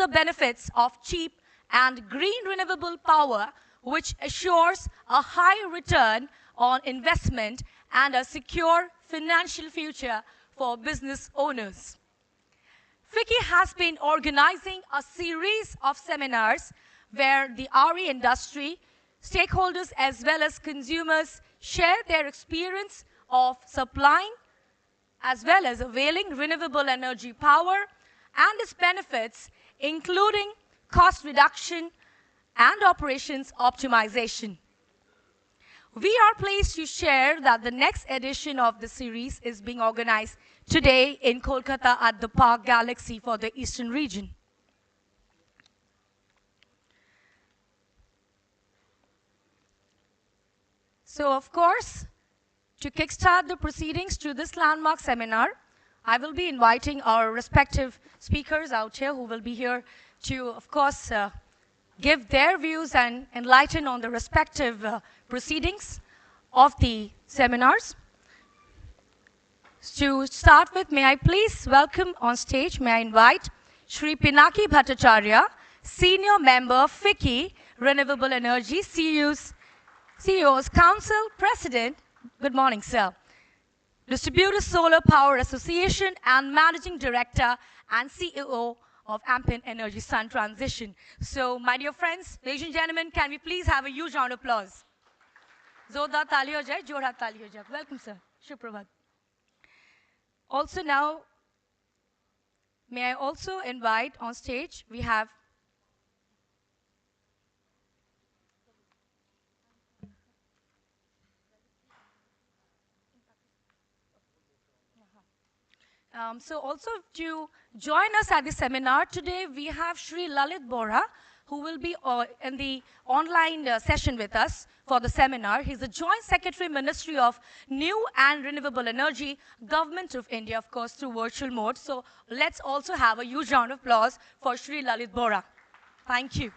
the benefits of cheap and green renewable power, which assures a high return on investment and a secure financial future for business owners. FICCI has been organizing a series of seminars where the RE industry, stakeholders as well as consumers share their experience of supplying as well as availing renewable energy power and its benefits, including cost reduction and operations optimization. We are pleased to share that the next edition of the series is being organized today in Kolkata at the Park Galaxy for the Eastern region. So, of course, to kickstart the proceedings to this landmark seminar, I will be inviting our respective speakers out here who will be here to, of course, give their views and enlighten on the respective proceedings of the seminars. To start with, may I please welcome on stage, may I invite Shri Pinaki Bhattacharya, Senior Member, FICCI, Renewable Energy, CEO's Council President. Good morning, sir. Distributed Solar Power Association and Managing Director and CEO of Ampin Energy Sun Transition. So, my dear friends, ladies and gentlemen, can we please have a huge round of applause? Zordar tali ho jaye, jorhat tali ho jaye. Welcome, sir. Shubh. Also now, may I also invite on stage, we have so also to join us at the seminar today, we have Shri Lalit Bora, who will be in the online session with us for the seminar. He's the Joint Secretary, Ministry of New and Renewable Energy, Government of India, of course, through virtual mode. So let's also have a huge round of applause for Shri Lalit Bora. Thank you.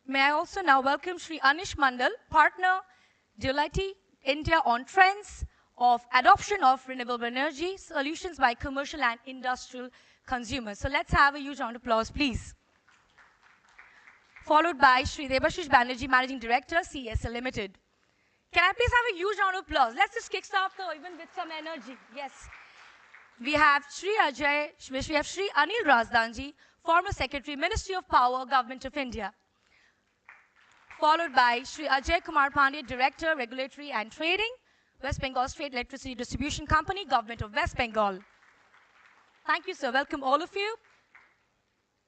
May I also now welcome Shri Anish Mandal, Partner, Deloitte India on Trends of Adoption of Renewable Energy Solutions by Commercial and Industrial Consumers. So let's have a huge round of applause, please. Followed by Shri Debashish Banerjee, Managing Director, CSL Limited. Can I please have a huge round of applause? Let's just kickstart the event with some energy. Yes. We have Shri Anil Razdanji, Former Secretary, Ministry of Power, Government of India. Followed by Shri Ajay Kumar Pandey, Director, Regulatory and Trading, West Bengal State Electricity Distribution Company, Government of West Bengal. Thank you, sir. Welcome all of you.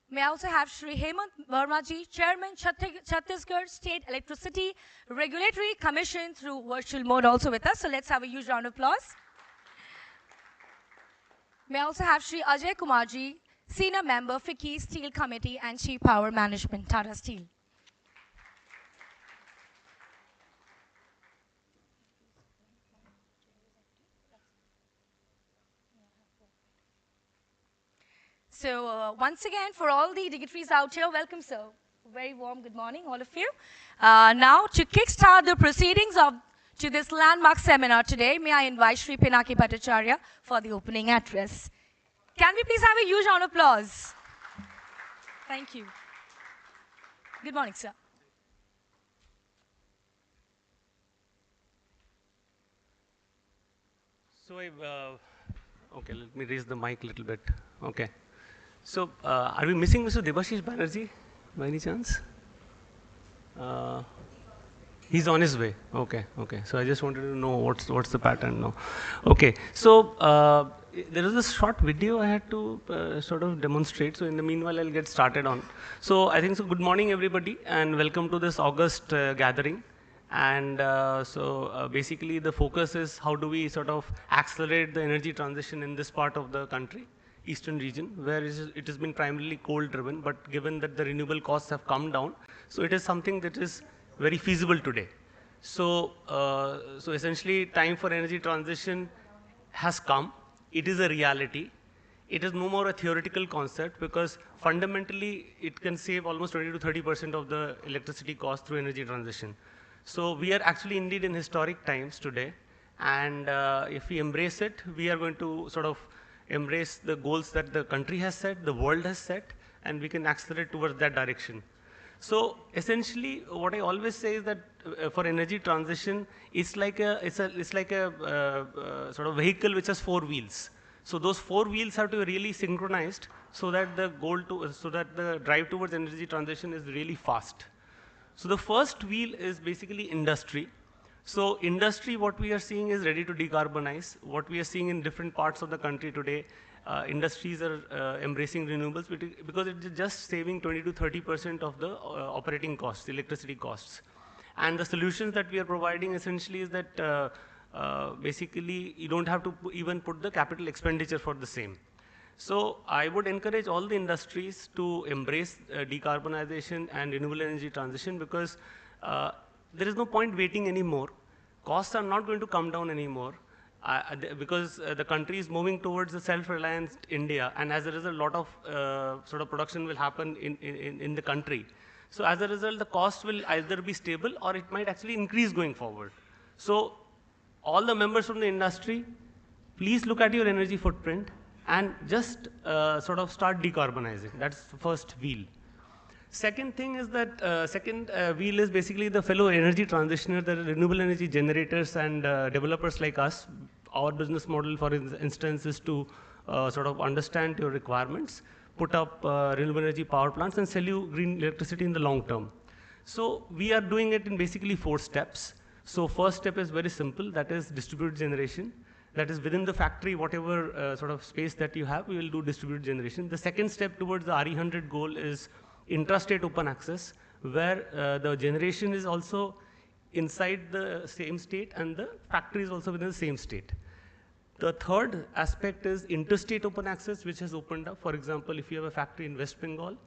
May I also have Shri Hemant Vermaji, Chairman, Chhattisgarh State Electricity Regulatory Commission through virtual mode also with us. So let's have a huge round of applause. May I also have Shri Ajay Kumarji, Senior Member, FICCI Steel Committee and Chief Power Management, Tata Steel. So once again, for all the dignitaries out here, welcome, sir. Very warm good morning, all of you. Now, to kickstart the proceedings to this landmark seminar today, may I invite Shri Pinaki Bhattacharya for the opening address. Can we please have a huge round of applause? Thank you. Good morning, sir. So okay, let me raise the mic a little bit. Okay. So, are we missing Mr. Debashish Banerjee by any chance? He's on his way. Okay, okay. So I just wanted to know what's the pattern now. Okay. So there is a short video I had to sort of demonstrate. So in the meanwhile, I'll get started on. So I think so. Good morning, everybody, and welcome to this August gathering. And basically, the focus is how do we sort of accelerate the energy transition in this part of the country, eastern region, where it has been primarily coal-driven, but given that the renewable costs have come down, so it is something that is very feasible today. So, so essentially, time for energy transition has come. It is a reality. It is no more a theoretical concept because fundamentally, it can save almost 20 to 30% of the electricity cost through energy transition. So we are actually indeed in historic times today. And if we embrace it, we are going to sort of embrace the goals that the country has set, the world has set, and we can accelerate towards that direction. So essentially, what I always say is that for energy transition, it's like a sort of vehicle which has 4 wheels. So those 4 wheels have to be really synchronized so that the drive towards energy transition is really fast. So the first wheel is basically industry. So industry, what we are seeing is ready to decarbonize. What we are seeing in different parts of the country today, industries are embracing renewables because it's just saving 20 to 30% of the operating costs, electricity costs. And the solutions that we are providing essentially is that basically you don't have to even put the capital expenditure for the same. So I would encourage all the industries to embrace decarbonization and renewable energy transition because there is no point waiting anymore. Costs are not going to come down anymore because the country is moving towards a self-reliant India, and as a result, a lot of sort of production will happen in the country. So as a result, the cost will either be stable or it might actually increase going forward. So all the members from the industry, please look at your energy footprint and just sort of start decarbonizing. That's the first wheel. Second thing is that second wheel is basically the fellow energy transitioners, the renewable energy generators and developers like us. Our business model, for instance, is to sort of understand your requirements, put up renewable energy power plants and sell you green electricity in the long term. So we are doing it in basically 4 steps. So first step is very simple, that is distributed generation. That is within the factory, whatever sort of space that you have, we will do distributed generation. The second step towards the RE100 goal is intrastate open access, where the generation is also inside the same state and the factory is also within the same state. The third aspect is interstate open access, which has opened up. For example, if you have a factory in West Bengal,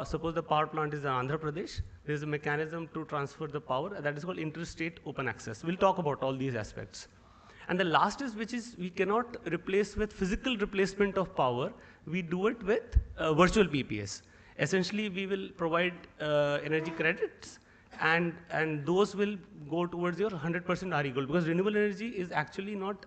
suppose the power plant is in Andhra Pradesh, there is a mechanism to transfer the power that is called interstate open access. We'll talk about all these aspects. And the last is, which is we cannot replace with physical replacement of power. We do it with virtual PPAs. Essentially, we will provide energy credits and those will go towards your 100% RE goal, because renewable energy is actually not,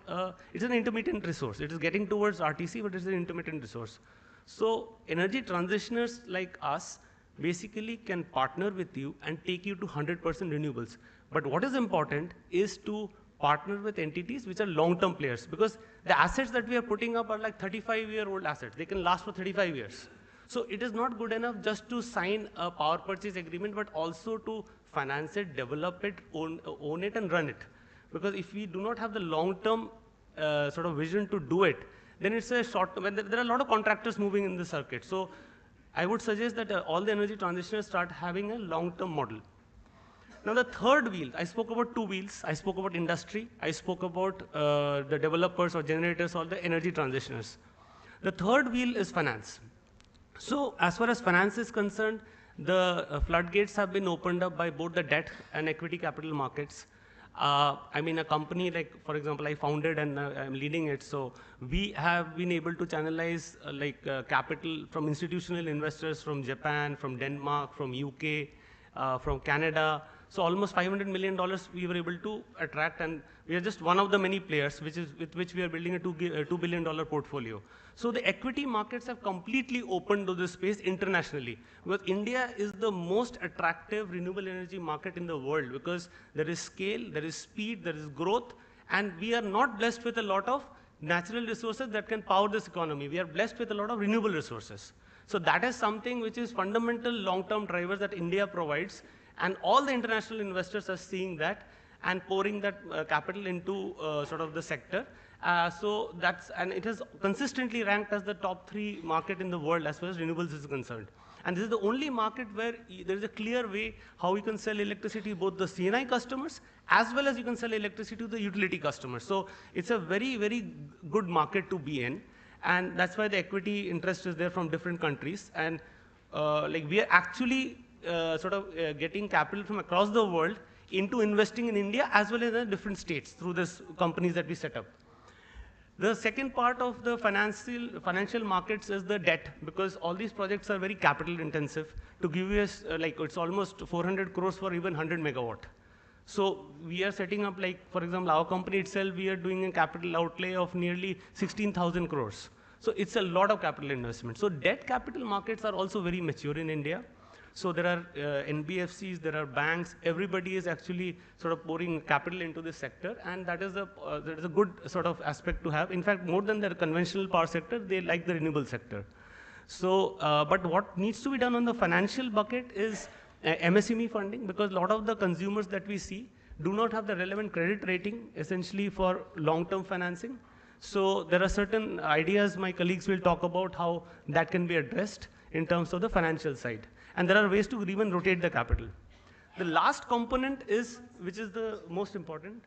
it's an intermittent resource. It is getting towards RTC, but it's an intermittent resource. So energy transitioners like us basically can partner with you and take you to 100% renewables. But what is important is to partner with entities which are long-term players, because the assets that we are putting up are like 35-year-old assets. They can last for 35 years. So it is not good enough just to sign a power purchase agreement, but also to finance it, develop it, own it, and run it. Because if we do not have the long-term sort of vision to do it, then it's a short term. There are a lot of contractors moving in the circuit. So I would suggest that all the energy transitioners start having a long-term model. Now the third wheel, I spoke about 2 wheels. I spoke about industry. I spoke about the developers or generators or the energy transitioners. The third wheel is finance. So as far as finance is concerned, the floodgates have been opened up by both the debt and equity capital markets. I mean, a company like, for example, I founded and I'm leading it. So we have been able to channelize capital from institutional investors from Japan, from Denmark, from UK, from Canada. So almost $500 million we were able to attract, and we are just one of the many players with which we are building a $2 billion portfolio. So the equity markets have completely opened to this space internationally, because India is the most attractive renewable energy market in the world, because there is scale, there is speed, there is growth, and we are not blessed with a lot of natural resources that can power this economy. We are blessed with a lot of renewable resources. So that is something which is fundamental long-term drivers that India provides. And all the international investors are seeing that and pouring that capital into sort of the sector. And it has consistently ranked as the top 3 market in the world as far as renewables is concerned. And this is the only market where there is a clear way how you can sell electricity to both the CNI customers as well as you can sell electricity to the utility customers. So it's a very, very good market to be in. And that's why the equity interest is there from different countries. And we are actually getting capital from across the world into investing in India as well as in different states through these companies that we set up. The second part of the financial markets is the debt, because all these projects are very capital intensive. To give you it's almost 400 crores for even 100 megawatt. So we are setting up, like, for example, our company itself, we are doing a capital outlay of nearly 16,000 crores. So it's a lot of capital investment. So debt capital markets are also very mature in India. So there are NBFCs, there are banks, everybody is actually sort of pouring capital into this sector, and that is a good sort of aspect to have. In fact, more than the conventional power sector, they like the renewable sector. So, but what needs to be done on the financial bucket is MSME funding, because a lot of the consumers that we see do not have the relevant credit rating essentially for long-term financing. So there are certain ideas my colleagues will talk about how that can be addressed in terms of the financial side. And there are ways to even rotate the capital. The last component is, which is the most important,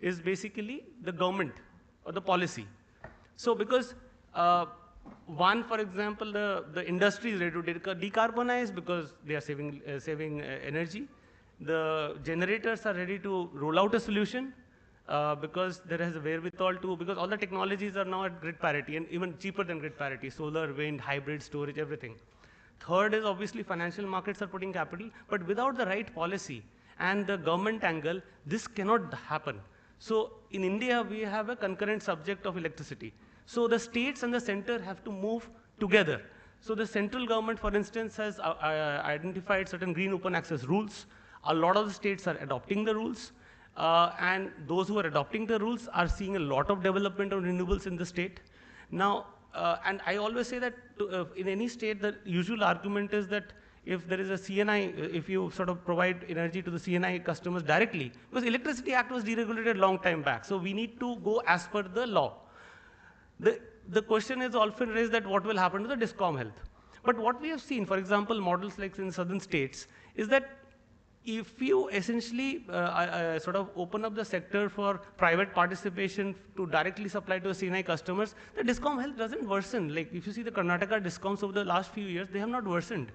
is basically the government or the policy. So because one, for example, the industry is ready to decarbonize because they are saving energy. The generators are ready to roll out a solution because there is a wherewithal to, because all the technologies are now at grid parity and even cheaper than grid parity, solar, wind, hybrid, storage, everything. Third is obviously financial markets are putting capital, but without the right policy and the government angle, this cannot happen. So in India, we have a concurrent subject of electricity. So the states and the center have to move together. So the central government, for instance, has identified certain green open access rules. A lot of the states are adopting the rules. And those who are adopting the rules are seeing a lot of development of renewables in the state. Now, and I always say that in any state, the usual argument is that if there is a CNI, if you sort of provide energy to the CNI customers directly, because Electricity Act was deregulated a long time back, so we need to go as per the law. The question is often raised that what will happen to the DISCOM health. But what we have seen, for example, models like in southern states, is that if you essentially sort of open up the sector for private participation to directly supply to the CNI customers, the DISCOM health doesn't worsen. Like if you see the Karnataka DISCOMs over the last few years, they have not worsened.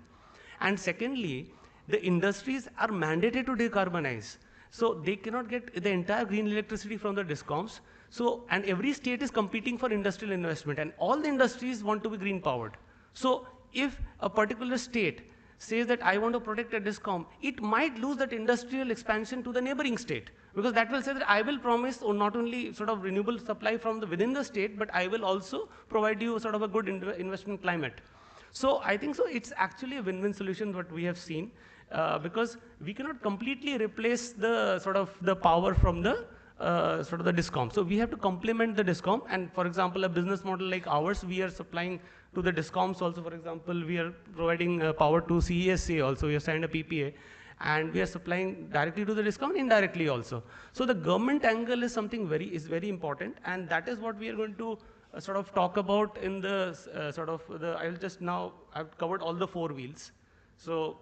And secondly, the industries are mandated to decarbonize. So they cannot get the entire green electricity from the DISCOMs. So, and every state is competing for industrial investment, and all the industries want to be green powered. So if a particular state says that I want to protect a DISCOM, it might lose that industrial expansion to the neighboring state, because that will say that I will promise not only sort of renewable supply from within the state, but I will also provide you sort of a good investment climate. So I think so it's actually a win-win solution what we have seen, because we cannot completely replace the sort of the power from the sort of the DISCOM. So we have to complement the DISCOM, and for example, a business model like ours, we are supplying to the DISCOMs also. For example, we are providing power to CESC also. We have signed a PPA, and we are supplying directly to the DISCOM, indirectly also. So the government angle is something very important, and that is what we are going to sort of talk about in the sort of the. I'll just now, I've covered all the four wheels. So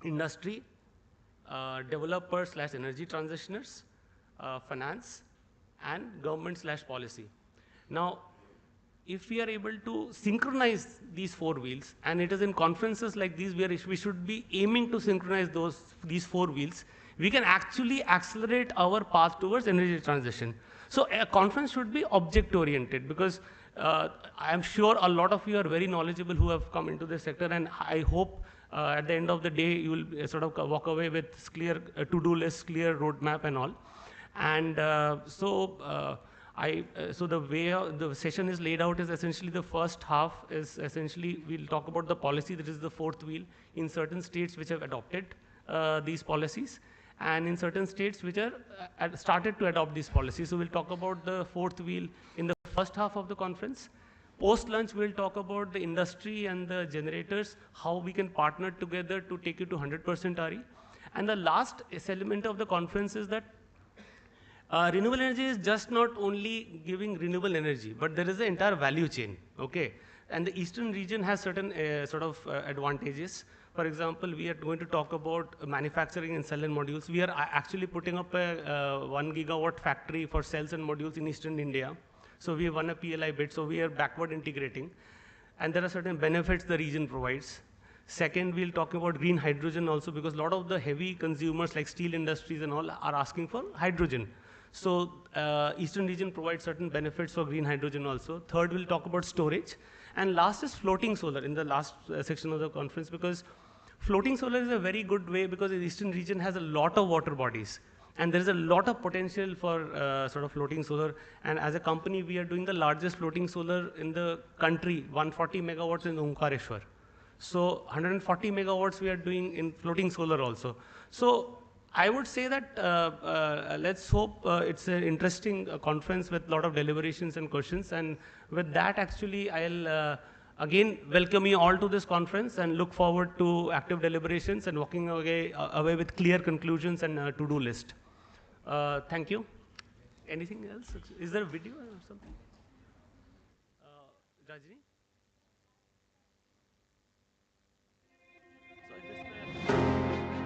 industry, developers / energy transitioners, finance, and government/policy. Now, if we are able to synchronize these four wheels, and it is in conferences like these where we should be aiming to synchronize these four wheels, we can actually accelerate our path towards energy transition. So a conference should be object-oriented, because I am sure a lot of you are very knowledgeable who have come into this sector, and I hope at the end of the day you will sort of walk away with clear to-do list, clear roadmap and all. And so the way the session is laid out is essentially the first half is essentially we'll talk about the policy, that is the fourth wheel, in certain states which have adopted these policies, and in certain states which are started to adopt these policies. So we'll talk about the fourth wheel in the first half of the conference. Post lunch, we'll talk about the industry and the generators, how we can partner together to take it to 100% RE. And the last element of the conference is that renewable energy is just not only giving renewable energy, but there is an entire value chain, okay? And the eastern region has certain sort of advantages. For example, we are going to talk about manufacturing and cell and modules. We are actually putting up a 1 gigawatt factory for cells and modules in eastern India. So we have won a PLI bid, so we are backward integrating. And there are certain benefits the region provides. Second, we'll talk about green hydrogen also, because a lot of the heavy consumers like steel industries and all are asking for hydrogen. So eastern region provides certain benefits for green hydrogen also. Third, we'll talk about storage. And last is floating solar in the last section of the conference, because Floating solar is a very good way because the eastern region has a lot of water bodies. And there is a lot of potential for sort of floating solar. And as a company, we are doing the largest floating solar in the country, 140 megawatts in Omkareshwar. So 140 megawatts we are doing in floating solar also. So I would say that let's hope it's an interesting conference with a lot of deliberations and questions. And with that, actually, I'll again welcome you all to this conference and look forward to active deliberations and walking away with clear conclusions and a to-do list. Thank you. Anything else? Is there a video or something? Rajni? So I just,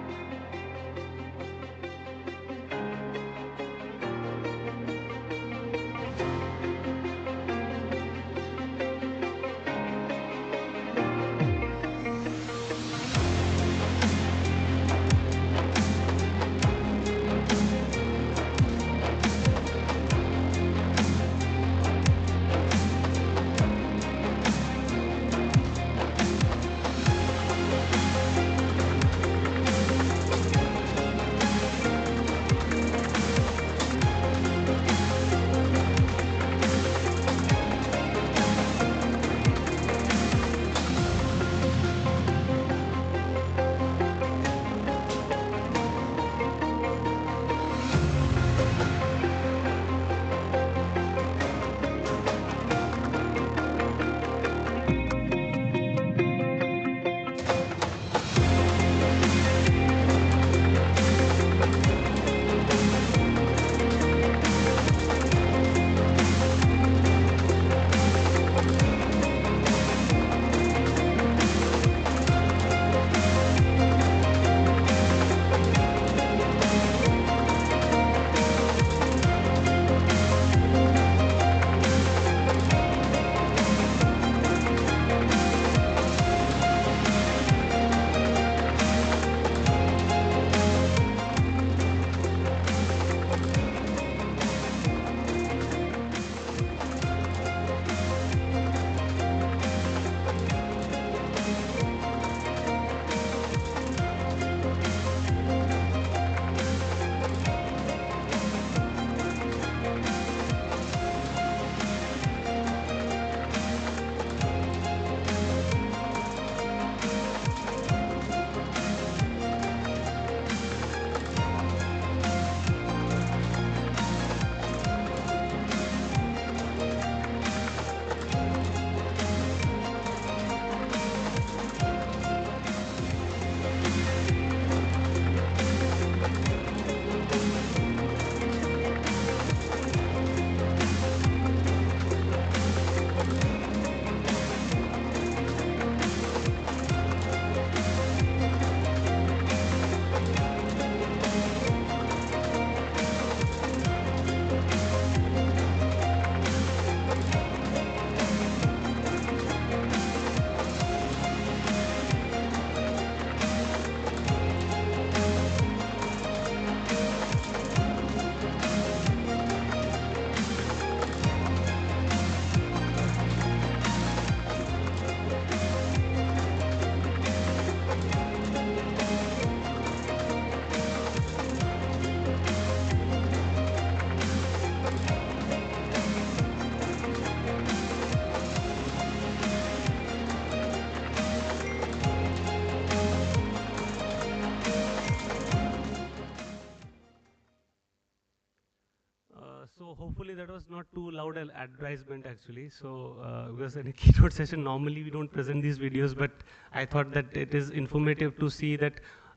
so hopefully that was not too loud an advertisement actually. So because in a keynote session, normally we don't present these videos, but I thought that it is informative to see that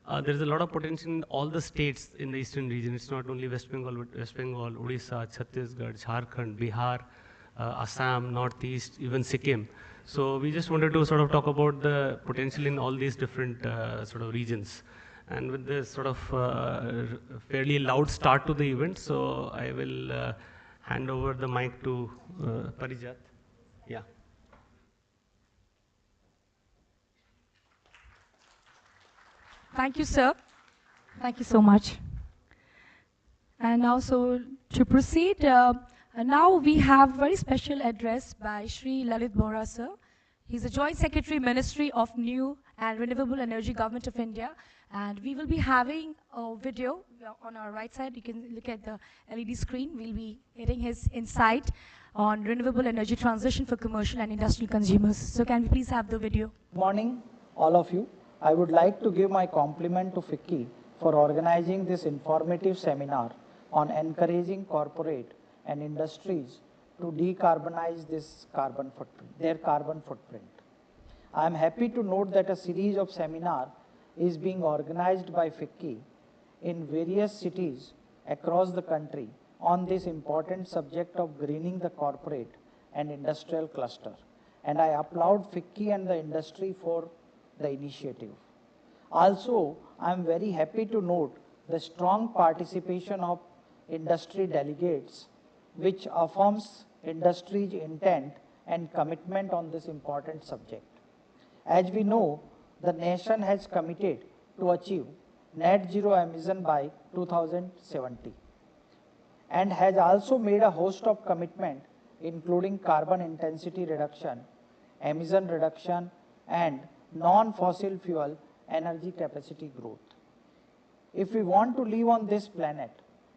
there is a lot of potential in all the states in the eastern region. It's not only West Bengal, but West Bengal, Odisha, Chhattisgarh, Jharkhand, Bihar, Assam, Northeast, even Sikkim. So we just wanted to sort of talk about the potential in all these different sort of regions. And with this sort of fairly loud start to the event, so I will hand over the mic to Parijat. Yeah. Thank you, sir. Thank you so much. And now, so to proceed, now we have very special address by Shri Lalit Bohra, sir. He's a Joint Secretary, Ministry of New and Renewable Energy, Government of India. And we will be having a video on our right side. You can look at the LED screen. We'll be getting his insight on renewable energy transition for commercial and industrial consumers. So can we please have the video? Good morning, all of you. I would like to give my compliment to FICCI for organizing this informative seminar on encouraging corporate and industries to decarbonize their carbon footprint. I am happy to note that a series of seminars is being organized by FICCI in various cities across the country on this important subject of greening the corporate and industrial cluster. And I applaud FICCI and the industry for the initiative. Also, I am very happy to note the strong participation of industry delegates, which affirms industry's intent and commitment on this important subject. As we know, the nation has committed to achieve net zero emission by 2070 and has also made a host of commitments including carbon intensity reduction, emission reduction, and non-fossil fuel energy capacity growth. If we want to live on this planet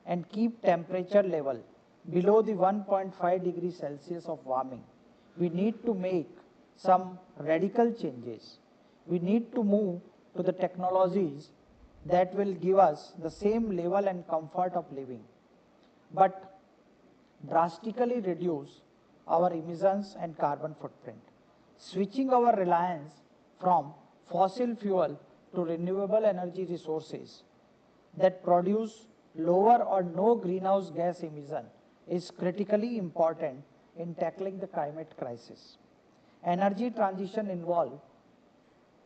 and keep temperature level below the 1.5 degrees Celsius of warming, we need to make some radical changes. We need to move to the technologies that will give us the same level and comfort of living, but drastically reduce our emissions and carbon footprint. Switching our reliance from fossil fuel to renewable energy resources that produce lower or no greenhouse gas emission is critically important in tackling the climate crisis. Energy transition involves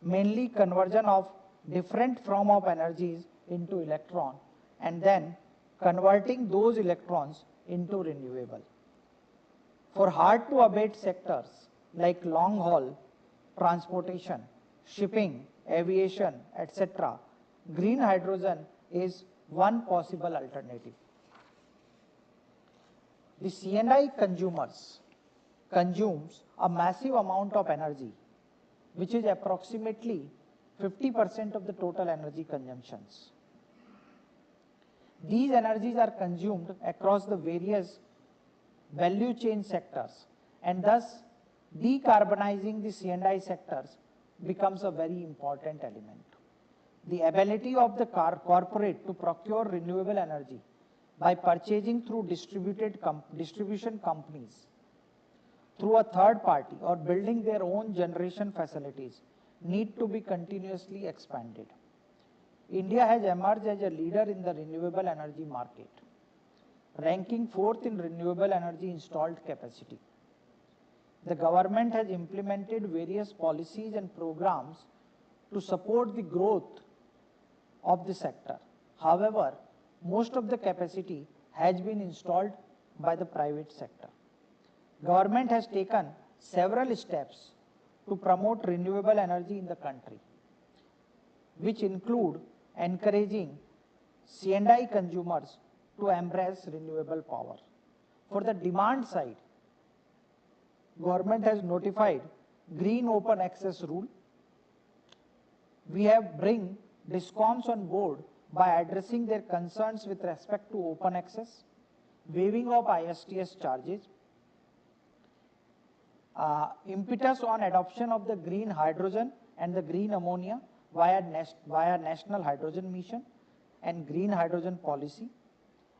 mainly conversion of different form of energies into electron and then converting those electrons into renewable. For hard to abate sectors like long haul, transportation, shipping, aviation, etc., green hydrogen is one possible alternative. The C&I consumes a massive amount of energy, which is approximately 50% of the total energy consumptions. These energies are consumed across the various value chain sectors, and thus decarbonizing the C&I sectors becomes a very important element. The ability of the corporate to procure renewable energy by purchasing through distribution companies, through a third party, or building their own generation facilities need to be continuously expanded. India has emerged as a leader in the renewable energy market, ranking 4th in renewable energy installed capacity. The government has implemented various policies and programs to support the growth of the sector. However, most of the capacity has been installed by the private sector. Government has taken several steps to promote renewable energy in the country, which include encouraging C&I consumers to embrace renewable power. For the demand side, government has notified green open access rule. We have bring DISCOMs on board by addressing their concerns with respect to open access, waiving of ISTS charges, impetus on adoption of the green hydrogen and the green ammonia via National Hydrogen Mission and green hydrogen policy,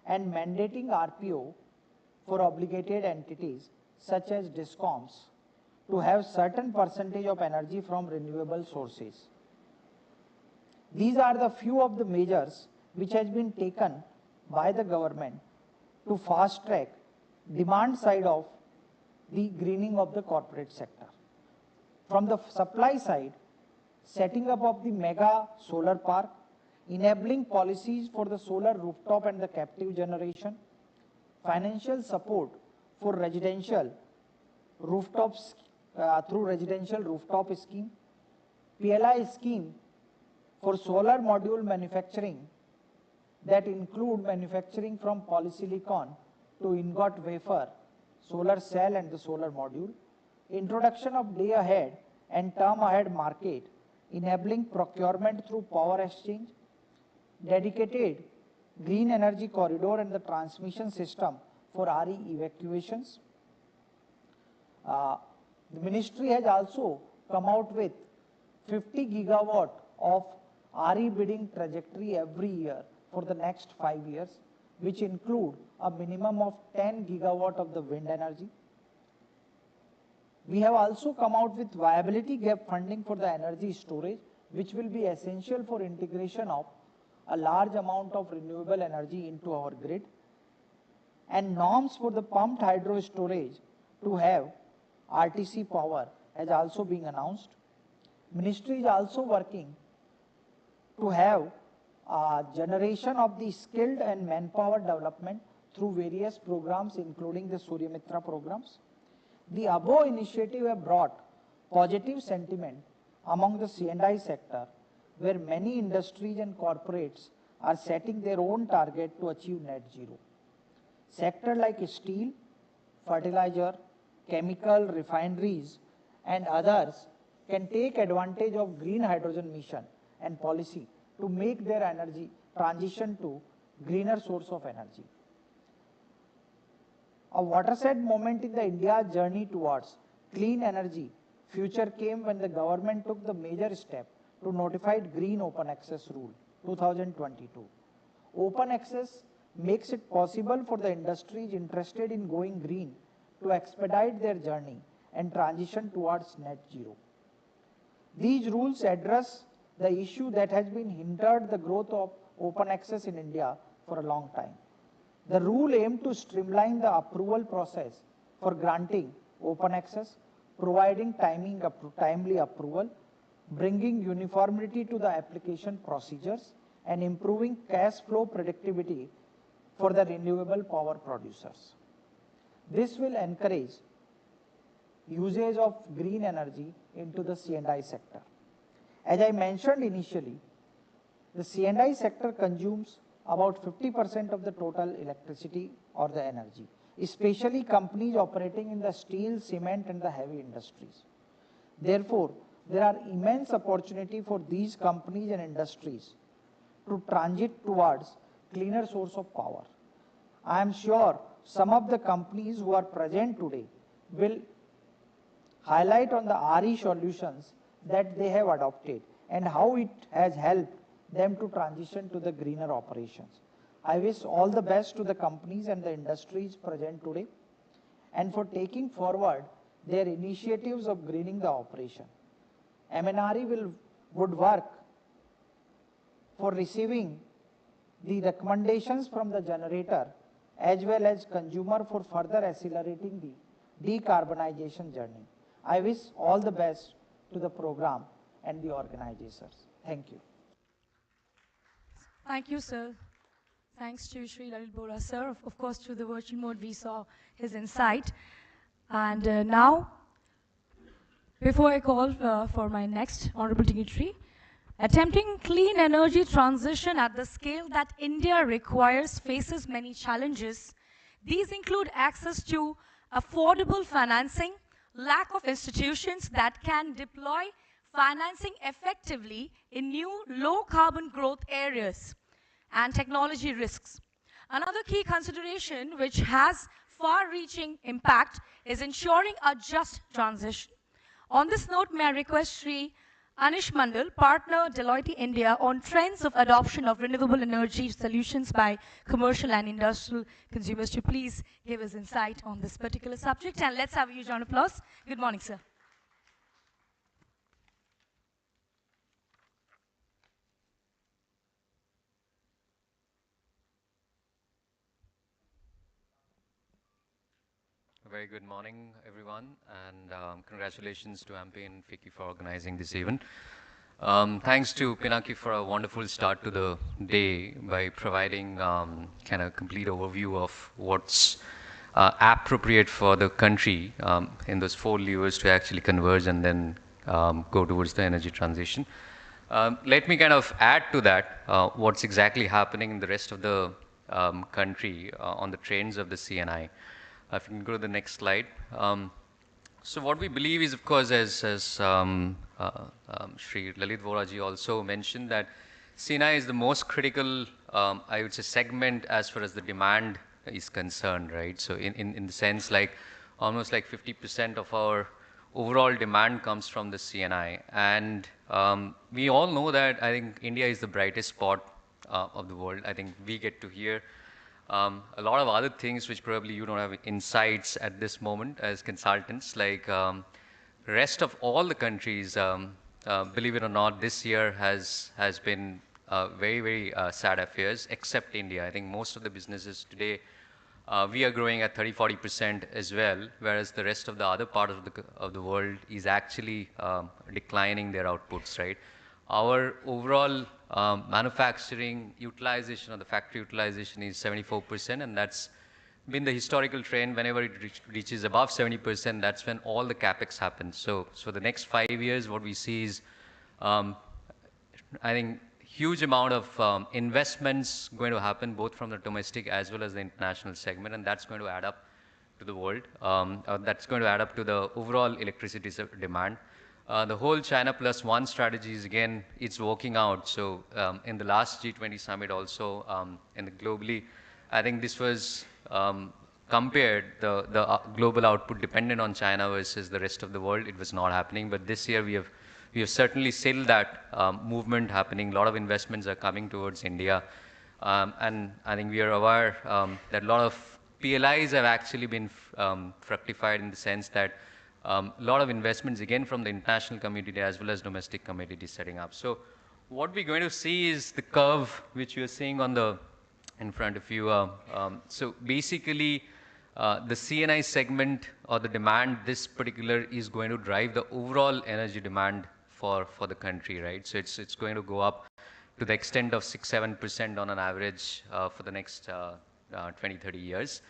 and mandating RPO for obligated entities such as DISCOMs to have certain percentage of energy from renewable sources. These are the few of the measures which has been taken by the government to fast track demand side of the greening of the corporate sector. From the supply side, setting up of the mega solar park, enabling policies for the solar rooftop and the captive generation, financial support for residential rooftops through residential rooftop scheme, PLI scheme for solar module manufacturing that include manufacturing from polysilicon to ingot wafer, solar cell and the solar module, introduction of day ahead and term ahead market, enabling procurement through power exchange, dedicated green energy corridor and the transmission system for RE evacuations. The ministry has also come out with 50 gigawatt of RE bidding trajectory every year for the next 5 years, which include a minimum of 10 gigawatt of the wind energy. We have also come out with viability gap funding for the energy storage, which will be essential for integration of a large amount of renewable energy into our grid, and norms for the pumped hydro storage to have RTC power has also been announced. Ministry is also working to have generation of the skilled and manpower development through various programs, including the Surya Mitra programs. The above initiative have brought positive sentiment among the C&I sector, where many industries and corporates are setting their own target to achieve net zero. Sectors like steel, fertilizer, chemical, refineries, and others can take advantage of green hydrogen mission and policy to make their energy transition to greener source of energy. A watershed moment in the India's journey towards clean energy future came when the government took the major step to notify Green Open Access Rule 2022. Open access makes it possible for the industries interested in going green to expedite their journey and transition towards net zero. These rules address the issue that has been hindered the growth of open access in India for a long time. The rule aimed to streamline the approval process for granting open access, providing timely approval, bringing uniformity to the application procedures, and improving cash flow predictability for the renewable power producers. This will encourage usage of green energy into the C&I sector. As I mentioned initially, the C&I sector consumes about 50% of the total electricity or the energy, especially companies operating in the steel, cement, and the heavy industries. Therefore, there are immense opportunity for these companies and industries to transit towards cleaner source of power. I am sure some of the companies who are present today will highlight on the RE solutions that they have adopted and how it has helped them to transition to the greener operations. I wish all the best to the companies and the industries present today and for taking forward their initiatives of greening the operation. MNRE would work for receiving the recommendations from the generator as well as consumer for further accelerating the decarbonization journey. I wish all the best to the program and the organizers. Thank you. Thank you, sir. Thanks to Sri Lalit Bora, sir. Of course, through the virtual mode, we saw his insight. And now, before I call for my next honorable dignitary, attempting clean energy transition at the scale that India requires faces many challenges. These include access to affordable financing, lack of institutions that can deploy financing effectively in new low-carbon growth areas, and technology risks. Another key consideration which has far-reaching impact is ensuring a just transition. On this note, may I request Sri Anish Mandal, partner Deloitte India, on trends of adoption of renewable energy solutions by commercial and industrial consumers, to please give his insight on this particular subject. And let's have a huge round of applause. Good morning, sir. Very good morning, everyone, and congratulations to MP and FICCI for organizing this event. Thanks to Pinaki for a wonderful start to the day by providing kind of complete overview of what's appropriate for the country in those 4 levers to actually converge and then go towards the energy transition. Let me kind of add to that what's exactly happening in the rest of the country on the trends of the CNI. If you can go to the next slide. So what we believe is, of course, as Shri Lalit Voraji also mentioned, that CNI is the most critical, I would say, segment as far as the demand is concerned, right? So in the sense, like almost like 50% of our overall demand comes from the CNI. And we all know that I think India is the brightest spot of the world. I think we get to hear a lot of other things which probably you don't have insights at this moment as consultants, like rest of all the countries, believe it or not, this year has been very, very sad affairs, except India. I think most of the businesses today, we are growing at 30-40% as well, whereas the rest of the other part of the world is actually declining their outputs, right? Our overall manufacturing utilization or the factory utilization is 74%, and that's been the historical trend. Whenever it reaches above 70%, that's when all the capex happens. So the next 5 years, what we see is, I think, huge amount of investments going to happen both from the domestic as well as the international segment, and that's going to add up to the world. That's going to add up to the overall electricity demand. The whole China plus one strategy is, again, it's working out. So in the last G20 summit also, and globally, I think this was compared the global output dependent on China versus the rest of the world. It was not happening, but this year we have certainly seen that movement happening. A lot of investments are coming towards India, and I think we are aware that a lot of PLIs have actually been fructified in the sense that a lot of investments, again, from the international community as well as domestic community setting up. So what we're going to see is the curve which you're seeing on the in front of you. So basically, the CNI segment or the demand, this particular, is going to drive the overall energy demand for the country, right? So it's going to go up to the extent of 6-7% on an average for the next 20-30 years.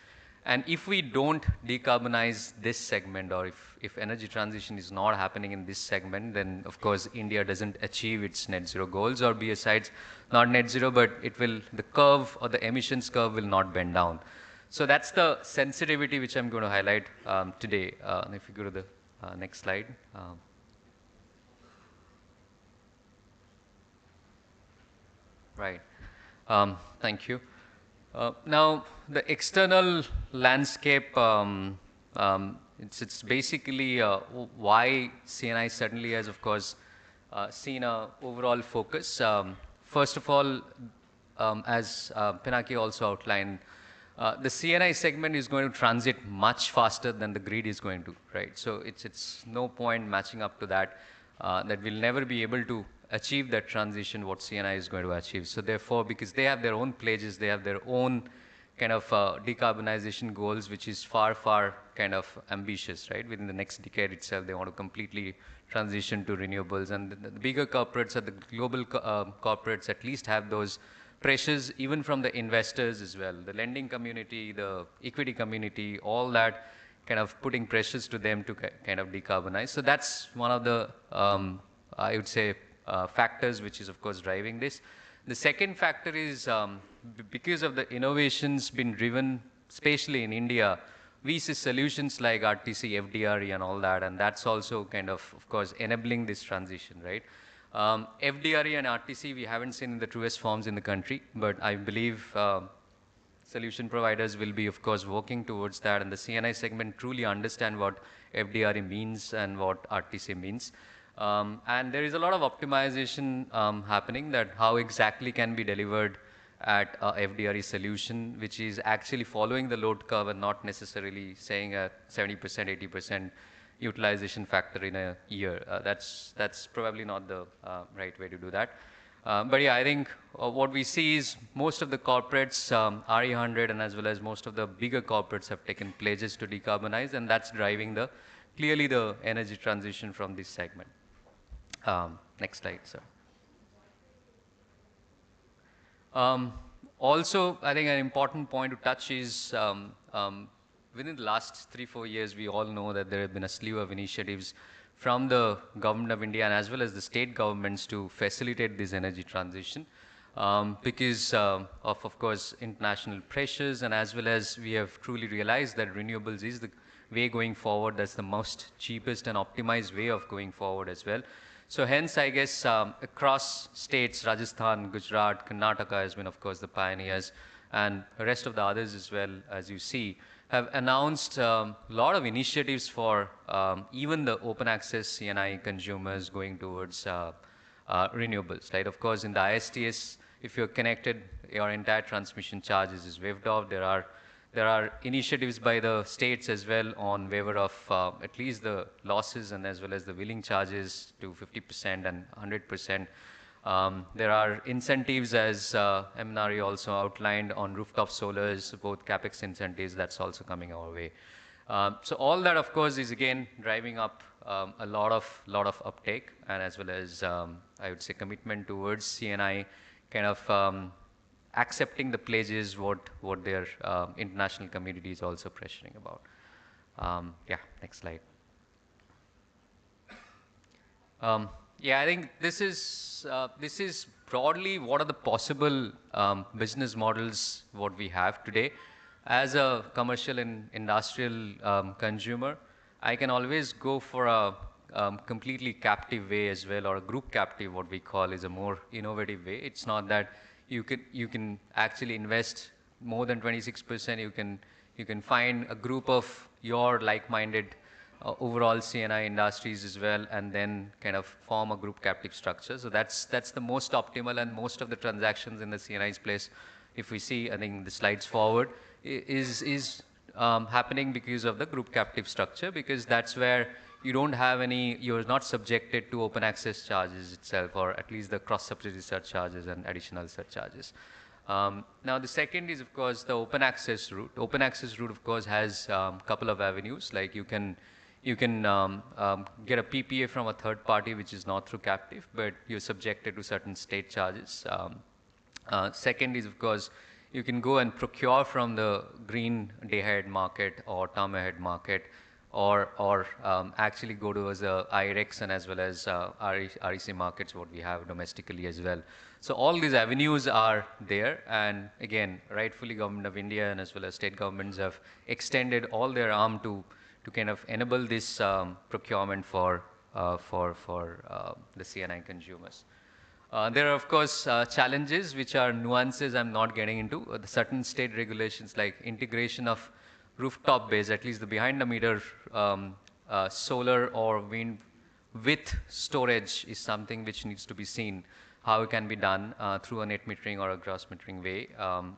And if we don't decarbonize this segment, or if energy transition is not happening in this segment, then of course India doesn't achieve its net zero goals, or besides not net zero, but the curve or the emissions curve will not bend down. So that's the sensitivity which I'm going to highlight today. If you go to the next slide. Right. Thank you. Now, the external landscape, it's basically why CNI certainly has, of course, seen a overall focus. First of all, as Pinaki also outlined, the CNI segment is going to transit much faster than the grid is going to, right? So it's no point matching up to that, that we'll never be able to achieve that transition what CNI is going to achieve. So therefore, because they have their own pledges, they have their own kind of decarbonization goals, which is far, far kind of ambitious, right? Within the next decade itself, they want to completely transition to renewables. And the bigger corporates or the global corporates at least have those pressures, even from the investors as well. The lending community, the equity community, all that kind of putting pressures to them to kind of decarbonize. So that's one of the, I would say, factors which is, of course, driving this. The second factor is because of the innovations been driven, especially in India, we see solutions like RTC, FDRE and all that, and that's also kind of course, enabling this transition, right? FDRE and RTC we haven't seen in the truest forms in the country, but I believe solution providers will be, of course, working towards that, and the CNI segment truly understand what FDRE means and what RTC means. And there is a lot of optimization happening, that how exactly can be delivered at a FDRE solution, which is actually following the load curve and not necessarily saying a 70%, 80% utilization factor in a year. That's probably not the right way to do that. But yeah, I think what we see is most of the corporates, RE100 and as well as most of the bigger corporates have taken pledges to decarbonize, and that's driving clearly the energy transition from this segment. Next slide, sir. Also, I think an important point to touch is within the last 3-4 years, we all know that there have been a slew of initiatives from the government of India and as well as the state governments to facilitate this energy transition because of course, international pressures, and as well as we have truly realized that renewables is the way going forward. That's the most cheapest and optimized way of going forward as well. So hence, I guess across states, Rajasthan, Gujarat, Karnataka has been, of course, the pioneers, and the rest of the others as well, as you see, have announced a lot of initiatives for even the open access CNI consumers going towards renewables, right? Of course, in the ISTS, if you're connected, your entire transmission charges is waived off. There are initiatives by the states as well on waiver of at least the losses and as well as the wheeling charges to 50% and 100%. There are incentives, as MNRE also outlined, on rooftop solars, both capex incentives. That's also coming our way. So all that, of course, is again driving up a lot of uptake, and as well as I would say commitment towards CNI, kind of accepting the pledges what their international community is also pressuring about. Yeah, next slide. Yeah, I think this is broadly what are the possible business models what we have today. As a commercial and industrial consumer, I can always go for a completely captive way as well, or a group captive, what we call is a more innovative way. It's not that you can actually invest more than 26%. You can find a group of your like-minded overall CNI industries as well, and then kind of form a group captive structure. So that's the most optimal, and most of the transactions in the CNI's place, if we see, I think the slides forward, is happening because of the group captive structure, because that's where you don't have any, you're not subjected to open access charges itself, or at least the cross-subsidy surcharges and additional surcharges. Now, the second is, of course, the open access route. Open access route, of course, has a couple of avenues. Like you can get a PPA from a third party, which is not through captive, but you're subjected to certain state charges. Second is, of course, you can go and procure from the green day-ahead market or term-ahead market, or actually go towards the IREX and as well as REC markets, what we have domestically as well. So all these avenues are there, and again, rightfully Government of India and as well as state governments have extended all their arm to kind of enable this procurement for the CNI consumers. There are, of course, challenges which are nuances I'm not getting into. The certain state regulations like integration of rooftop base, at least the behind the meter solar or wind with storage is something which needs to be seen how it can be done through a net metering or a gross metering way.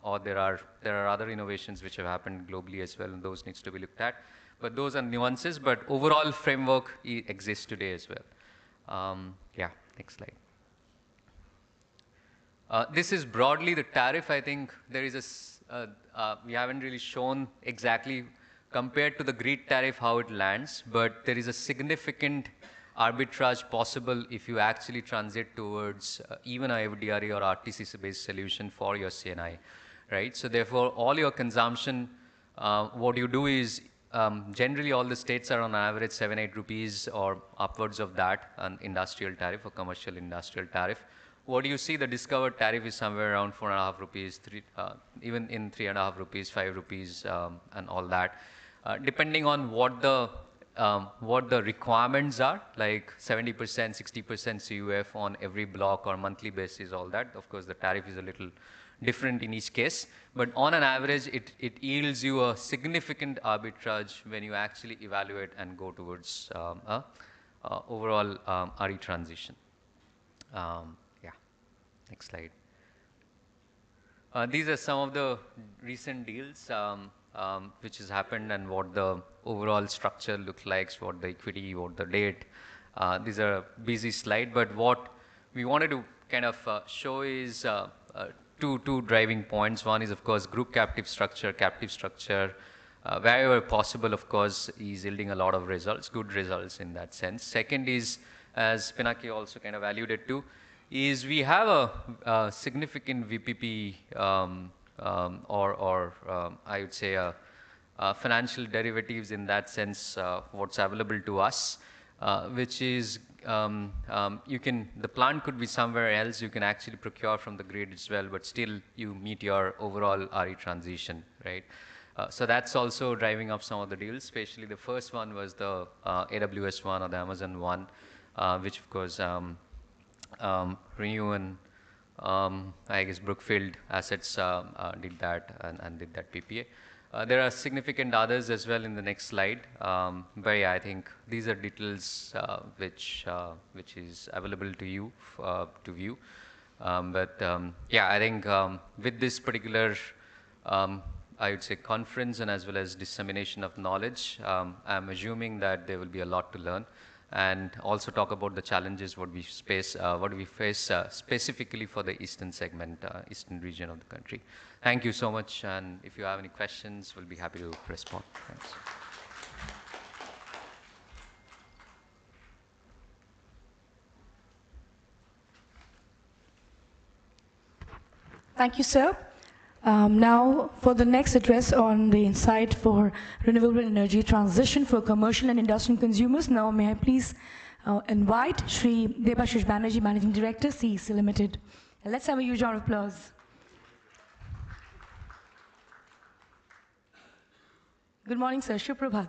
Or there are other innovations which have happened globally as well, and those needs to be looked at. But those are nuances, but overall framework exists today as well. Yeah, next slide. This is broadly the tariff. I think there is we haven't really shown exactly compared to the grid tariff how it lands, but there is a significant arbitrage possible if you actually transit towards even a FDRE or RTC-based solution for your CNI, right? So therefore, all your consumption, what you do is generally all the states are on average 7-8 rupees or upwards of that, an industrial tariff or commercial industrial tariff. What do you see? The discovered tariff is somewhere around 4.5 rupees, even in 3.5 rupees, 5 rupees, and all that. Depending on what the requirements are, like 70%, 60% CUF on every block or monthly basis, all that. Of course, the tariff is a little different in each case, but on an average, it yields you a significant arbitrage when you actually evaluate and go towards overall RE transition. Yeah, next slide. These are some of the recent deals which has happened and what the overall structure looks like, what the equity, what the date. These are a busy slide, but what we wanted to kind of show is two driving points. One is, of course, group captive structure, wherever possible, of course, is yielding a lot of results, good results in that sense. Second is, as Pinaki also kind of alluded to, is we have a significant VPP or I would say financial derivatives in that sense, what's available to us, which is the plant could be somewhere else. You can actually procure from the grid as well, but still you meet your overall RE transition, right? So that's also driving up some of the deals, especially the first one was the AWS one or the Amazon one, which of course Renew and I guess Brookfield Assets did that and did that PPA. There are significant others as well in the next slide, but yeah, I think these are details which is available to you to view. Yeah, I think with this particular I would say conference and as well as dissemination of knowledge, I'm assuming that there will be a lot to learn and also talk about the challenges what we face specifically for the eastern segment, eastern region of the country. Thank you so much, and if you have any questions, we'll be happy to respond. Thanks. Thank you, sir. Now, for the next address on the insight for renewable energy transition for commercial and industrial consumers, now may I please invite Shri Debashish Banerjee, Managing Director, CEC Limited. And let's have a huge round of applause. Good morning, sir. Shubh Prabhat.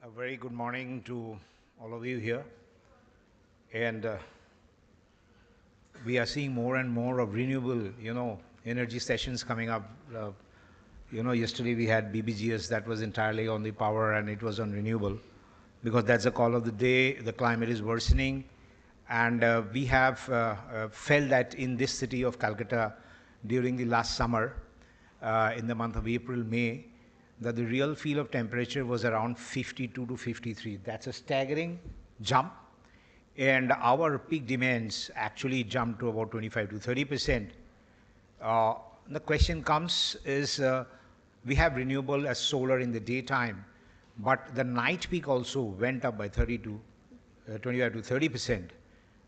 A very good morning to all of you here. And we are seeing more and more of renewable, energy sessions coming up. Yesterday we had BBGS that was entirely on the power and it was on renewable because that's the call of the day. The climate is worsening. And we have felt that in this city of Calcutta during the last summer, in the month of April, May, that the real feel of temperature was around 52 to 53. That's a staggering jump. And our peak demands actually jumped to about 25 to 30%. The question comes is, we have renewable as solar in the daytime, but the night peak also went up by 25 to 30%,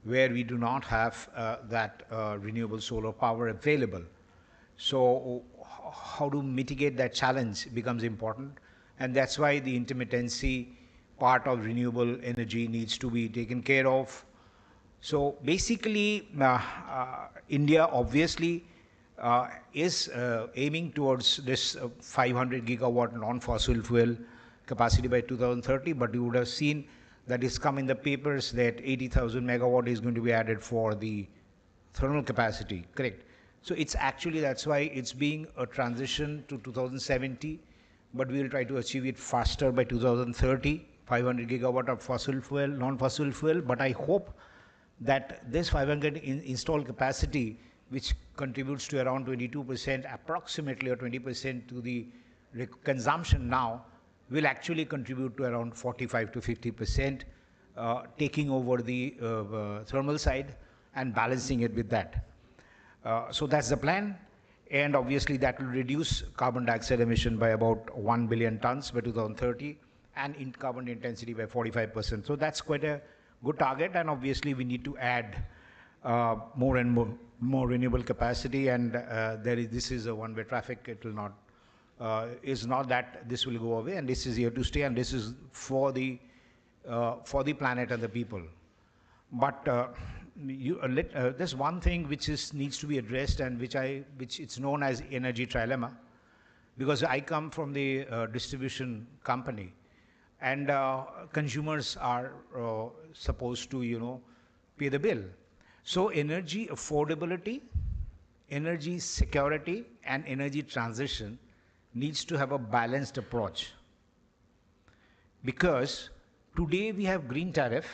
where we do not have that renewable solar power available. So how to mitigate that challenge becomes important, and that's why the intermittency part of renewable energy needs to be taken care of. So basically, India obviously is aiming towards this 500 gigawatt non-fossil fuel capacity by 2030, but you would have seen that it's come in the papers that 80,000 megawatt is going to be added for the thermal capacity, correct? So it's actually, that's why it's being a transition to 2070, but we'll try to achieve it faster by 2030, 500 gigawatt of fossil fuel, non-fossil fuel, but I hope that this 500 installed capacity, which contributes to around 22% approximately or 20% to the consumption now, will actually contribute to around 45 to 50%, taking over the thermal side and balancing it with that. So that's the plan, and obviously that will reduce carbon dioxide emission by about 1 billion tons by 2030 and in carbon intensity by 45%. So that's quite a good target, and obviously we need to add more and more renewable capacity, and this is a one-way traffic. It will not, is not that this will go away, and this is here to stay, and this is for the planet and the people. But there's one thing which needs to be addressed, and which it's known as energy trilemma, because I come from the distribution company, and consumers are supposed to, pay the bill. So energy affordability, energy security, and energy transition needs to have a balanced approach. Because today we have green tariff,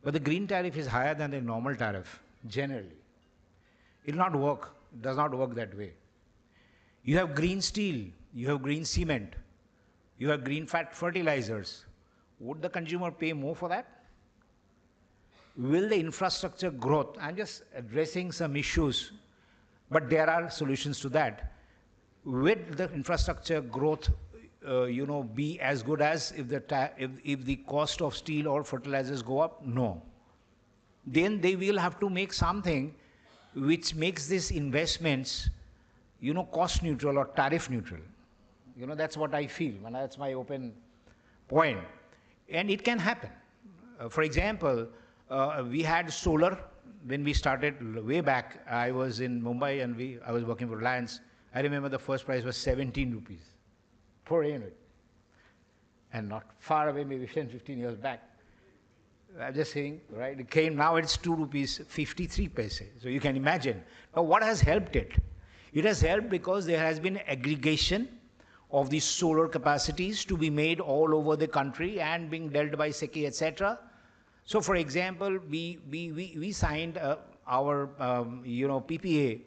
but the green tariff is higher than the normal tariff, generally. It will not work, it does not work that way. You have green steel, you have green cement, you have green fertilizers. Would the consumer pay more for that? Will the infrastructure growth, I'm just addressing some issues, but there are solutions to that. Will the infrastructure growth be as good as if the cost of steel or fertilizers go up? No. Then they will have to make something which makes these investments, cost neutral or tariff neutral. That's what I feel, and that's my open point. And it can happen. For example, We had solar when we started way back. I was in Mumbai and I was working for Reliance. I remember the first price was 17 rupees per unit. And not far away, maybe 10, 15 years back. I'm just saying, right? It came, now it's 2 rupees 53 paise. So you can imagine. Now what has helped it? It has helped because there has been aggregation of these solar capacities to be made all over the country and being dealt by FICCI, etc. So for example, we signed our PPA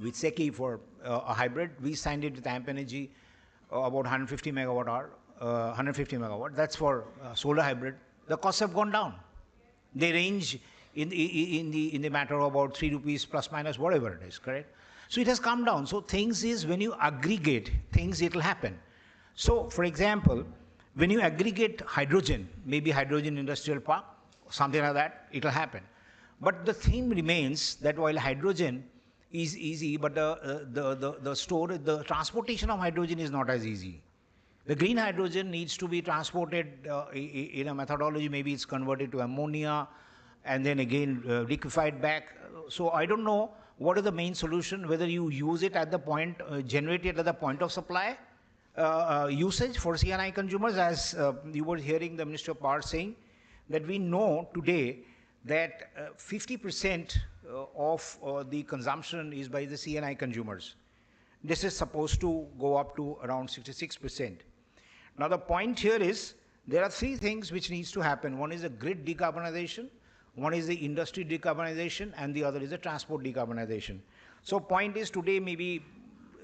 with FICCI for a hybrid. We signed it with Amp Energy about 150 megawatt hour, 150 megawatt. That's for solar hybrid. The costs have gone down. They range in the matter of about 3 rupees plus minus whatever it is, correct? So it has come down. So things is when you aggregate things, it will happen. So for example, when you aggregate hydrogen, maybe hydrogen industrial park, something like that, it will happen. But the theme remains that while hydrogen is easy, but the transportation of hydrogen is not as easy. The green hydrogen needs to be transported in a methodology, maybe it's converted to ammonia and then again liquefied back. So I don't know what is the main solution, whether you use it at the point, generate it at the point of supply, usage for CNI consumers, as you were hearing the Minister of Power saying, that we know today that 50% of the consumption is by the CNI consumers. This is supposed to go up to around 66%. Now the point here is, there are three things which needs to happen. One is the grid decarbonization, one is the industry decarbonization, and the other is the transport decarbonization. So point is today maybe,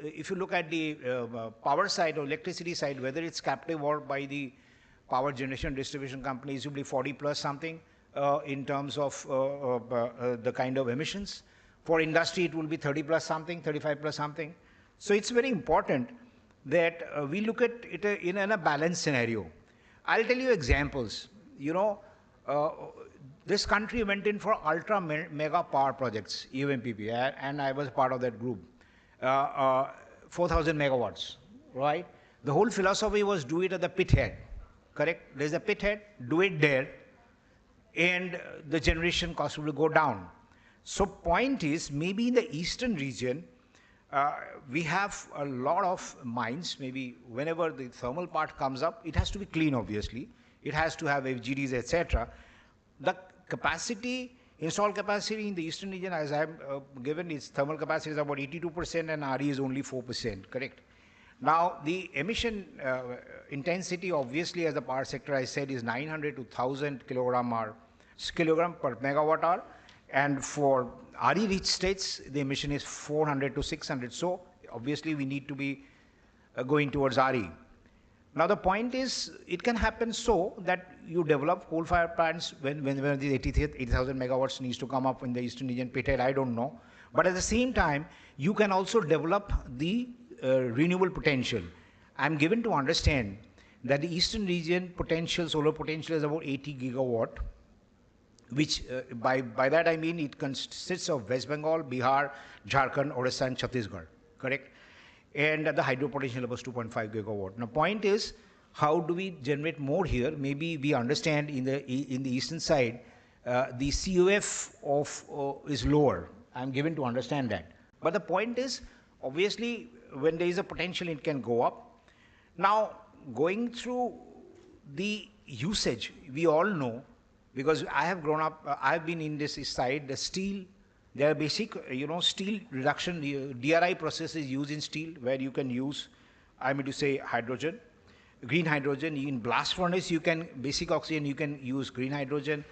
if you look at the power side or electricity side, whether it's captive or by the power generation distribution companies, it will be 40 plus something in terms of the kind of emissions. For industry, it will be 30 plus something, 35 plus something. So it's very important that we look at it in a balanced scenario. I'll tell you examples. You know, this country went in for ultra mega power projects, UMPP, and I was part of that group. 4,000 megawatts, right? The whole philosophy was do it at the pit head, correct? There's a pit head, do it there, and the generation cost will go down. So point is, maybe in the eastern region, we have a lot of mines. Maybe whenever the thermal part comes up, it has to be clean, obviously. It has to have FGDs, etc. The capacity, installed capacity in the eastern region, as I'm given, its thermal capacity is about 82% and RE is only 4%, correct? Now, the emission intensity, obviously, as the power sector I said, is 900 to 1,000 kilogram per megawatt hour. And for RE-rich states, the emission is 400 to 600. So obviously, we need to be going towards RE. Now the point is, it can happen so that you develop coal-fired plants when the 80,000 megawatts needs to come up in the eastern region pit head, I don't know. But at the same time, you can also develop the renewable potential. I'm given to understand that the eastern region potential, solar potential is about 80 gigawatt, which by that I mean it consists of West Bengal, Bihar, Jharkhand, Odisha and Chhattisgarh, correct? And the hydro potential was 2.5 gigawatt. Now point is, how do we generate more here? Maybe we understand in the eastern side, the COF is lower. I'm given to understand that. But the point is, obviously, when there is a potential, it can go up. Now, going through the usage, we all know, because I have grown up, I've been in this side, the steel, there are basic, steel reduction, DRI process is used in steel, where you can use, I mean to say, hydrogen, green hydrogen. In blast furnace, you can, basic oxygen, you can use green hydrogen.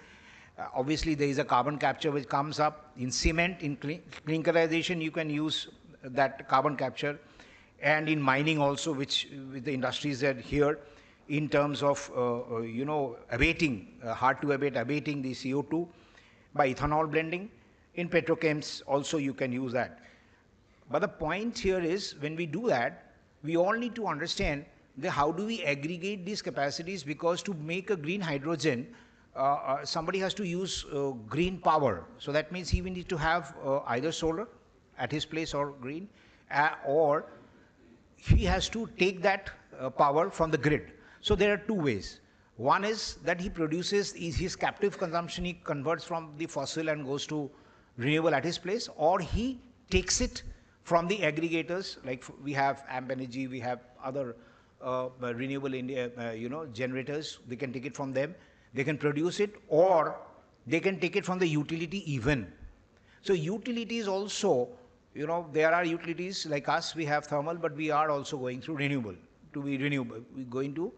Obviously, there is a carbon capture which comes up. In cement, in clinkerization, you can use that carbon capture. And in mining also, which with the industries that here, in terms of, abating, hard to abate, abating the CO2 by ethanol blending. In petrochems also you can use that. But the point here is, when we do that, we all need to understand how do we aggregate these capacities, because to make a green hydrogen, somebody has to use green power. So that means he will need to have either solar at his place or green, or he has to take that power from the grid. So there are two ways. One is that he produces his captive consumption, he converts from the fossil and goes to renewable at his place, or he takes it from the aggregators, like we have AMP Energy, we have other renewable India, generators. They can take it from them, they can produce it, or they can take it from the utility even. So utilities also, there are utilities like us, we have thermal, but we are also going through renewable. To be renewable, we're going to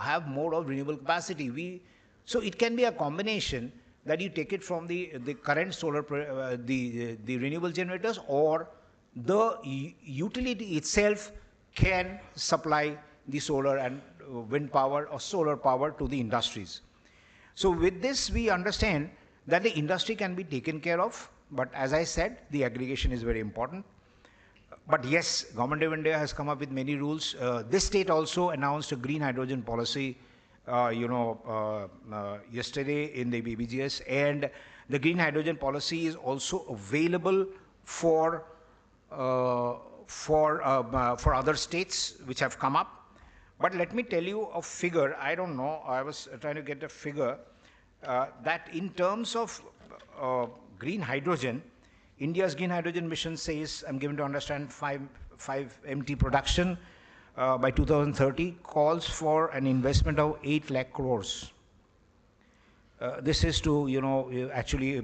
have more of renewable capacity. So it can be a combination that you take it from the current solar, the renewable generators, or the utility itself can supply the solar and wind power or solar power to the industries. So with this, we understand that the industry can be taken care of, but as I said, the aggregation is very important. But yes, Government of India has come up with many rules. This state also announced a green hydrogen policy, yesterday in the BBGS, and the green hydrogen policy is also available for other states which have come up. But let me tell you a figure. I don't know. I was trying to get a figure that in terms of green hydrogen, India's green hydrogen mission says, I'm given to understand, 5 MT production by 2030 calls for an investment of 8 lakh crores. This is to, actually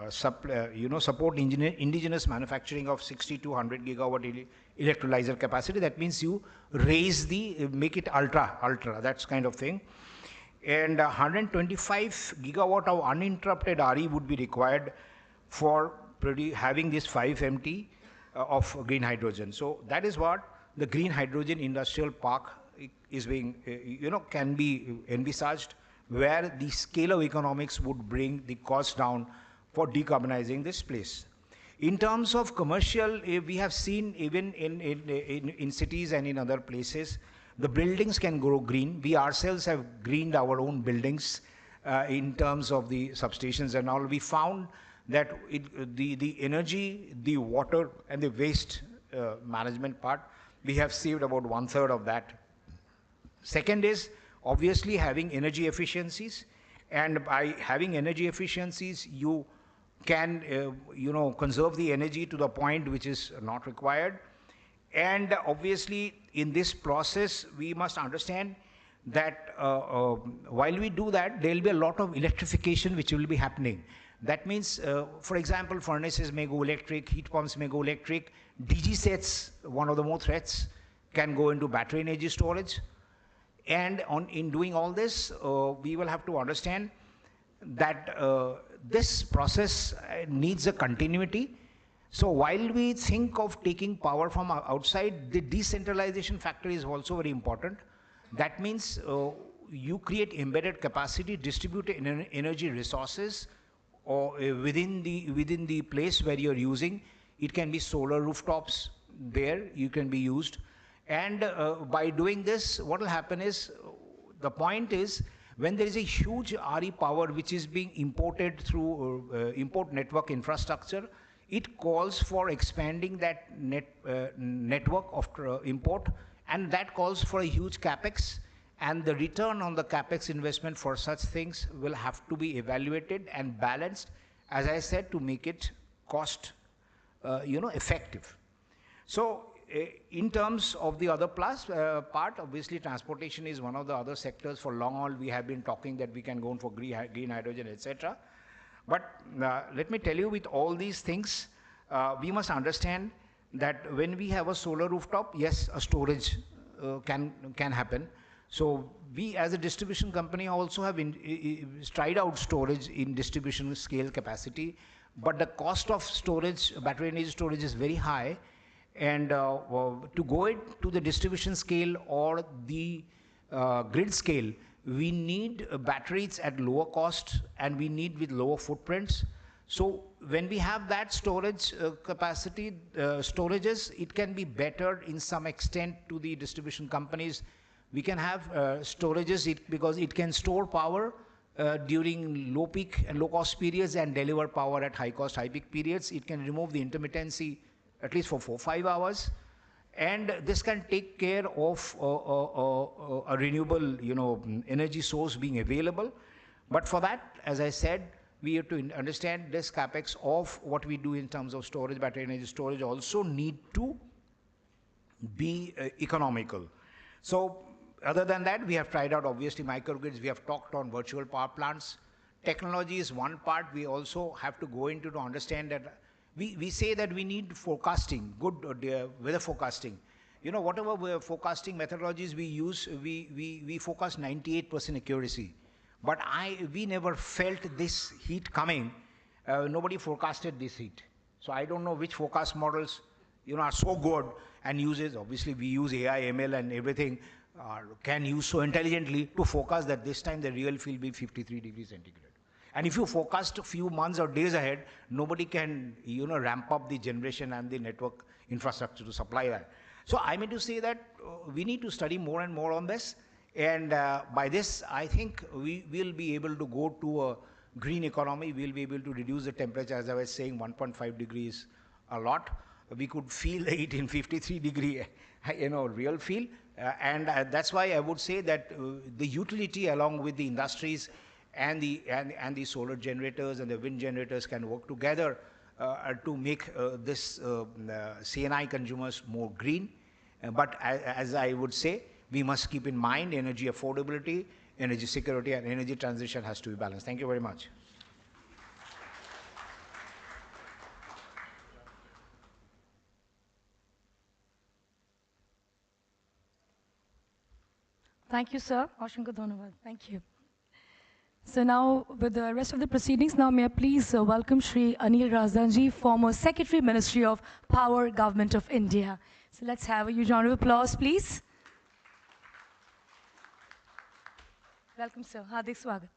support indigenous manufacturing of 60 to 100 gigawatt electrolyzer capacity. That means you make it ultra, that's kind of thing. And 125 gigawatt of uninterrupted RE would be required for having this 5 MT of green hydrogen. So that is what the green hydrogen industrial park is being, can be envisaged, where the scale of economics would bring the cost down for decarbonizing this place. In terms of commercial, we have seen even in cities and in other places, the buildings can grow green. We ourselves have greened our own buildings in terms of the substations and all. We found that the energy, the water, and the waste management part, we have saved about 1/3 of that. Second is obviously having energy efficiencies, and by having energy efficiencies, you can conserve the energy to the point which is not required. And obviously in this process, we must understand that while we do that, there will be a lot of electrification which will be happening. That means, for example, furnaces may go electric, heat pumps may go electric, DG sets, one of the more threats, can go into battery energy storage. And in doing all this, we will have to understand that this process needs a continuity. So while we think of taking power from outside, the decentralization factor is also very important. That means you create embedded capacity, distribute energy resources, or within the place where you're using. It can be solar rooftops, there you can be used. And by doing this, what will happen is, the point is, when there is a huge RE power which is being imported through import network infrastructure, it calls for expanding that network of import, and that calls for a huge capex, and the return on the capex investment for such things will have to be evaluated and balanced, as I said, to make it cost effective. So in terms of the other part, obviously transportation is one of the other sectors. For long haul, we have been talking that we can go for green hydrogen, etc. But let me tell you, with all these things, we must understand that when we have a solar rooftop, yes, a storage can happen. So we as a distribution company also have tried out storage in distribution scale capacity, but the cost of storage, battery energy storage, is very high. And to go to the distribution scale or the grid scale, we need batteries at lower cost, and we need with lower footprints. So when we have that storage capacity, storages, it can be better in some extent to the distribution companies. We can have storages because it can store power during low peak and low cost periods and deliver power at high cost, high peak periods. It can remove the intermittency at least for 4-5 hours. And this can take care of a renewable, energy source being available. But for that, as I said, we have to understand this capex of what we do in terms of storage, battery energy storage, also need to be economical. So other than that, we have tried out obviously microgrids, we have talked on virtual power plants. Technology is one part. We also have to go into to understand that we say that we need forecasting, good weather forecasting. Whatever forecasting methodologies we use, we forecast 98% accuracy. But we never felt this heat coming. Nobody forecasted this heat. So I don't know which forecast models are so good and uses, obviously we use AI, ML and everything, can use so intelligently to forecast that this time the real field will be 53 degrees centigrade. And if you forecast a few months or days ahead, nobody can, ramp up the generation and the network infrastructure to supply that. So I mean to say that we need to study more and more on this. And by this, I think we will be able to go to a green economy. We'll be able to reduce the temperature, as I was saying, 1.5 degrees a lot. We could feel the heat in 53 degree, real feel. And that's why I would say that the utility along with the industries and the solar generators and the wind generators can work together to make this CNI consumers more green. But as I would say, we must keep in mind energy affordability, energy security, and energy transition has to be balanced. Thank you very much. Thank you, sir. Ashanka Dhonawad. Thank you. So now, with the rest of the proceedings, now may I please welcome Shri Anil Razdanji, former Secretary, Ministry of Power, Government of India. So let's have a huge round of applause, please. Welcome, sir. Hardik Swagat.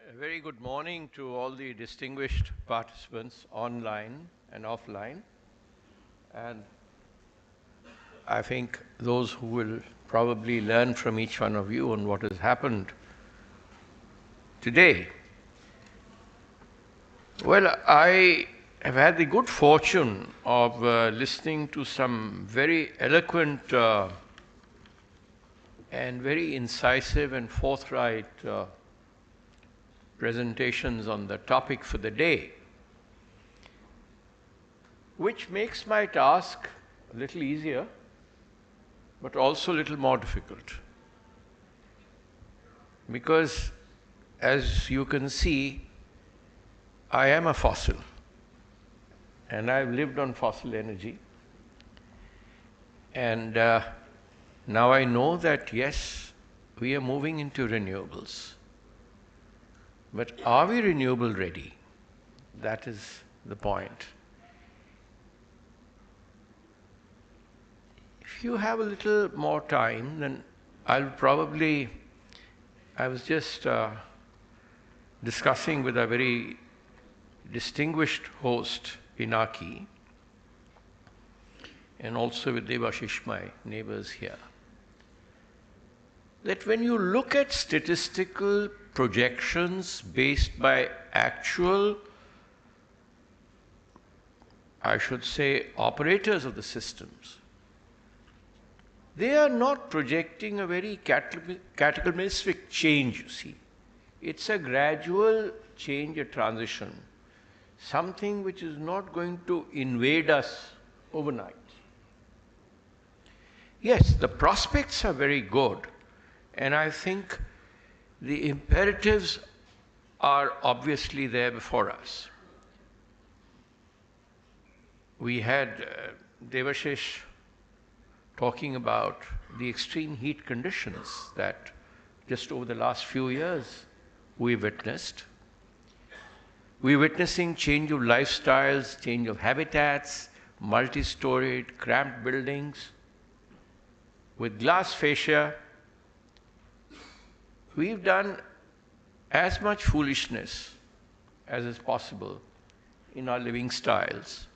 A very good morning to all the distinguished participants online and offline. And I think those who will probably learn from each one of you on what has happened today. Well, I have had the good fortune of listening to some very eloquent and very incisive and forthright presentations on the topic for the day, which makes my task a little easier, but also a little more difficult. Because, as you can see, I am a fossil, and I've lived on fossil energy. And now I know that, yes, we are moving into renewables. But are we renewable ready? That is the point. If you have a little more time, then I was just discussing with a very distinguished host, Pinaki, and also with Devashish, my neighbors here, that when you look at statistical projections based by actual, I should say, operators of the systems, they are not projecting a very cataclysmic change, you see. It's a gradual change, a transition, something which is not going to invade us overnight. Yes, the prospects are very good, and I think the imperatives are obviously there before us. We had Devashish talking about the extreme heat conditions that just over the last few years we witnessed. We're witnessing change of lifestyles, change of habitats, multi-storied, cramped buildings with glass fascia. We've done as much foolishness as is possible in our living styles.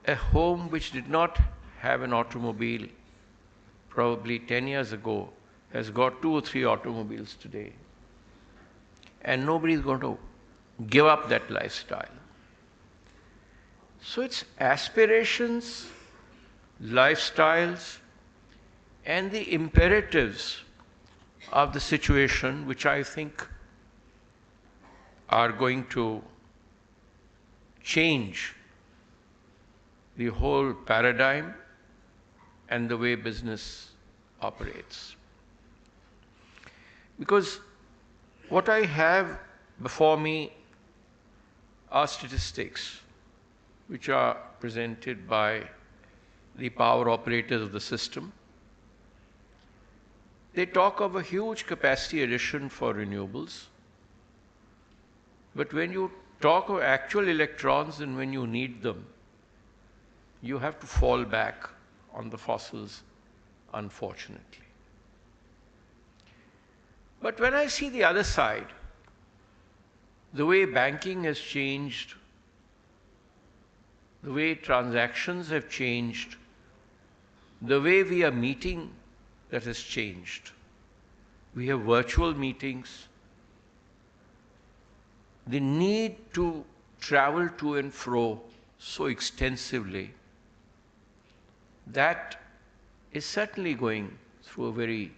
A home which did not have an automobile probably 10 years ago has got 2 or 3 automobiles today. and nobody is going to give up that lifestyle. So it's aspirations, lifestyles, and the imperatives of the situation which I think are going to change the whole paradigm and the way business operates. Because what I have before me are statistics which are presented by the power operators of the system. They talk of a huge capacity addition for renewables. But when you talk of actual electrons and when you need them, you have to fall back on the fossils, unfortunately. But when I see the other side, the way banking has changed, the way transactions have changed, the way we are meeting, that has changed. We have virtual meetings. The need to travel to and fro so extensively, that is certainly going through a very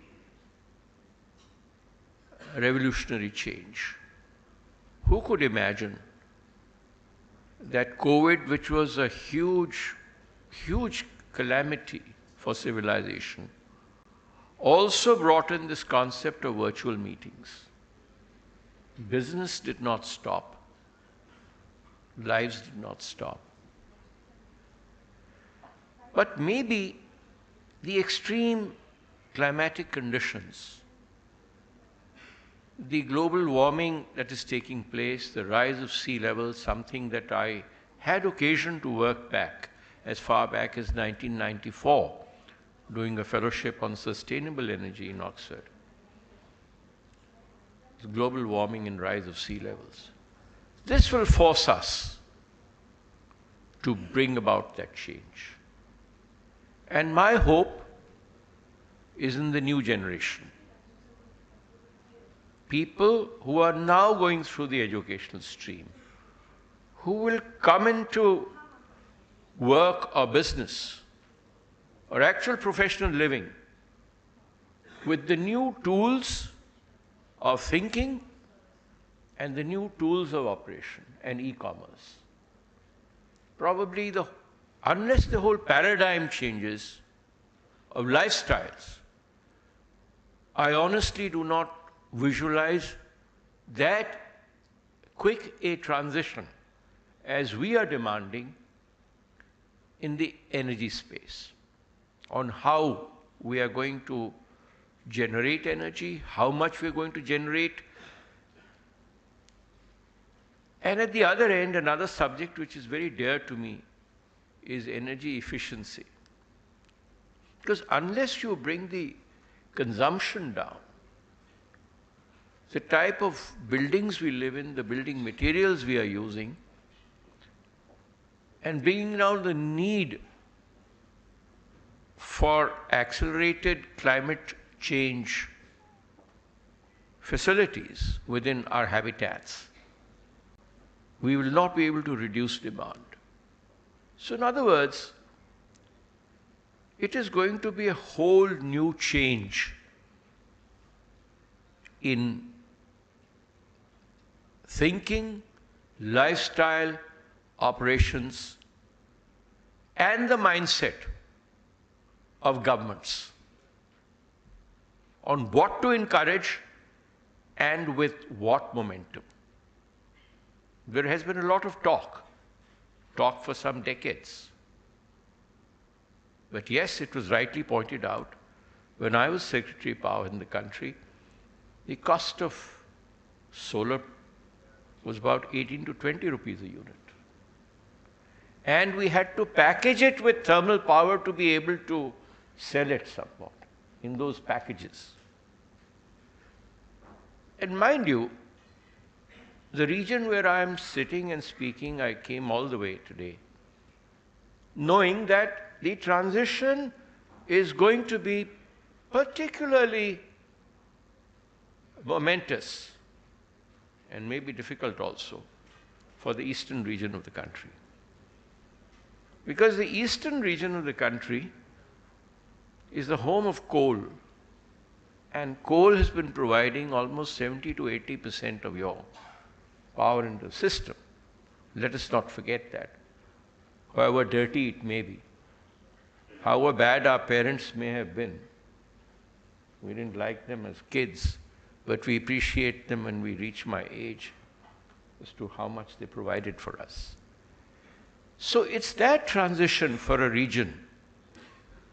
revolutionary change. Who could imagine that COVID, which was a huge, huge calamity for civilization, also brought in this concept of virtual meetings? Business did not stop. Lives did not stop. But maybe the extreme climatic conditions, the global warming that is taking place, the rise of sea level, something that I had occasion to work back as far back as 1994, doing a fellowship on sustainable energy in Oxford. The global warming and rise of sea levels. This will force us to bring about that change. And my hope is in the new generation. People who are now going through the educational stream, who will come into work or business or actual professional living with the new tools of thinking and the new tools of operation and e-commerce. Probably unless the whole paradigm changes of lifestyles, I honestly do not visualize that quick a transition as we are demanding in the energy space, on how we are going to generate energy, how much we are going to generate. And at the other end, another subject which is very dear to me is energy efficiency. Because unless you bring the consumption down, the type of buildings we live in, the building materials we are using, and bringing down the need for accelerated climate change facilities within our habitats, we will not be able to reduce demand. So in other words, it is going to be a whole new change in thinking, lifestyle, operations, and the mindset of governments on what to encourage and with what momentum. There has been a lot of talk for some decades. But yes, it was rightly pointed out, when I was Secretary of Power in the country, the cost of solar was about 18 to 20 rupees a unit. And we had to package it with thermal power to be able to sell it somewhat in those packages. And mind you, the region where I am sitting and speaking, I came all the way today, knowing that the transition is going to be particularly momentous and may be difficult also for the eastern region of the country. Because the eastern region of the country is the home of coal, and coal has been providing almost 70 to 80% of your power in the system. Let us not forget that, however dirty it may be, however bad our parents may have been. We didn't like them as kids, but we appreciate them when we reach my age as to how much they provided for us. So it's that transition for a region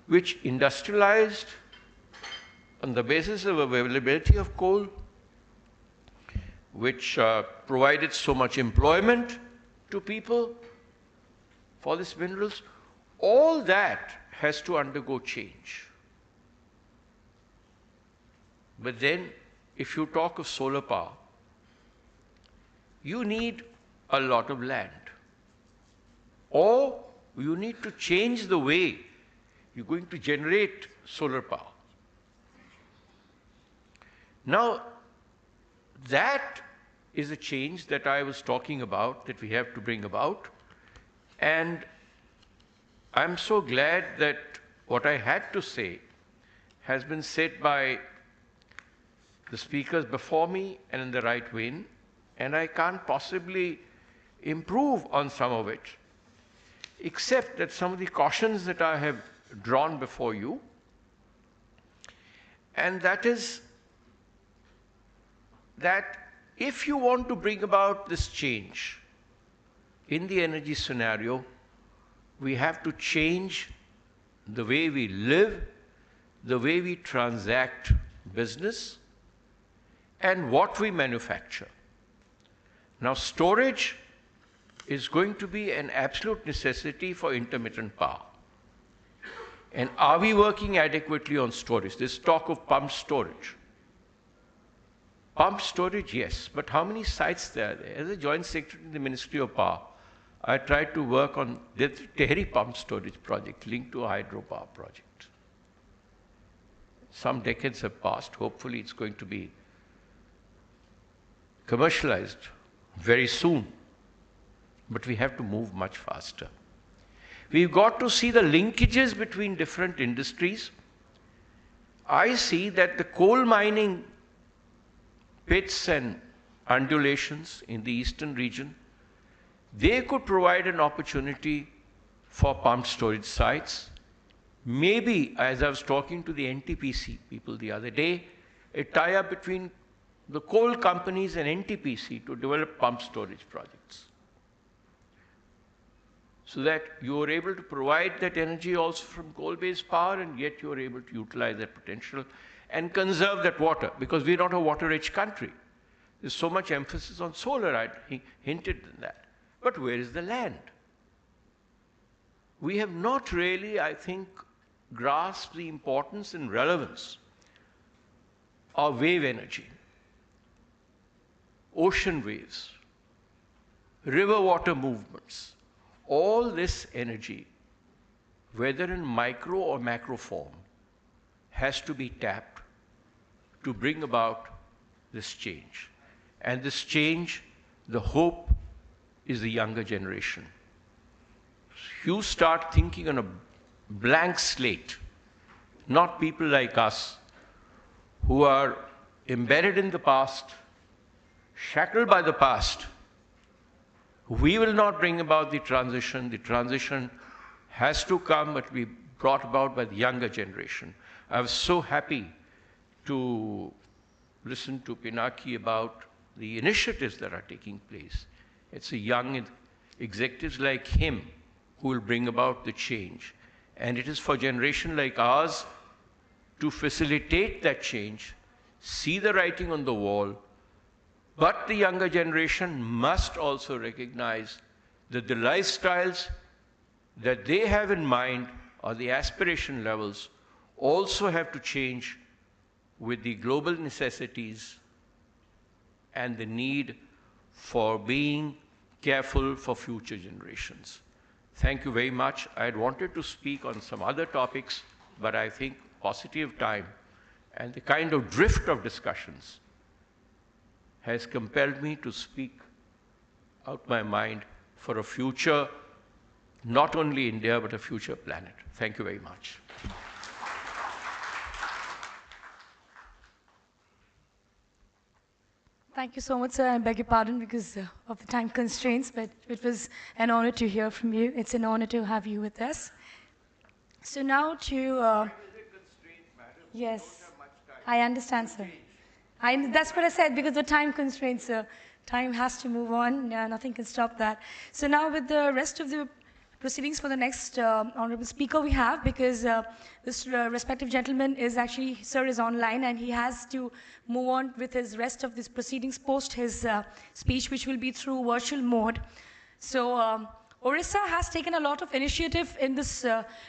which industrialized on the basis of availability of coal, which provided so much employment to people for these minerals, all that has to undergo change. But then, if you talk of solar power, you need a lot of land. Or you need to change the way you're going to generate solar power. Now, that is a change that I was talking about, that we have to bring about. And I'm so glad that what I had to say has been said by the speakers before me and in the right vein, and I can't possibly improve on some of it, except that some of the cautions that I have drawn before you, and that is that if you want to bring about this change in the energy scenario, we have to change the way we live, the way we transact business, and what we manufacture. Now, storage is going to be an absolute necessity for intermittent power. And are we working adequately on storage? There's talk of pumped storage. Pumped storage, yes, but how many sites there are there? As a joint secretary in the Ministry of Power, I tried to work on the Tehri pumped storage project linked to a hydropower project. Some decades have passed. Hopefully it's going to be commercialized very soon. But we have to move much faster. We've got to see the linkages between different industries. I see that the coal mining pits and undulations in the eastern region, they could provide an opportunity for pumped storage sites. Maybe, as I was talking to the NTPC people the other day, a tie-up between the coal companies and NTPC to develop pumped storage projects, so that you are able to provide that energy also from coal-based power, and yet you are able to utilize that potential and conserve that water, because we're not a water-rich country. There's so much emphasis on solar, I hinted at that. But where is the land? We have not really, I think, grasped the importance and relevance of wave energy, ocean waves, river water movements. All this energy, whether in micro or macro form, has to be tapped to bring about this change. And this change, the hope, is the younger generation. You start thinking on a blank slate, not people like us who are embedded in the past, shackled by the past. We will not bring about the transition. The transition has to come, but be brought about by the younger generation. I was so happy to listen to Pinaki about the initiatives that are taking place. It's a young executives like him who will bring about the change. And it is for a generation like ours to facilitate that change, see the writing on the wall, but the younger generation must also recognize that the lifestyles that they have in mind, or the aspiration levels, also have to change with the global necessities and the need for being careful for future generations. Thank you very much. I had wanted to speak on some other topics, but I think paucity of time and the kind of drift of discussions has compelled me to speak out my mind for a future, not only India, but a future planet. Thank you very much. Thank you so much, sir. I beg your pardon because of the time constraints, but it was an honor to hear from you. It's an honor to have you with us. So now to... yes, I understand, sir. That's what I said, because the time constraints, sir. Time has to move on. Nothing can stop that. So now with the rest of the proceedings for the next honorable speaker we have, because this respective gentleman is actually, sir, is online and he has to move on with his rest of these proceedings post his speech, which will be through virtual mode. So Orissa has taken a lot of initiative in this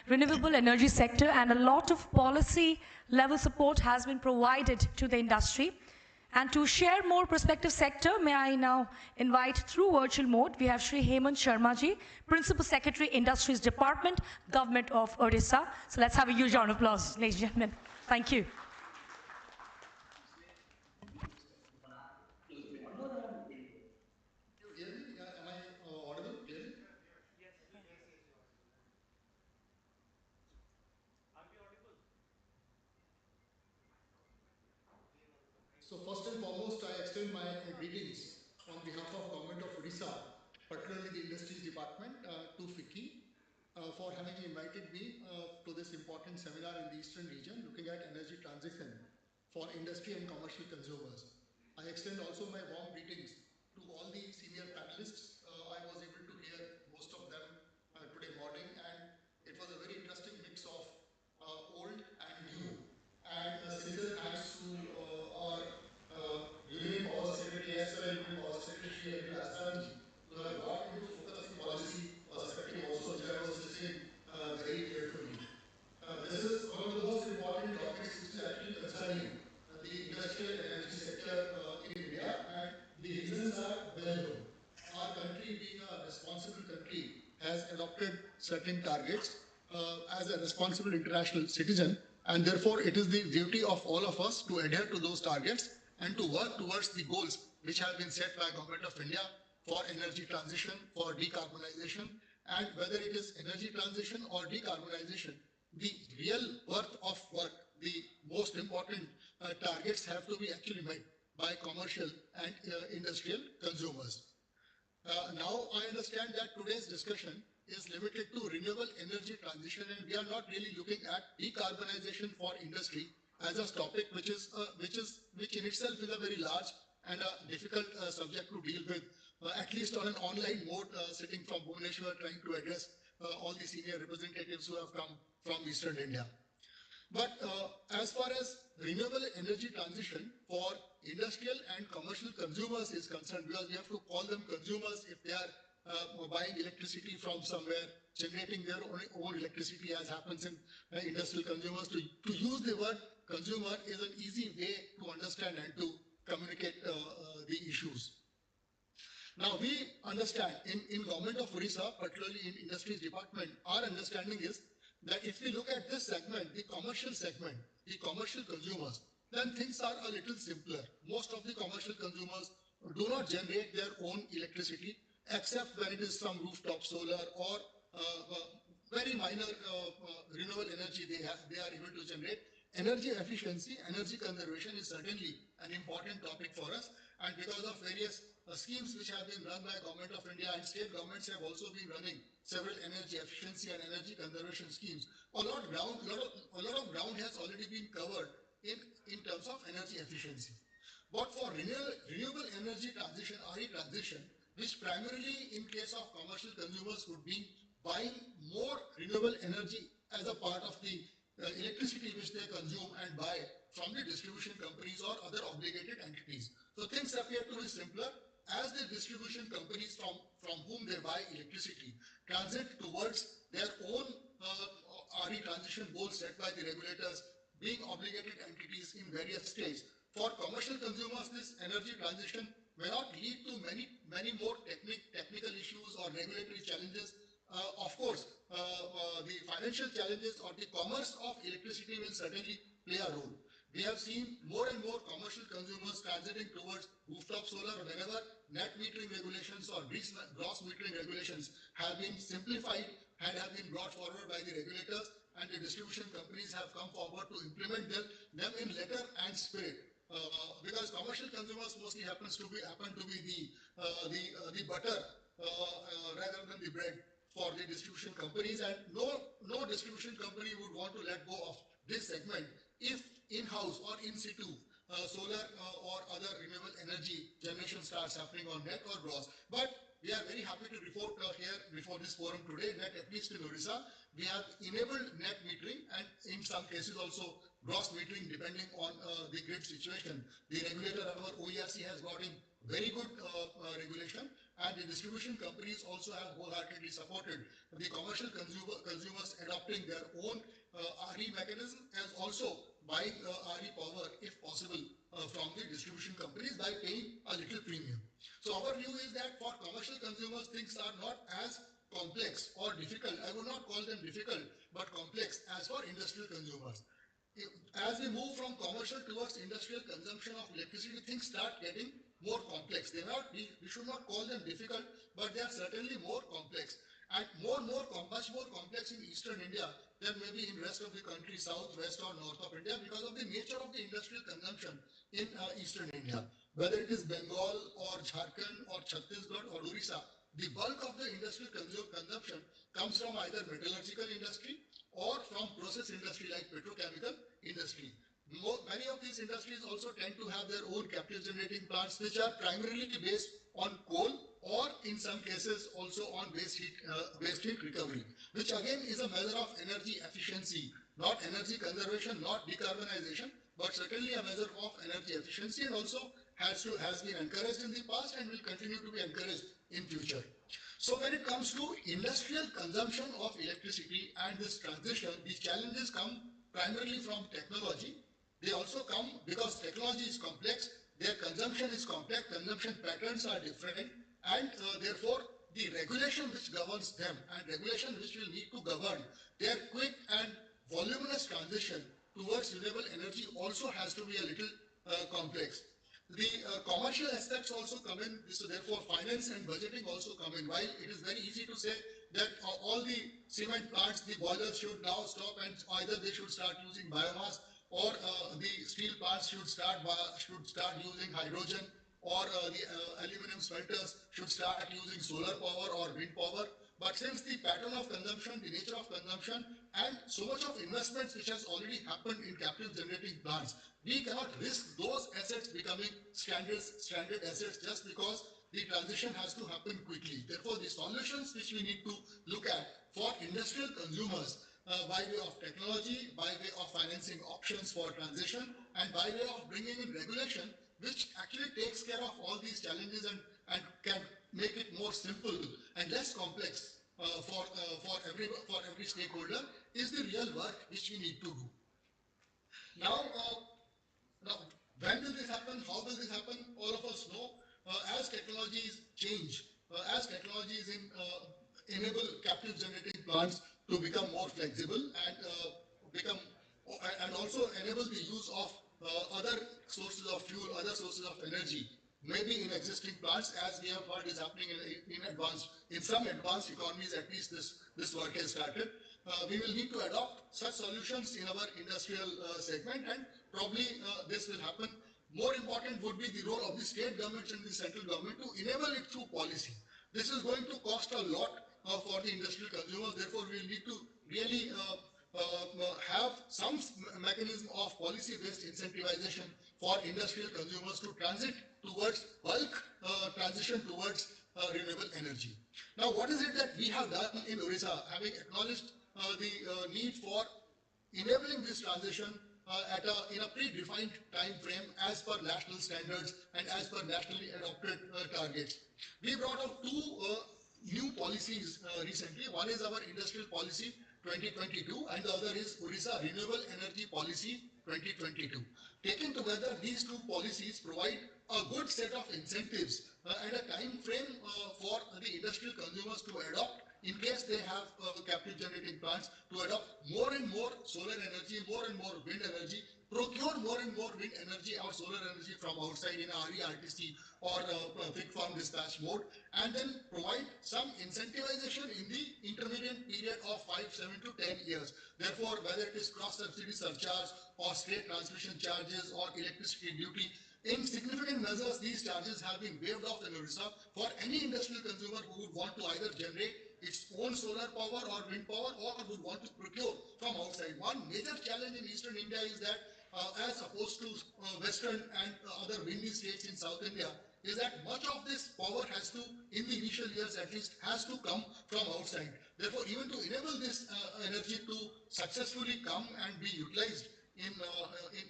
renewable energy sector, and a lot of policy level support has been provided to the industry. And to share more prospective sector, may I now invite through virtual mode, we have Shri Hemant Sharma ji, Principal Secretary, Industries Department, Government of Odisha. So let's have a huge round of applause, ladies and gentlemen. Thank you. Am I audible clearly? So first and foremost, I extend my greetings on behalf of Government of Odisha, particularly the Industries Department, to FICCI for having invited me to this important seminar in the Eastern region looking at energy transition for industry and commercial consumers. I extend also my warm greetings to all the senior panelists. I was able to hear most of them today morning, and it was a very interesting mix of old and new. And sincere thanks to our Union Power Secretary as well, Union Power Secretary Shri Anil Rajasthanji, to have brought into focus the policy perspective also, which I was listening very carefully. This is one of the most important topics which is actually concerning the industrial energy sector in India, and the reasons are well known. Our country, being a responsible country, has adopted certain targets as a responsible international citizen, and therefore it is the duty of all of us to adhere to those targets and to work towards the goals which have been set by Government of India for energy transition, for decarbonization, and whether it is energy transition or decarbonization, the real worth of work, the most important targets have to be actually met by commercial and industrial consumers. Now I understand that today's discussion is limited to renewable energy transition, and we are not really looking at decarbonization for industry as a topic which in itself is a very large and a difficult subject to deal with, at least on an online mode, sitting from Bhubaneswar, trying to address all the senior representatives who have come from Eastern India. But as far as renewable energy transition for industrial and commercial consumers is concerned, because we have to call them consumers if they are buying electricity from somewhere, generating their own electricity, as happens in industrial consumers. To use the word consumer is an easy way to understand and to communicate the issues. Now we understand in Government of Odisha, particularly in Industries Department, our understanding is that if we look at this segment, the commercial segment, the commercial consumers, then things are a little simpler. Most of the commercial consumers do not generate their own electricity, except when it is some rooftop solar or very minor renewable energy they are able to generate. Energy efficiency, energy conservation is certainly an important topic for us, and because of various schemes which have been run by Government of India, and state governments have also been running several energy efficiency and energy conservation schemes. A lot of ground has already been covered in terms of energy efficiency. But for renewable energy transition, RE transition, which primarily in case of commercial consumers would be buying more renewable energy as a part of the electricity which they consume and buy from the distribution companies or other obligated entities. So things appear to be simpler as the distribution companies from whom they buy electricity transit towards their own RE transition goals set by the regulators, being obligated entities in various states. For commercial consumers, this energy transition may not lead to many more technical issues or regulatory challenges. Of course, the financial challenges or the commerce of electricity will certainly play a role. We have seen more and more commercial consumers transiting towards rooftop solar whenever net metering regulations or gross metering regulations have been simplified and have been brought forward by the regulators, and the distribution companies have come forward to implement them in letter and spirit. Because commercial consumers mostly happen to be the butter rather than the bread for the distribution companies, and no distribution company would want to let go of this segment if in-house or in situ solar or other renewable energy generation starts happening on net or gross. But we are very happy to report here before this forum today that at least in Odisha, we have enabled net metering and in some cases also gross metering depending on the grid situation. The regulator, our OERC, has got in very good regulation, and the distribution companies also have wholeheartedly supported the commercial consumers adopting their own RE mechanism, as also buying RE power if possible from the distribution companies by paying a little premium. So our view is that for commercial consumers, things are not as complex or difficult. I would not call them difficult, but complex as for industrial consumers. As we move from commercial towards industrial consumption of electricity, things start getting more complex. We should not call them difficult, but they are certainly more complex. And much more complex in Eastern India than maybe in rest of the country, South, West or North of India, because of the nature of the industrial consumption in Eastern India. Whether it is Bengal or Jharkhand or Chhattisgarh or Odisha, the bulk of the industrial consumption comes from either metallurgical industry or from process industry like petrochemical industry. Many of these industries also tend to have their own captive generating plants, which are primarily based on coal or in some cases also on waste heat recovery, which again is a measure of energy efficiency, not energy conservation, not decarbonization, but certainly a measure of energy efficiency, and also has been encouraged in the past and will continue to be encouraged in future. So when it comes to industrial consumption of electricity and this transition, these challenges come primarily from technology. They also come because technology is complex, their consumption is complex, consumption patterns are different, and therefore the regulation which governs them and regulation which will need to govern their quick and voluminous transition towards renewable energy also has to be a little complex. The commercial aspects also come in, so therefore finance and budgeting also come in. While it is very easy to say that all the cement plants, the boilers should now stop and either they should start using biomass or the steel plants should start using hydrogen, or the aluminum smelters should start using solar power or wind power. But since the pattern of consumption, the nature of consumption, and so much of investments which has already happened in captive generating plants, we cannot risk those assets becoming stranded assets just because the transition has to happen quickly. Therefore, the solutions which we need to look at for industrial consumers by way of technology, by way of financing options for transition, and by way of bringing in regulation which actually takes care of all these challenges and can make it more simple and less complex for every stakeholder is the real work which we need to do. Now, when will this happen? How will this happen? All of us know as technologies change, as technologies enable captive generating plants to become more flexible and also enable the use of other sources of fuel, other sources of energy, maybe in existing plants, as we have heard is happening in some advanced economies. At least this work has started. We will need to adopt such solutions in our industrial segment, and probably this will happen. More important would be the role of the state governments and the central government to enable it through policy. This is going to cost a lot for the industrial consumers. Therefore, we will need to really have some mechanism of policy-based incentivization for industrial consumers to transit towards bulk transition towards renewable energy. Now, what is it that we have done in Odisha, having acknowledged the need for enabling this transition in a predefined time frame as per national standards and as per nationally adopted targets? We brought out two new policies recently. One is our Industrial Policy 2022 and the other is Odisha Renewable Energy Policy 2022. Taken together, these two policies provide a good set of incentives and a time frame for the industrial consumers to adopt in case they have captive generating plants, to adopt more and more solar energy, more and more wind energy, procure more and more wind energy or solar energy from outside in RE, RTC or fixed farm dispatch mode, and then provide some incentivization in the intermediate period of 5, 7 to 10 years. Therefore, whether it is cross-subsidy surcharge or state transmission charges or electricity duty, in significant measures, these charges have been waived off in Orissa for any industrial consumer who would want to either generate its own solar power or wind power or would want to procure from outside. One major challenge in Eastern India is that as opposed to Western and other windy states in South India, is that much of this power has to, in the initial years at least, has to come from outside. Therefore, even to enable this energy to successfully come and be utilized in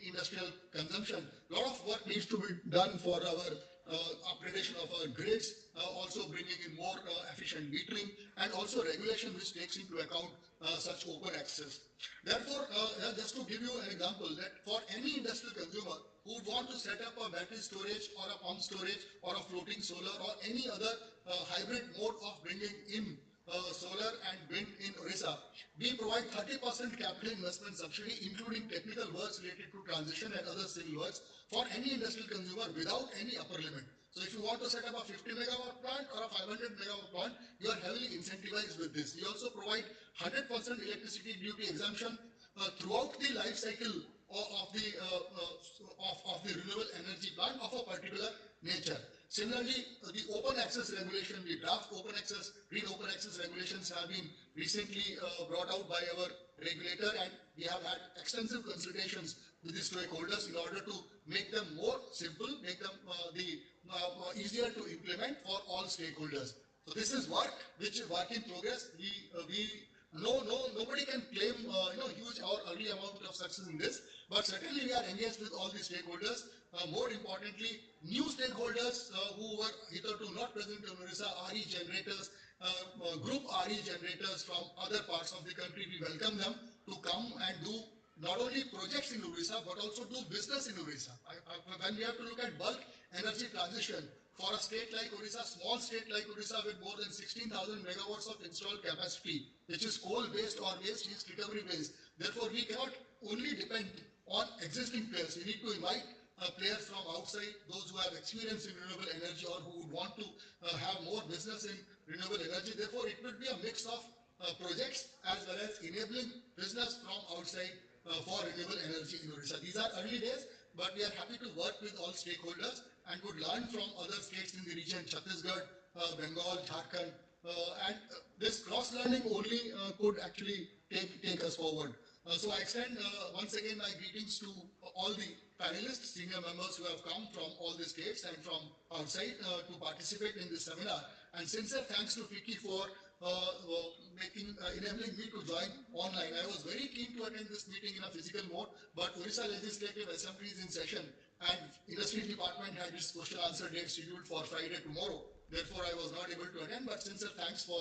industrial consumption, a lot of work needs to be done for our upgradation of our grids, also bringing in more efficient metering, and also regulation which takes into account such open access. Therefore, just to give you an example, that for any industrial consumer who would want to set up a battery storage or a pump storage or a floating solar or any other hybrid mode of bringing in solar and wind in Orissa, we provide 30% capital investment subsidy, including technical works related to transition and other civil works for any industrial consumer without any upper limit. So if you want to set up a 50 megawatt plant or a 500 megawatt plant, you are heavily incentivized with this. We also provide 100% electricity duty exemption throughout the life cycle of the renewable energy plant of a particular nature. Similarly, the open access regulation, the draft open access, green open access regulations have been recently brought out by our regulator, and we have had extensive consultations with the stakeholders in order to make them more simple, make them easier to implement for all stakeholders. So this is work which is work in progress. Nobody can claim huge or early amount of success in this, but certainly we are engaged with all the stakeholders. More importantly, new stakeholders who were hitherto not present in Orissa, RE generators, group RE generators from other parts of the country, we welcome them to come and do not only projects in Orissa, but also do business in Orissa. When we have to look at bulk energy transition, for a state like Orissa, small state like Orissa with more than 16,000 megawatts of installed capacity, which is coal-based or waste heat recovery-based. Therefore, we cannot only depend on existing players. We need to invite players from outside, those who have experience in renewable energy or who would want to have more business in renewable energy. Therefore, it will be a mix of projects as well as enabling business from outside for renewable energy in Orissa. These are early days, but we are happy to work with all stakeholders and would learn from other states in the region, Chhattisgarh, Bengal, Jharkhand, and this cross-learning only could actually take us forward. So I extend once again my greetings to all the panelists, senior members who have come from all the states and from outside to participate in this seminar. And sincere thanks to FICCI for enabling me to join online. I was very keen to attend this meeting in a physical mode, but Orissa Legislative Assembly is in session and Industry Department had its question answer date scheduled for Friday tomorrow. Therefore, I was not able to attend, but sincere thanks for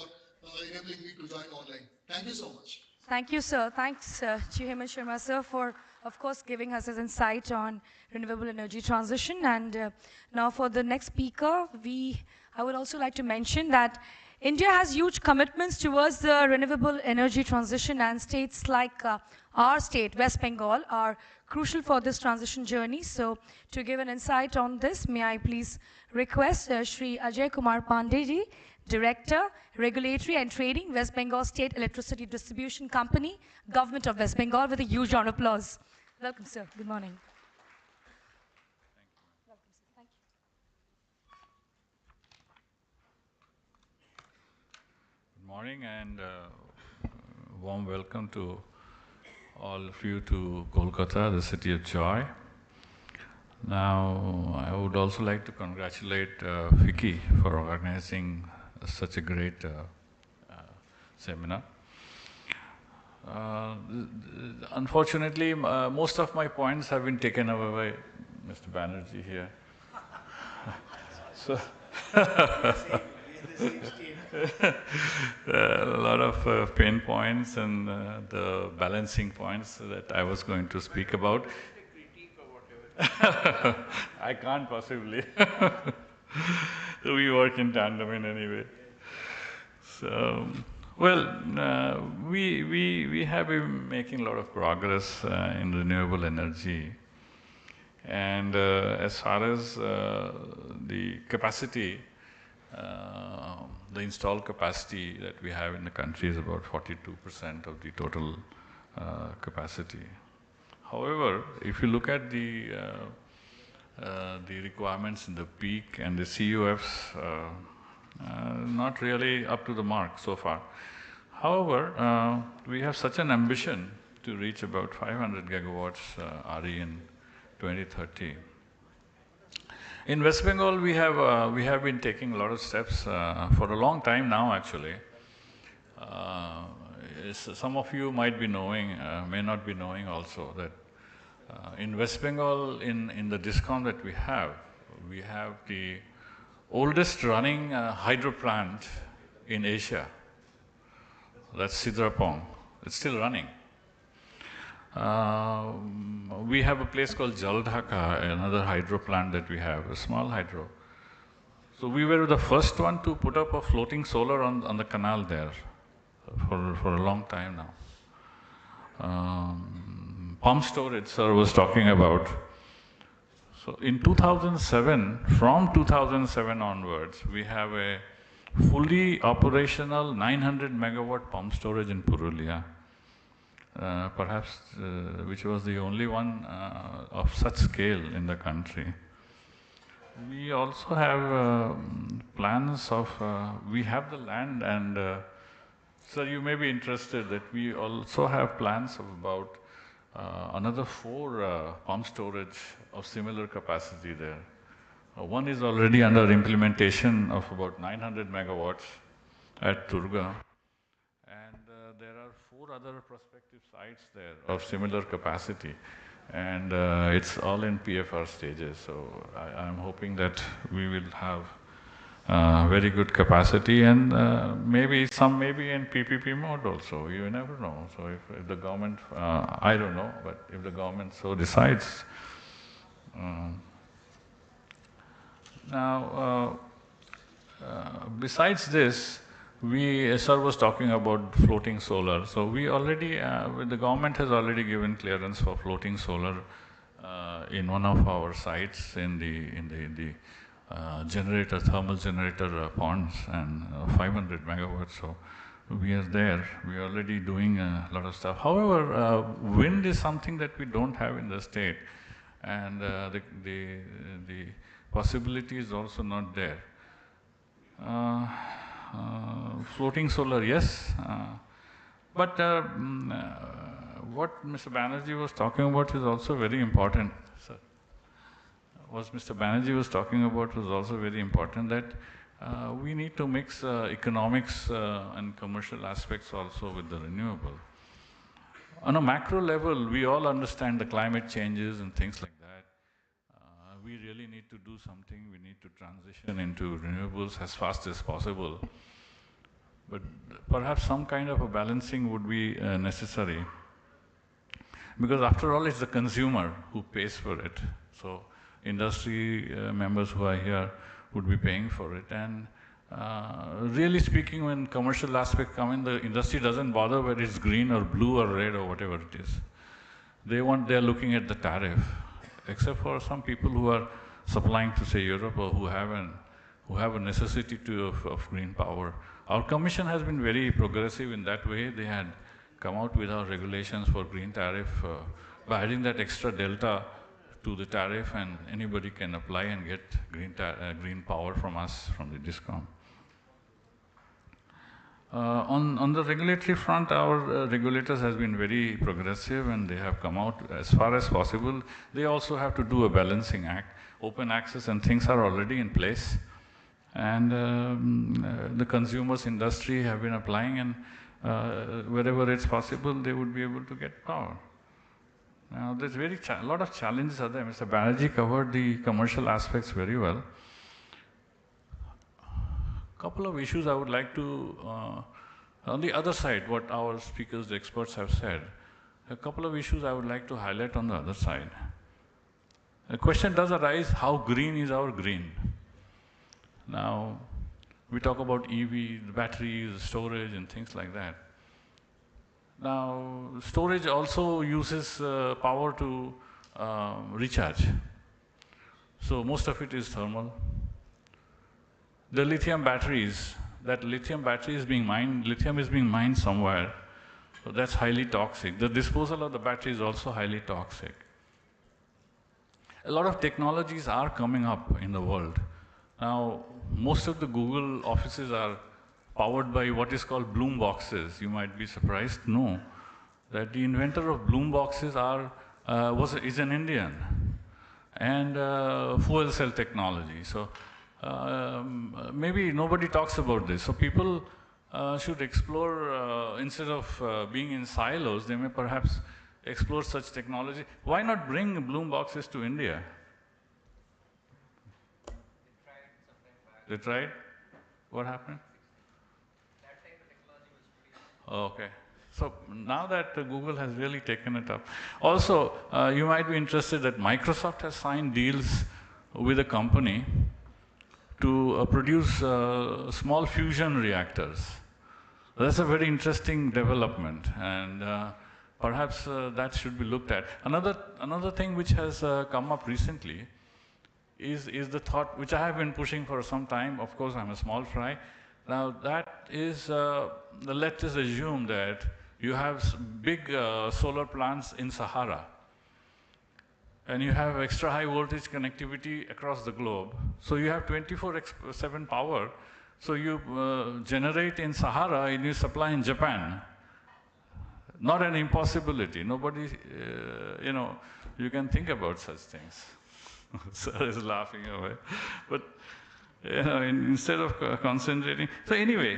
enabling me to join online. Thank you so much. Thank you, sir. Thanks, Chief Hemant Sharma, sir, for, of course, giving us his insight on renewable energy transition. And now for the next speaker, I would also like to mention that India has huge commitments towards the renewable energy transition, and states like our state, West Bengal, are crucial for this transition journey. So to give an insight on this, may I please request Shri Ajay Kumar Pandey, Director, Regulatory and Trading, West Bengal State Electricity Distribution Company, Government of West Bengal, with a huge round of applause. Welcome, sir. Good morning. Good morning and warm welcome to all of you to Kolkata, the city of joy. Now, I would also like to congratulate FICCI for organizing such a great seminar. Unfortunately, most of my points have been taken away by Mr. Banerjee here. So, a lot of pain points and the balancing points that I was going to speak about. I can't possibly. We work in tandem in any way. So Well, we have been making a lot of progress in renewable energy. And as far as the capacity, the installed capacity that we have in the country is about 42% of the total capacity. However, if you look at the requirements in the peak and the CUFs, not really up to the mark so far. However, we have such an ambition to reach about 500 gigawatts RE in 2030. In West Bengal, we have been taking a lot of steps for a long time now, actually. Some of you might be knowing, may not be knowing also that in West Bengal, in the DISCOM that we have the oldest running hydro plant in Asia. That's Sidrapong. It's still running. We have a place called Jaldhaka, another hydro plant that we have, a small hydro. So we were the first one to put up a floating solar on the canal there for a long time now. Pump storage, sir was talking about. So in 2007, from 2007 onwards, we have a fully operational 900 megawatt pump storage in Purulia. Perhaps which was the only one of such scale in the country. We also have plans of, we have the land, and sir, you may be interested that we also have plans of about another 4 pump storage of similar capacity there. One is already under implementation of about 900 megawatts at Durga. And there are 4 other prospective sites there of similar capacity. And it's all in PFR stages. So I'm hoping that we will have very good capacity, and maybe in PPP mode also. You never know. So if the government, I don't know, but if the government so decides. Now, besides this, sir was talking about floating solar. So we already, the government has already given clearance for floating solar in one of our sites in the thermal generator ponds, and 500 megawatts. So we are there. We are already doing a lot of stuff. However, wind is something that we don't have in the state, and the possibility is also not there. Floating solar, yes, but what Mr. Banerjee was talking about is also very important, sir. What Mr. Banerjee was talking about was also very important, that we need to mix economics and commercial aspects also with the renewable. On a macro level, we all understand the climate changes and things like that. We really need to do something. We need to transition into renewables as fast as possible. But perhaps some kind of a balancing would be necessary. Because after all, it's the consumer who pays for it. So industry members who are here would be paying for it. And really speaking, when commercial aspects come in, the industry doesn't bother whether it's green or blue or red or whatever it is. They're looking at the tariff, except for some people who are supplying to, say, Europe, or who have a necessity of green power. Our commission has been very progressive in that way. They had come out with our regulations for green tariff by adding that extra delta to the tariff, and anybody can apply and get green power from us, from the DISCOM. On the regulatory front, our regulators has been very progressive, and they have come out as far as possible. They also have to do a balancing act. Open access and things are already in place, and the consumers industry have been applying, and wherever it's possible, they would be able to get power. Now, there's a lot of challenges are there. Mr. Banerjee covered the commercial aspects very well. Couple of issues I would like to, on the other side, what our speakers, the experts have said, a couple of issues I would like to highlight on the other side. The question does arise, how green is our green? Now, We talk about EV, batteries, storage, and things like that. Now, storage also uses power to recharge. So most of it is thermal. The lithium batteries, that lithium battery is being mined, lithium is being mined somewhere. So that's highly toxic. The disposal of the battery is also highly toxic. A lot of technologies are coming up in the world. Now, most of the Google offices are powered by what is called Bloom boxes. You might be surprised to know that the inventor of Bloom boxes is an Indian, and fuel cell technology. So maybe nobody talks about this. So people should explore, instead of being in silos, they may perhaps explore such technology. Why not bring Bloom boxes to India? They tried? What happened? Okay. So now that Google has really taken it up. Also, you might be interested that Microsoft has signed deals with a company to produce small fusion reactors. That's a very interesting development, and perhaps that should be looked at. Another thing which has come up recently is the thought, which I have been pushing for some time. Of course, I'm a small fry. Now, that is, let us assume that you have big solar plants in Sahara, and you have extra high voltage connectivity across the globe. So you have 24/7 power. So you generate in Sahara and you supply in Japan. Not an impossibility. Nobody, you can think about such things. Sir is laughing away. But instead of concentrating. So anyway,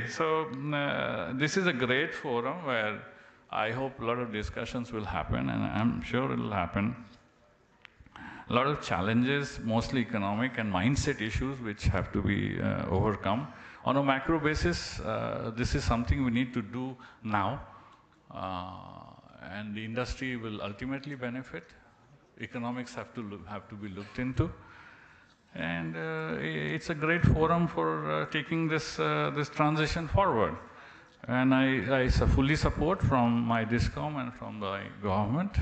this is a great forum where I hope a lot of discussions will happen, and I'm sure it will happen. A lot of challenges, mostly economic and mindset issues, which have to be overcome. On a macro basis, this is something we need to do now, and the industry will ultimately benefit. Economics have to be looked into, and it's a great forum for taking this transition forward. And I fully support from my DISCOM and from the government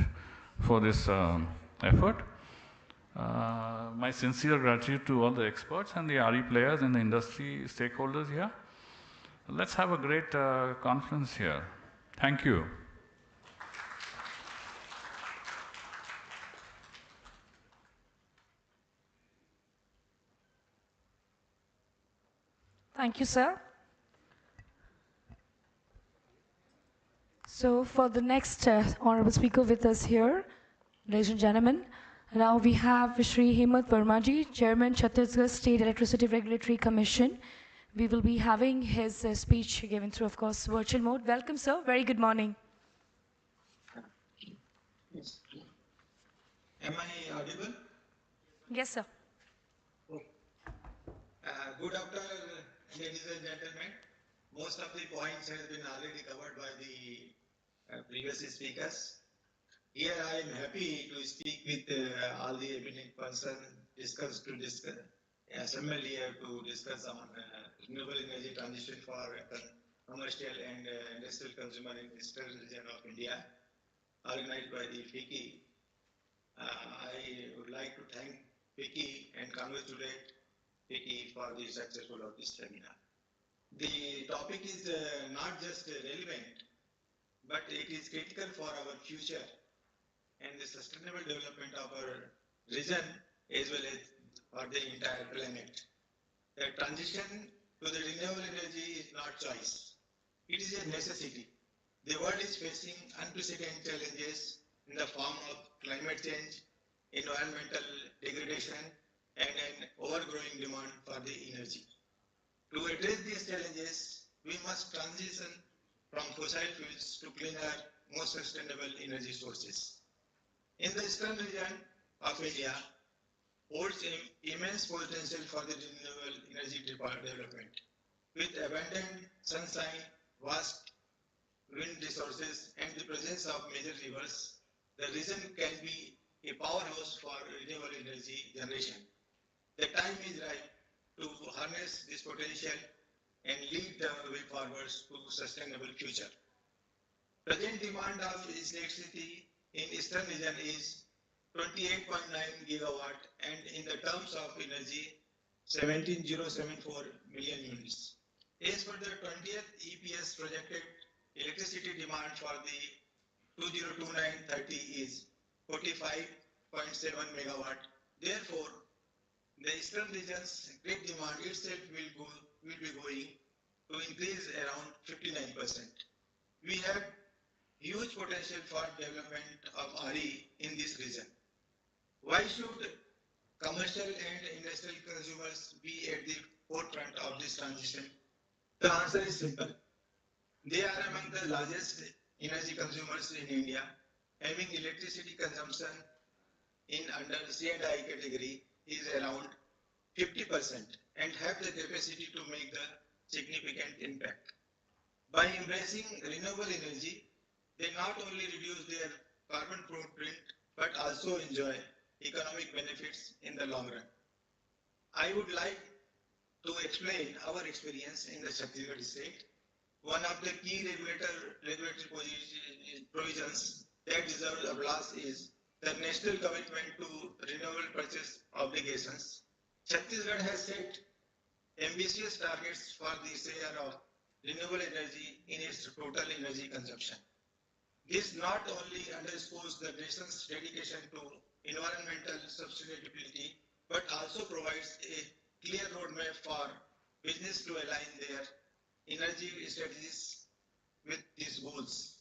for this effort. My sincere gratitude to all the experts and the RE players and the industry stakeholders here. Let's have a great conference here. Thank you. Thank you, sir. So for the next honorable speaker with us here, ladies and gentlemen, now we have Shri Hemant Vermaji, Chairman, Chhattisgarh State Electricity Regulatory Commission. We will be having his speech given through, of course, virtual mode. Welcome, sir. Very good morning. Am I audible? Yes, sir. Good afternoon, ladies and gentlemen. Most of the points have been already covered by the previous speakers. Here I am happy to speak with all the eminent persons, assembled here to discuss on renewable energy transition for commercial and industrial consumer in the eastern region of India, organized by the FICCI. I would like to thank FICCI and congratulate FICCI for the successful of this seminar. The topic is not just relevant, but it is critical for our future and the sustainable development of our region as well as for the entire planet. The transition to the renewable energy is not choice. It is a necessity. The world is facing unprecedented challenges in the form of climate change, environmental degradation, and an overgrowing demand for the energy. To address these challenges, we must transition from fossil fuels to cleaner, more sustainable energy sources. In the eastern region of India, holds immense potential for the renewable energy development. With abundant sunshine, vast wind resources, and the presence of major rivers, the region can be a powerhouse for renewable energy generation. The time is right to harness this potential and lead the way forwards to sustainable future. Present demand of electricity in eastern region is 28.9 gigawatt and in the terms of energy 17,074 million units. As per the 20th EPS projected electricity demand for the 2029-30 is 45.7 megawatt. Therefore, the eastern region's grid demand itself will be going to increase around 59%. We have huge potential for development of RE in this region. Why should commercial and industrial consumers be at the forefront of this transition? The answer is simple. They are among the largest energy consumers in India, having electricity consumption in under C&I category is around 50% and have the capacity to make the significant impact. By embracing renewable energy, they not only reduce their carbon footprint but also enjoy economic benefits in the long run. I would like to explain our experience in the Chhattisgarh state. One of the key regulatory provisions that deserves applause is the national commitment to renewable purchase obligations. Chhattisgarh has set ambitious targets for the share of renewable energy in its total energy consumption. This not only underscores the nation's dedication to environmental sustainability, but also provides a clear roadmap for business to align their energy strategies with these goals.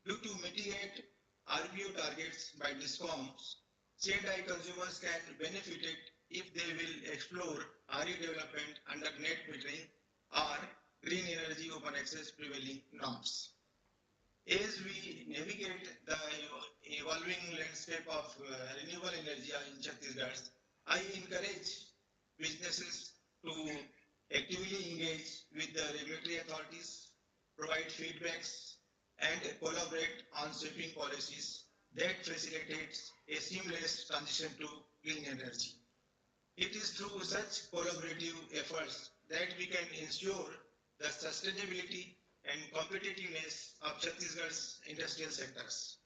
Due to mitigate RPO targets by DISCOMs, C&I consumers can benefit it if they will explore RE development under net metering or green energy open access prevailing norms. As we navigate the evolving landscape of renewable energy in Chhattisgarh, I encourage businesses to actively engage with the regulatory authorities, provide feedbacks, and collaborate on shaping policies that facilitates a seamless transition to clean energy. It is through such collaborative efforts that we can ensure the sustainability and competitiveness of Chhattisgarh's industrial sectors.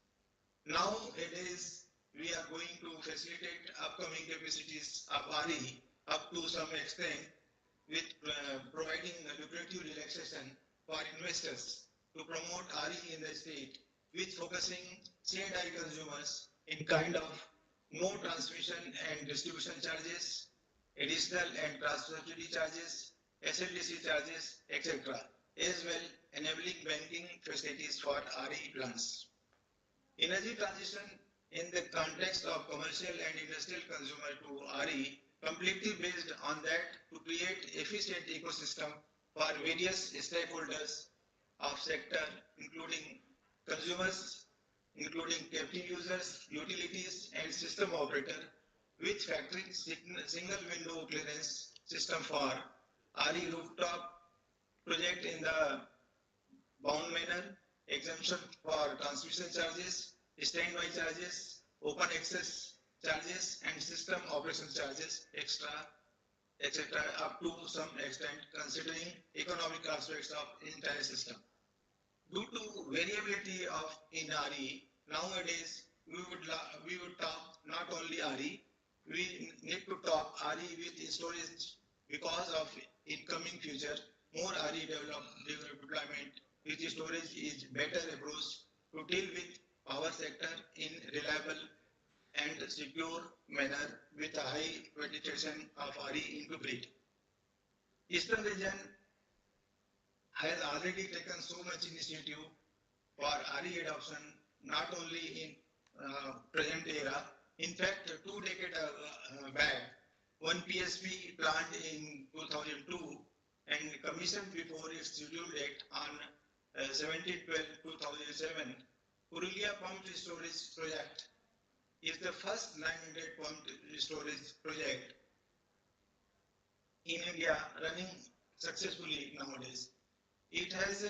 Nowadays, we are going to facilitate upcoming capacities of RE up to some extent with providing lucrative relaxation for investors to promote RE in the state with focusing C&I consumers in kind of no transmission and distribution charges, additional and cross-subsidy charges, SLDC charges, etc., as well enabling banking facilities for RE plants. Energy transition in the context of commercial and industrial consumer to RE completely based on that to create efficient ecosystem for various stakeholders of sector, including consumers, including captive users, utilities, and system operator, with factoring single window clearance system for RE rooftop project in the bound manner, exemption for transmission charges, standby charges, open access charges, and system operation charges, etc., up to some extent considering economic aspects of entire system. Due to variability of in RE, nowadays we would talk not only RE, we need to talk RE with storage because of incoming future. More RE deployment with storage is better approach to deal with power sector in reliable and secure manner with a high penetration of RE into grid. Eastern region has already taken so much initiative for RE adoption, not only in present era. In fact, 2 decades back, one PSP plant in 2002 and commissioned before its scheduled date on 17/12/2007, Purulia Pumped Storage Project is the first 900 pumped storage project in India running successfully nowadays. It has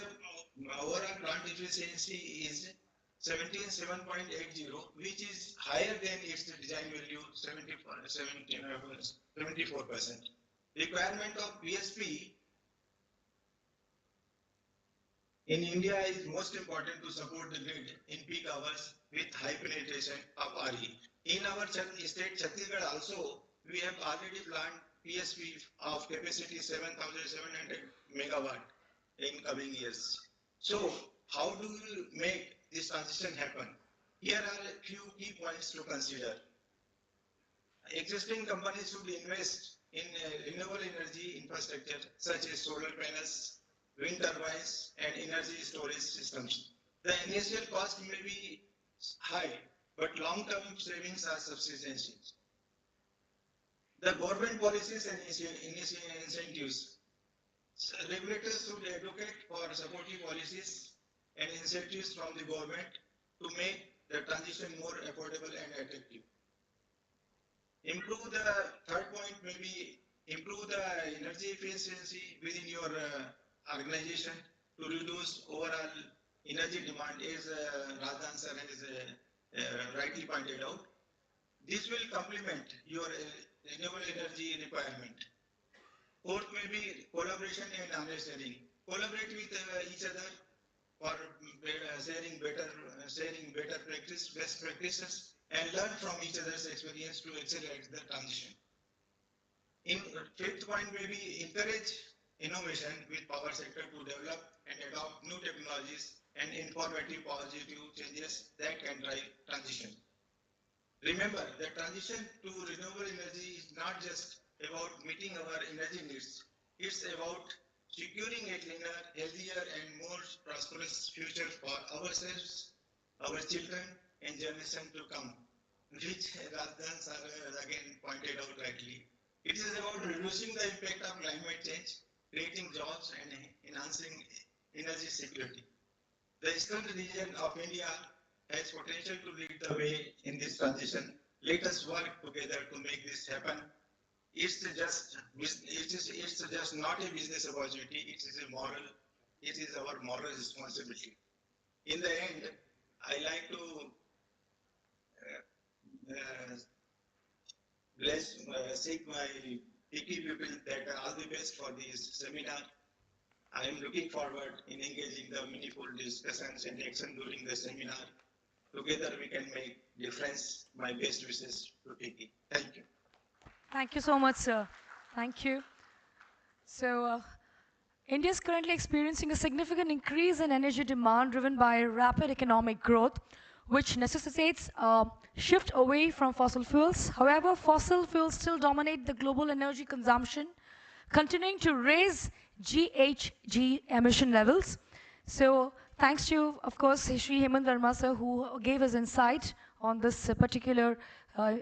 overall plant efficiency is 77.80, which is higher than its design value 74%. Requirement of PSP in India is most important to support the grid in peak hours with high penetration of RE. In our state Chhattisgarh also, we have already planned PSP of capacity 7,700 megawatt in coming years. So how do we make this transition happen? Here are a few key points to consider. Existing companies should invest in renewable energy infrastructure such as solar panels, wind turbines, and energy storage systems. The initial cost may be high, but long-term savings are substantial. The government policies and incentives. Regulators should advocate for supportive policies and incentives from the government to make the transition more affordable and attractive. Improve the third point, maybe improve the energy efficiency within your organization to reduce overall energy demand, as Radhan sir has rightly pointed out. This will complement your renewable energy requirement. Fourth, maybe collaboration and understanding. Collaborate with each other for sharing better practice, best practices, and learn from each other's experience to accelerate the transition. In fifth point, maybe encourage innovation with power sector to develop and adopt new technologies and informative positive changes that can drive transition. Remember, the transition to renewable energy is not just about meeting our energy needs. It's about securing a cleaner, healthier, and more prosperous future for ourselves, our children, and generation to come, which Radhan sir again pointed out rightly. It is about reducing the impact of climate change, creating jobs, and enhancing energy security. The eastern region of India has potential to lead the way in this transition. Let us work together to make this happen. It's just not a business opportunity. It is our moral responsibility. In the end, I like to seek my FICCI people that all the best for this seminar. I am looking forward in engaging the meaningful discussions and action during the seminar. Together we can make difference. My best wishes to FICCI. Thank you. Thank you so much, sir. Thank you. So, India is currently experiencing a significant increase in energy demand driven by rapid economic growth, which necessitates a shift away from fossil fuels. However, fossil fuels still dominate the global energy consumption, continuing to raise GHG emission levels. So, thanks to, of course, Shri Hemant Verma sir, who gave us insight on this particular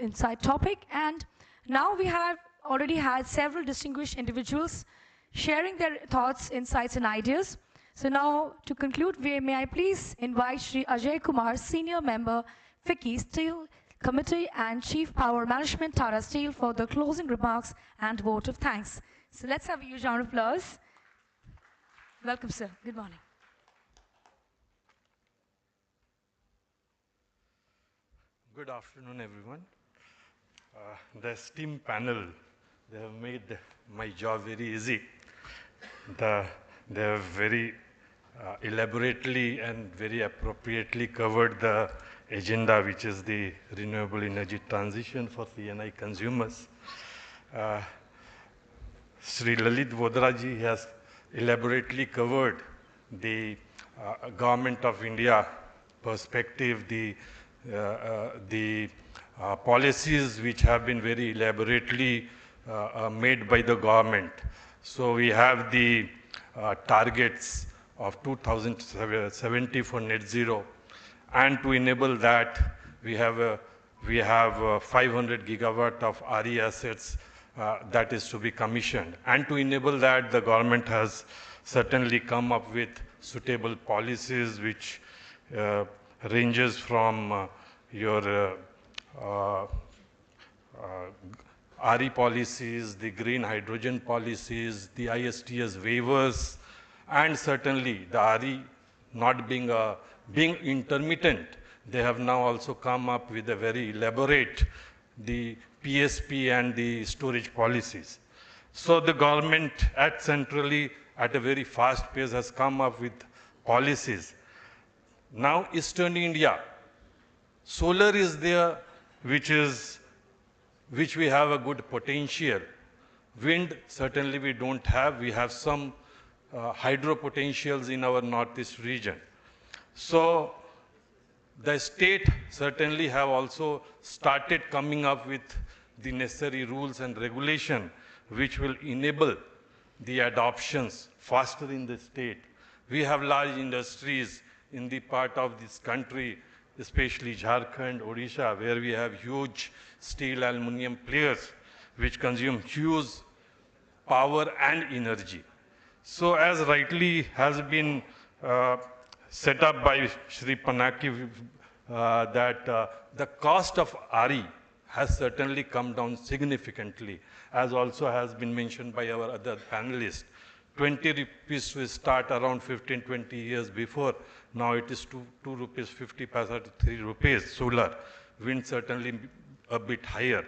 insight topic. And now we have already had several distinguished individuals sharing their thoughts, insights, and ideas. So now, to conclude, may I please invite Shri Ajay Kumar, Senior Member, FICCI Steel Committee and Chief Power Management, Tata Steel, for the closing remarks and vote of thanks. So let's have a huge round of applause. Welcome, sir. Good morning. Good afternoon, everyone. The esteemed panel, they have made my job very easy. They have very elaborately and very appropriately covered the agenda, which is the renewable energy transition for CNI consumers. Sri Lalit Vodraji has elaborately covered the Government of India perspective, the policies which have been very elaborately made by the government. So we have the targets of 2070 for net zero, and to enable that, we have 500 gigawatt of RE assets that is to be commissioned. And to enable that, the government has certainly come up with suitable policies which ranges from your RE policies, the green hydrogen policies, the ISTS waivers, and certainly the RE not being intermittent, they have now also come up with a very elaborate, the PSP and the storage policies. So the government centrally at a very fast pace has come up with policies. Now, Eastern India, solar is there, which we have a good potential. Wind, certainly we don't have. We have some hydro potentials in our northeast region. So the state certainly have also started coming up with the necessary rules and regulation which will enable the adoptions faster in the state. We have large industries in the part of this country, especially Jharkhand, Odisha, where we have huge steel, aluminum players which consume huge power and energy. So as rightly has been set up by Shri Panaki, that the cost of RE has certainly come down significantly, as also has been mentioned by our other panelists. 20 rupees we start around 15, 20 years before. Now it is 2 rupees 50 paisa to 3 rupees solar. Wind certainly a bit higher.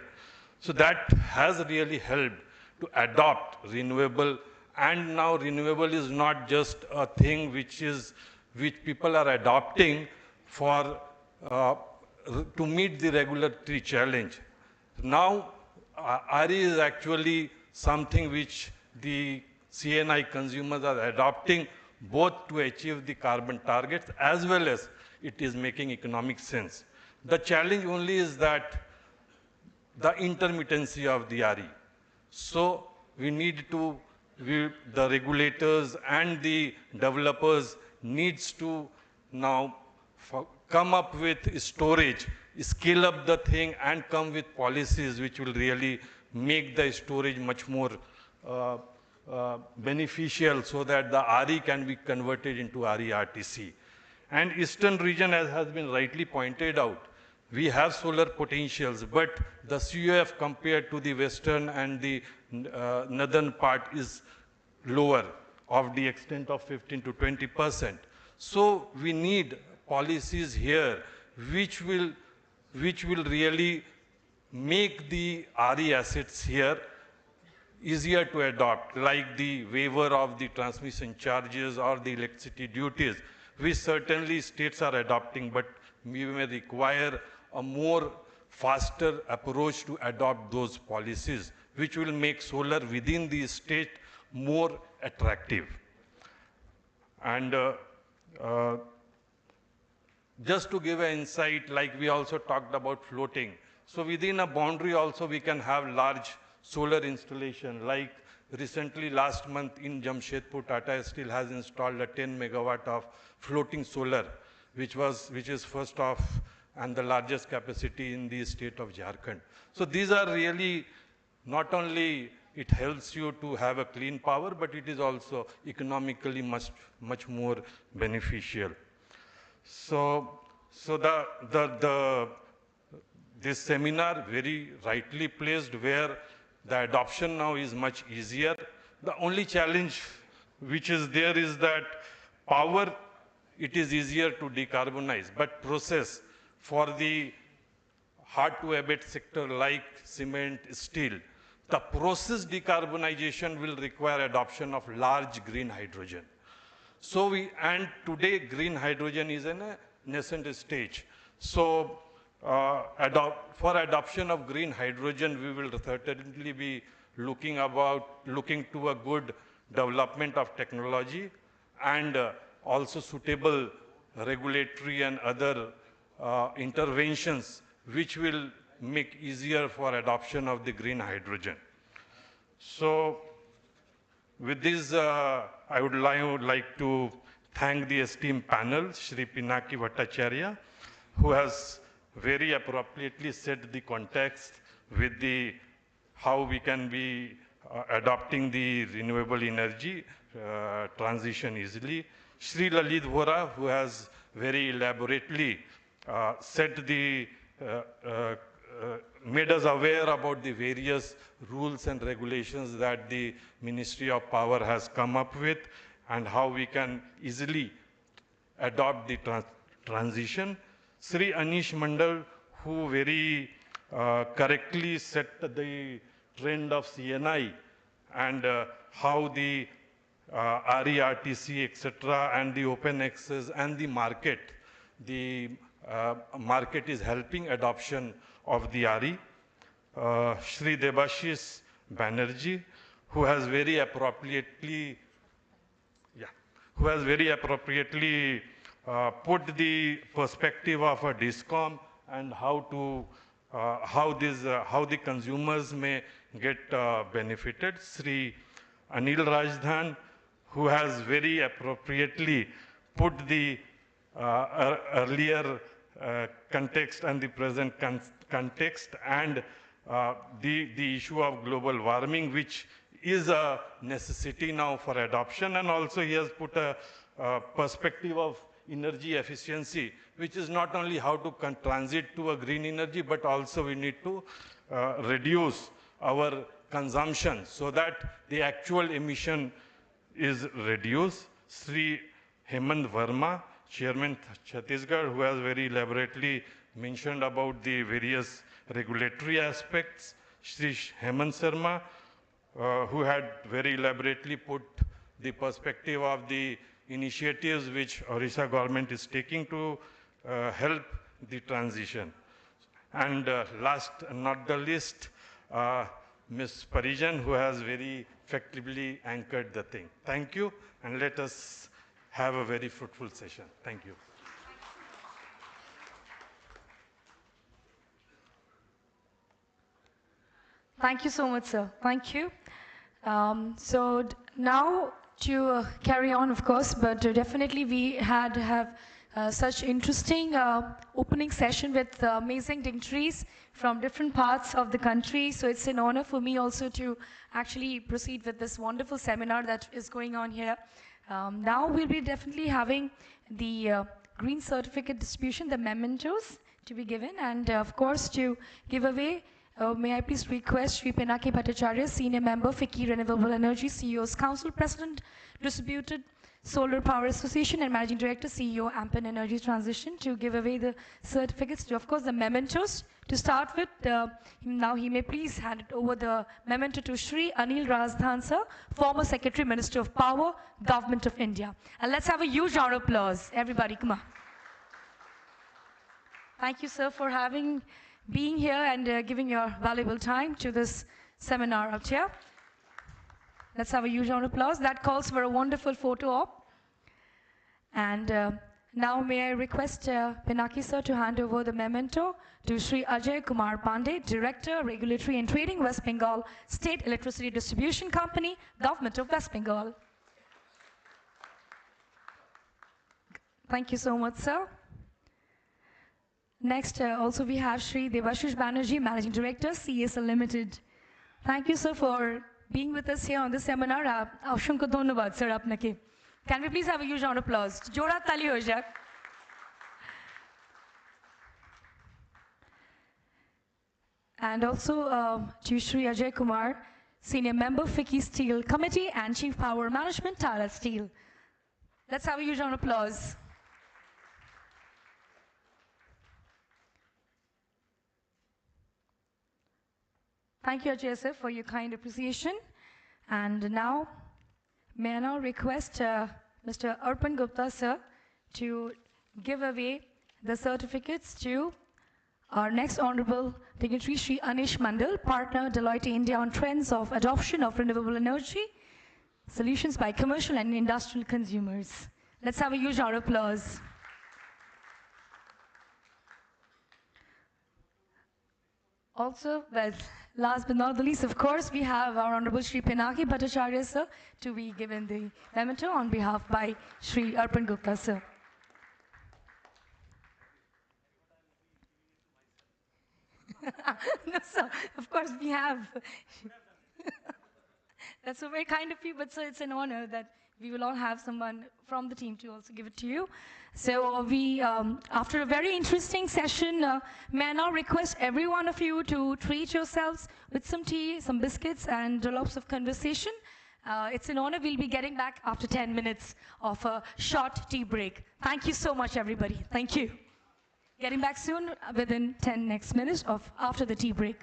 So that has really helped to adopt renewable, and now renewable is not just a thing which people are adopting for to meet the regulatory challenge. Now RE is actually something which the CNI consumers are adopting, both to achieve the carbon targets as well as it is making economic sense. The challenge only is that the intermittency of the RE. So we need to, the regulators and the developers needs to now come up with storage, scale up the thing and come with policies which will really make the storage much more beneficial, so that the RE can be converted into RE-RTC. And Eastern region, as has been rightly pointed out, we have solar potentials, but the CUF compared to the western and the northern part is lower, of the extent of 15 to 20%. So we need policies here which will really make the RE assets here easier to adopt, like the waiver of the transmission charges or the electricity duties, which certainly states are adopting, but we may require a more faster approach to adopt those policies, which will make solar within the state more attractive. And just to give an insight, like we also talked about floating. So within a boundary also we can have large solar installation, like recently last month in Jamshedpur, Tata Steel has installed a 10 megawatt of floating solar, which is first of and the largest capacity in the state of Jharkhand. So these are really, not only it helps you to have a clean power, but it is also economically much more beneficial. So this seminar very rightly placed, where the adoption now is much easier. The only challenge which is there is that power, it is easier to decarbonize, but process for the hard to abate sector like cement, steel, the process decarbonization will require adoption of large green hydrogen. So and today green hydrogen is in a nascent stage. So for adoption of green hydrogen, we will certainly be looking to a good development of technology and also suitable regulatory and other interventions which will make easier for adoption of the green hydrogen. So with this, I would like to thank the esteemed panel, Shri Pinaki Bhattacharya, who has very appropriately set the context with the how we can be adopting the renewable energy transition easily. Shri Lalit Vora, who has very elaborately made us aware about the various rules and regulations that the Ministry of Power has come up with, and how we can easily adopt the transition. Sri Anish Mandal, who very correctly set the trend of CNI and how the RERTC, etc., and the open access and the market. The market is helping adoption of the RE. Shri Debashis Banerjee, who has very appropriately put the perspective of a DISCOM and how the consumers may get benefited. Sri Anil Rajdhan, who has very appropriately put the earlier context and the present context and the issue of global warming, which is a necessity now for adoption, and also he has put a perspective of energy efficiency, which is not only how to transit to a green energy, but also we need to reduce our consumption so that the actual emission is reduced. Sri Hemant Verma, Chairman Chhattisgarh, who has very elaborately mentioned about the various regulatory aspects. Sri Hemant Sharma, who had very elaborately put the perspective of the initiatives which Orissa government is taking to help the transition. And last not the least, Ms. Parijan, who has very effectively anchored the thing. Thank you, and let us have a very fruitful session. Thank you. Thank you so much, sir. Thank you. So now to carry on, of course, but definitely we had to have such interesting opening session with amazing dignitaries from different parts of the country. So it's an honor for me also to actually proceed with this wonderful seminar that is going on here. Now we'll be definitely having the green certificate distribution, the mementos to be given, and of course to give away. May I please request Sri Pinaki Bhattacharya, Senior Member, FICCI Renewable Energy, CEO's Council, President, Distributed Solar Power Association, and Managing Director, CEO, Ampen Energy Transition, to give away the certificates, to, of course, the mementos. To start with, now he may please hand it over the memento to Sri Anil Rajdhan, sir, former Secretary, Minister of Power, Government of India. And let's have a huge round of applause. Everybody, come on. Thank you, sir, for being here and giving your valuable time to this seminar out here. Let's have a huge round of applause. That calls for a wonderful photo op. And now may I request Pinaki sir to hand over the memento to Sri Ajay Kumar Pandey, Director, Regulatory and Trading, West Bengal State Electricity Distribution Company, Government of West Bengal. Thank you so much, sir. Next, also we have Shri Debashish Banerjee, Managing Director, CSL Limited. Thank you, sir, for being with us here on this seminar. Ashanka dhanyabad, sir, apnake. Can we please have a huge round of applause? Jora tali ho jak. And also to Shri Ajay Kumar, Senior Member, FICCI Steel Committee and Chief Power Management, Tata Steel. Let's have a huge round of applause. Thank you, Ajay sir, for your kind appreciation. And now, may I now request Mr. Arpan Gupta sir to give away the certificates to our next Honorable Dignitary Shri Anish Mandal, Partner, Deloitte India, on trends of adoption of renewable energy solutions by commercial and industrial consumers. Let's have a huge round of applause. Also, well, last but not the least, of course, we have our Honorable Shri Pinaki Bhattacharya sir to be given the memento on behalf by Shri Arpan Gupta sir. No, sir, of course we have. That's so very kind of you, but sir, it's an honor that we will all have someone from the team to also give it to you. So we, after a very interesting session, may I now request every one of you to treat yourselves with some tea, some biscuits, and dollops of conversation. It's an honor. We'll be getting back after 10 minutes of a short tea break. Thank you so much, everybody. Thank you. Getting back soon, within 10 next minutes of after the tea break.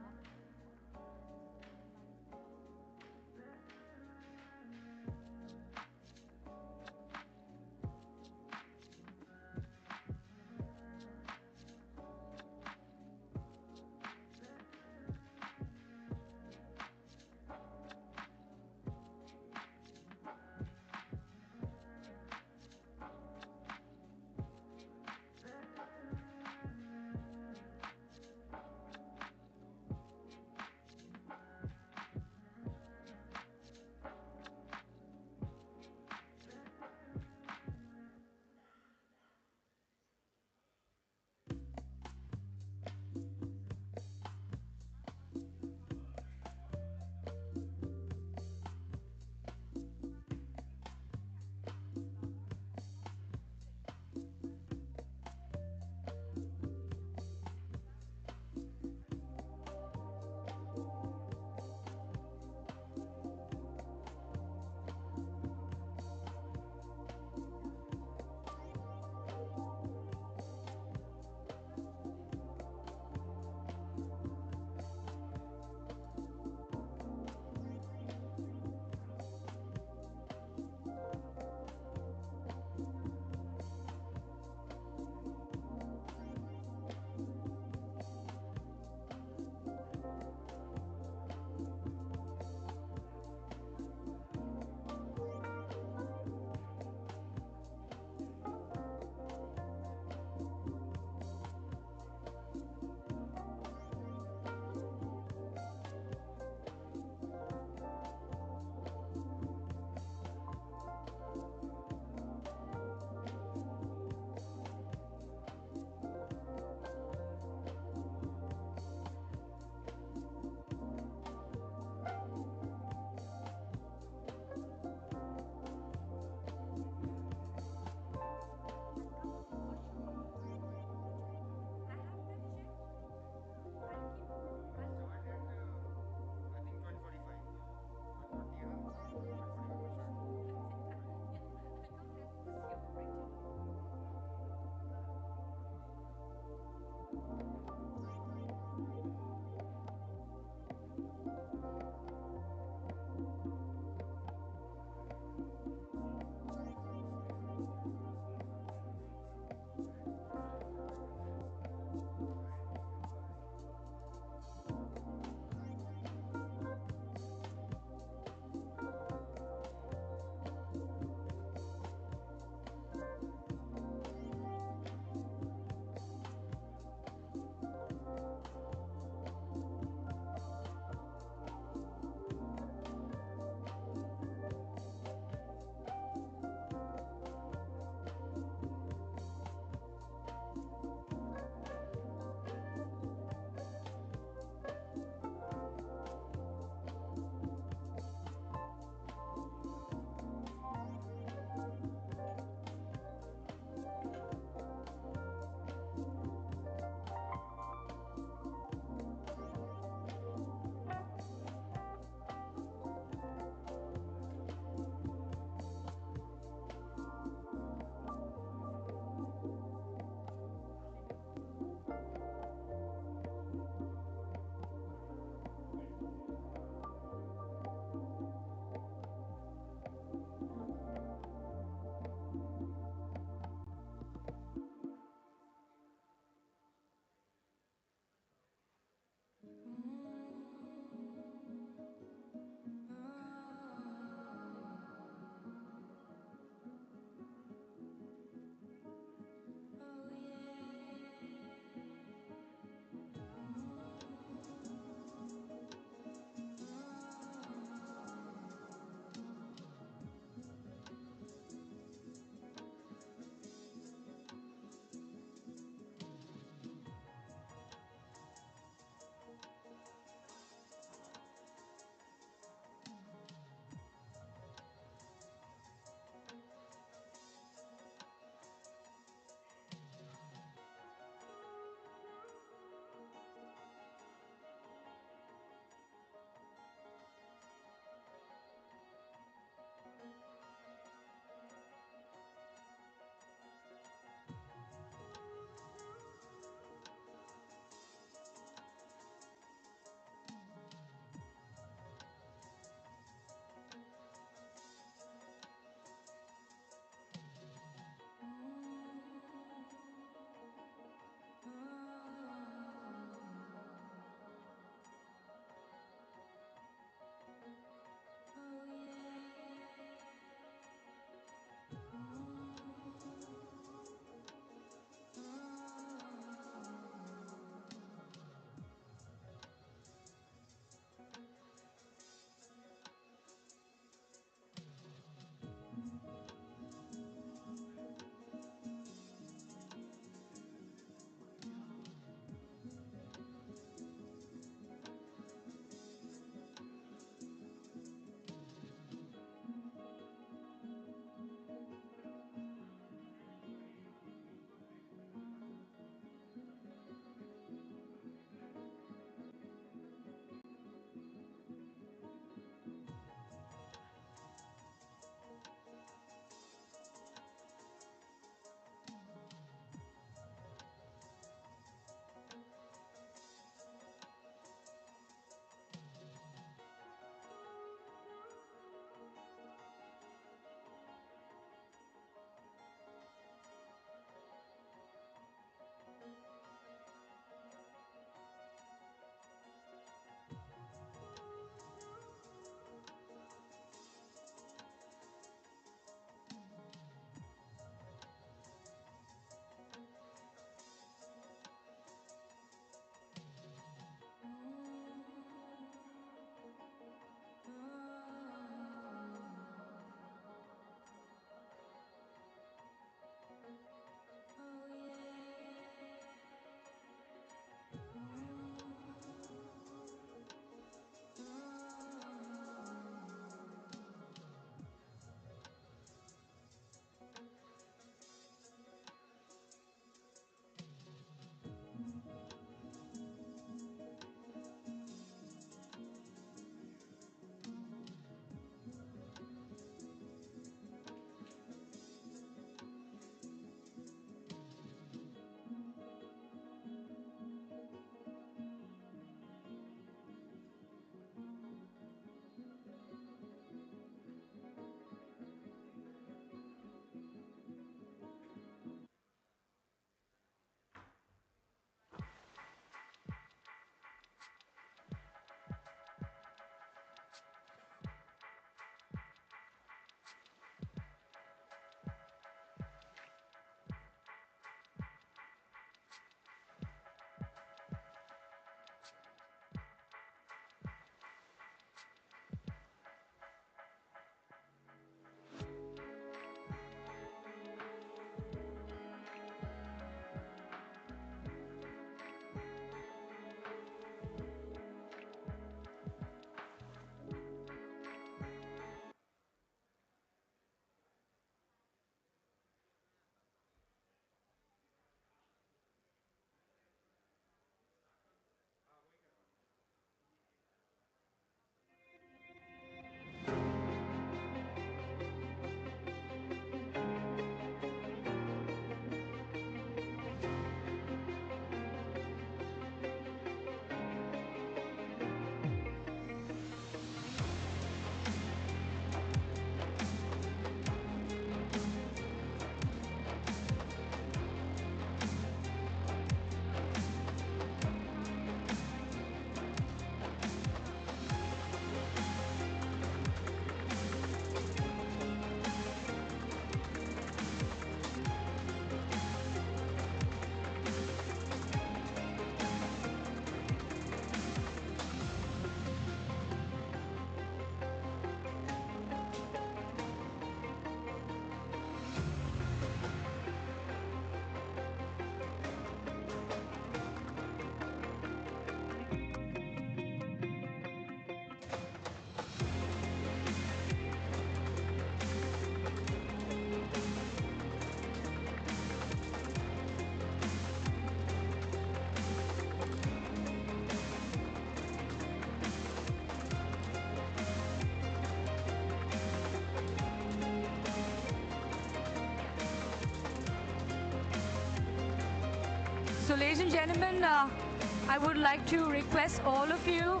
ladies and gentlemen, I would like to request all of you,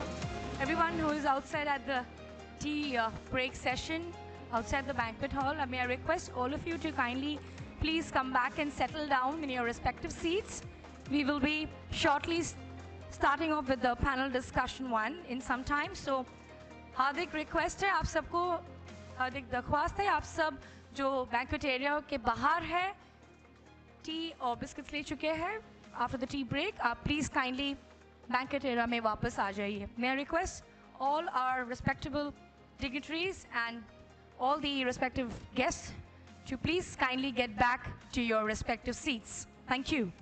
everyone who is outside at the tea break session, outside the banquet hall, may I request all of you to kindly please come back and settle down in your respective seats. We will be shortly starting off with the panel discussion one in some time. So, Hardik request है आप सबको, हार्दिक दरख्वास्त है आप सब जो banquet area के बाहर है, टी और बिस्किट्स ले चुके हैं, आफ्टर द टी ब्रेक आप प्लीज़ काइंडली बैंक्वेट एरिया में वापस आ जाइए. May I request all our respectable dignitaries and all the respective guests to please kindly get back to your respective seats. Thank you.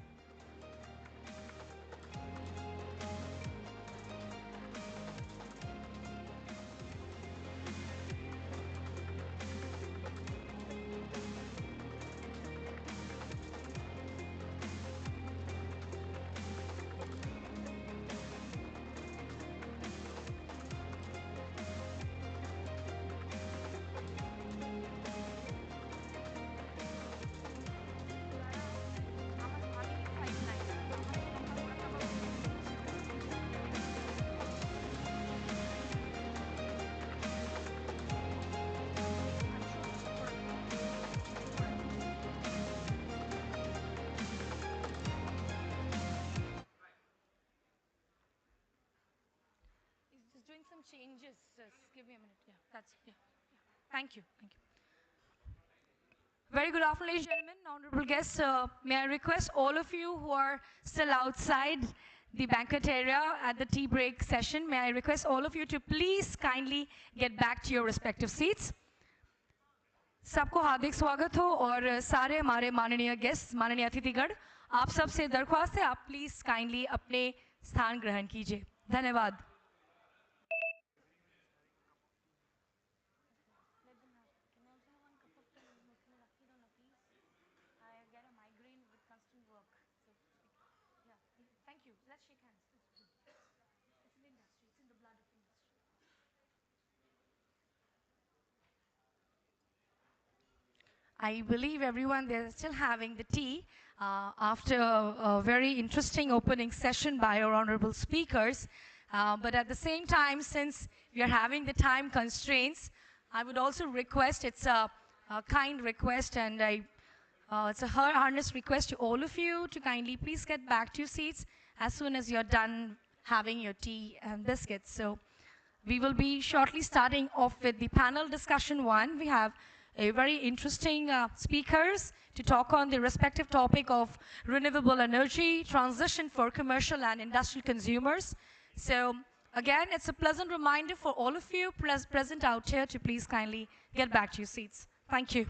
Just doing some changes. Just give me a minute. Yeah, that's yeah. Thank you. Thank you. Very good afternoon, ladies and gentlemen, honorable guests. May I request all of you who are still outside the banquet area at the tea break session, may I request all of you to please kindly get back to your respective seats. सबको हार्दिक स्वागत हो और सारे हमारे माननीय guest, माननीय अतिथिगण, आप सबसे दरख्वास्त है आप प्लीज काइंडली अपने स्थान ग्रहण कीजिए. धन्यवाद. Thank you. Let's shake hands. It's in the industry. It's in the blood of industry. I believe everyone they're still having the tea after a very interesting opening session by our honorable speakers. But at the same time, since we are having the time constraints, I would also request, it's a kind request and it's a earnest request to all of you to kindly please get back to your seats as soon as you're done having your tea and biscuits. So we will be shortly starting off with the panel discussion one. We have a very interesting speakers to talk on the respective topic of renewable energy, transition for commercial and industrial consumers. So again, it's a pleasant reminder for all of you present out here to please kindly get back to your seats. Thank you.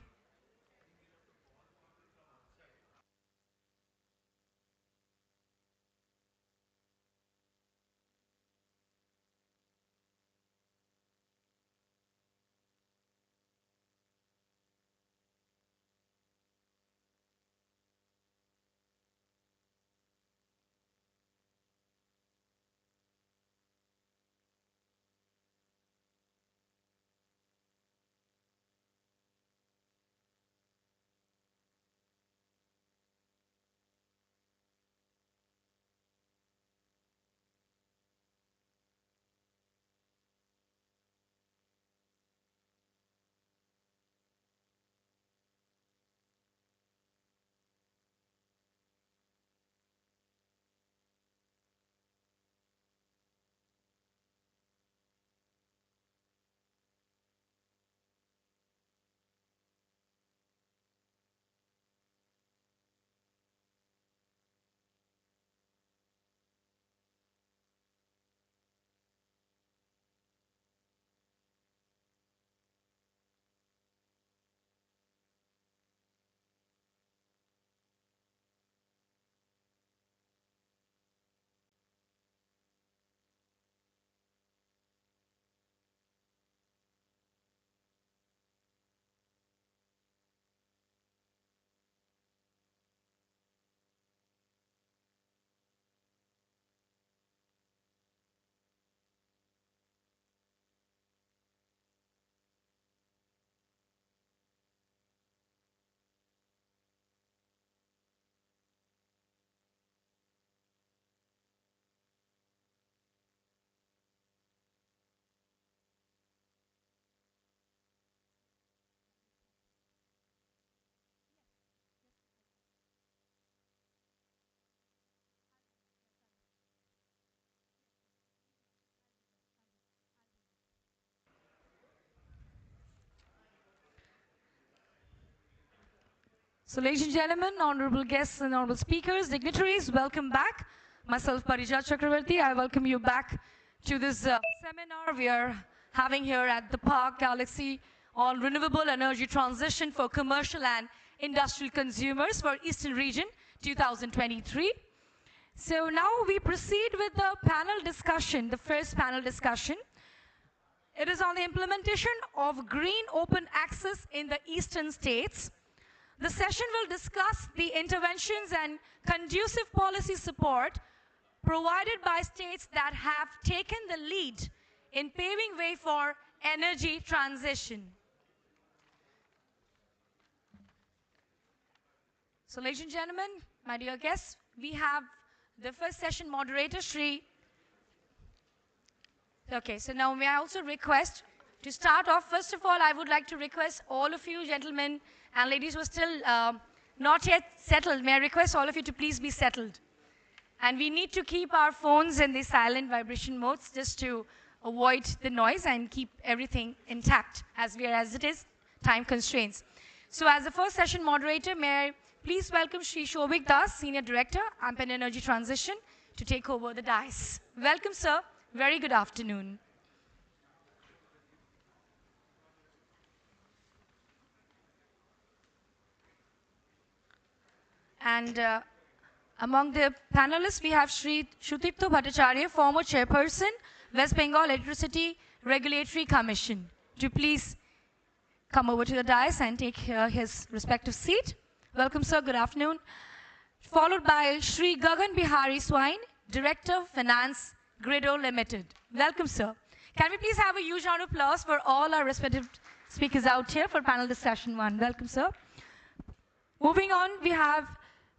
So ladies and gentlemen, honorable guests and honorable speakers, dignitaries, welcome back. Myself, Parijat Chakravarti, I welcome you back to this seminar we are having here at the Park Galaxy on renewable energy transition for commercial and industrial consumers for Eastern Region 2023. So now we proceed with the panel discussion, the first panel discussion. It is on the implementation of green open access in the eastern states. The session will discuss the interventions and conducive policy support provided by states that have taken the lead in paving way for energy transition. So ladies and gentlemen, my dear guests, we have the first session moderator, Shri. Okay, so now may I also request to start off, first of all, I would like to request all of you gentlemen and ladies who are still not yet settled, may I request all of you to please be settled. And we need to keep our phones in the silent vibration modes just to avoid the noise and keep everything intact as it is time constraints. So as the first session moderator, may I please welcome Shri Shobik Das, Senior Director, AMP Energy Transition, to take over the dais. Welcome, sir. Very good afternoon. And among the panelists, we have Shri Shutipto Bhattacharya, former chairperson, West Bengal Electricity Regulatory Commission, to please come over to the dais and take his respective seat. Welcome, sir. Good afternoon. Followed by Shri Gagan Bihari Swine, Director of Finance, Grido Limited. Welcome, sir. Can we please have a huge round of applause for all our respective speakers out here for panel discussion 1. Welcome, sir. Moving on, we have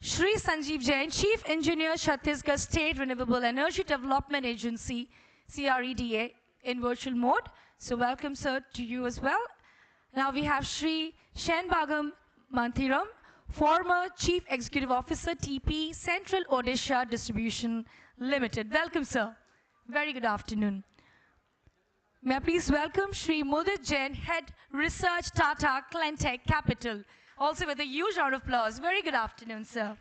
Shri Sanjeev Jain, Chief Engineer, Chhattisgarh State Renewable Energy Development Agency, CREDA, in virtual mode. So welcome, sir, to you as well. Now we have Shri Shenbagam Manthiram, former Chief Executive Officer, TP, Central Odisha Distribution Limited. Welcome, sir. Very good afternoon. May I please welcome Shri Mudit Jain, Head Research, Tata Cleantech Capital. Also with a huge round of applause. Very good afternoon, sir.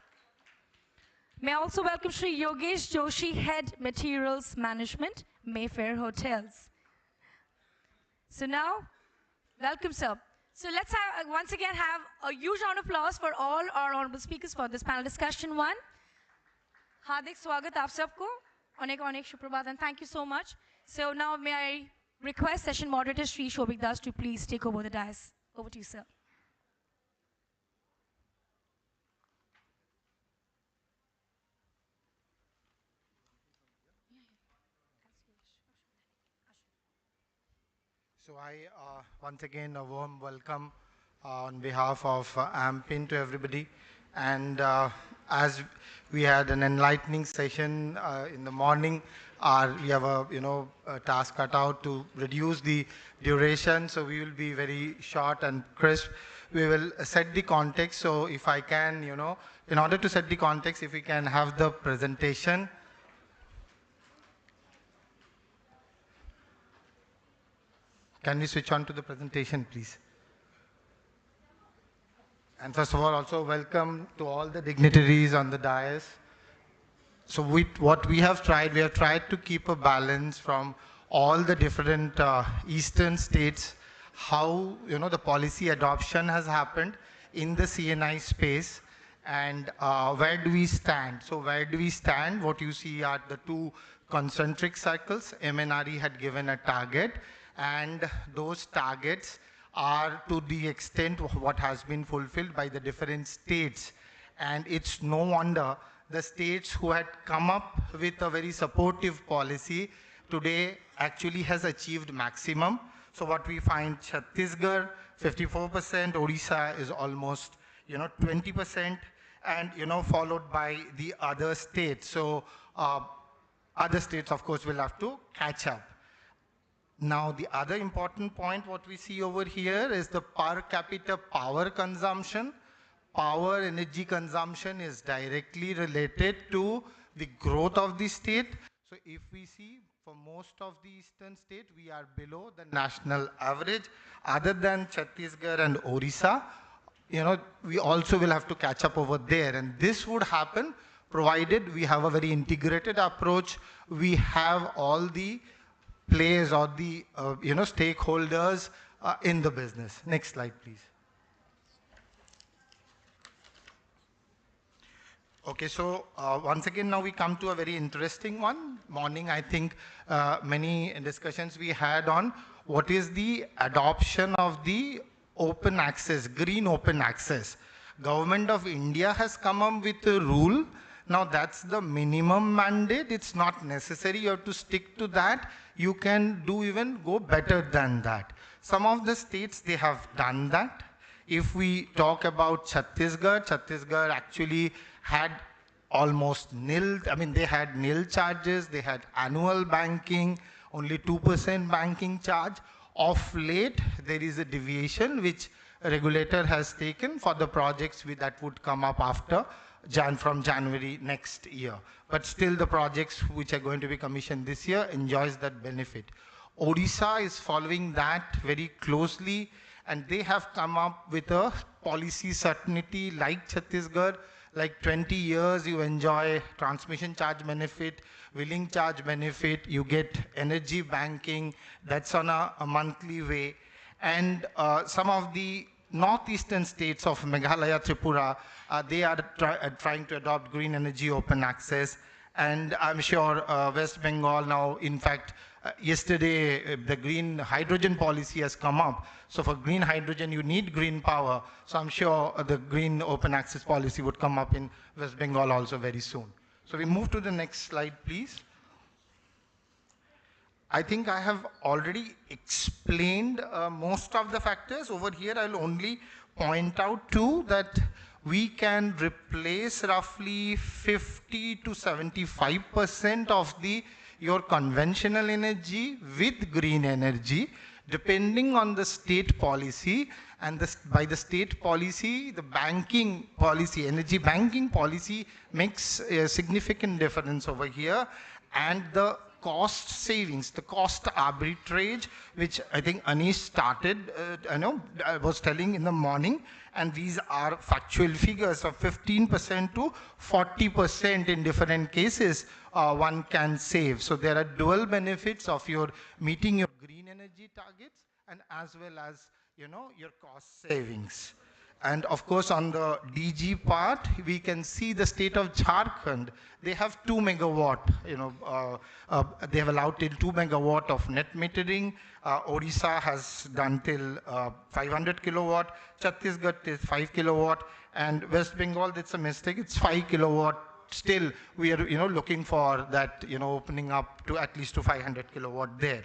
May I also welcome Shri Yogesh Joshi, Head Materials Management, Mayfair Hotels. So now, welcome, sir. So let's have, once again have a huge round of applause for all our honorable speakers for this panel discussion 1. Hardik swagat aap sabko. Anek shuprabhat, and thank you so much. So now may I request session moderator Shri Shobik Das to please take over the dais. Over to you, sir. So I, once again, a warm welcome on behalf of AMPIN to everybody. And as we had an enlightening session in the morning, we have a task cut out to reduce the duration. So we will be very short and crisp. We will set the context. So if I can, in order to set the context, if we can have the presentation. Can we switch on to the presentation, please? And first of all, also welcome to all the dignitaries on the dais. So what we have tried to keep a balance from all the different eastern states, how the policy adoption has happened in the CNI space, and where do we stand? So where do we stand? What you see are the two concentric circles. MNRE had given a target, and those targets are to the extent of what has been fulfilled by the different states. And it's no wonder the states who had come up with a very supportive policy today actually has achieved maximum. So what we find, Chhattisgarh 54%, Odisha is almost 20%, and followed by the other states. So other states, of course, will have to catch up. Now, the other important point, what we see over here is the per capita power consumption. Power energy consumption is directly related to the growth of the state. So if we see for most of the eastern state, we are below the national average. Other than Chhattisgarh and Orissa, we also will have to catch up over there. And this would happen provided we have a very integrated approach. We have all the players or the stakeholders in the business. Next slide, please. Okay, so once again, now we come to a very interesting one. Morning, I think many discussions we had on what is the adoption of the open access, green open access. Government of India has come up with a rule. Now that's the minimum mandate. It's not necessary. You have to stick to that. You can do even go better than that. Some of the states, they have done that. If we talk about Chhattisgarh, Chhattisgarh actually had almost nil, they had nil charges, they had annual banking, only 2% banking charge. Of late, there is a deviation which a regulator has taken for the projects that would come up after from January next year. But still the projects which are going to be commissioned this year enjoys that benefit. Odisha is following that very closely, and they have come up with a policy certainty like Chhattisgarh, like 20 years you enjoy transmission charge benefit, wheeling charge benefit, you get energy banking, that's on a monthly way. And some of the northeastern states of Meghalaya, Tripura, they are trying to adopt green energy open access. And I'm sure West Bengal now, in fact, yesterday the green hydrogen policy has come up. So for green hydrogen, you need green power. So I'm sure the green open access policy would come up in West Bengal also very soon. So we move to the next slide, please. I think I have already explained most of the factors. Over here, I'll only point out two, that we can replace roughly 50 to 75% of your conventional energy with green energy, depending on the state policy. And by the state policy, the banking policy, energy banking policy makes a significant difference over here. And the cost savings, the cost arbitrage, which I think Anish started, I was telling in the morning, and these are factual figures of 15% to 40% in different cases one can save. So there are dual benefits of your meeting your green energy targets and as well as your cost savings. And of course, on the DG part, we can see the state of Jharkhand. They have 2 megawatt, they have allowed till 2 megawatt of net metering. Odisha has done till 500 kilowatt. Chhattisgarh is 5 kilowatt. And West Bengal, that's a mistake, it's 5 kilowatt. Still, we are, looking for that, opening up to at least to 500 kilowatt there.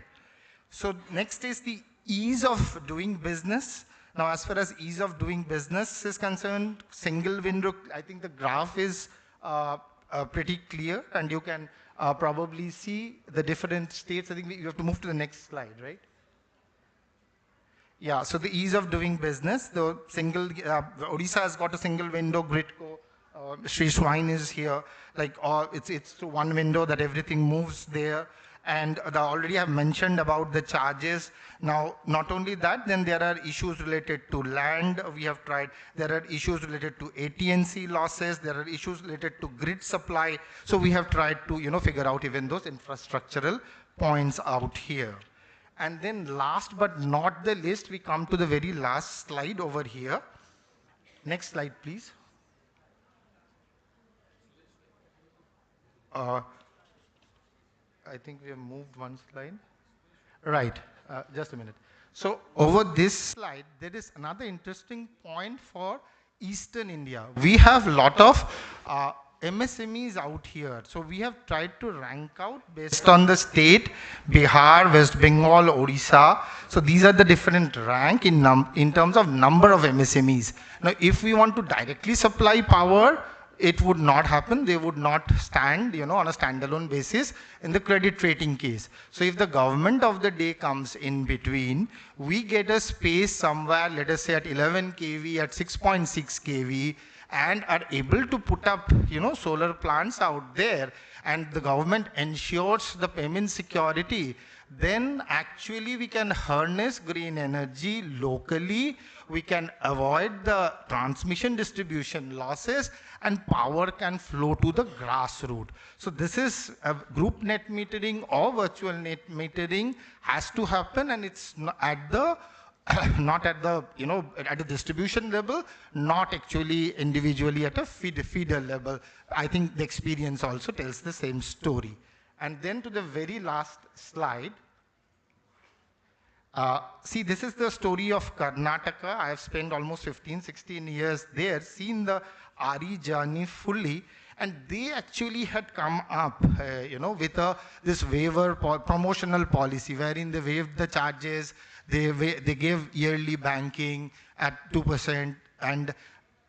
So next is the ease of doing business. Now, as far as ease of doing business is concerned, single window, I think the graph is pretty clear, and you can probably see the different states. I think you have to move to the next slide, right? Yeah, so the ease of doing business, the Odisha has got a single window grid. Sri Swine is here, it's through one window that everything moves there. And I already have mentioned about the charges. Now, not only that, then there are issues related to land. We have tried. There are issues related to AT&C losses. There are issues related to grid supply. So we have tried to, figure out even those infrastructural points out here. And then last but not the least, we come to the very last slide over here. Next slide, please. I think we have moved one slide. Right, just a minute. So over this slide, there is another interesting point for Eastern India. We have a lot of MSMEs out here. So we have tried to rank out based on the state, Bihar, West Bengal, Odisha. So these are the different rank in terms of number of MSMEs. Now, if we want to directly supply power, it would not happen. They would not stand, on a standalone basis in the credit rating case. So if the government of the day comes in between, we get a space somewhere, let us say at 11 kV, at 6.6 kV, and are able to put up, solar plants out there, and the government ensures the payment security, then actually we can harness green energy locally, we can avoid the transmission distribution losses, and power can flow to the grassroots. So this is a group net metering or virtual net metering has to happen, and it's not at the not at the at the distribution level, not actually individually at a feeder level. I think the experience also tells the same story. And then to the very last slide, see, this is the story of Karnataka. I have spent almost 15, 16 years there, seen the RE journey fully, and they actually had come up, with this waiver promotional policy, wherein they waived the charges, they gave yearly banking at 2%, and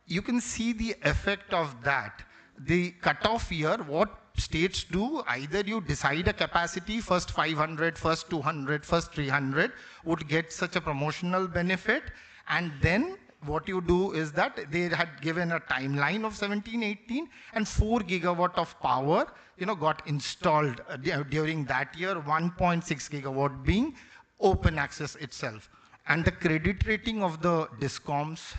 you can see the effect of that. The cutoff year, what states do, either you decide a capacity, first 500, first 200, first 300 would get such a promotional benefit, and then what you do is that they had given a timeline of 17, 18, and 4 gigawatt of power, got installed during that year, 1.6 gigawatt being open access itself. And the credit rating of the DISCOMs,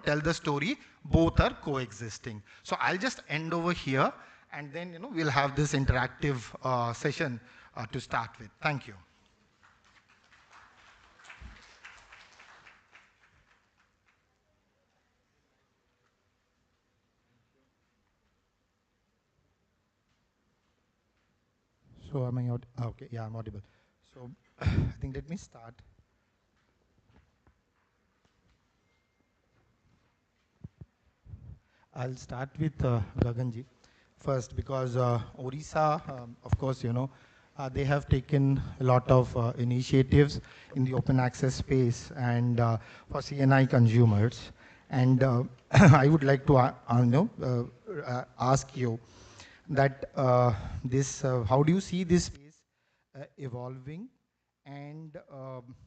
tell the story, both are coexisting. So I'll just end over here, and then, we'll have this interactive session to start with. Thank you. So am I out? Okay, yeah, I'm audible. So I think let me start. I'll start with Gaganji first, because Orissa, of course, they have taken a lot of initiatives in the open access space and for CNI consumers. And I would like to ask you that how do you see this space evolving, and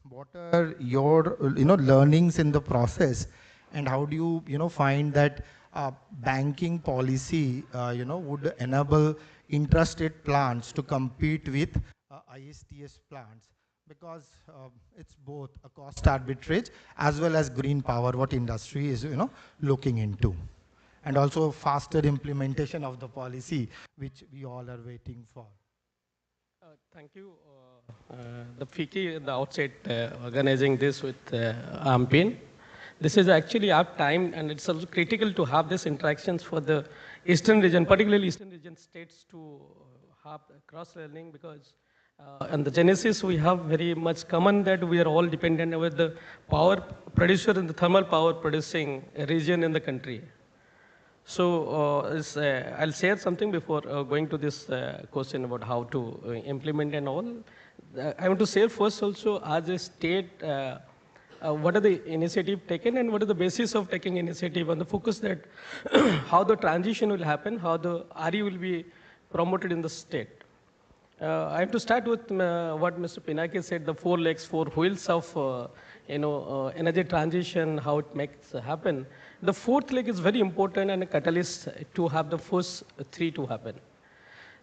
what are your learnings in the process, and how do you find that banking policy would enable intrastate plants to compete with ISTS plants, because it's both a cost arbitrage as well as green power, what industry is looking into, and also faster implementation of the policy, which we all are waiting for. Thank you. The FICCI at the outset organizing this with AMPIN. This is actually our time, and it's also critical to have these interactions for the eastern region, particularly eastern region states, to have cross-learning, because and the genesis we have very much common, that we are all dependent with the power producer and the thermal power producing region in the country. So I'll share something before going to this question about how to implement and all. I want to say first also, as a state, what are the initiative taken and what is the basis of taking initiative, and the focus that how the transition will happen, how the RE will be promoted in the state. I have to start with what Mr. Pinaki said, the 4 legs, 4 wheels of energy transition, how it makes happen. The 4th leg is very important and a catalyst to have the first 3 to happen.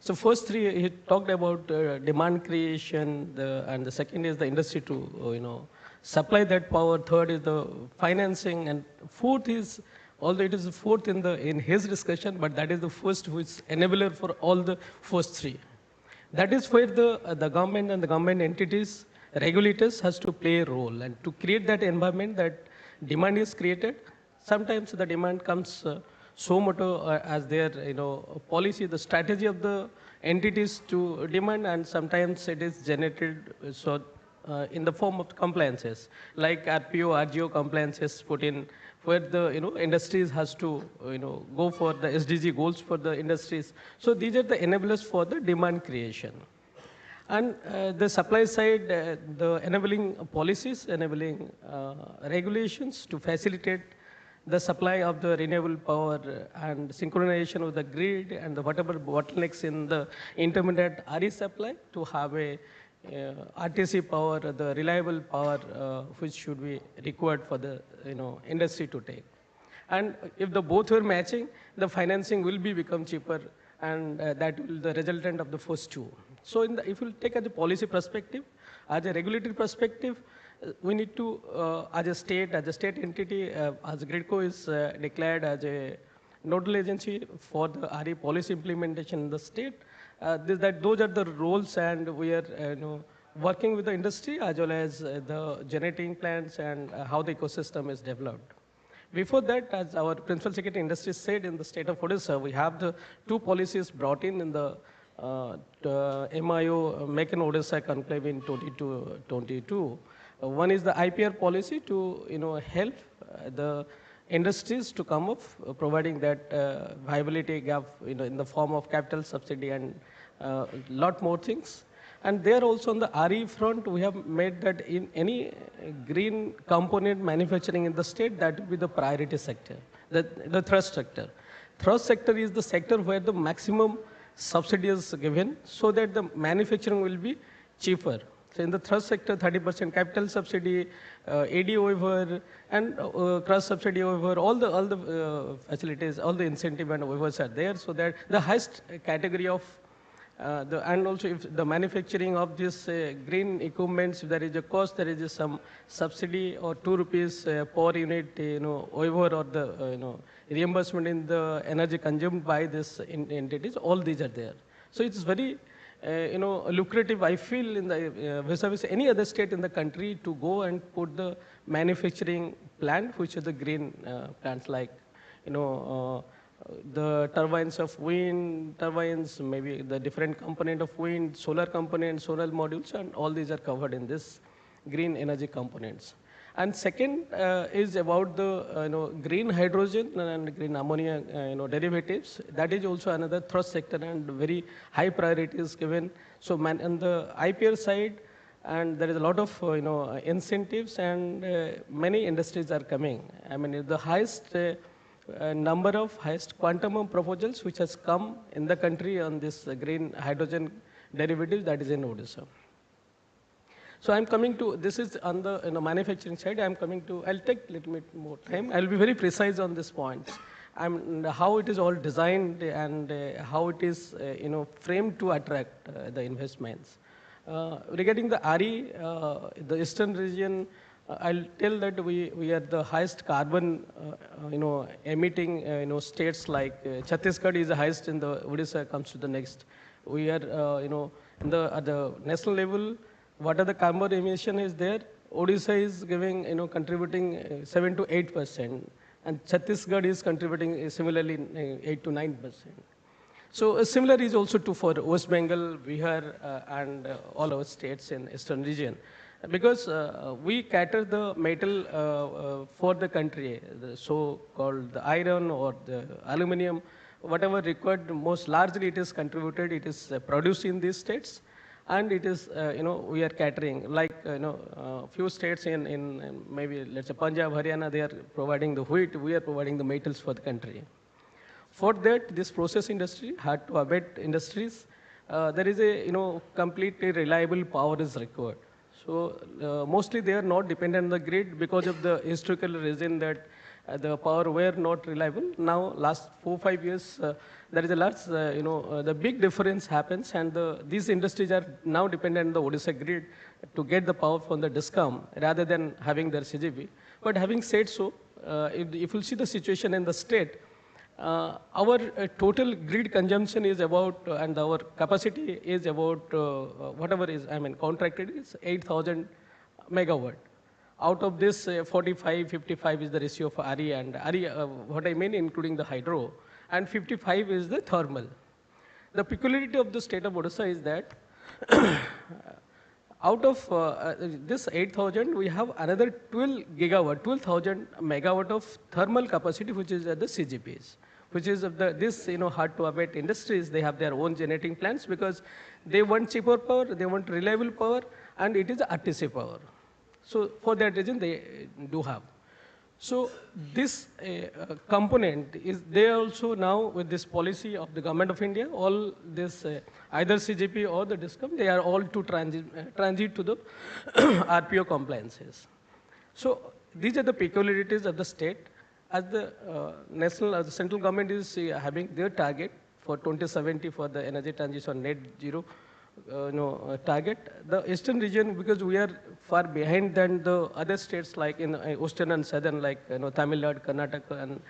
So first 3, he talked about demand creation, and the second is the industry to supply that power. 3rd is the financing, and 4th is, although it is the 4th in his discussion, but that is the first which is enabler for all the first 3. That is where the government and the government entities, regulators has to play a role, and to create that environment that demand is created. Sometimes the demand comes so much as their policy, the strategy of the entities to demand, and sometimes it is generated in the form of compliances, like RPO, RGO compliances put in, where the industries has to go for the SDG goals for the industries. So these are the enablers for the demand creation. And the supply side, the enabling policies, enabling regulations to facilitate the supply of the renewable power and synchronization of the grid and the whatever bottlenecks in the intermediate RE supply to have a RTC power, the reliable power which should be required for the industry to take. And if the both were matching, the financing will become cheaper, and that will the resultant of the first two. So if you take as a policy perspective, as a regulatory perspective, we need to, as a state entity, as GRIDCO is declared as a nodal agency for the RE policy implementation in the state, those are the roles, and we are working with the industry as well as the generating plants and how the ecosystem is developed. Before that, as our Principal Secretary Industry said, in the state of Odisha, we have the two policies brought in the MIO, Make in Odisha Conclave in 2022. One is the IPR policy to help the industries to come up, providing that viability gap in the form of capital subsidy and lot more things. And there also on the RE front, we have made that in any green component manufacturing in the state, that will be the priority sector, the thrust sector. Thrust sector is the sector where the maximum subsidy is given so that the manufacturing will be cheaper. So in the thrust sector, 30% capital subsidy, AD waiver, and cross subsidy waiver, all the facilities, all the incentive and waivers are there, so that the highest category of and also if the manufacturing of this green equipments, there is a cost, there is some subsidy or 2 rupees per unit, waiver or the reimbursement in the energy consumed by this entities. All these are there. So it's very lucrative, I feel, in the vis-a-vis any other state in the country to go and put the manufacturing plant, which are the green plants, like the turbines of wind turbines, maybe the different component of wind, solar component, solar modules, and all these are covered in this green energy components. And second is about the green hydrogen and green ammonia derivatives. That is also another thrust sector, and very high priority is given. So on the IPR side, and there is a lot of incentives, and many industries are coming. I mean, the highest number of highest quantum of proposals which has come in the country on this green hydrogen derivatives, that is in Odisha. So I'm coming to, this is on the manufacturing side. I'm coming to, I'll take a little bit more time. I'll be very precise on this point. How it is all designed and how it is framed to attract the investments. Regarding the RE, the eastern region, I'll tell that we are the highest carbon emitting states, like Chhattisgarh is the highest in the Odisha comes to the next. We are at the national level, what are the carbon emission is there? Odisha is giving contributing 7 to 8%, and Chhattisgarh is contributing similarly 8 to 9%. So similar is also true for West Bengal, Bihar, and all our states in eastern region. Because we cater the metal for the country, the so-called the iron or the aluminum, whatever required, most largely it is contributed, it is produced in these states, and it is, we are catering, like, few states in maybe, let's say, Punjab, Haryana, they are providing the wheat, we are providing the metals for the country. For that, this process industry had to abate industries. There is a, completely reliable power is required. So mostly they are not dependent on the grid because of the historical reason that the power were not reliable. Now, last 4-5 years, there is a large, the big difference happens, and these industries are now dependent on the Odisha grid to get the power from the DISCOM rather than having their CGB. But having said so, if you see the situation in the state, our total grid consumption is about, and our capacity is about, whatever is, contracted is 8,000 megawatt. Out of this, 45, 55 is the ratio of RE, and RE, what I mean, including the hydro, and 55 is the thermal. The peculiarity of the state of Odisha is that out of this 8,000, we have another 12,000 megawatt of thermal capacity, which is at the CGPs, which is of this hard to abate industries. They have their own generating plants because they want cheaper power, they want reliable power, and it is RTC power. So for that reason, they do have. So this component is there also now with this policy of the Government of India. All this, either CGP or the DISCOM, they are all to transit to the RPO compliances. So these are the peculiarities of the state. as the central government is having their target for 2070 for the energy transition net zero target. The eastern region, because we are far behind than the other states like in western and southern, like Tamil Nadu, Karnataka, and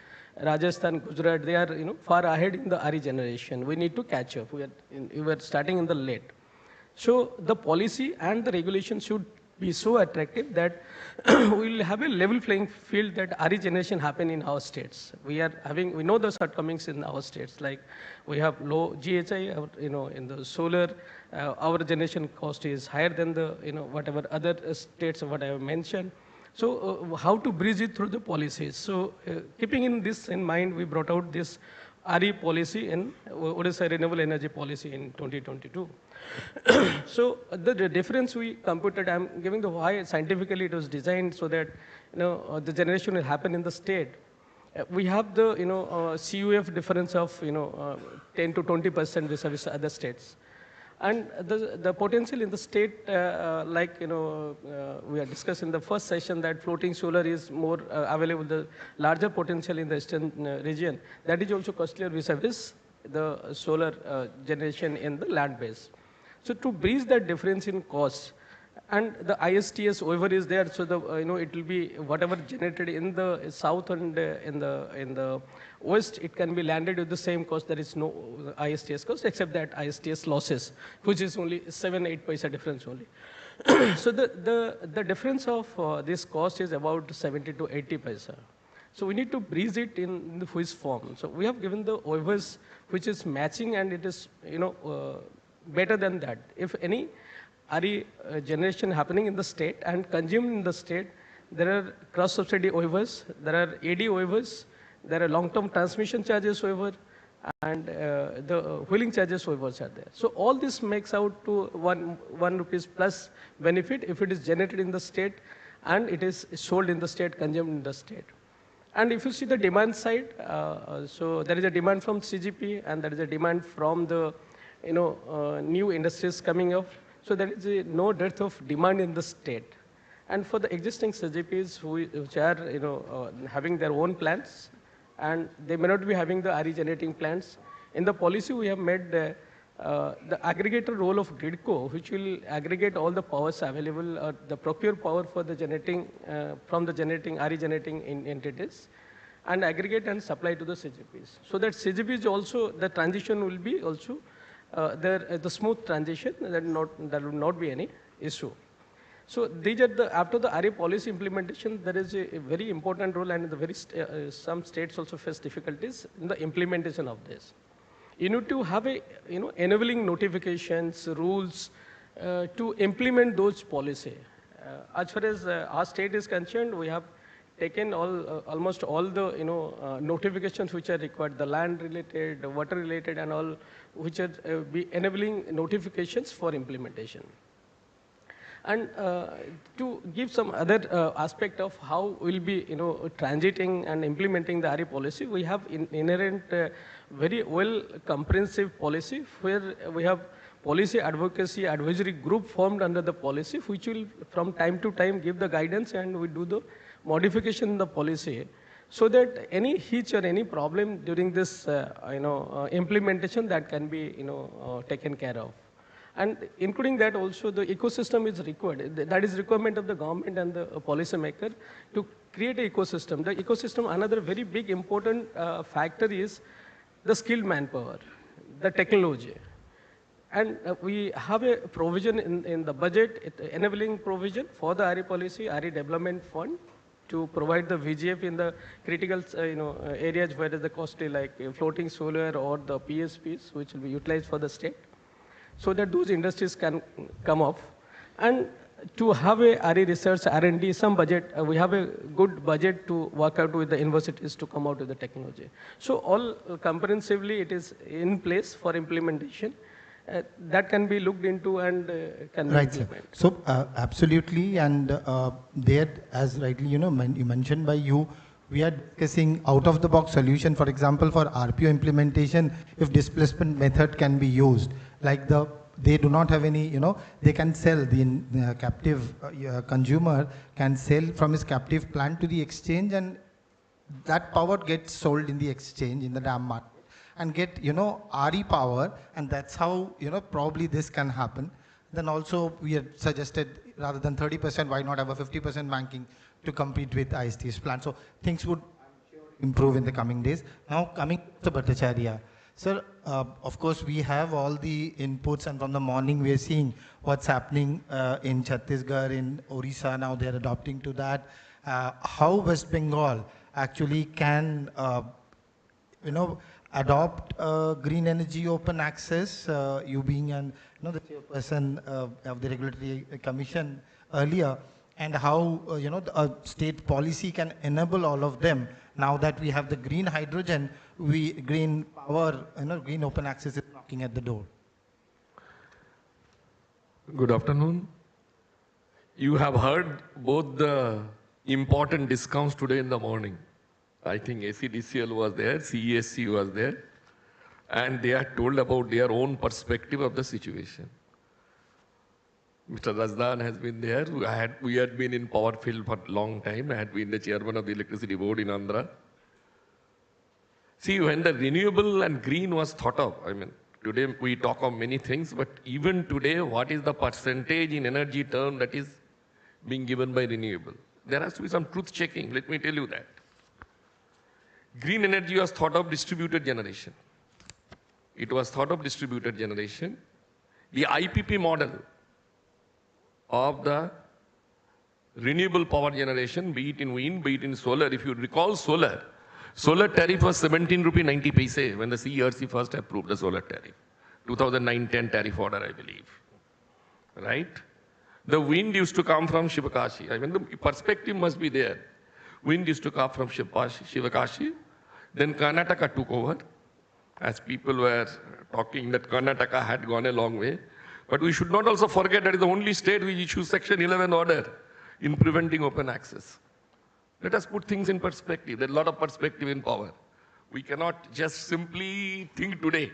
Rajasthan, Gujarat, they are far ahead in the RE generation. We need to catch up. We were starting in the late. So the policy and the regulation should be so attractive that we will have a level playing field that RE generation happen in our states. We know the shortcomings in our states, like we have low GHI, in the solar, our generation cost is higher than the, whatever other states, what I have mentioned. So how to bridge it through the policies? So keeping this in mind, we brought out this RE policy in Odisha Renewable Energy Policy in 2022. So the difference we computed, I'm giving the why scientifically it was designed so that the generation will happen in the state. We have the CUF difference of 10 to 20% vis-a-vis other states. And the potential in the state, like we are discussed in the first session, that floating solar is more available, the larger potential in the eastern region. That is also costlier vis-a-vis the solar generation in the land base. So to bridge that difference in cost, and the ISTS waiver is there, so the it will be whatever generated in the south and in the west, it can be landed with the same cost. There is no ISTS cost except that ISTS losses, which is only 7-8 paisa difference only. So the difference of this cost is about 70 to 80 paisa. So we need to bridge it in the which form. So we have given the waivers which is matching, and it is better than that. If any RE generation happening in the state and consumed in the state, there are cross-subsidy waivers, there are AD waivers, there are long-term transmission charges waiver, and the wheeling charges waivers are there. So all this makes out to 1 rupees plus benefit if it is generated in the state and it is sold in the state, consumed in the state. And if you see the demand side, so there is a demand from CGP and there is a demand from the new industries coming up. So there is no dearth of demand in the state. And for the existing CGPs which are having their own plants, and they may not be having the RE generating plants, in the policy we have made the aggregator role of GRIDCO, which will aggregate all the powers available, the procure power for the generating, from the RE generating entities, and aggregate and supply to the CGPs. So that CGPs also, the transition will be also the smooth transition, there will not be any issue. So these are after the RE policy implementation, there is a very important role, and some states also face difficulties in the implementation of this. You need to have enabling notifications, rules to implement those policy. As far as our state is concerned, we have taken almost all the notifications which are required, the land related, water related, and all, which are be enabling notifications for implementation. And to give some other aspect of how we'll be transiting and implementing the RE policy, we have inherent very well comprehensive policy where we have policy advocacy advisory group formed under the policy, which will from time to time give the guidance, and we do the modification in the policy so that any hitch or any problem during this implementation that can be taken care of. And including that also the ecosystem is required. That is requirement of the government and the policy maker to create an ecosystem. The ecosystem, another very big important factor is the skilled manpower, the technology. And we have a provision in the budget, enabling provision for the RE policy, RE development fund, to provide the VGF in the critical areas where the costly, like floating solar or the PSPs, which will be utilized for the state, so that those industries can come off. And to have a RE research, R&D, some budget, we have a good budget to work out with the universities to come out with the technology. So all comprehensively it is in place for implementation. That can be looked into and can be implemented. So absolutely, and there, as rightly you mentioned by you, we are discussing out-of-the-box solution. For example, for RPO implementation, if displacement method can be used, like they do not have any, they can sell, the captive consumer can sell from his captive plant to the exchange, and that power gets sold in the exchange, in the DAM market, and get, RE power, and that's how, probably this can happen. Then also we had suggested rather than 30%, why not have a 50% banking to compete with IST's plan? So things would improve in the coming days. Now coming to Bhattacharya. Sir, of course we have all the inputs, and from the morning we are seeing what's happening in Chhattisgarh, in Orissa, now they're adopting to that. How West Bengal actually can, adopt green energy open access, you being the chairperson of the regulatory commission earlier, and how the state policy can enable all of them. Now that we have the green hydrogen, green power, green open access is knocking at the door. Good afternoon. You have heard both the important discounts today in the morning. I think ACDCL was there, CESC was there, and they are told about their own perspective of the situation. Mr. Razdan has been there. We had been in power field for a long time. I had been the chairman of the electricity board in Andhra. See, when the renewable and green was thought of, today we talk of many things, but even today, what is the percentage in energy term that is being given by renewable? There has to be some truth checking, let me tell you that. Green energy was thought of distributed generation. It was thought of distributed generation. The IPP model of the renewable power generation, be it in wind, be it in solar. If you recall solar tariff was 17 rupee 90 paise when the CERC first approved the solar tariff. 2009-10 tariff order, I believe. Right? The wind used to come from Shivakashi. The perspective must be there. Wind used to come from Shivakashi. Then Karnataka took over, as people were talking that Karnataka had gone a long way. But we should not also forget that it is the only state which issues Section 11 order in preventing open access. Let us put things in perspective. There's a lot of perspective in power. We cannot just simply think today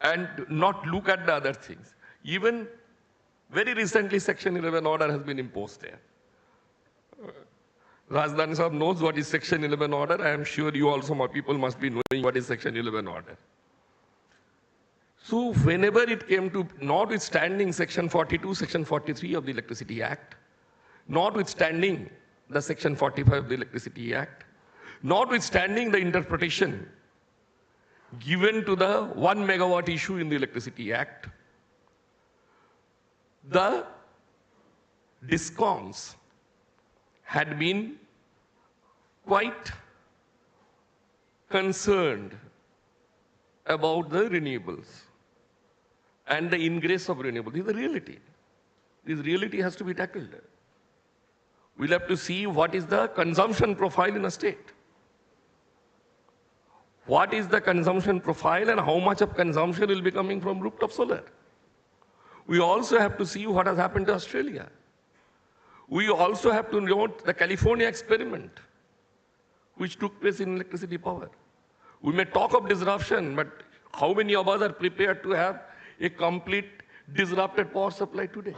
and not look at the other things. Even very recently, Section 11 order has been imposed there. Razdan Sahab knows what is Section 11 order. I am sure you also, more people must be knowing what is Section 11 order. So whenever it came to, notwithstanding Section 42, Section 43 of the Electricity Act, notwithstanding the Section 45 of the Electricity Act, notwithstanding the interpretation given to the 1 megawatt issue in the Electricity Act, the DISCOMs had been quite concerned about the renewables and the ingress of renewables. This is the reality. This reality has to be tackled. We'll have to see what is the consumption profile in a state. What is the consumption profile and how much of consumption will be coming from rooftop solar? We also have to see what has happened to Australia. We also have to note the California experiment, which took place in electricity power. We may talk of disruption, but how many of us are prepared to have a complete disrupted power supply today?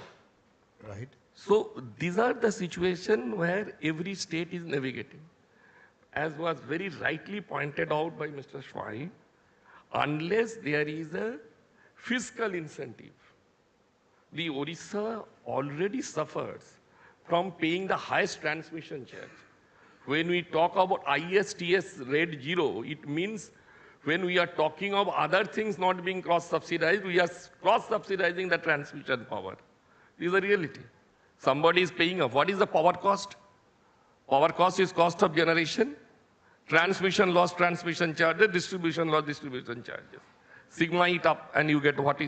Right. So these are the situations where every state is navigating. As was very rightly pointed out by Mr. Shwai, unless there is a fiscal incentive, the Orissa already suffers from paying the highest transmission charge. When we talk about ISTS rate 0, it means when we are talking of other things not being cross-subsidized, we are cross-subsidizing the transmission power. This is the reality. Somebody is paying up. What is the power cost? Power cost is cost of generation, transmission loss, transmission charges, distribution loss, distribution charges. Sigma it up and you get what do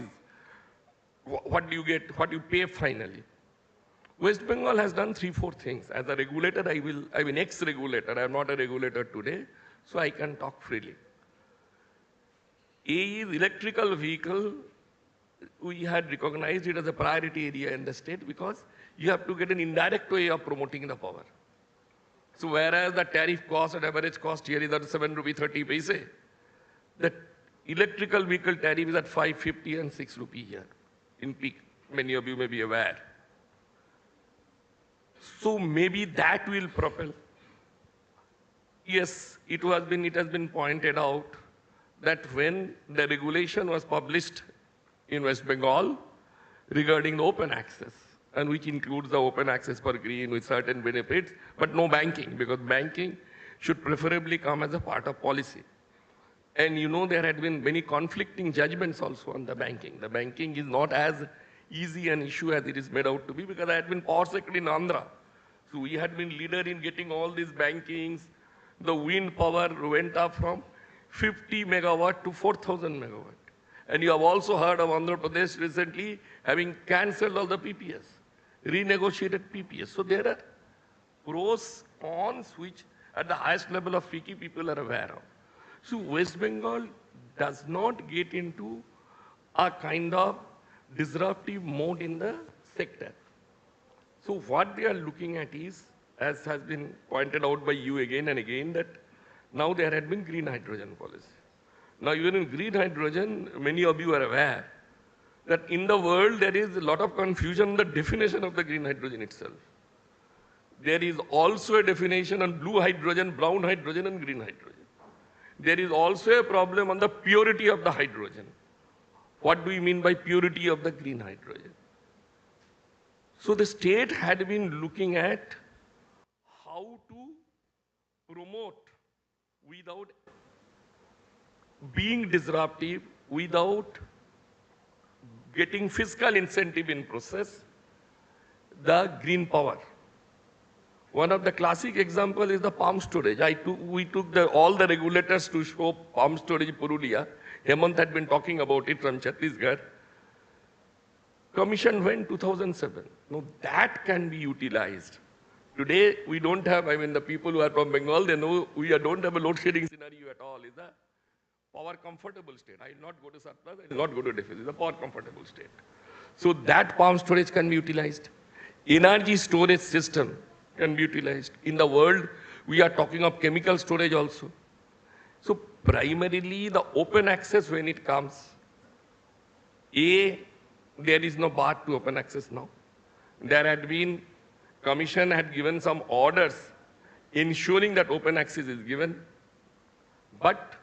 you get, what you pay finally. West Bengal has done 3-4 things. As a regulator, I'm an ex-regulator. I'm not a regulator today, so I can talk freely. A is electrical vehicle. We had recognized it as a priority area in the state because you have to get an indirect way of promoting the power. So whereas the tariff cost and average cost here is at 7 rupee 30 paise, the electrical vehicle tariff is at 550 and 6 rupee here in peak. Many of you may be aware. So maybe that will propel. yes, it has been pointed out that when the regulation was published in West Bengal regarding the open access, and which includes the open access for green with certain benefits, but no banking, because banking should preferably come as a part of policy. And you know, there had been many conflicting judgments also on the banking. The banking is not as easy an issue as it is made out to be, because I had been power secretary in Andhra. So we had been leader in getting all these bankings. The wind power went up from 50 megawatt to 4,000 megawatt. And you have also heard of Andhra Pradesh recently having cancelled all the PPS, renegotiated PPS. So there are pros, cons, which at the highest level of FICCI people are aware of. So West Bengal does not get into a kind of disruptive mode in the sector. So what they are looking at is, as has been pointed out by you again and again, that now there had been green hydrogen policy. Now even in green hydrogen, many of you are aware that in the world there is a lot of confusion on the definition of the green hydrogen itself. There is also a definition on blue hydrogen, brown hydrogen, and green hydrogen. There is also a problem on the purity of the hydrogen. What do we mean by purity of the green hydrogen? So the state had been looking at how to promote without being disruptive, without getting fiscal incentive in process, the green power. One of the classic example is the palm storage. We took all the regulators to show palm storage in Purulia. Hemant had been talking about it from Chhattisgarh. Commission went 2007. Now that can be utilized. Today we don't have, the people who are from Bengal, they know we don't have a load shedding scenario at all. It's a power comfortable state. I will not go to surplus, I will not go to deficit. It's a power comfortable state. So that palm storage can be utilized. Energy storage system can be utilized. In the world, we are talking of chemical storage also. So primarily the open access when it comes, there is no bar to open access now. There had been, Commission had given some orders ensuring that open access is given. But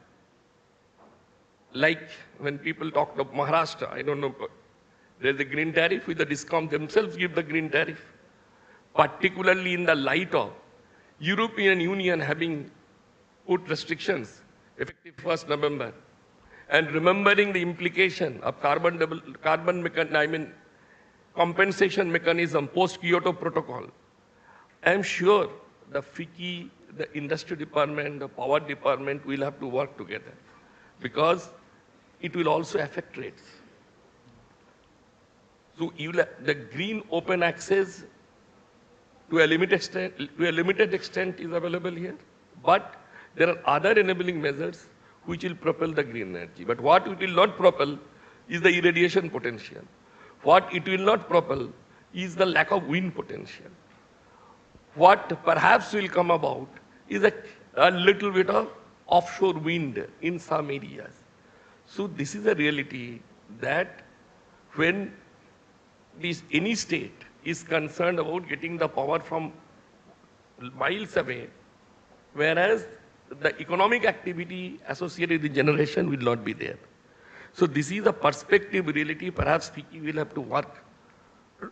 like when people talk of Maharashtra, I don't know, there's a green tariff with the DISCOM themselves give the green tariff. Particularly in the light of European Union having put restrictions effective 1st November, and remembering the implication of compensation mechanism post-Kyoto Protocol, I am sure the FICCI, the industry department, the power department will have to work together, because it will also affect rates. So the green open access to a limited extent is available here, but there are other enabling measures which will propel the green energy. But what it will not propel is the irradiation potential. What it will not propel is the lack of wind potential. What perhaps will come about is a little bit of offshore wind in some areas. So this is a reality that when any state is concerned about getting the power from miles away, whereas the economic activity associated with generation will not be there. So this is a perspective reality. Perhaps FICCI will have to work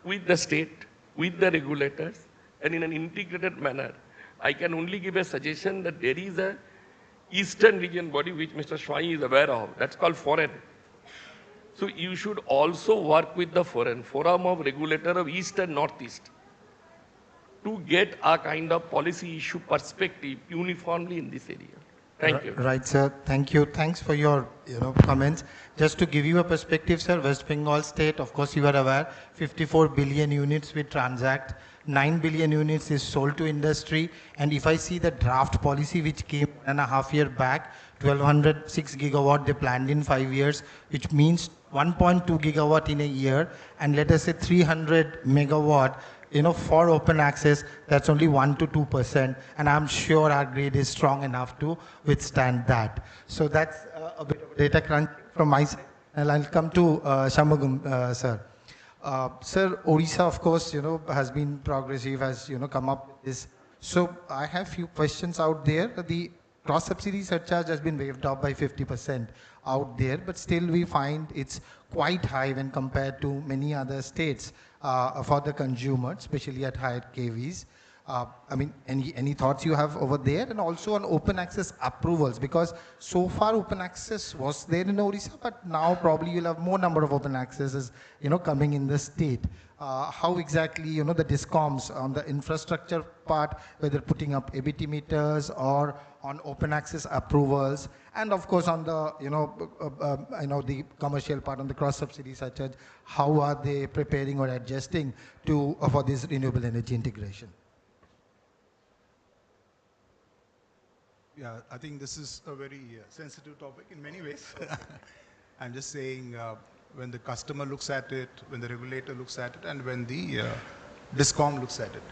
with the state, with the regulators, and in an integrated manner. I can only give a suggestion that there is a Eastern region body which Mr. Shwai is aware of. That's called foreign. So you should also work with the foreign forum of regulator of East and Northeast to get a kind of policy issue perspective uniformly in this area. Thank you. Right, sir. Thank you. Thanks for your comments. Just to give you a perspective, sir, West Bengal state, of course you are aware, 54 billion units we transact, 9 billion units is sold to industry. And if I see the draft policy which came 1.5 years back, 1206 gigawatt they planned in 5 years, which means 1.2 gigawatt in a year, and let us say 300 megawatt for open access, that's only 1 to 2%, and I'm sure our grid is strong enough to withstand that. So that's a bit of data crunch from my side, and I'll come to Shamagam, sir. Sir, Odisha, of course, has been progressive, has come up with this So I have few questions out there. The cross-subsidy surcharge has been waived off by 50% out there, but still we find it's quite high when compared to many other states for the consumer, especially at higher KVs. I mean, any thoughts you have over there? And also on open access approvals, because so far open access was there in Odisha, but now probably you'll have more number of open accesses, coming in the state. How exactly, the discoms on the infrastructure part, whether putting up ABT meters or on open access approvals, and of course on the, the commercial part on the cross subsidy surcharge, how are they preparing or adjusting to for this renewable energy integration? Yeah, I think this is a very sensitive topic in many ways. I'm just saying when the customer looks at it, when the regulator looks at it, and when the DISCOM looks at it.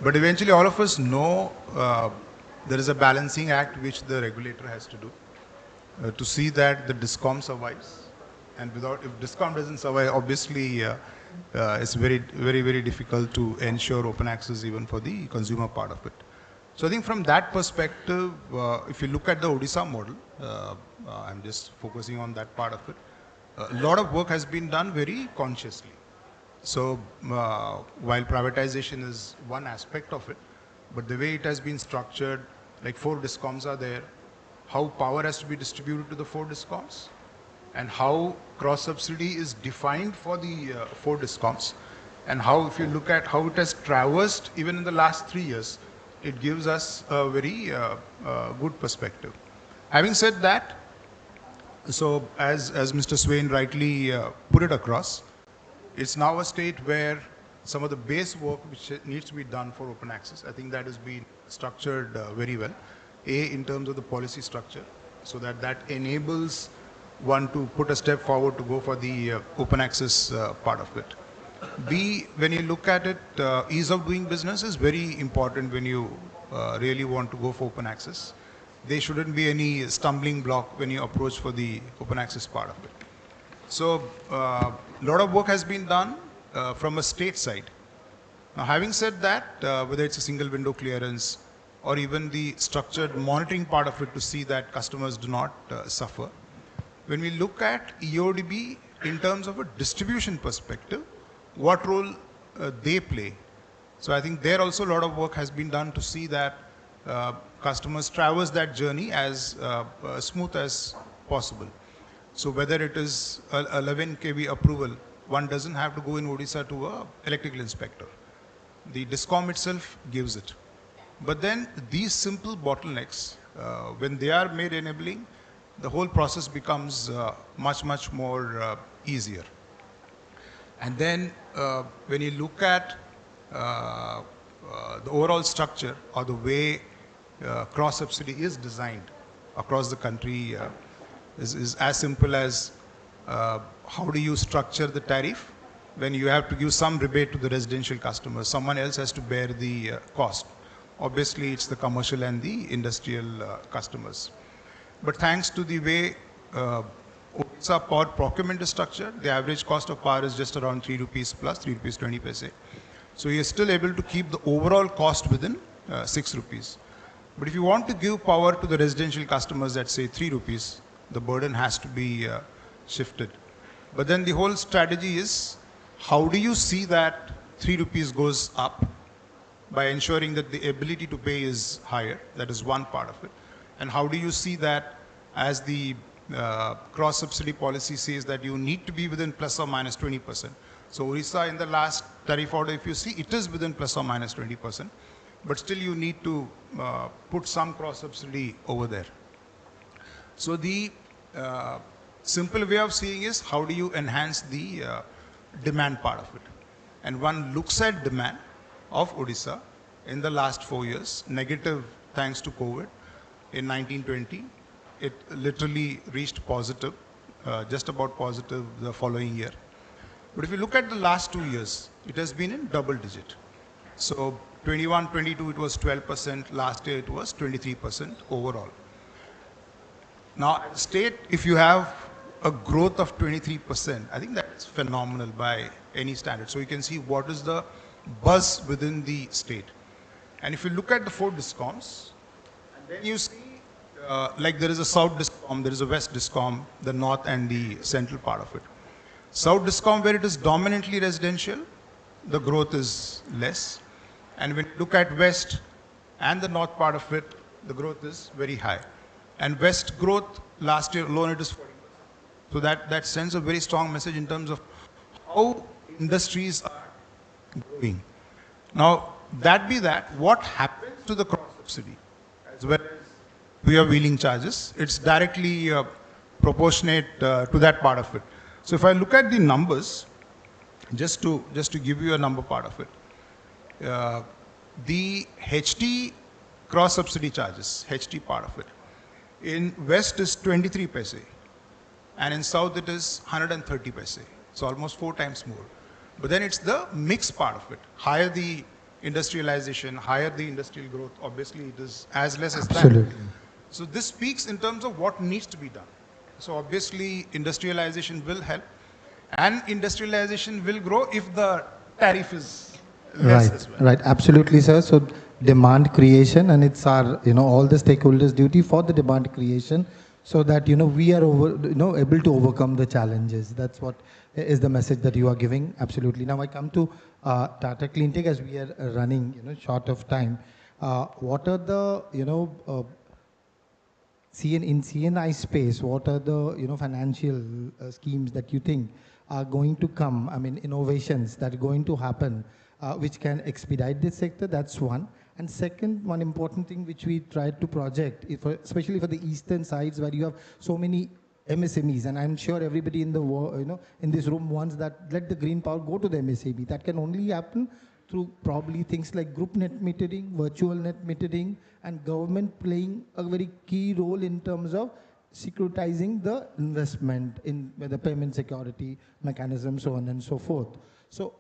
But eventually all of us know there is a balancing act which the regulator has to do to see that the DISCOM survives. And if DISCOM doesn't survive, obviously it's very, very, very difficult to ensure open access even for the consumer part of it. So I think from that perspective, if you look at the Odisha model, I'm just focusing on that part of it, a lot of work has been done very consciously. So while privatization is one aspect of it, but the way it has been structured, like 4 DISCOMs are there, how power has to be distributed to the 4 DISCOMs, and how cross-subsidy is defined for the 4 DISCOMs, and how, if you look at how it has traversed even in the last 3 years, it gives us a very good perspective. Having said that, so as Mr. Swain rightly put it across, it's now a state where some of the base work which needs to be done for open access, I think that has been structured very well. A, in terms of the policy structure, so that enables one to put a step forward to go for the open access part of it. B, when you look at it, ease of doing business is very important when you really want to go for open access. There shouldn't be any stumbling block when you approach for the open access part of it. So a lot of work has been done from a state side. Now, having said that, whether it's a single window clearance or even the structured monitoring part of it to see that customers do not suffer, when we look at EODB in terms of a distribution perspective, what role they play. So I think there also a lot of work has been done to see that customers traverse that journey as smooth as possible. So whether it is 11 kV approval, one doesn't have to go in Odisha to an electrical inspector. The DISCOM itself gives it. But then these simple bottlenecks, when they are made enabling, the whole process becomes much, much more easier. And then when you look at the overall structure or the way cross-subsidy is designed across the country is as simple as how do you structure the tariff when you have to give some rebate to the residential customers. Someone else has to bear the cost. Obviously, it's the commercial and the industrial customers. But thanks to the way Odisha power procurement is structured, the average cost of power is just around 3 rupees plus 3 rupees 20 paise. So you're still able to keep the overall cost within 6 rupees. But if you want to give power to the residential customers at say 3 rupees, the burden has to be shifted. But then the whole strategy is how do you see that 3 rupees goes up by ensuring that the ability to pay is higher. That is one part of it. And how do you see that as the cross-subsidy policy says that you need to be within plus or minus 20%. So Orissa in the last tariff order, if you see, it is within plus or minus 20%. But still you need to put some cross-subsidy over there. So the simple way of seeing is how do you enhance the demand part of it. And one looks at demand of Odisha in the last 4 years, negative thanks to COVID. In 1920, it literally reached positive, just about positive the following year. But if you look at the last 2 years, it has been in double digit. So 21, 22, it was 12%. Last year, it was 23% overall. Now, state, if you have a growth of 23%, I think that's phenomenal by any standard. So you can see what is the buzz within the state. And if you look at the 4 discoms, then you see like there is a South discom, there is a West discom, the North and the central part of it. South discom, where it is dominantly residential, the growth is less. And when you look at West and the North part of it, the growth is very high. And West growth last year alone, it is 40%. So that sends a very strong message in terms of how industries are growing. Now, that be that, what happens to the cross subsidy as well as to your wheeling charges? It's directly proportionate to that part of it. So if I look at the numbers, just to give you a number part of it, the HT cross subsidy charges, HT part of it, in West is 23 paise, and in South it is 130 paise. So almost 4 times more. But then it's the mix part of it. Higher the industrialization, higher the industrial growth, obviously it is as less as that. So this speaks in terms of what needs to be done. So obviously industrialization will help, and industrialization will grow if the tariff is less as well. Right, absolutely, sir. So demand creation, and it's our, all the stakeholders' duty for the demand creation, so that, we are able to overcome the challenges. That's what is the message that you are giving. Absolutely. Now I come to Tata Cleantech, as we are running, short of time. What are the, in CNI space, what are the, financial schemes that you think are going to come, innovations that are going to happen, which can expedite this sector? That's one. And second, one important thing which we tried to project, especially for the eastern sides where you have so many MSMEs, and I'm sure everybody in the in this room wants that, let the green power go to the MSME. That can only happen through probably things like group net metering, virtual net metering, and government playing a very key role in terms of securitizing the investment in the payment security mechanism, so on and so forth. So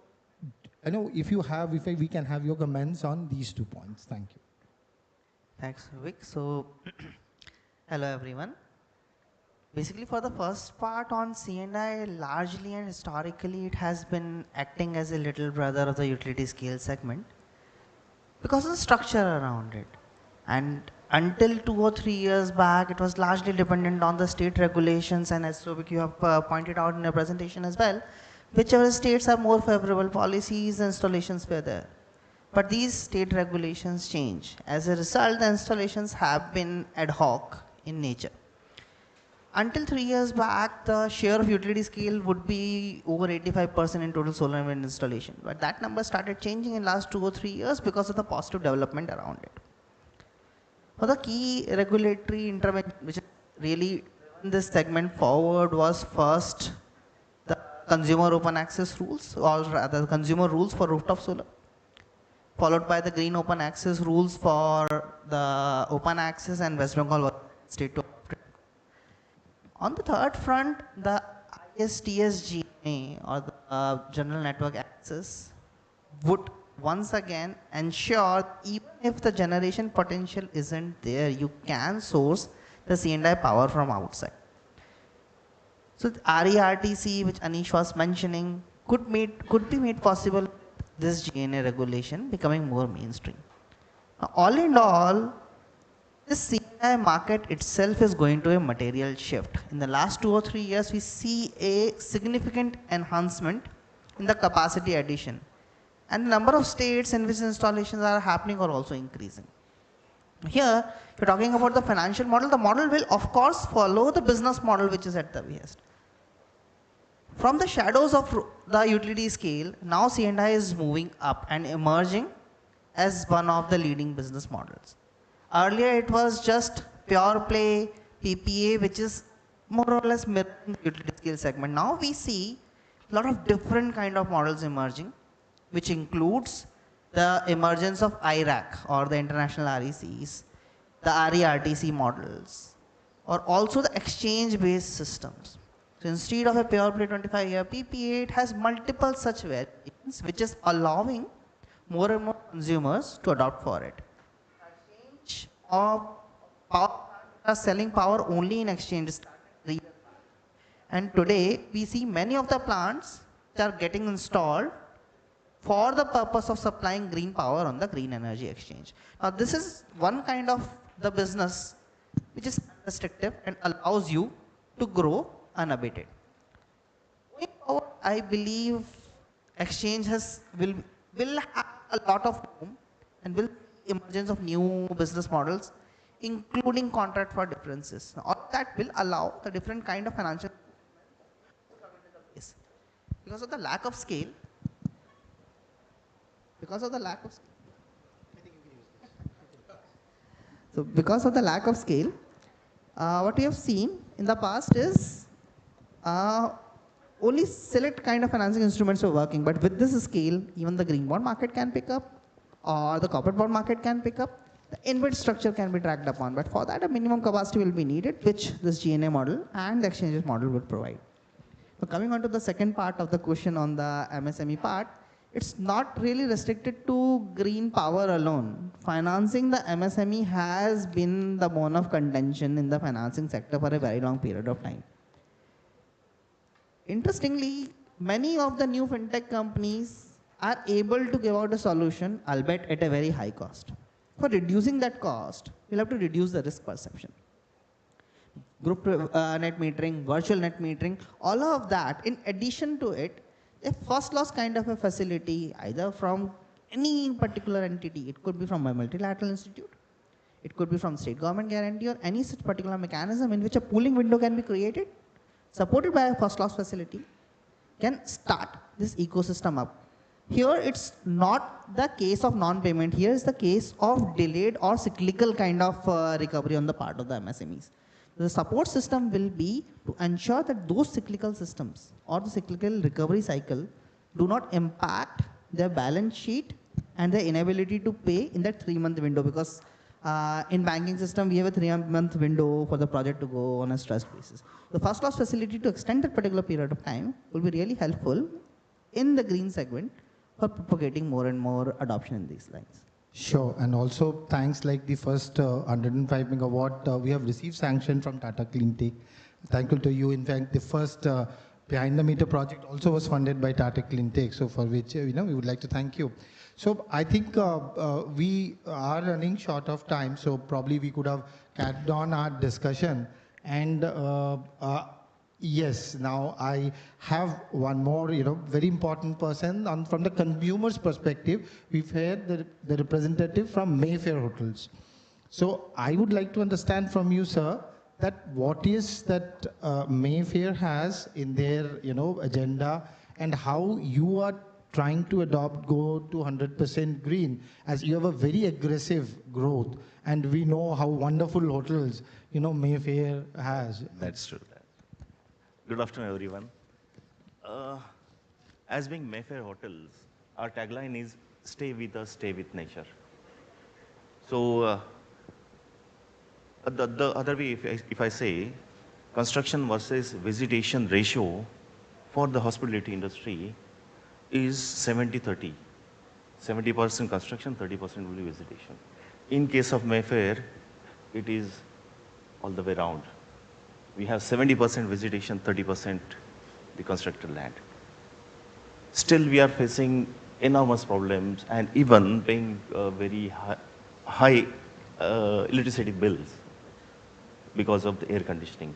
I know if we can have your comments on these 2 points. Thank you. Thanks, Vic. So, hello everyone. Basically, for the first part on C&I, largely and historically, it has been acting as a little brother of the utility scale segment because of the structure around it. And until 2 or 3 years back, it was largely dependent on the state regulations, and as so Vic, you have pointed out in your presentation as well, whichever states have more favorable policies, installations were there. But these state regulations change. As a result, the installations have been ad hoc in nature. Until 3 years back, the share of utility scale would be over 85% in total solar and wind installation. But that number started changing in last 2 or 3 years because of the positive development around it. For the key regulatory intervention which really driven this segment forward was first the consumer open access rules, or rather consumer rules for rooftop solar, followed by the green open access rules for the open access and West Bengal state to. On the third front, the ISTS-GNA, or the General Network Access, would once again ensure even if the generation potential isn't there, you can source the C&I power from outside. So the RERTC, which Anish was mentioning, could be made possible with this GNA regulation becoming more mainstream. Now, all in all, this C&I market itself is going to a material shift. In the last 2 or 3 years, we see a significant enhancement in the capacity addition. And the number of states in which installations are happening are also increasing. Here, if you're talking about the financial model, the model will of course follow the business model which is at the behest. From the shadows of the utility scale, now C&I is moving up and emerging as one of the leading business models. Earlier it was just pure play PPA, which is more or less mirroring the utility scale segment. Now we see a lot of different kind of models emerging, which includes the emergence of IRAC or the international RECs, the RERTC models, or also the exchange-based systems. So instead of a pure play 25-year PPA, it has multiple such variants, which is allowing more and more consumers to adopt for it. Exchange of power are selling power only in exchange. And today we see many of the plants which are getting installed for the purpose of supplying green power on the green energy exchange. Now this is one kind of the business which is restrictive and allows you to grow unabated. Going forward, I believe exchange will have a lot of room and will emergence of new business models, including contract for differences. Now, all that will allow the different kind of financial because of the lack of scale. Because of the lack of so because of the lack of scale, what we have seen in the past is only select kind of financing instruments are working, but with this scale, even the green bond market can pick up, or the corporate bond market can pick up, the InvIT structure can be tracked upon, but for that a minimum capacity will be needed, which this GNA model and the exchanges model would provide. So coming on to the second part of the question on the MSME part, it's not really restricted to green power alone. Financing the MSME has been the bone of contention in the financing sector for a very long period of time. Interestingly, many of the new fintech companies are able to give out a solution, albeit at a very high cost. For reducing that cost, we'll have to reduce the risk perception. Group net metering, virtual net metering, all of that, in addition to it, a first loss kind of a facility, either from any particular entity, it could be from a multilateral institute, it could be from state government guarantee or any such particular mechanism in which a pooling window can be created, supported by a first loss facility, can start this ecosystem up. Here it's not the case of non-payment, here is the case of delayed or cyclical kind of recovery on the part of the MSMEs. The support system will be to ensure that those cyclical systems or the cyclical recovery cycle do not impact their balance sheet and their inability to pay in that 3-month window, because in banking system we have a 3-month window for the project to go on a stress basis. The first loss facility to extend that particular period of time will be really helpful in the green segment for propagating more and more adoption in these lines. Sure, and also thanks like the first 105 megawatt, we have received sanction from Tata Cleantech. Thankful to you. In fact, the first behind the meter project also was funded by Tata Cleantech, so for which we would like to thank you. So I think we are running short of time, so probably we could have carried on our discussion. And yes, now I have one more, very important person from the consumer's perspective. We've heard the representative from Mayfair Hotels. So I would like to understand from you, sir, that what is that Mayfair has in their, agenda, and how you are trying to go to 100% green, as you have a very aggressive growth, and we know how wonderful hotels, Mayfair has. That's true. Good afternoon, everyone. As being Mayfair Hotels, our tagline is "Stay with us, stay with nature." So the other way, if I say, construction versus visitation ratio for the hospitality industry is 70-30. 70% construction, 30% will be visitation. In case of Mayfair, it is all the way around. We have 70% visitation, 30% the constructed land. Still, we are facing enormous problems and even paying very high electricity bills because of the air conditioning.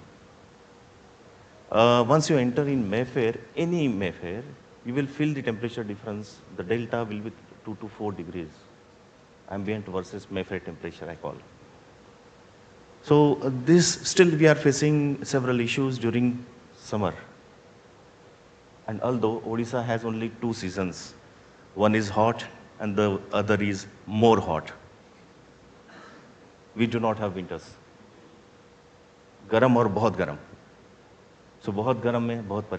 Once you enter in Mayfair, any Mayfair, you will feel the temperature difference. The delta will be 2 to 4 degrees, ambient versus Mayfair temperature, I call. So still we are facing several issues during summer. And although Odisha has only 2 seasons, one is hot and the other is more hot. We do not have winters. Garam और बहुत garam. So बहुत garam में बहुत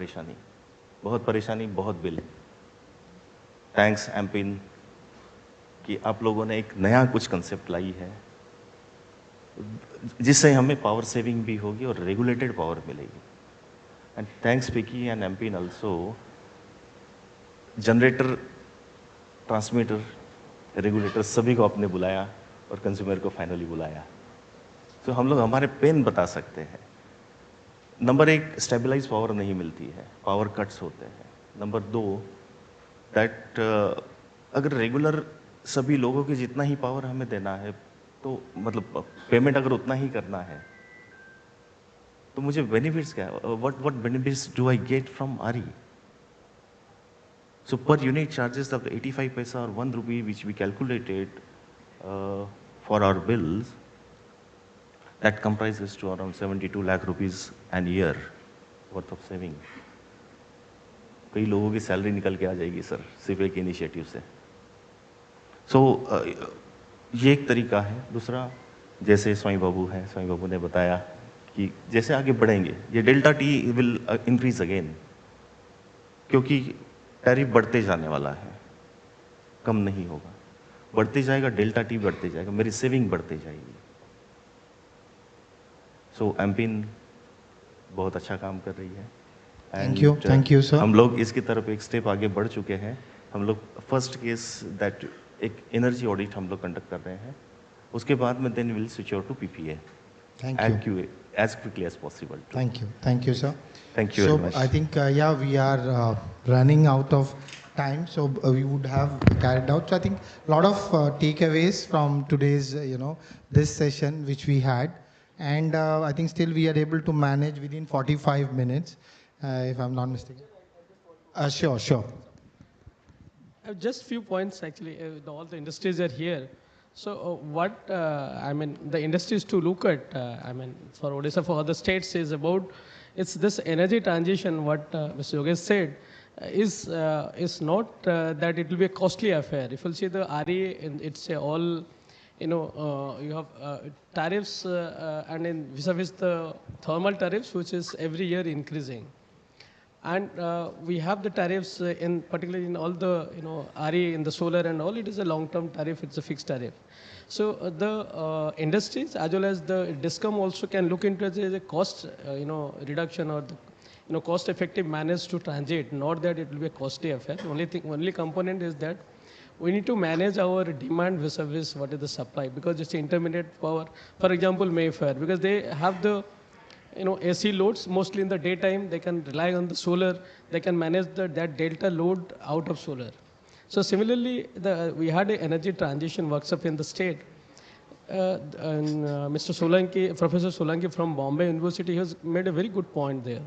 परेशानी, बहुत bill. Thanks mPIN कि आप लोगों ने एक नया कुछ कंसेप्ट लाई है जिससे हमें पावर सेविंग भी होगी और रेगुलेटेड पावर मिलेगी. And thanks FICCI and Ampin also, generator, transmitter, regulator सभी को आपने बुलाया और कंज्यूमर को फाइनली बुलाया. तो हम लोग हमारे पेन बता सकते हैं. नंबर 1, स्टेबलाइज पावर नहीं मिलती है, पावर कट्स होते हैं. नंबर 2, दैट अगर रेगुलर सभी लोगों के जितना ही पावर हमें देना है, तो मतलब पेमेंट अगर उतना ही करना है, तो मुझे बेनिफिट्स क्या है? What benefits do I get from आरी? So per unit charges of 85 paisa or 1 rupee which we calculated for our bills, that comprises to around 72 lakh rupees an year worth of saving. कई लोगों की salary निकल के आ जाएगी sir सिर्फ एक initiative से. सो ये एक तरीका है. दूसरा, जैसे स्वामी बाबू ने बताया कि जैसे आगे बढ़ेंगे ये delta T will increase again, क्योंकि टैरिफ बढ़ते जाने वाला है, कम नहीं होगा, बढ़ते जाएगा, डेल्टा टी बढ़ते जाएगा, मेरी सेविंग बढ़ते जाएगी. सो एमपिन बहुत अच्छा काम कर रही है. Thank you sir. हम लोग इसकी तरफ एक स्टेप आगे बढ़ चुके हैं. हम लोग फर्स्ट केस दैट एक एनर्जी ऑडिट हम लोग कंडक्ट कर रहे हैं, उसके बाद में then will switch over to PPA Thank you. as quickly as possible. Thank you sir. Thank you very much. So I think we are running out of time, so we would have carried out. So I think a lot of takeaways from today's this session which we had, and I think still we are able to manage within 45 minutes, if I'm not mistaken. Sure. Just few points actually. All the industries are here. So what I mean, the industries to look at, I mean, for Odisha, for other states is about, it's this energy transition, what Mr. Yogesh said, is not that it will be a costly affair. If you'll see the RE, it's all, you have tariffs and in vis-a-vis the thermal tariffs, which is every year increasing. And we have the tariffs particularly in all the, RE in the solar and all, it is a long-term tariff, it's a fixed tariff. So the industries as well as the DISCOM also can look into it as a cost, reduction or the, cost-effective manners to transit, not that it will be a costly affair. The only component is that we need to manage our demand vis-a-vis what is the supply, because it's intermittent power. For example, Mayfair, because they have the AC loads, mostly in the daytime, they can rely on the solar, they can manage that delta load out of solar. So similarly, we had an energy transition workshop in the state. And Mr. Solanki, Professor Solanki from Bombay University has made a very good point there.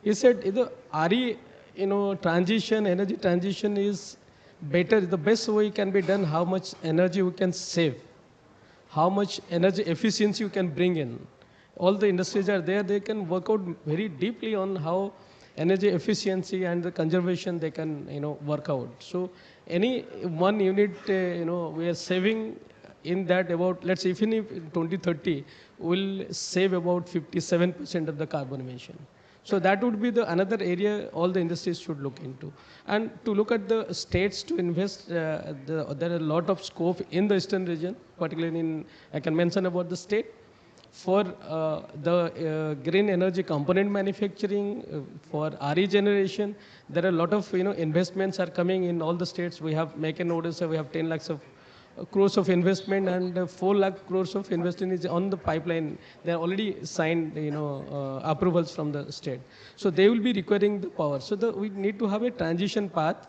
He said the RE, transition, energy transition is better, the best way can be done, how much energy we can save, how much energy efficiency you can bring in. All the industries are there, they can work out very deeply on how energy efficiency and the conservation they can, work out. So any 1 unit, we are saving in that about, let's say, even if in 2030, we'll save about 57% of the carbon emission. So that would be another area all the industries should look into. And to look at the states to invest, there are a lot of scope in the eastern region, particularly I can mention about the state. For the green energy component manufacturing, for RE generation, there are a lot of investments are coming in all the states. We have Make in Odisha, we have 10 lakhs of crores of investment, and 4 lakh crores of investment is on the pipeline. They are already signed approvals from the state. So they will be requiring the power. So we need to have a transition path.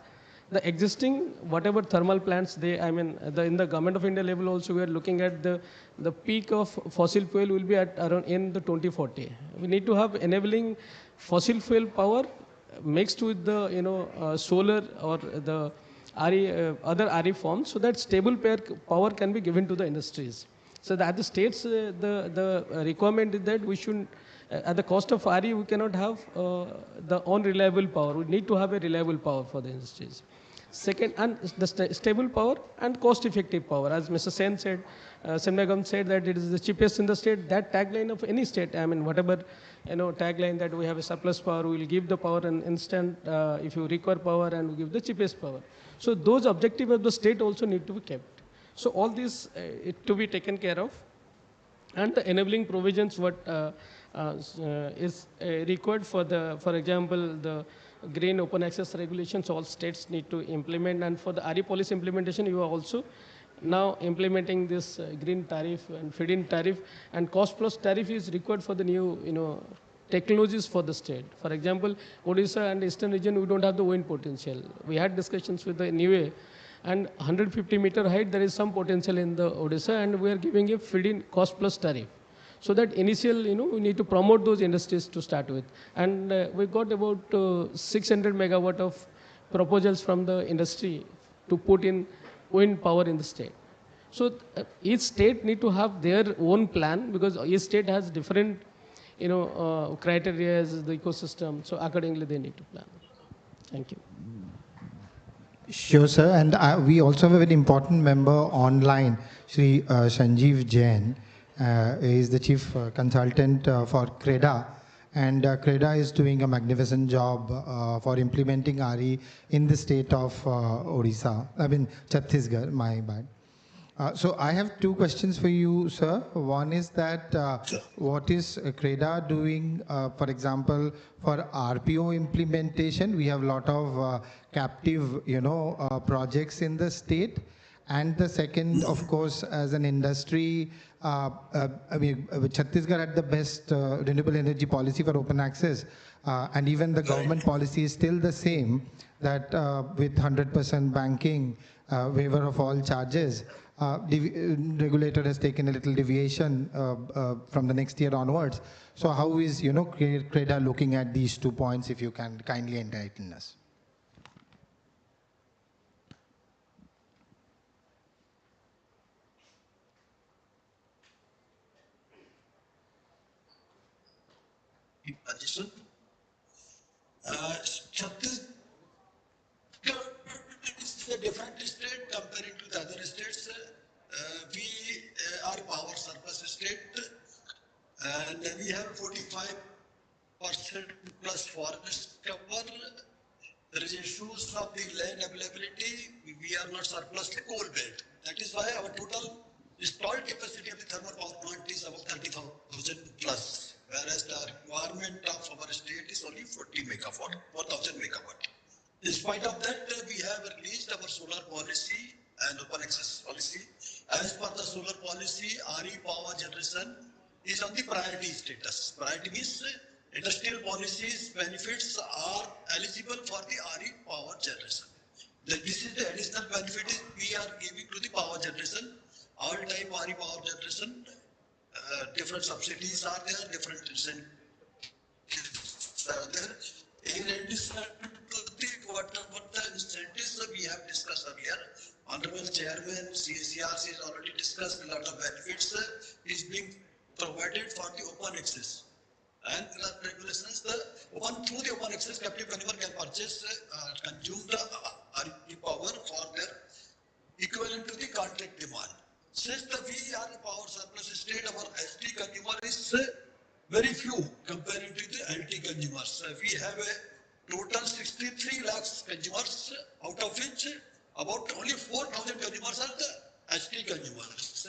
The existing, whatever thermal plants, in the Government of India level also, we are looking at the peak of fossil fuel will be at around in the 2040. We need to have enabling fossil fuel power mixed with the, solar or the other RE forms, so that stable power can be given to the industries. So that the states, the requirement is that we should, at the cost of RE, we cannot have the unreliable power. We need to have a reliable power for the industries. Second, and the stable power and cost-effective power. As Mr. Sen said, Semnagam said that it is the cheapest in the state. That tagline of any state, whatever, tagline that we have a surplus power, we will give the power in instant if you require power, and we give the cheapest power. So those objectives of the state also need to be kept. So all this to be taken care of. And the enabling provisions what is required for example, the green open access regulations, all states need to implement. And for the RE policy implementation, you are also now implementing this green tariff and feed-in tariff, and cost plus tariff is required for the new, technologies for the state. For example, Odisha and Eastern region, we don't have the wind potential. We had discussions with the NUA, and 150-meter height, there is some potential in the Odisha, and we are giving a feed-in cost plus tariff. So that initial, we need to promote those industries to start with. And we got about 600 megawatt of proposals from the industry to put in wind power in the state. So each state need to have their own plan, because each state has different, criteria as the ecosystem. So accordingly, they need to plan. Thank you. Sure, sir. And we also have a very important member online, Shri Sanjeev Jain. He is the chief consultant for CREDA. And CREDA is doing a magnificent job for implementing RE in the state of Chhattisgarh, my bad. So I have two questions for you, sir. One is that what is CREDA doing, for example, for RPO implementation? We have a lot of captive, projects in the state. And the second, of course, as an industry, Chhattisgarh had the best renewable energy policy for open access. And even the government policy is still the same, that with 100% banking, waiver of all charges, the regulator has taken a little deviation from the next year onwards. So how is, CREDA looking at these 2 points, if you can kindly enlighten us? Chhattisgarh is a different state comparing to the other states. We are power surplus state, and we have 45% plus forest cover. There is issues of the land availability. We are not surplus to coal belt. That is why our total installed capacity of the thermal power plant is about 30,000 plus, whereas the requirement of our state is only 40 megawatt, 4,000 megawatt. In spite of that, we have released our solar policy and open access policy. As per the solar policy, RE power generation is on the priority status. Priority means industrial policies benefits are eligible for the RE power generation. This is the additional benefit we are giving to the power generation. All time RE power generation, different subsidies are there, different incentives are there. In addition to whatever the incentives we have discussed earlier, Honorable Chairman CCRC has already discussed a lot of benefits is being provided for the open access. And regulations, through the open access, captive consumer can purchase, consume the RE power for their equivalent to the contract demand. Since we are a power surplus state, our ST consumer is very few comparing to the LT consumers. We have a total 63 lakhs consumers, out of which about only 4,000 consumers are the ST consumers.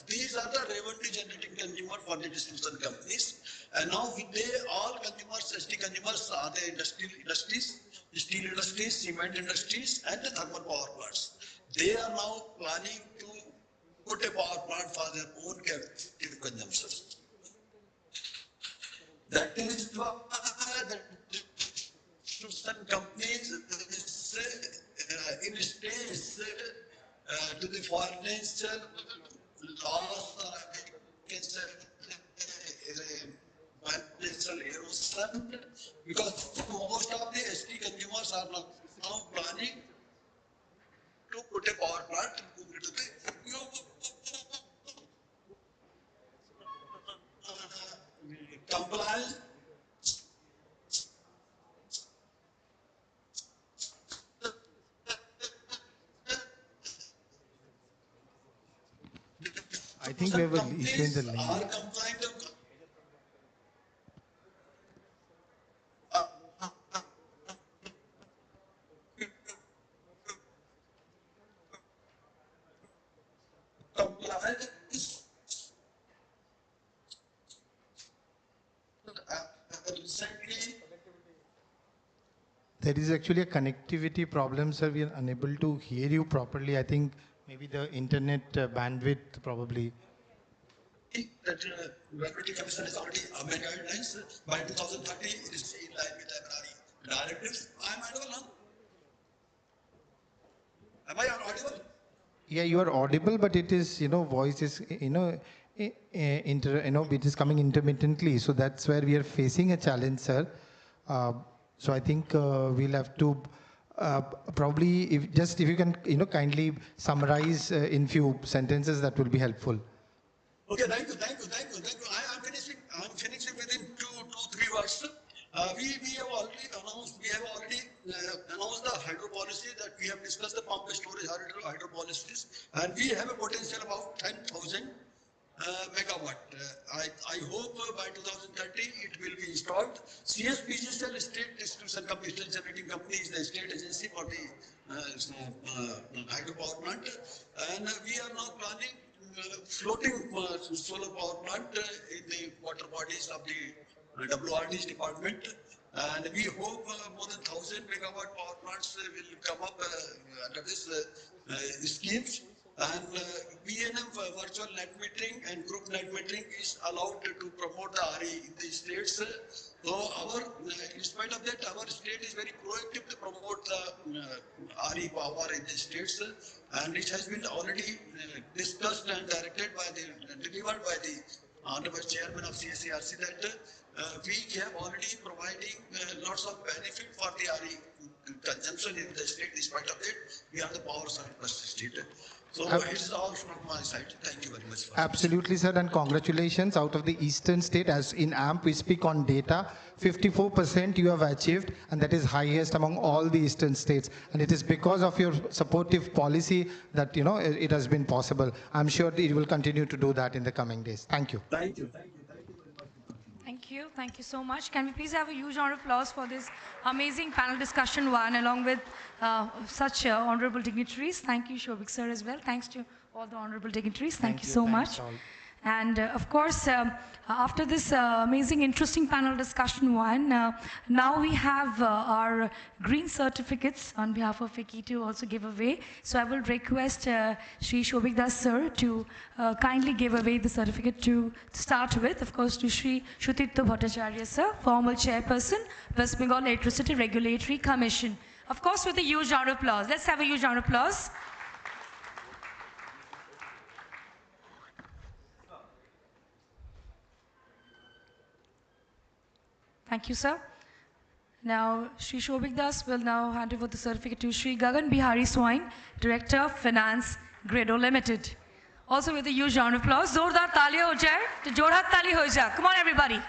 These are the revenue generating consumers for the distribution companies. And now they all consumers, ST consumers are the industrial industries, steel industries, cement industries, and the thermal power plants. They are now planning to put a power plant for their own captive consumption. That is why the distribution companies in states to the financial loss, I can say, financial erosion, because most of the ST consumers are now planning to put a power plant into the compliance. I think we have an issue in the link. There is actually a connectivity problem, sir. We are unable to hear you properly. I think maybe the internet bandwidth probably. that Regulatory Commission has already made guidelines. By 2030, it is in line with MNRE directives. I am audible now? Am I audible? Yeah, you are audible, but it is, voice is, it is coming intermittently. So that's where we are facing a challenge, sir. So I think we'll have to probably, if you can, kindly summarize in few sentences, that will be helpful. Okay, thank you. I'm finishing within three words. We have already announced the hydro policy that we have discussed the pumped storage hydro policies, and we have a potential of about 10,000 megawatt. I hope by 2030 it will be installed. CSPGCL, State Distribution Company, Generating Company, is the state agency for the hydropower plant, and we are now planning floating solar power plant in the water bodies of the WRD's department, and we hope more than 1,000 megawatt power plants will come up under this schemes. And BNM virtual net metering and group net metering is allowed to promote the RE in the states. So in spite of that, our state is very proactive to promote the RE power in the states, and it has been already discussed and delivered by the Honorable Chairman of CSARC that we have already providing lots of benefit for the RE consumption in the state. In spite of that, we are the power surplus state. So it's all from my side. Thank you very much. Absolutely, sir, and congratulations. Out of the eastern state, as in AMP, we speak on data, 54% you have achieved, and that is highest among all the eastern states. And it is because of your supportive policy that, it has been possible. I'm sure it will continue to do that in the coming days. Thank you. Thank you. Thank you so much. Can we please have a huge round of applause for this amazing panel discussion one, along with such honorable dignitaries. Thank you, Shobik sir, as well. Thanks to all the honorable dignitaries. Thank you so much. And of course, after this amazing, interesting panel discussion one, now we have our green certificates on behalf of FICCI to also give away. So I will request Shri Shobik Das sir to kindly give away the certificate to start with. Of course, to Shri Shutitya Bhattacharya sir, former chairperson, West Bengal Electricity Regulatory Commission. Of course, with a huge round of applause. Let's have a huge round of applause. Thank you, sir. Now, Shri Shobik Das will now hand over the certificate to Shri Gagan Bihari Swain, Director of Finance, Grado Limited. Also with a huge round of applause. Zordar tali ho jaye, to jorhat tali ho jaye. Come on, everybody.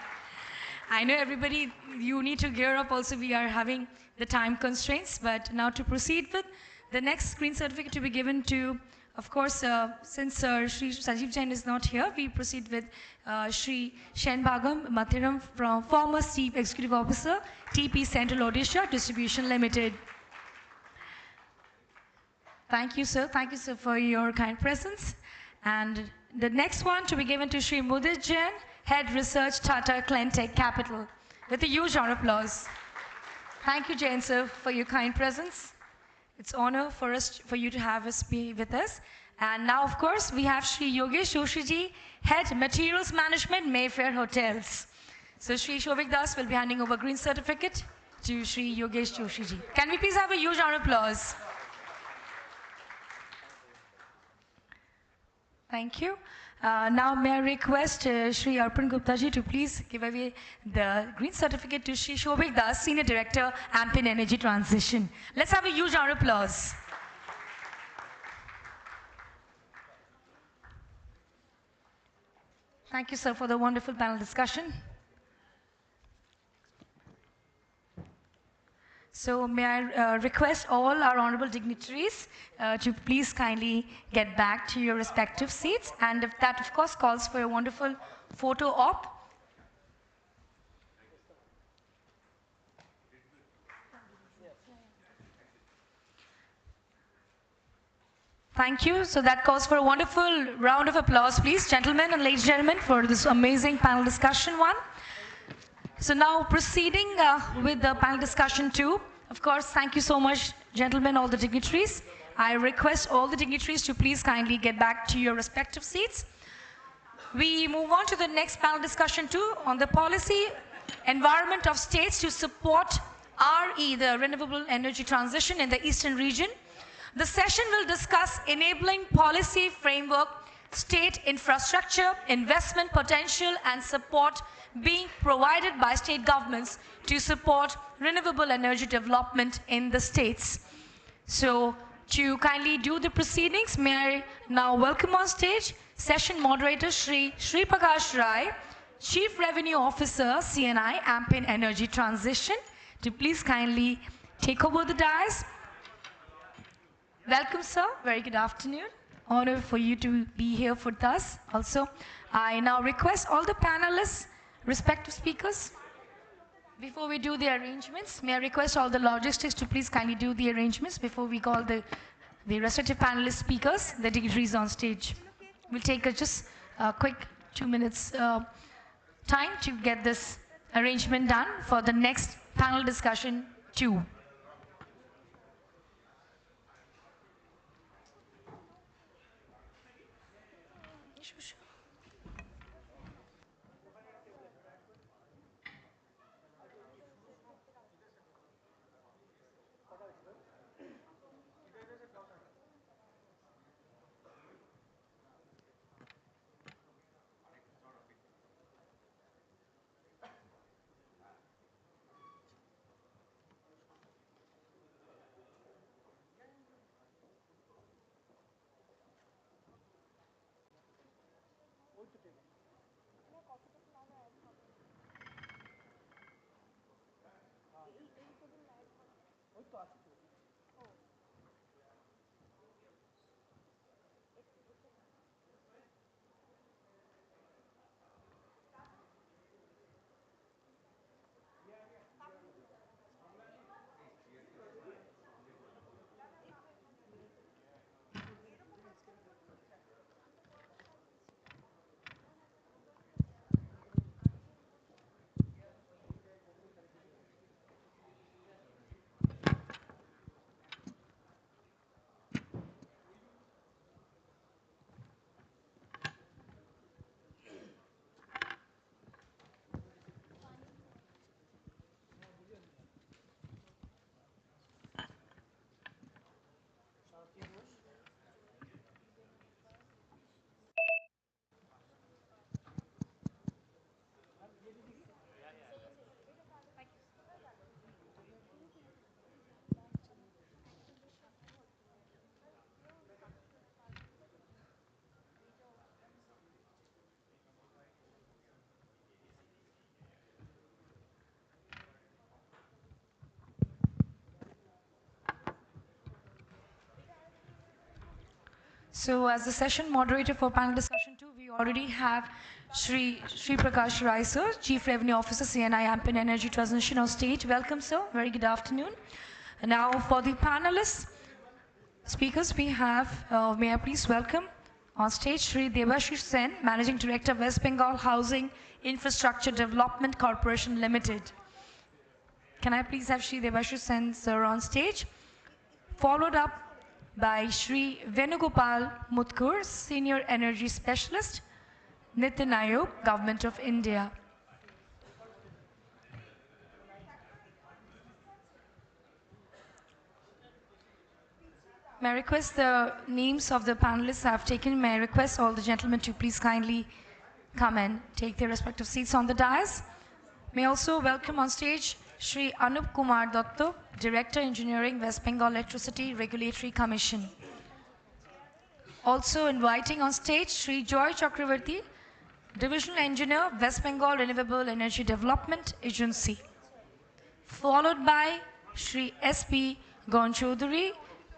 I know everybody, you need to gear up also. We are having the time constraints, but now to proceed with the next green certificate to be given to, of course, since Shri Sajeev Jain is not here, we proceed with Shri Shenbhagam Mathiram, from former Chief Executive Officer, TP Central Odisha Distribution Limited. Thank you, sir. Thank you, sir, for your kind presence. And the next one to be given to Shri Mudit Jain, Head Research, Tata Cleantech Capital, with a huge round of applause. Thank you, Jain, sir, for your kind presence. It's an honor for you to have us be with us. And now, of course, we have Shri Yogesh Joshi ji, Head Materials Management, Mayfair Hotels. So Shri Shobik Das will be handing over green certificate to Shri Yogesh Joshi ji. Can we please have a huge round of applause? Thank you. Now may I request Shri Arpan Gupta ji to please give away the green certificate to Shri Shobik Das, Senior Director, Ampin Energy Transition. Let's have a huge round of applause. Thank you, sir, for the wonderful panel discussion. So may I request all our honorable dignitaries to please kindly get back to your respective seats, and if that of course calls for a wonderful photo op. Thank you. So that calls for a wonderful round of applause, please, gentlemen and ladies and gentlemen, for this amazing panel discussion one. So now proceeding with the panel discussion two. Of course, thank you so much, gentlemen, all the dignitaries. I request all the dignitaries to please kindly get back to your respective seats. We move on to the next panel discussion too on the policy environment of states to support RE, the renewable energy transition in the eastern region. The session will discuss enabling policy framework, state infrastructure, investment potential and support being provided by state governments to support renewable energy development in the states. So to kindly do the proceedings, may I now welcome on stage session moderator Sri Prakash Rai, Chief Revenue Officer, CNI, AMPIN Energy Transition, to please kindly take over the dais. Welcome, sir. Very good afternoon. Honor for you to be here with us. Also, I now request all the panelists, respective speakers, before we do the arrangements, may I request all the logistics to please kindly do the arrangements before we call the respective panelist speakers, the dignitaries on stage. We'll take just a quick 2 minutes time to get this arrangement done for the next panel discussion too. So as the session moderator for panel discussion 2, we already have Sri Prakash Rai, sir, Chief Revenue Officer, CNI, AMPIN Energy Transition on stage. Welcome, sir. Very good afternoon. And now for the panelists, speakers, we have, may I please welcome on stage Sri Debashish Sen, Managing Director, West Bengal Housing Infrastructure Development Corporation Limited. Can I please have Sri Debashish Sen, sir, on stage? Followed up by Sri Venugopal Mutkur, Senior Energy Specialist, Niti Ayog, Government of India. May I request the names of the panelists I have taken. May I request all the gentlemen to please kindly come and take their respective seats on the dais. May I also welcome on stage Sri Anup Kumar Dotto, Director Engineering, West Bengal Electricity Regulatory Commission. Also inviting on stage Sri Joy Chakravarti, Divisional Engineer, West Bengal Renewable Energy Development Agency. Followed by Sri S.P. Gonchoduri,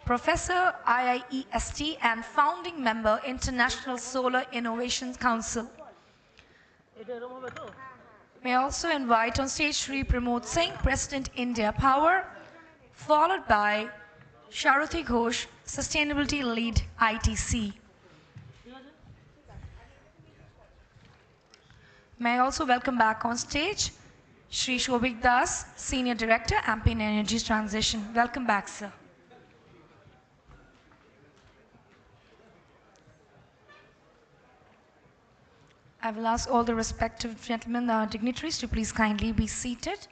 Professor IIEST and founding member, International Solar Innovation Council. May I also invite on stage Sri Pramod Singh, President India Power, followed by Sharuthi Ghosh, Sustainability Lead, ITC. May I also welcome back on stage Sri Shobhik Das, Senior Director, AMPIN Energy Transition. Welcome back, sir. I will ask all the respective gentlemen, dignitaries, to please kindly be seated.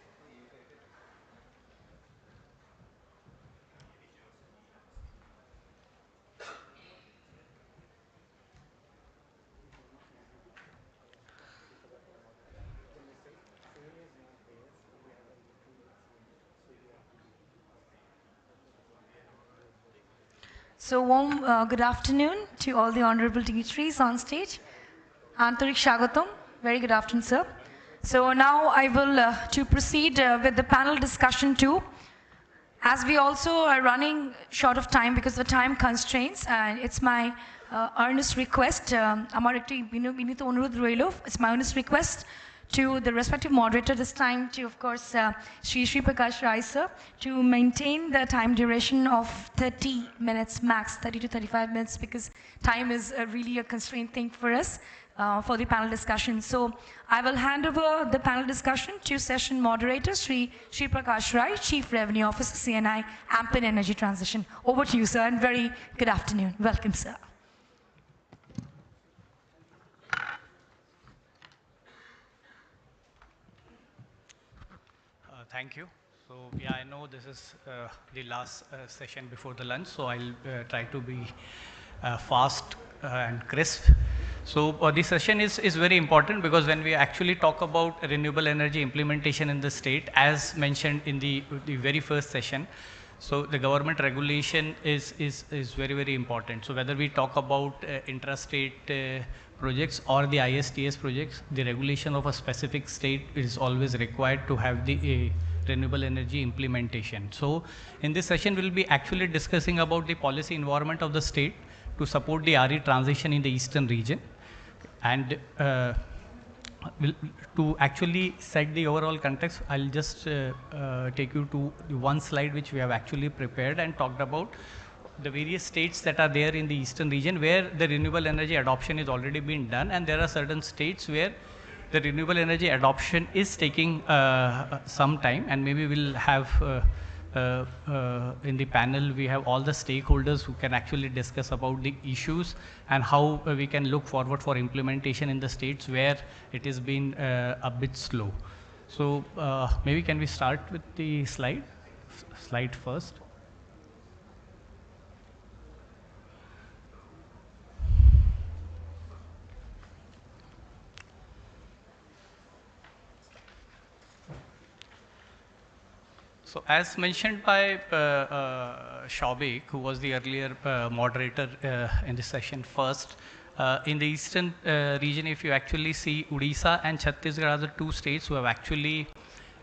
So warm good afternoon to all the honorable dignitaries on stage. Antarik Shagatam, very good afternoon, sir. So now I will to proceed with the panel discussion too. As we also are running short of time because of the time constraints, and it's my earnest request, it's my earnest request to the respective moderator this time to, of course, Sri Prakash Rai sir, to maintain the time duration of 30 minutes max, 30 to 35 minutes, because time is really a constraint thing for us for the panel discussion. So I will hand over the panel discussion to session moderator, Sri Prakash Rai, Chief Revenue Officer, CNI, AMPIN Energy Transition. Over to you, sir, and very good afternoon. Welcome, sir. Thank you. So yeah, I know this is the last session before the lunch, so I'll try to be fast and crisp. So this session is very important because when we actually talk about renewable energy implementation in the state, as mentioned in the very first session, so the government regulation is very, very important. So whether we talk about intrastate projects or the ISTS projects, the regulation of a specific state is always required to have the renewable energy implementation. So in this session, we'll be actually discussing about the policy environment of the state to support the RE transition in the eastern region. And to actually set the overall context, I'll just take you to the one slide which we have actually prepared and talked about the various states that are there in the eastern region where the renewable energy adoption is already been done, and there are certain states where the renewable energy adoption is taking some time, and maybe we'll have in the panel we have all the stakeholders who can actually discuss about the issues and how we can look forward for implementation in the states where it has been a bit slow. So maybe can we start with the slide first. So as mentioned by Shaubik, who was the earlier moderator in this session first, in the eastern region, if you actually see, Odisha and Chhattisgarh are the two states who have actually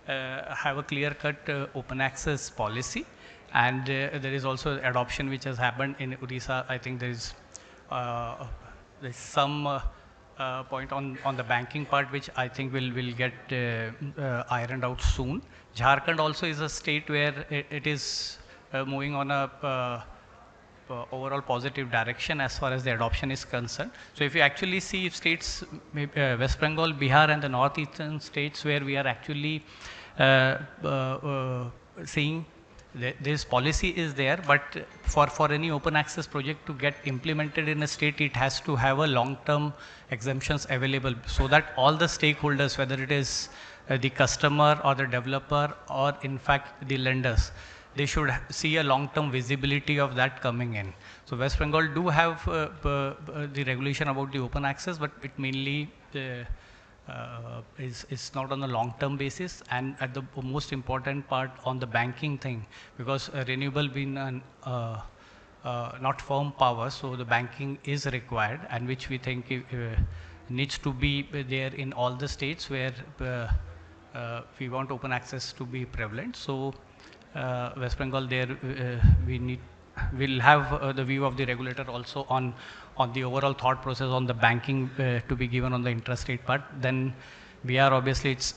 have a clear-cut open access policy. And there is also adoption which has happened in Odisha. I think there is there's some point on the banking part which I think will get ironed out soon. Jharkhand also is a state where it is moving on a overall positive direction as far as the adoption is concerned. So if you actually see states, West Bengal, Bihar and the northeastern states where we are actually seeing this policy is there, but for any open access project to get implemented in a state, it has to have a long-term exemptions available so that all the stakeholders, whether it is the customer or the developer or in fact the lenders, they should see a long-term visibility of that coming in. So West Bengal do have the regulation about the open access, but it mainly is not on a long-term basis, and at the most important part on the banking thing, because renewable being an not firm power, so the banking is required, and which we think needs to be there in all the states where we want open access to be prevalent. So West Bengal there we'll have the view of the regulator also on the overall thought process on the banking to be given on the intrastate part. Then we are obviously it's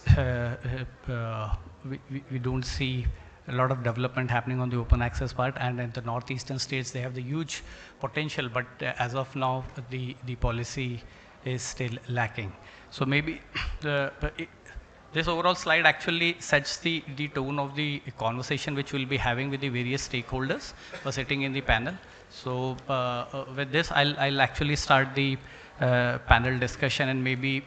we don't see a lot of development happening on the open access part, and in the northeastern states they have the huge potential, but as of now the policy is still lacking. So maybe this overall slide actually sets the tone of the conversation which we'll be having with the various stakeholders who are sitting in the panel. So with this, I'll actually start the panel discussion, and maybe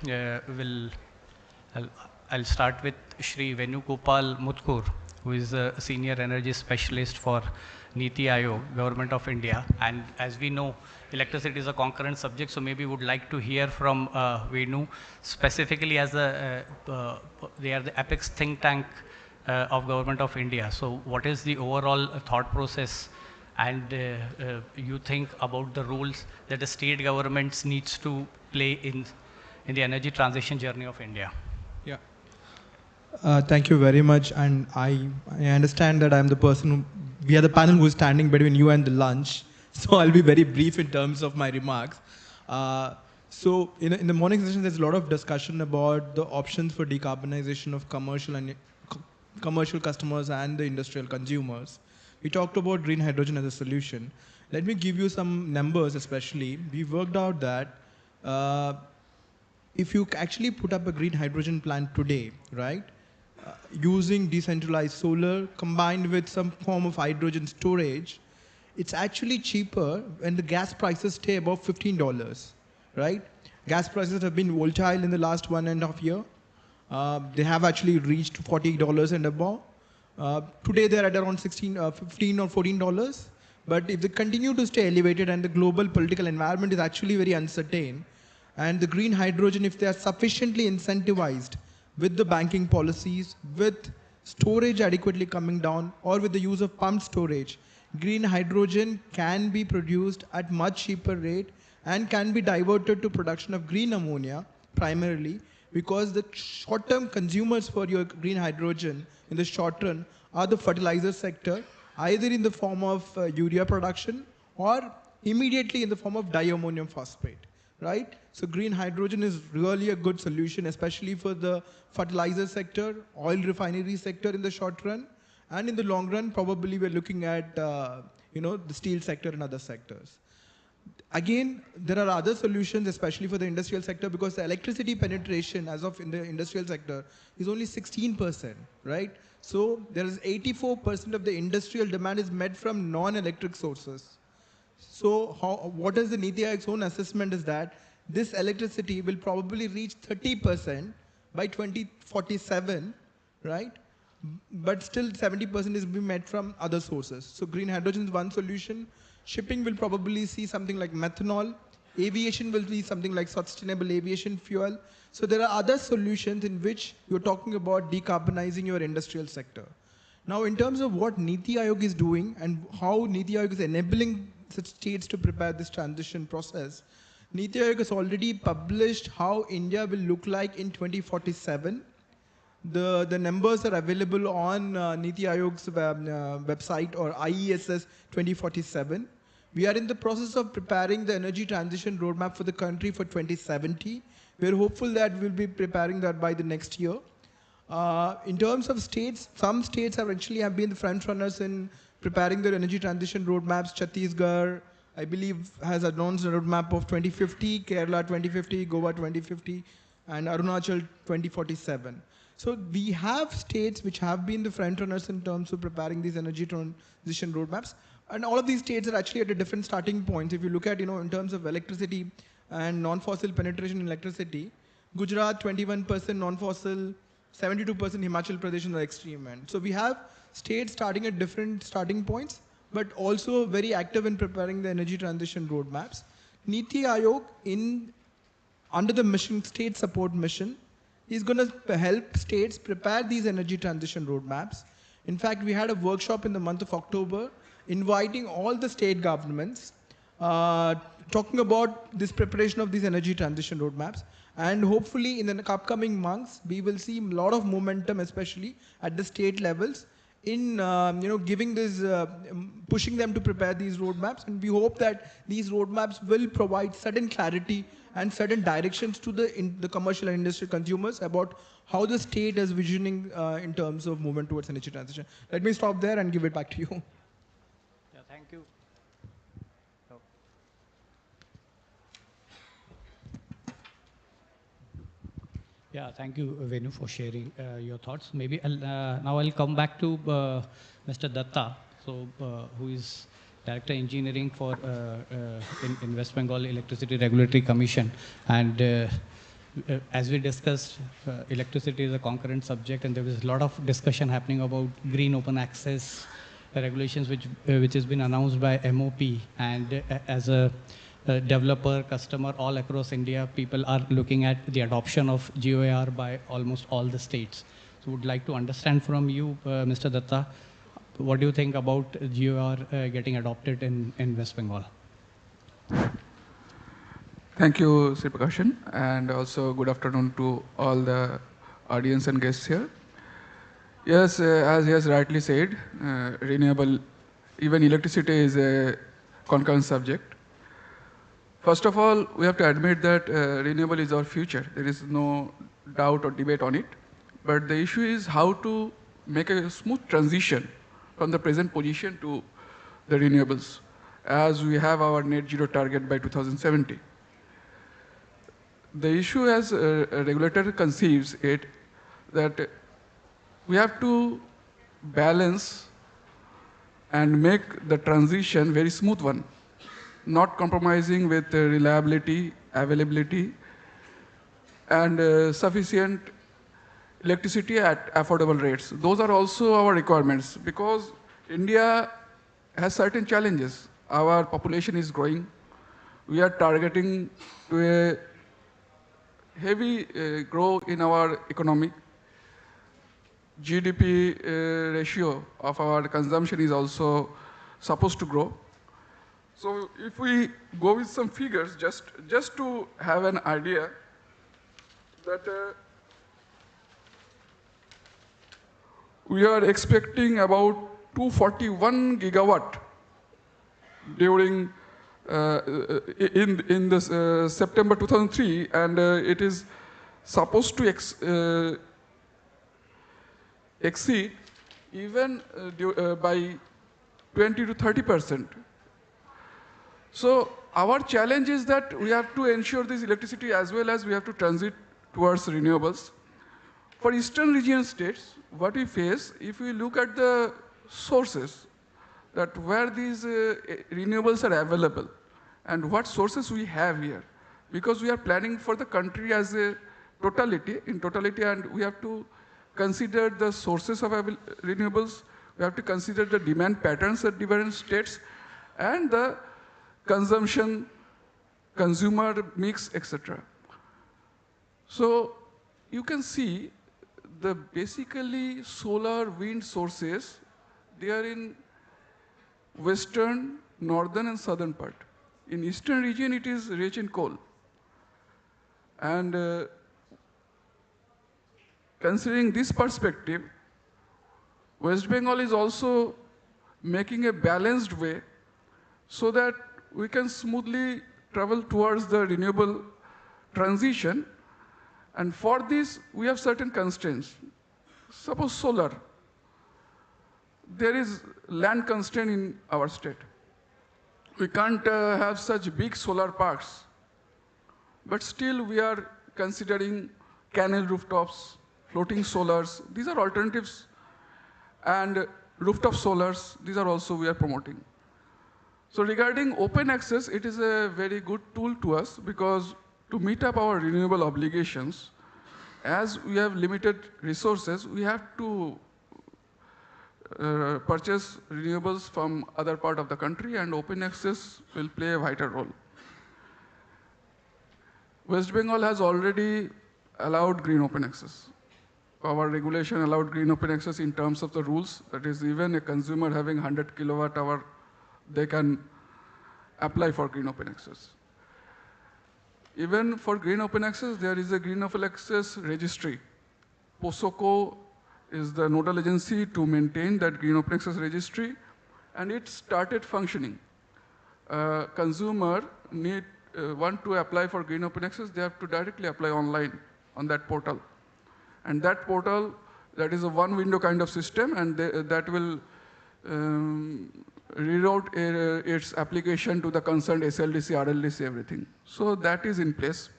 I'll, I'll start with Shri Venugopal Mutkur, who is a senior energy specialist for Niti Aayog, Government of India. And as we know, electricity is a concurrent subject, so maybe would like to hear from Venu specifically as they are the apex think tank of Government of India. So what is the overall thought process and you think about the roles that the state governments needs to play in the energy transition journey of India? Yeah. Thank you very much. And I understand that I'm the person, we are the panel who's standing between you and the lunch. So I'll be very brief in terms of my remarks. So in the morning session, there's a lot of discussion about the options for decarbonization of commercial customers and the industrial consumers. We talked about green hydrogen as a solution. Let me give you some numbers especially. We worked out that if you actually put up a green hydrogen plant today, right, using decentralized solar combined with some form of hydrogen storage, it's actually cheaper when the gas prices stay above $15, right? Gas prices have been volatile in the last 1.5 years. They have actually reached $40 and above. Today they're at around $15 or $14. But if they continue to stay elevated and the global political environment is actually very uncertain, and the green hydrogen, if they are sufficiently incentivized with the banking policies, with storage adequately coming down, or with the use of pumped storage, green hydrogen can be produced at much cheaper rate and can be diverted to production of green ammonia primarily, because the short-term consumers for your green hydrogen in the short run are the fertilizer sector, either in the form of urea production or immediately in the form of diammonium phosphate, right? So green hydrogen is really a good solution, especially for the fertilizer sector, oil refinery sector in the short run, and in the long run, probably we're looking at the steel sector and other sectors. Again, there are other solutions, especially for the industrial sector, because the electricity penetration as of in the industrial sector is only 16%, right? So there is 84% of the industrial demand is met from non-electric sources. So what is the Niti Aayog's own assessment is that this electricity will probably reach 30% by 2047, right? But still 70% is being met from other sources. So green hydrogen is one solution. Shipping will probably see something like methanol. Aviation will be something like sustainable aviation fuel. So there are other solutions in which you're talking about decarbonizing your industrial sector. Now, in terms of what Niti Aayog is doing and how Niti Aayog is enabling such states to prepare this transition process, Niti Aayog has already published how India will look like in 2047. The numbers are available on Niti Aayog's website, or IESS 2047. We are in the process of preparing the energy transition roadmap for the country for 2070. We're hopeful that we'll be preparing that by the next year. In terms of states, some states have been the front runners in preparing their energy transition roadmaps. Chhattisgarh, I believe, has announced a roadmap of 2050, Kerala 2050, Goa 2050, and Arunachal 2047. So we have states which have been the front runners in terms of preparing these energy transition roadmaps. And all of these states are actually at a different starting point. If you look at, in terms of electricity and non-fossil penetration in electricity, Gujarat 21% non-fossil, 72% Himachal Pradesh in the extreme end. So we have states starting at different starting points, but also very active in preparing the energy transition roadmaps. Niti Aayog, under the mission, state support mission, is going to help states prepare these energy transition roadmaps. In fact, we had a workshop in the month of October inviting all the state governments, talking about this preparation of these energy transition roadmaps. And hopefully in the upcoming months, we will see a lot of momentum, especially at the state levels, in giving this, pushing them to prepare these roadmaps. And we hope that these roadmaps will provide certain clarity and certain directions to the commercial and industrial consumers about how the state is visioning in terms of movement towards energy transition. Let me stop there and give it back to you. Yeah, thank you. Yeah, thank you, Venu, for sharing your thoughts. Maybe now I'll come back to Mr. Datta, who is Director Engineering for in West Bengal Electricity Regulatory Commission. And as we discussed, electricity is a concurrent subject, and there was a lot of discussion happening about green open access regulations, which has been announced by MOP. And as a developer, customer, all across India, people are looking at the adoption of GOAR by almost all the states. So would like to understand from you, Mr. Datta, what do you think about GOR getting adopted in West Bengal? Thank you, Sri Prakashan, and also good afternoon to all the audience and guests here. Yes, as he has rightly said, renewable, even electricity is a concurrent subject. First of all, we have to admit that renewable is our future. There is no doubt or debate on it. But the issue is how to make a smooth transition from the present position to the renewables, as we have our net zero target by 2070. The issue as a regulator conceives it, that we have to balance and make the transition very smooth one, not compromising with reliability, availability, and sufficient electricity at affordable rates. Those are also our requirements, because India has certain challenges. Our population is growing. We are targeting to a heavy growth in our economy. GDP ratio of our consumption is also supposed to grow. So if we go with some figures, just to have an idea, that we are expecting about 241 gigawatt during in this September 2003, and it is supposed to exceed even by 20 to 30%. So our challenge is that we have to ensure this electricity, as well as we have to transit towards renewables. For eastern region states, what we face, if we look at the sources, that where these renewables are available and what sources we have here, because we are planning for the country as a totality, and we have to consider the sources of renewables, we have to consider the demand patterns at different states, and the consumption, consumer mix, etc. So you can see the basically solar wind sources, they are in western, northern and southern part. In eastern region, it is rich in coal. And considering this perspective, West Bengal is also making a balanced way so that we can smoothly travel towards the renewable transition. And for this, we have certain constraints. Suppose solar. There is land constraint in our state. We can't have such big solar parks. But still, we are considering canal rooftops, floating solars. These are alternatives. And rooftop solars, these are also we are promoting. So regarding open access, it is a very good tool to us, because to meet up our renewable obligations, as we have limited resources, we have to purchase renewables from other part of the country, and open access will play a vital role. West Bengal has already allowed green open access. Our regulation allowed green open access in terms of the rules. That is, even a consumer having 100 kilowatt hour, they can apply for green open access. Even for green open access, there is a green open access registry. POSOCO is the nodal agency to maintain that green open access registry, and it started functioning. Consumer want to apply for green open access, they have to directly apply online on that portal. And that portal, that is a one window kind of system, and that will reroute its application to the concerned SLDC, RLDC, everything. So that is in place.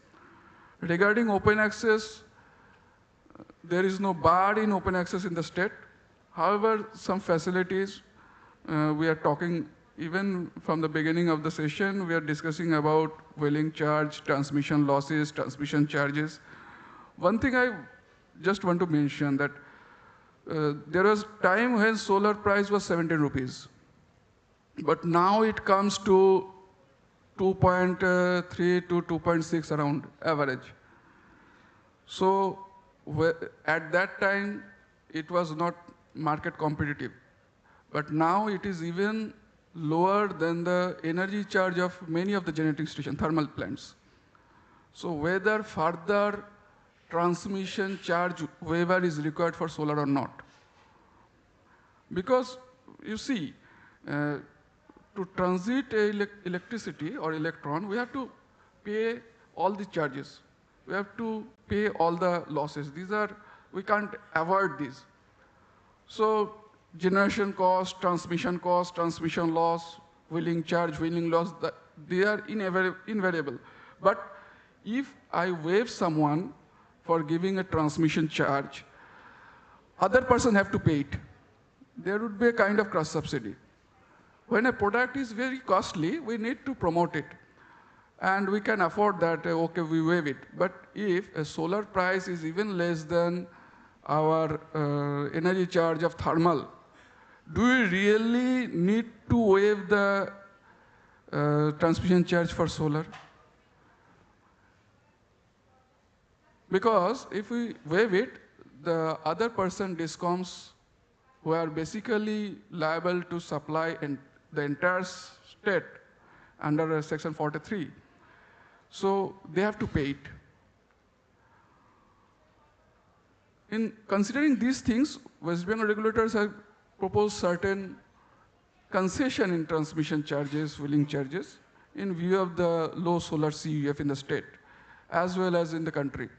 Regarding open access, there is no bar in open access in the state. However, some facilities, we are talking even from the beginning of the session, we are discussing about wheeling charge, transmission losses, transmission charges. One thing I just want to mention that there was time when solar price was 17 rupees. But now it comes to 2.3 to 2.6 around average. So at that time, it was not market competitive. But now it is even lower than the energy charge of many of the generating station, thermal plants. So whether further transmission charge waiver is required for solar or not. Because you see, to transit electricity or electron, we have to pay all the charges. We have to pay all the losses. We can't avoid these. So generation cost, transmission loss, wheeling charge, wheeling loss, they are invariable. But if I waive someone for giving a transmission charge, other person have to pay it. There would be a kind of cross subsidy. When a product is very costly, we need to promote it. And we can afford that, okay, we waive it. But if a solar price is even less than our energy charge of thermal, do we really need to waive the transmission charge for solar? Because if we waive it, the other person, discoms, who are basically liable to supply the entire state under Section 43, so they have to pay it. In considering these things, West Bengal regulators have proposed certain concession in transmission charges, wheeling charges, in view of the low solar CUF in the state, as well as in the country.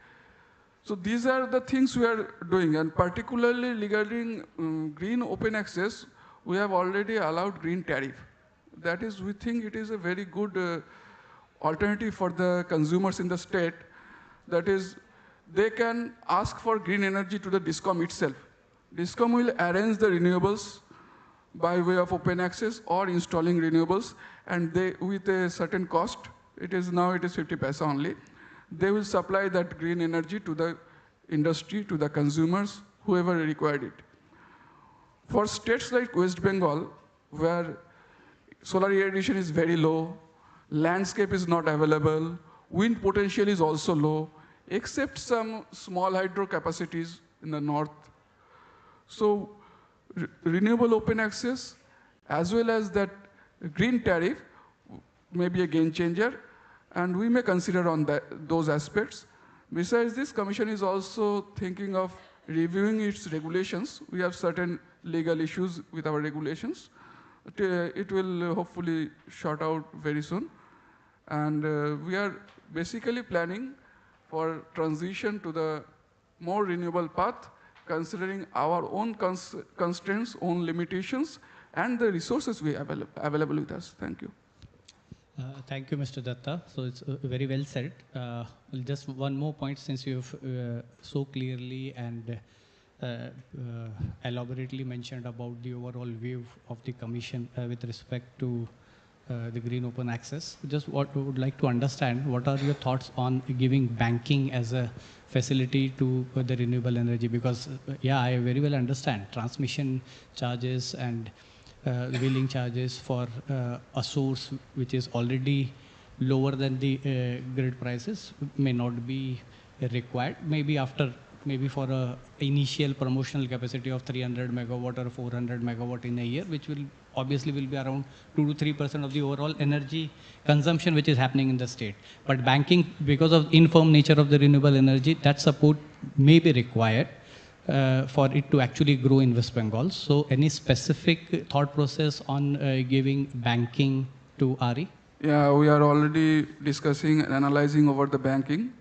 So these are the things we are doing, and particularly regarding green open access, we have already allowed green tariff. That is, we think it is a very good alternative for the consumers in the state. That is, they can ask for green energy to the DISCOM itself. DISCOM will arrange the renewables by way of open access or installing renewables, and they, with a certain cost, now it is 50 paisa only, they will supply that green energy to the industry, to the consumers, whoever required it. For states like West Bengal, where solar irradiation is very low, landscape is not available, wind potential is also low, except some small hydro capacities in the north. So renewable open access, as well as that green tariff, may be a game changer, and we may consider on those aspects. Besides this, Commission is also thinking of reviewing its regulations. We have certain legal issues with our regulations. It will hopefully sort out very soon. And we are basically planning for transition to the more renewable path, considering our own constraints, own limitations, and the resources we have available with us. Thank you. Thank you, Mr. Datta. So it's very well said. Just one more point, since you've so clearly and elaborately mentioned about the overall view of the Commission with respect to the green open access. Just what we would like to understand, what are your thoughts on giving banking as a facility to the renewable energy? Because, yeah, I very well understand transmission charges and wheeling charges for a source which is already lower than the grid prices may not be required. Maybe for a initial promotional capacity of 300 megawatt or 400 megawatt in a year, which will obviously be around 2 to 3% of the overall energy consumption which is happening in the state. But banking, because of infirm nature of the renewable energy, that support may be required for it to actually grow in West Bengal. So any specific thought process on giving banking to RE? Yeah, we are already discussing and analyzing over the banking.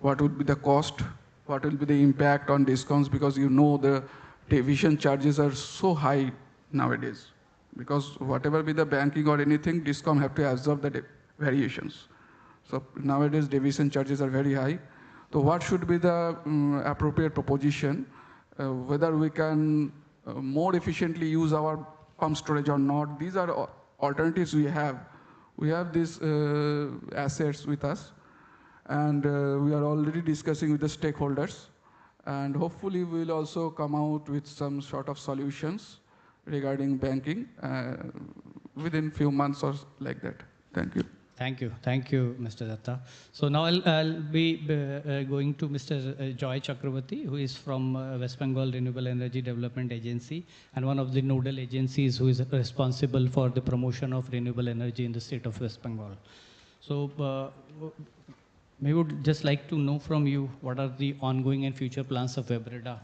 What would be the cost? What will be the impact on discounts? Because you know the division charges are so high nowadays. Because whatever be the banking or anything, DISCOM have to absorb the variations. So nowadays division charges are very high. So what should be the appropriate proposition? Whether we can more efficiently use our pump storage or not. These are alternatives we have. We have these assets with us, and we are already discussing with the stakeholders, and hopefully we'll also come out with some sort of solutions regarding banking within few months or like that. Thank you. Thank you, Mr. Datta. So now I'll be going to Mr. Joy Chakravarti, who is from West Bengal Renewable Energy Development Agency and one of the nodal agencies who is responsible for the promotion of renewable energy in the state of West Bengal. So we would just like to know from you what are the ongoing and future plans of WebREDA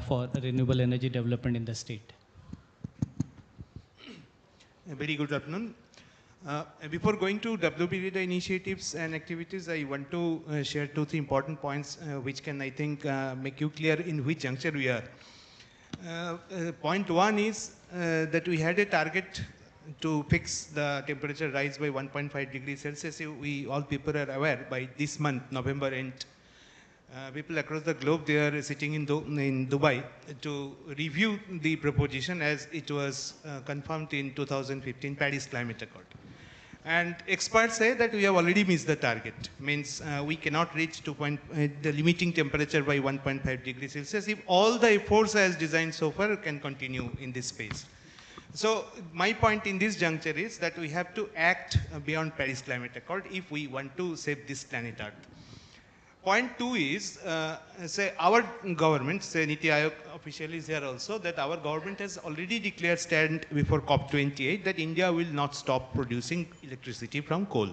for renewable energy development in the state. Very good afternoon. Before going to WBREDA initiatives and activities, I want to share 2-3 important points which can, I think, make you clear in which juncture we are. Point one is that we had a target to fix the temperature rise by 1.5 degrees Celsius. We all people are aware by this month, November end. People across the globe, they are sitting in Dubai to review the proposition as it was confirmed in 2015 Paris Climate Accord. And experts say that we have already missed the target. Means we cannot reach the limiting temperature by 1.5 degrees Celsius if all the efforts as designed so far can continue in this space. So my point in this juncture is that we have to act beyond Paris Climate Accord if we want to save this planet Earth. Point two is, say our government, say Niti Aayog official is here also, that our government has already declared stand before COP28 that India will not stop producing electricity from coal.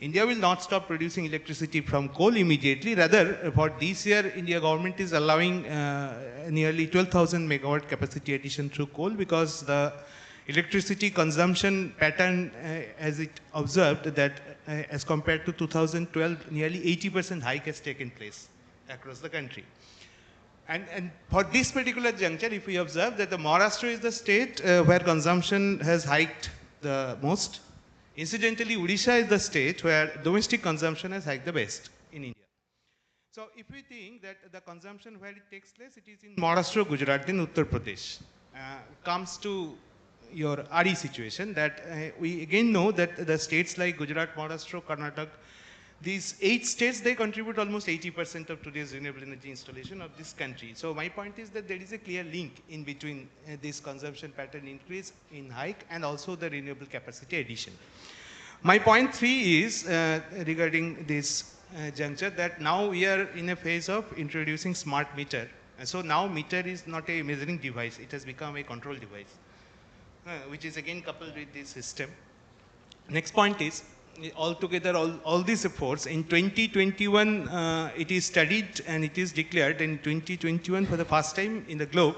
India will not stop producing electricity from coal immediately. Rather, for this year, India government is allowing nearly 12,000 megawatt capacity addition through coal because the electricity consumption pattern, as it observed, that as compared to 2012, nearly 80% hike has taken place across the country. And for this particular juncture, if we observe that the Maharashtra is the state where consumption has hiked the most. Incidentally, Odisha is the state where domestic consumption has hiked the best in India. So if we think that the consumption where it takes place, it is in Maharashtra, Gujarat, then Uttar Pradesh. Comes to your RE situation that we again know that the states like Gujarat, Maharashtra, Karnataka, these 8 states, they contribute almost 80% of today's renewable energy installation of this country. So my point is that there is a clear link in between this consumption pattern increase in hike and also the renewable capacity addition. My point 3 is regarding this juncture that now we are in a phase of introducing smart meter. And so now meter is not a measuring device, it has become a control device, which is again coupled with this system. Next point is, altogether all these efforts, in 2021 it is studied and it is declared in 2021 for the first time in the globe,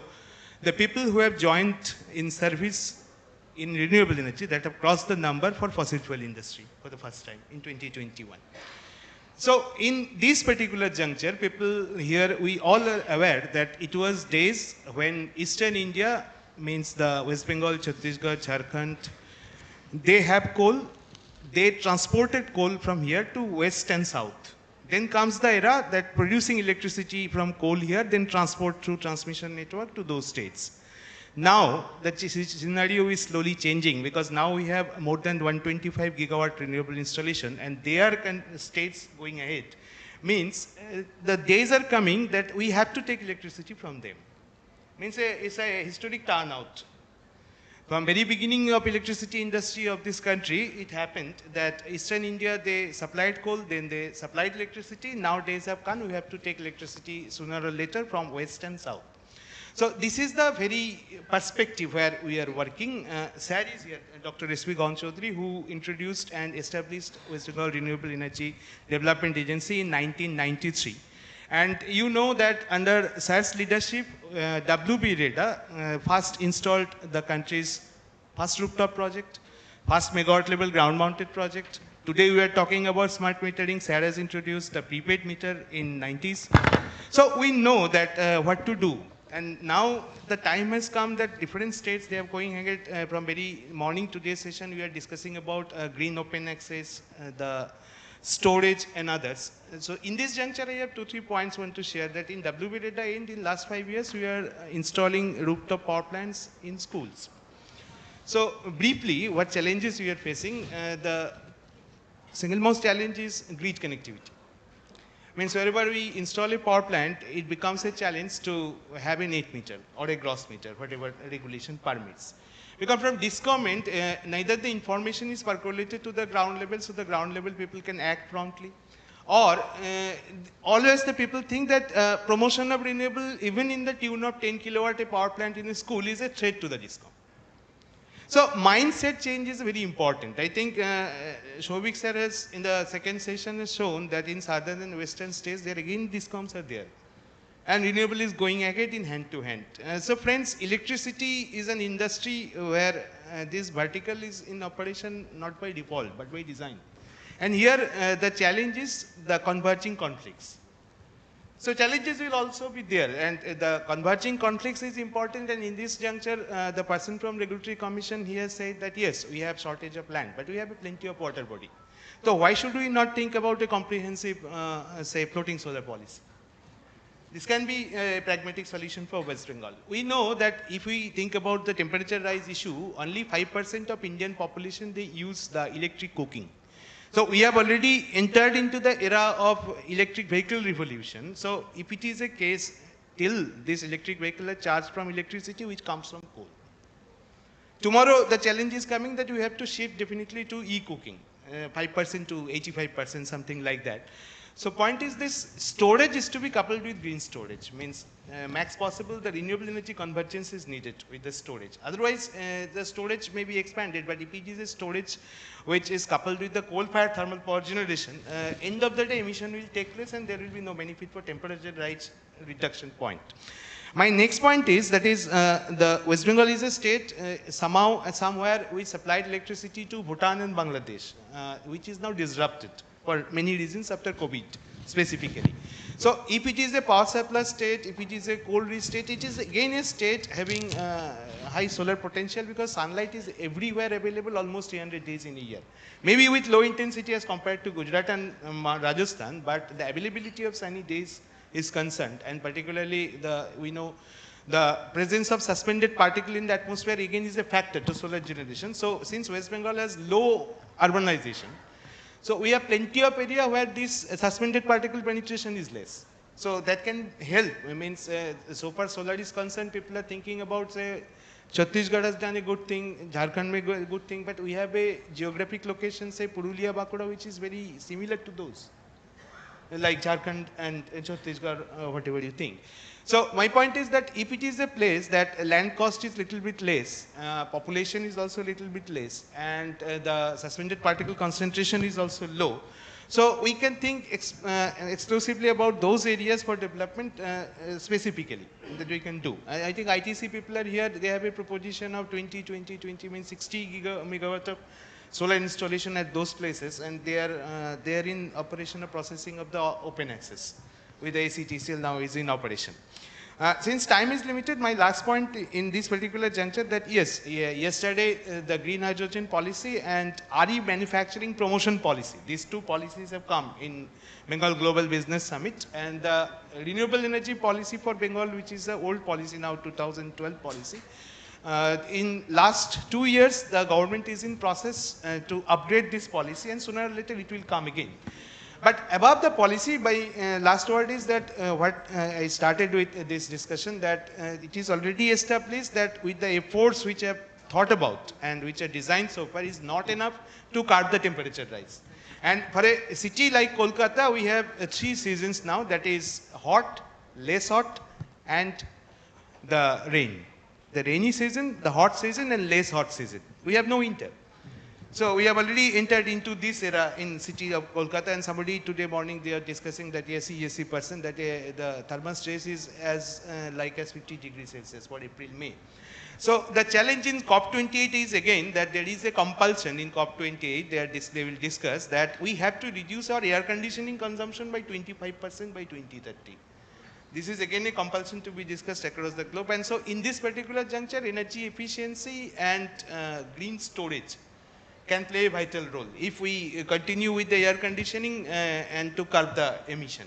the people who have joined in service in renewable energy that have crossed the number for fossil fuel industry for the first time in 2021. So in this particular juncture, people here, we all are aware that it was days when Eastern India, means the West Bengal, Chhattisgarh, Jharkhand, they have coal. They transported coal from here to west and south. Then comes the era that producing electricity from coal here, then transport through transmission network to those states. Now, the scenario is slowly changing because now we have more than 125 gigawatt renewable installation and they are states going ahead. Means the days are coming that we have to take electricity from them. Means it's a historic turnout. From very beginning of electricity industry of this country, it happened that Eastern India, they supplied coal, then they supplied electricity. Nowadays have come, we have to take electricity sooner or later from west and south. So this is the very perspective where we are working. SAR is here, Dr. S.V. Gaun Chaudhary, who introduced and established West Bengal Renewable Energy Development Agency in 1993. And you know that under SAR's leadership, WBREDA first installed the country's first rooftop project, first megawatt level ground mounted project. Today we are talking about smart metering. SAR has introduced a prepaid meter in 90s. So we know that what to do. And now the time has come that different states, they are going ahead from very morning today's session, we are discussing about green open access, the storage and others. So in this juncture, I have 2-3 points I want to share that in WBREDA in the last 5 years, we are installing rooftop power plants in schools. So briefly, what challenges we are facing? The single most challenge is grid connectivity. Means wherever we install a power plant, it becomes a challenge to have a net meter or a gross meter, whatever regulation permits. Because from DISCOM end, neither the information is percolated to the ground level, so the ground level people can act promptly. Or always the people think that promotion of renewable, even in the tune of 10 kilowatt a power plant in a school, is a threat to the DISCOM. So mindset change is very important. I think Shobik sir has, in the second session, has shown that in southern and western states, there again DISCOMs are there. And renewable is going ahead in hand to hand. So friends, electricity is an industry where this vertical is in operation not by default, but by design. And here the challenge is the converging conflicts. So challenges will also be there, and the converging conflicts is important, and in this juncture, the person from Regulatory Commission, he has said that yes, we have shortage of land, but we have plenty of water body. So why should we not think about a comprehensive, say, floating solar policy? This can be a pragmatic solution for West Bengal. We know that if we think about the temperature rise issue, only 5% of Indian population, they use the electric cooking. So we have already entered into the era of electric vehicle revolution. So if it is a case, till this electric vehicle are charged from electricity which comes from coal. Tomorrow the challenge is coming that we have to shift definitely to e-cooking, 5% to 85%, something like that. So point is this storage is to be coupled with green storage, means max possible the renewable energy convergence is needed with the storage. Otherwise the storage may be expanded, but if it is a storage which is coupled with the coal-fired thermal power generation, end of the day emission will take place and there will be no benefit for temperature rise reduction point. My next point is that is the West Bengal is a state somewhere we supplied electricity to Bhutan and Bangladesh, which is now disrupted for many reasons after COVID specifically. So if it is a power surplus state, if it is a coal-rich state, it is again a state having high solar potential because sunlight is everywhere available almost 300 days in a year. Maybe with low intensity as compared to Gujarat and Rajasthan, but the availability of sunny days is concerned, and particularly we know the presence of suspended particle in the atmosphere again is a factor to solar generation. So since West Bengal has low urbanization, so we have plenty of area where this suspended particle penetration is less. So that can help. It means so far solar is concerned, people are thinking about say Chhattisgarh has done a good thing, Jharkhand may go a good thing, but we have a geographic location, say Purulia, Bankura, which is very similar to those, like Jharkhand and Chhattisgarh, whatever you think. So my point is that if it is a place that land cost is little bit less, population is also a little bit less, and the suspended particle concentration is also low, so we can think exclusively about those areas for development specifically that we can do. I think ITC people are here, they have a proposition of 20 means 60 megawatt of solar installation at those places, and they are in operation of processing of the open access with the ACTCL now is in operation. Since time is limited, my last point in this particular juncture that yes, yesterday the green hydrogen policy and RE manufacturing promotion policy, these two policies have come in Bengal Global Business Summit, and the renewable energy policy for Bengal, which is the old policy now 2012 policy, in last 2 years, the government is in process to upgrade this policy, and sooner or later it will come again. But above the policy, my last word is that what I started with this discussion, that it is already established that with the efforts which I have thought about and which are designed so far is not enough to curb the temperature rise. And for a city like Kolkata, we have 3 seasons now, that is hot, less hot, and the rain. The rainy season, the hot season, and less hot season. We have no winter. So we have already entered into this era in city of Kolkata, and somebody today morning they are discussing that ESC% that the thermal stress is as like as 50 degrees Celsius for April, May. So the challenge in COP28 is again that there is a compulsion in COP28, they will discuss that we have to reduce our air conditioning consumption by 25% by 2030. This is again a compulsion to be discussed across the globe, and so in this particular juncture, energy efficiency and green storage can play a vital role if we continue with the air conditioning and to curb the emission.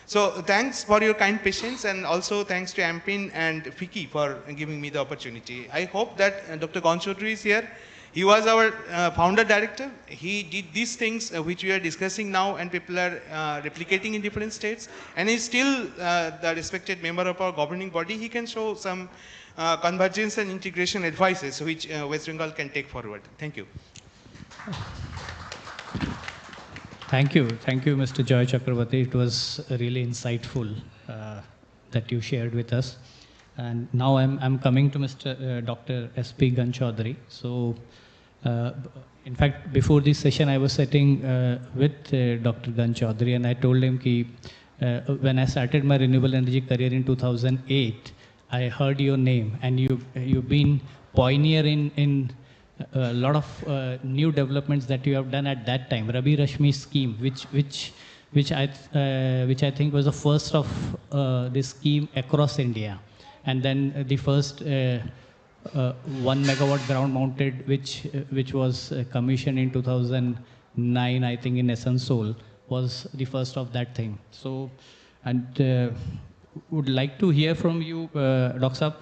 So thanks for your kind patience, and also thanks to AMPIN and FICCI for giving me the opportunity. I hope that Dr. Gonchodri is here. He was our founder director. He did these things which we are discussing now, and people are replicating in different states. And he's still the respected member of our governing body. He can show some convergence and integration advices which West Bengal can take forward. Thank you. Thank you, Mr. Joy Chakravarti. It was really insightful that you shared with us. And now I'm coming to Mr. Dr. S.P. Ganchaudhary. So, in fact, before this session, I was sitting with Dr. Ganchaudhary, and I told him that when I started my renewable energy career in 2008, I heard your name, and you've been pioneer in a lot of new developments that you have done at that time. Rabi Rashmi scheme, which I think was the first of this scheme across India, and then the first 1 megawatt ground mounted, which was commissioned in 2009, I think, in Asansol, was the first of that thing. So, and would like to hear from you, Dr. Saab.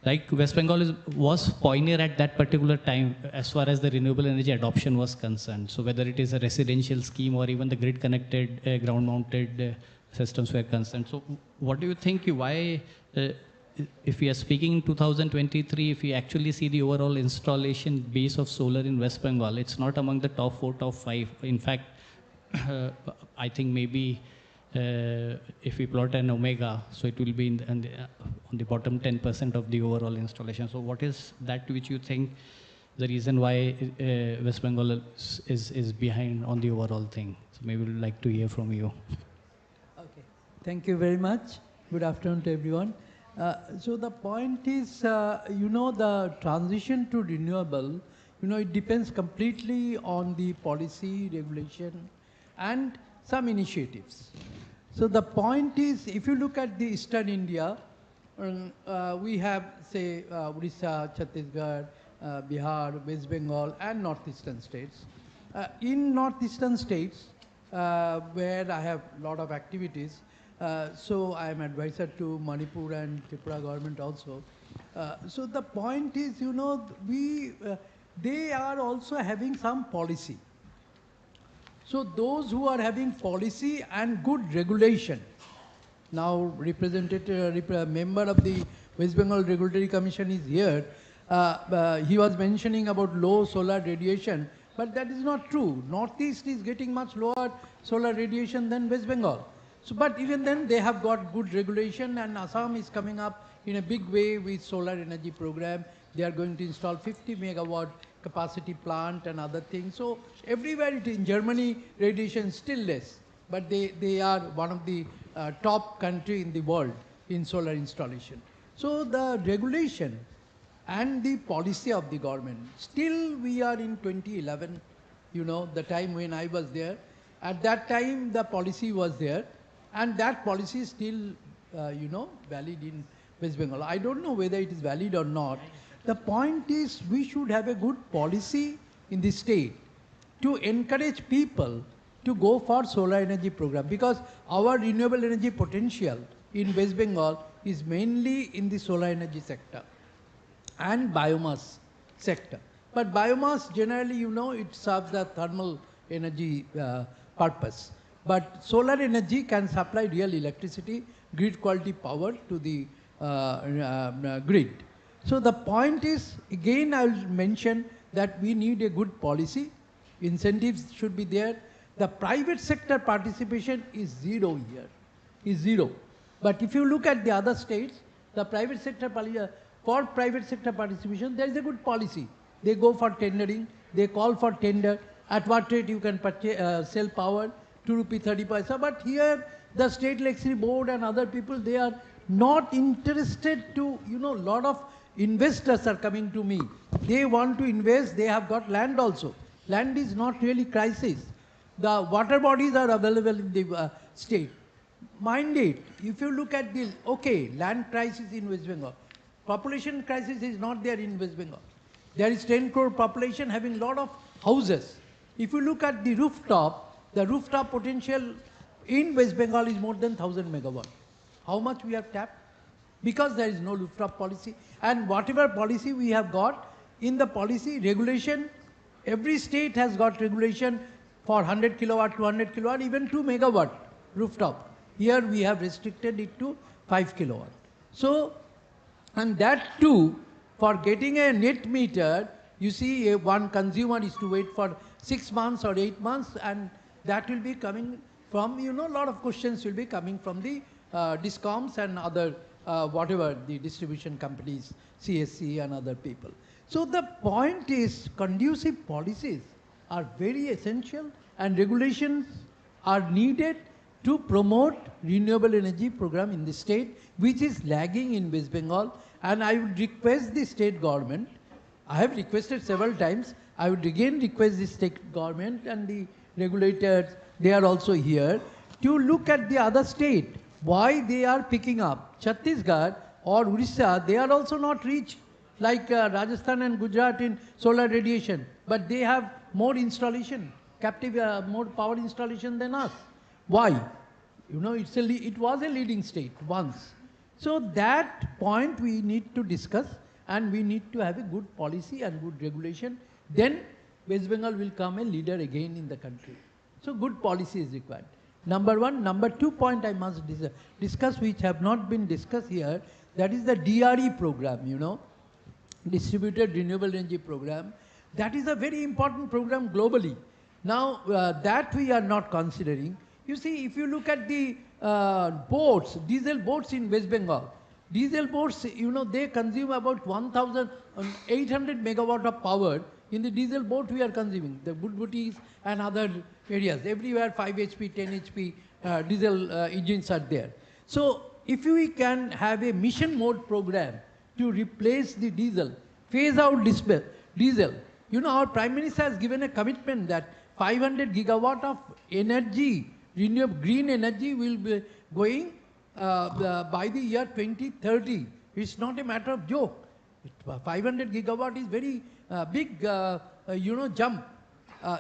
Like West Bengal was pioneer at that particular time as far as the renewable energy adoption was concerned. So whether it is a residential scheme or even the grid connected ground mounted systems were concerned. So what do you think, why, if we are speaking in 2023, if we actually see the overall installation base of solar in West Bengal, it's not among the top 4, top 5. In fact, I think maybe if we plot an omega, so it will be on the bottom 10% of the overall installation. So what is that which you think the reason why West Bengal is behind on the overall thing? So maybe we'd like to hear from you. Okay, thank you very much. Good afternoon to everyone. So the point is, the transition to renewable, it depends completely on the policy, regulation, and some initiatives. So the point is, if you look at the Eastern India, we have, say, Odisha, Chhattisgarh, Bihar, West Bengal, and northeastern states. In northeastern states, where I have a lot of activities, so I am advisor to Manipur and Tripura government also. So the point is, they are also having some policy. So those who are having policy and good regulation, now member of the West Bengal Regulatory Commission is here. He was mentioning about low solar radiation, but that is not true. Northeast is getting much lower solar radiation than West Bengal. So, but even then they have got good regulation, and Assam is coming up in a big way with solar energy program. They are going to install 50 megawatt capacity plant and other things. So everywhere in Germany, radiation is still less, but they are one of the top country in the world in solar installation. So the regulation and the policy of the government, still we are in 2011, the time when I was there. At that time, the policy was there, and that policy is still, valid in West Bengal. I don't know whether it is valid or not. The point is, we should have a good policy in the state to encourage people to go for solar energy program, because our renewable energy potential in West Bengal is mainly in the solar energy sector and biomass sector. But biomass generally, it serves the thermal energy purpose. But solar energy can supply real electricity, grid quality power to the grid. So the point is, again, I will mention that we need a good policy. Incentives should be there. The private sector participation is zero here, is zero. But if you look at the other states, the private sector, for private sector participation, there is a good policy. They go for tendering, they call for tender, at what rate you can purchase, sell power, 2 rupee 30 paisa. But here, the state electricity board and other people, they are not interested to, lot of investors are coming to me. They want to invest, they have got land also. Land is not really crisis. The water bodies are available in the state. Mind it, if you look at the, land crisis in West Bengal. Population crisis is not there in West Bengal. There is 10 crore population having lot of houses. If you look at the rooftop potential in West Bengal is more than 1000 megawatt. How much we have tapped? Because there is no rooftop policy. And whatever policy we have got, in the policy regulation, every state has got regulation for 100 kilowatt, 200 kilowatt, even 2 megawatt rooftop. Here we have restricted it to 5 kilowatt. So, and that too, for getting a net meter, you see one consumer is to wait for 6 months or 8 months, and that will be coming from, you know, a lot of questions will be coming from the discoms and other, whatever, the distribution companies, CSC and other people. So the point is, conducive policies are very essential, and regulations are needed to promote renewable energy program in the state, which is lagging in West Bengal. And I would request the state government, I have requested several times, I would again request the state government and the regulators, they are also here, to look at the other state, why they are picking up. Chhattisgarh or Odisha, they are also not rich like Rajasthan and Gujarat in solar radiation, but they have more installation, captive, more power installation than us. Why? You know, it was a leading state once. So that point we need to discuss, and we need to have a good policy and good regulation. Then West Bengal will come a leader again in the country. So good policy is required. Number one. Number 2 point I must discuss, which have not been discussed here, that is the DRE program, you know, Distributed Renewable Energy Program. That is a very important program globally. Now, that we are not considering. You see, if you look at the boats, diesel boats in West Bengal, diesel boats, you know, they consume about 1,800 megawatt of power. In the diesel boat we are consuming, the Budbutis and other areas, everywhere 5 HP, 10 HP diesel engines are there. So if we can have a mission mode program to replace the diesel, phase out diesel, you know, our Prime Minister has given a commitment that 500 gigawatt of energy, renewable green energy will be going by the year 2030. It's not a matter of joke. 500 gigawatt is very big, you know, jump.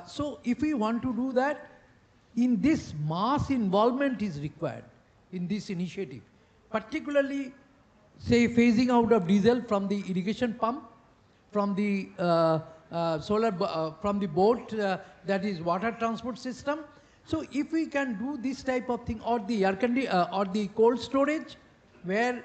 So if we want to do that, in this mass involvement is required in this initiative, particularly say phasing out of diesel from the irrigation pump, from the from the boat, that is water transport system. So if we can do this type of thing, or the or the cold storage, where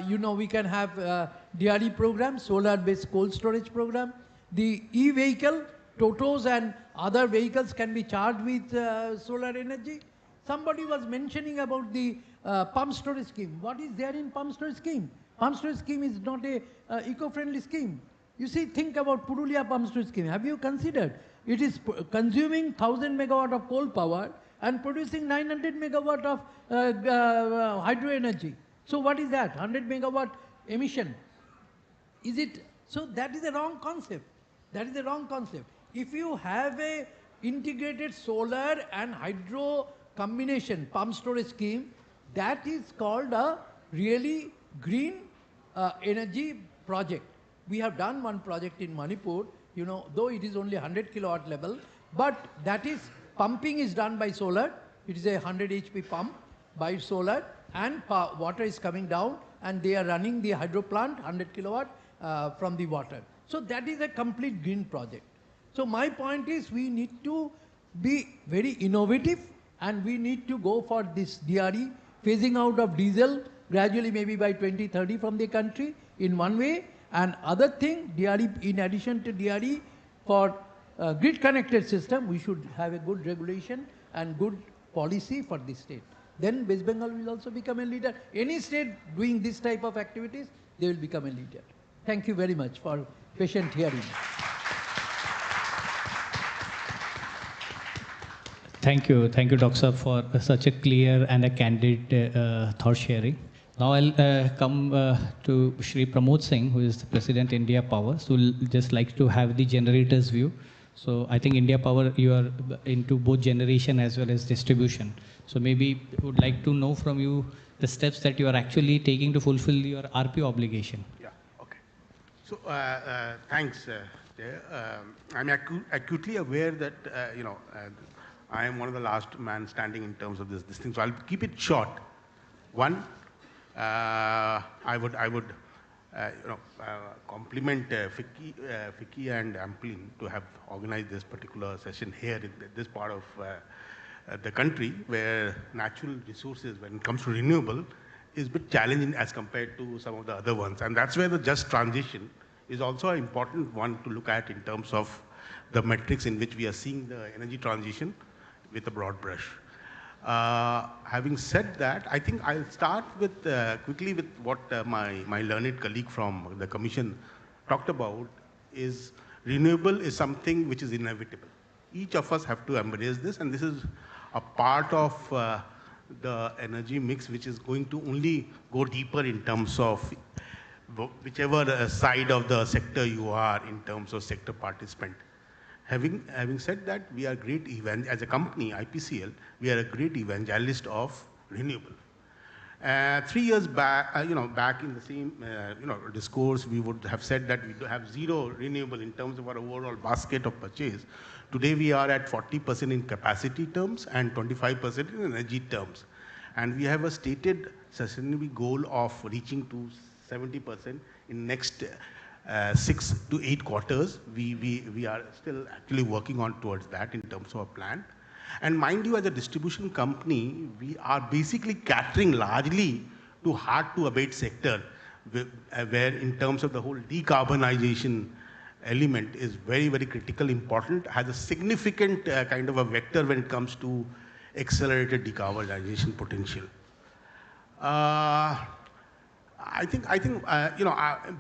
you know, we can have DRE program, solar-based cold storage program. The e-vehicle, Totos and other vehicles can be charged with solar energy. Somebody was mentioning about the pump storage scheme. What is there in pump storage scheme? Pump storage scheme is not a eco-friendly scheme. You see, think about Purulia pump storage scheme. Have you considered? It is consuming 1000 megawatt of coal power and producing 900 megawatt of hydro energy. So what is that? 100 megawatt emission. Is it? So that is a wrong concept. That is a wrong concept. If you have a integrated solar and hydro combination pump storage scheme, that is called a really green energy project. We have done one project in Manipur, you know, though it is only 100 kilowatt level, but that is, pumping is done by solar. It is a 100 HP pump by solar, and water is coming down, and they are running the hydro plant 100 kilowatt from the water. So that is a complete green project. So my point is, we need to be very innovative, and we need to go for this DRE, phasing out of diesel gradually, maybe by 2030 from the country in one way. And other thing, DRE, in addition to DRE, for grid connected system, we should have a good regulation and good policy for this state. Then West Bengal will also become a leader. Any state doing this type of activities, they will become a leader. Thank you very much for patient hearing. Thank you, Dr. Saab, for such a clear and a candid thought sharing. Now I'll come to Shri Pramod Singh, who is the President India Power. So we'll just like to have the generator's view. So I think India Power, you are into both generation as well as distribution. So maybe would like to know from you the steps that you are actually taking to fulfill your RP obligation. Yeah, okay. So thanks. I'm acutely aware that, you know, I am one of the last man standing in terms of this thing, so I'll keep it short. One, I would compliment FICCI and Amplin to have organized this particular session here in this part of the country, where natural resources, when it comes to renewable, is a bit challenging as compared to some of the other ones. And that's where the just transition is also an important one to look at in terms of the metrics in which we are seeing the energy transition with a broad brush. Having said that, I think I'll start with quickly with what my learned colleague from the Commission talked about. Is renewable is something which is inevitable. Each of us have to embrace this, and this is a part of the energy mix which is going to only go deeper in terms of whichever side of the sector you are in terms of sector participant. Having said that, we are great as a company, IPCL, we are a great evangelist of renewable. 3 years back, back in the same, discourse, we would have said that we do have zero renewable in terms of our overall basket of purchase. Today, we are at 40% in capacity terms and 25% in energy terms. And we have a stated sustainability goal of reaching to 70% in next 6 to 8 quarters. We are still actually working on towards that in terms of a plan. And mind you, as a distribution company, we are basically catering largely to hard-to-abate sector, where in terms of the whole decarbonization element is very, very critical, important, has a significant kind of a vector when it comes to accelerated decarbonization potential. I think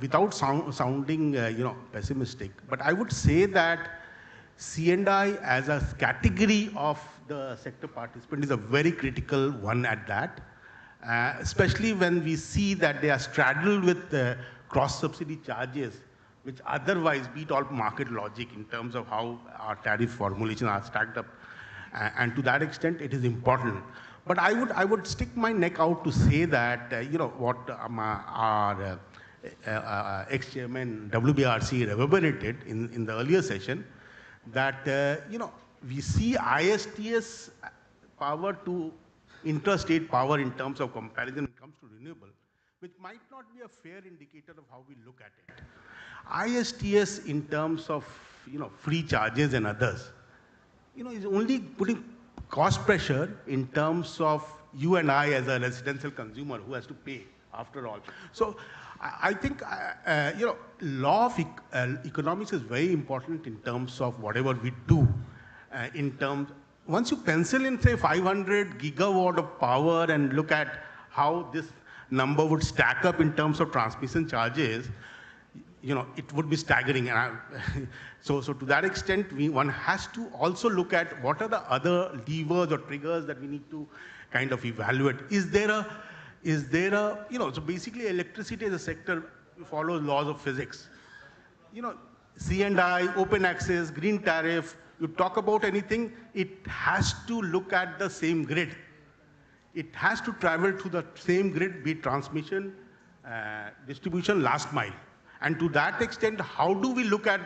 without sounding pessimistic, but I would say that C&I as a category of the sector participant is a very critical one at that, especially when we see that they are straddled with cross-subsidy charges, which otherwise beat all market logic in terms of how our tariff formulations are stacked up. And to that extent, it is important. But I would stick my neck out to say that, what our ex-chairman WBRC reverberated in the earlier session, that, we see ISTS power to interstate power in terms of comparison when it comes to renewable, which might not be a fair indicator of how we look at it. ISTS in terms of, free charges and others, is only putting cost pressure in terms of you and I as a residential consumer who has to pay after all. So I think, law of economics is very important in terms of whatever we do. Once you pencil in, say, 500 gigawatt of power and look at how this number would stack up in terms of transmission charges, it would be staggering. And so to that extent, one has to also look at what are the other levers or triggers that we need to kind of evaluate. Is there a, so basically electricity as a sector follows laws of physics. C&I, open access, green tariff, you talk about anything, it has to look at the same grid. It has to travel to the same grid, be it transmission, distribution, last mile. And to that extent, how do we look at,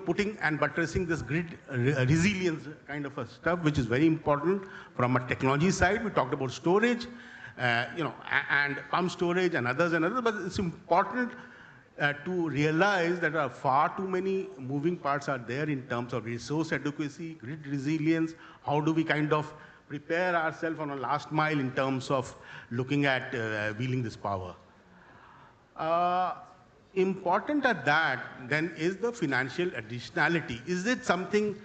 putting and buttressing this grid resilience kind of a stuff, which is very important from a technology side. We talked about storage, and pump storage and others, but it's important to realize that far too many moving parts are there in terms of resource adequacy, grid resilience. How do we kind of prepare ourselves on a last mile in terms of looking at wheeling this power? Important at that then is the financial additionality. Is it something,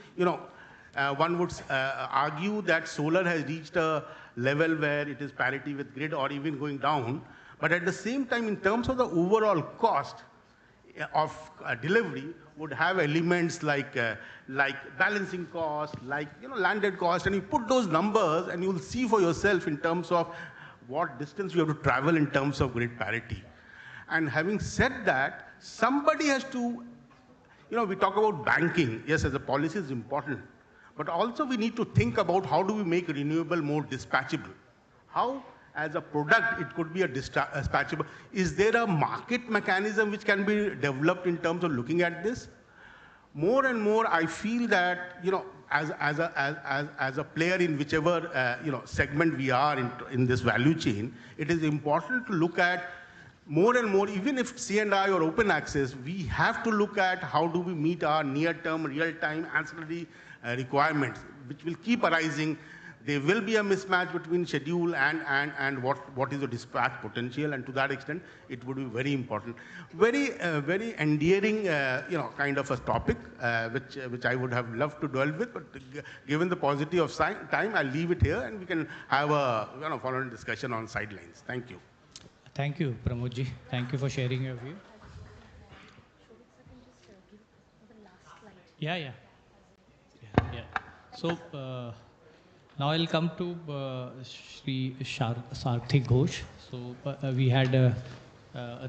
one would argue that solar has reached a level where it is parity with grid or even going down, but at the same time, in terms of the overall cost of delivery, would have elements like balancing cost, like landed cost, and you put those numbers and you'll see for yourself in terms of what distance you have to travel in terms of grid parity. And having said that, somebody has to, we talk about banking. Yes, as a policy is important, but also we need to think about how do we make renewable more dispatchable. How, as a product, it could be a dispatchable. Is there a market mechanism which can be developed in terms of looking at this? More and more, I feel that, as a player in whichever segment we are in this value chain, it is important to look at more and more, even if C&I or open access, we have to look at how do we meet our near-term, real-time ancillary requirements, which will keep arising. There will be a mismatch between schedule and what is the dispatch potential, and to that extent, it would be very important. Very endearing, kind of a topic, which I would have loved to dwell with, but given the paucity of time, I'll leave it here, and we can have a following discussion on sidelines. Thank you. Thank you, Pramodji. Thank you for sharing your view. Yeah. So now I'll come to Shri Sarthi Ghosh. So we had a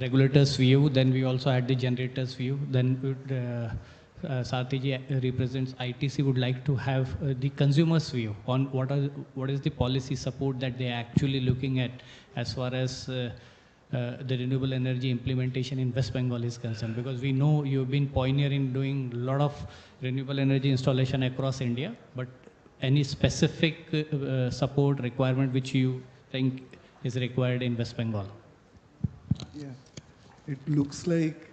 regulator's view, then we also had the generator's view. Then Sarthi ji represents ITC, would like to have the consumer's view on what is the policy support that they are actually looking at as far as the renewable energy implementation in West Bengal is concerned, because we know you've been pioneer in doing a lot of renewable energy installation across India, but any specific support requirement which you think is required in West Bengal? Yeah, it looks like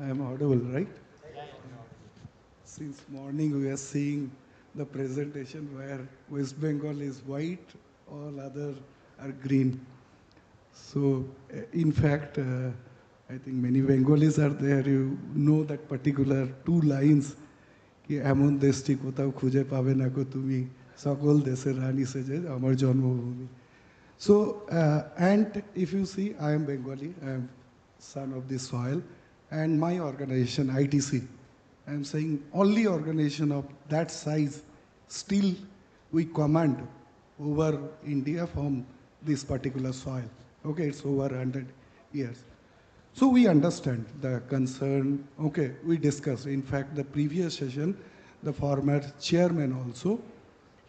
I am audible, right? Since morning we are seeing the presentation where West Bengal is white, all other are green. So, in fact, I think many Bengalis are there. You know that particular two lines. कि एमन देशटी कोথাও খুঁজে পাবে না কো তুমি সকল দেশের রানী সেজে আমার জন্মভূমি. So, and if you see, I am Bengali. I am son of the soil, and my organization ITC. I am saying only organization of that size. Still, we command over India from this particular soil. Okay, it's over 100 years. So we understand the concern. Okay, we discussed. In fact, the previous session, the former chairman also,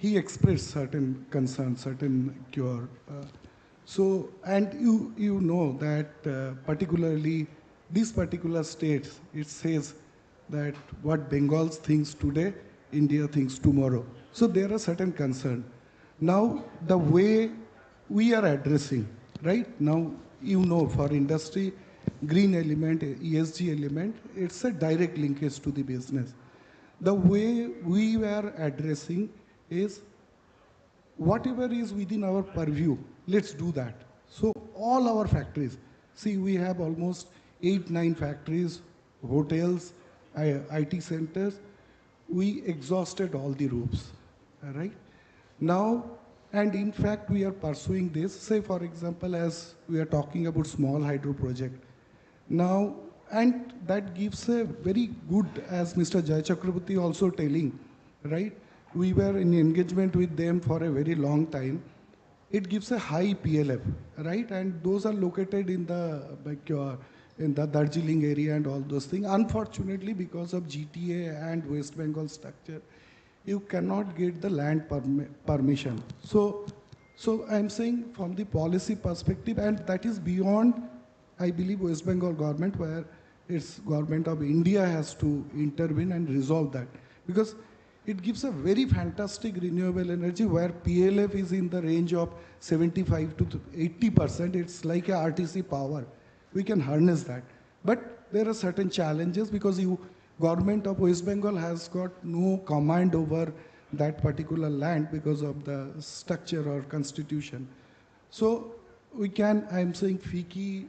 he expressed certain concerns, certain cure. So, and you know that particularly these particular states, it says that what Bengal thinks today, India thinks tomorrow. So there are certain concerns. Now, the way we are addressing, right now, you know, for industry, green element, ESG element, it's a direct linkage to the business. The way we were addressing is whatever is within our purview, let's do that. So all our factories, see, we have almost 8-9 factories, hotels, IT centers. We exhausted all the roofs, right? Now, and in fact, we are pursuing this. Say, for example, as we are talking about small hydro project. Now, and that gives a very good, as Mr. Jai Chakraborty also telling, right? We were in engagement with them for a very long time. It gives a high PLF, right? And those are located in the Darjeeling area and all those things. Unfortunately, because of GTA and West Bengal structure, you cannot get the land permission. So I'm saying from the policy perspective, and that is beyond, I believe, West Bengal government, where its government of India has to intervene and resolve that. Because it gives a very fantastic renewable energy where PLF is in the range of 75 to 80%. It's like a RTC power. We can harness that. But there are certain challenges because government of West Bengal has got no command over that particular land because of the structure or constitution. So we can, I'm saying FICCI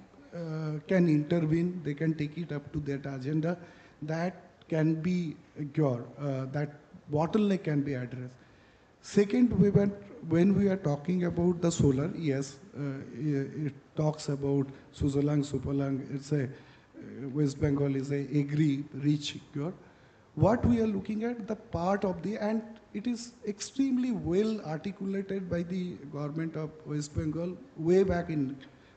can intervene, they can take it up to that agenda. That can be cured, that bottleneck can be addressed. Second, when we are talking about the solar, yes, it talks about Suzalang, Supalang, it's a, West Bengal is a agri-rich cure. What we are looking at, the part of the, and it is extremely well articulated by the government of West Bengal way back in,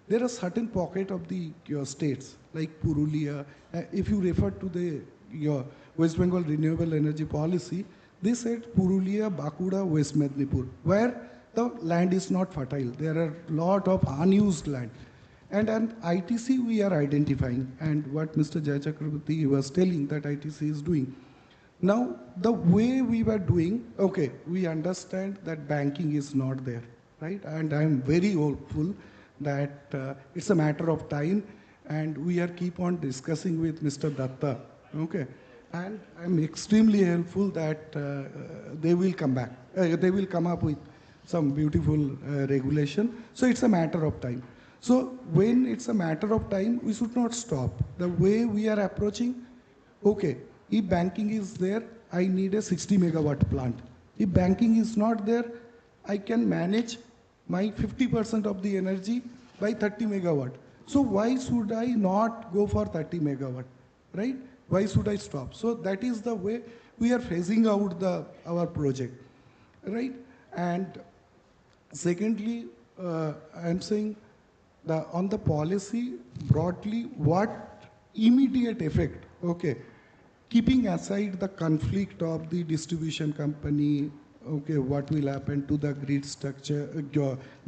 there are certain pocket of the states like Purulia. If you refer to the West Bengal renewable energy policy, they said Purulia, Bankura, West Mednipur, where the land is not fertile. There are a lot of unused land. And ITC we are identifying, and what Mr. Jai Chakraborty was telling that ITC is doing. Now, the way we were doing, okay, we understand that banking is not there, right? And I'm very hopeful that it's a matter of time, and we are keep on discussing with Mr. Datta, okay? And I'm extremely helpful that they will come back. They will come up with some beautiful regulation. So it's a matter of time. So when it's a matter of time, we should not stop. The way we are approaching, okay, if banking is there, I need a 60 megawatt plant. If banking is not there, I can manage my 50% of the energy by 30 megawatt. So why should I not go for 30 megawatt, right? Why should I stop? So that is the way we are phasing out our project, right? And secondly, I'm saying on the policy broadly, what immediate effect, okay, keeping aside the conflict of the distribution company, okay, what will happen to the grid structure,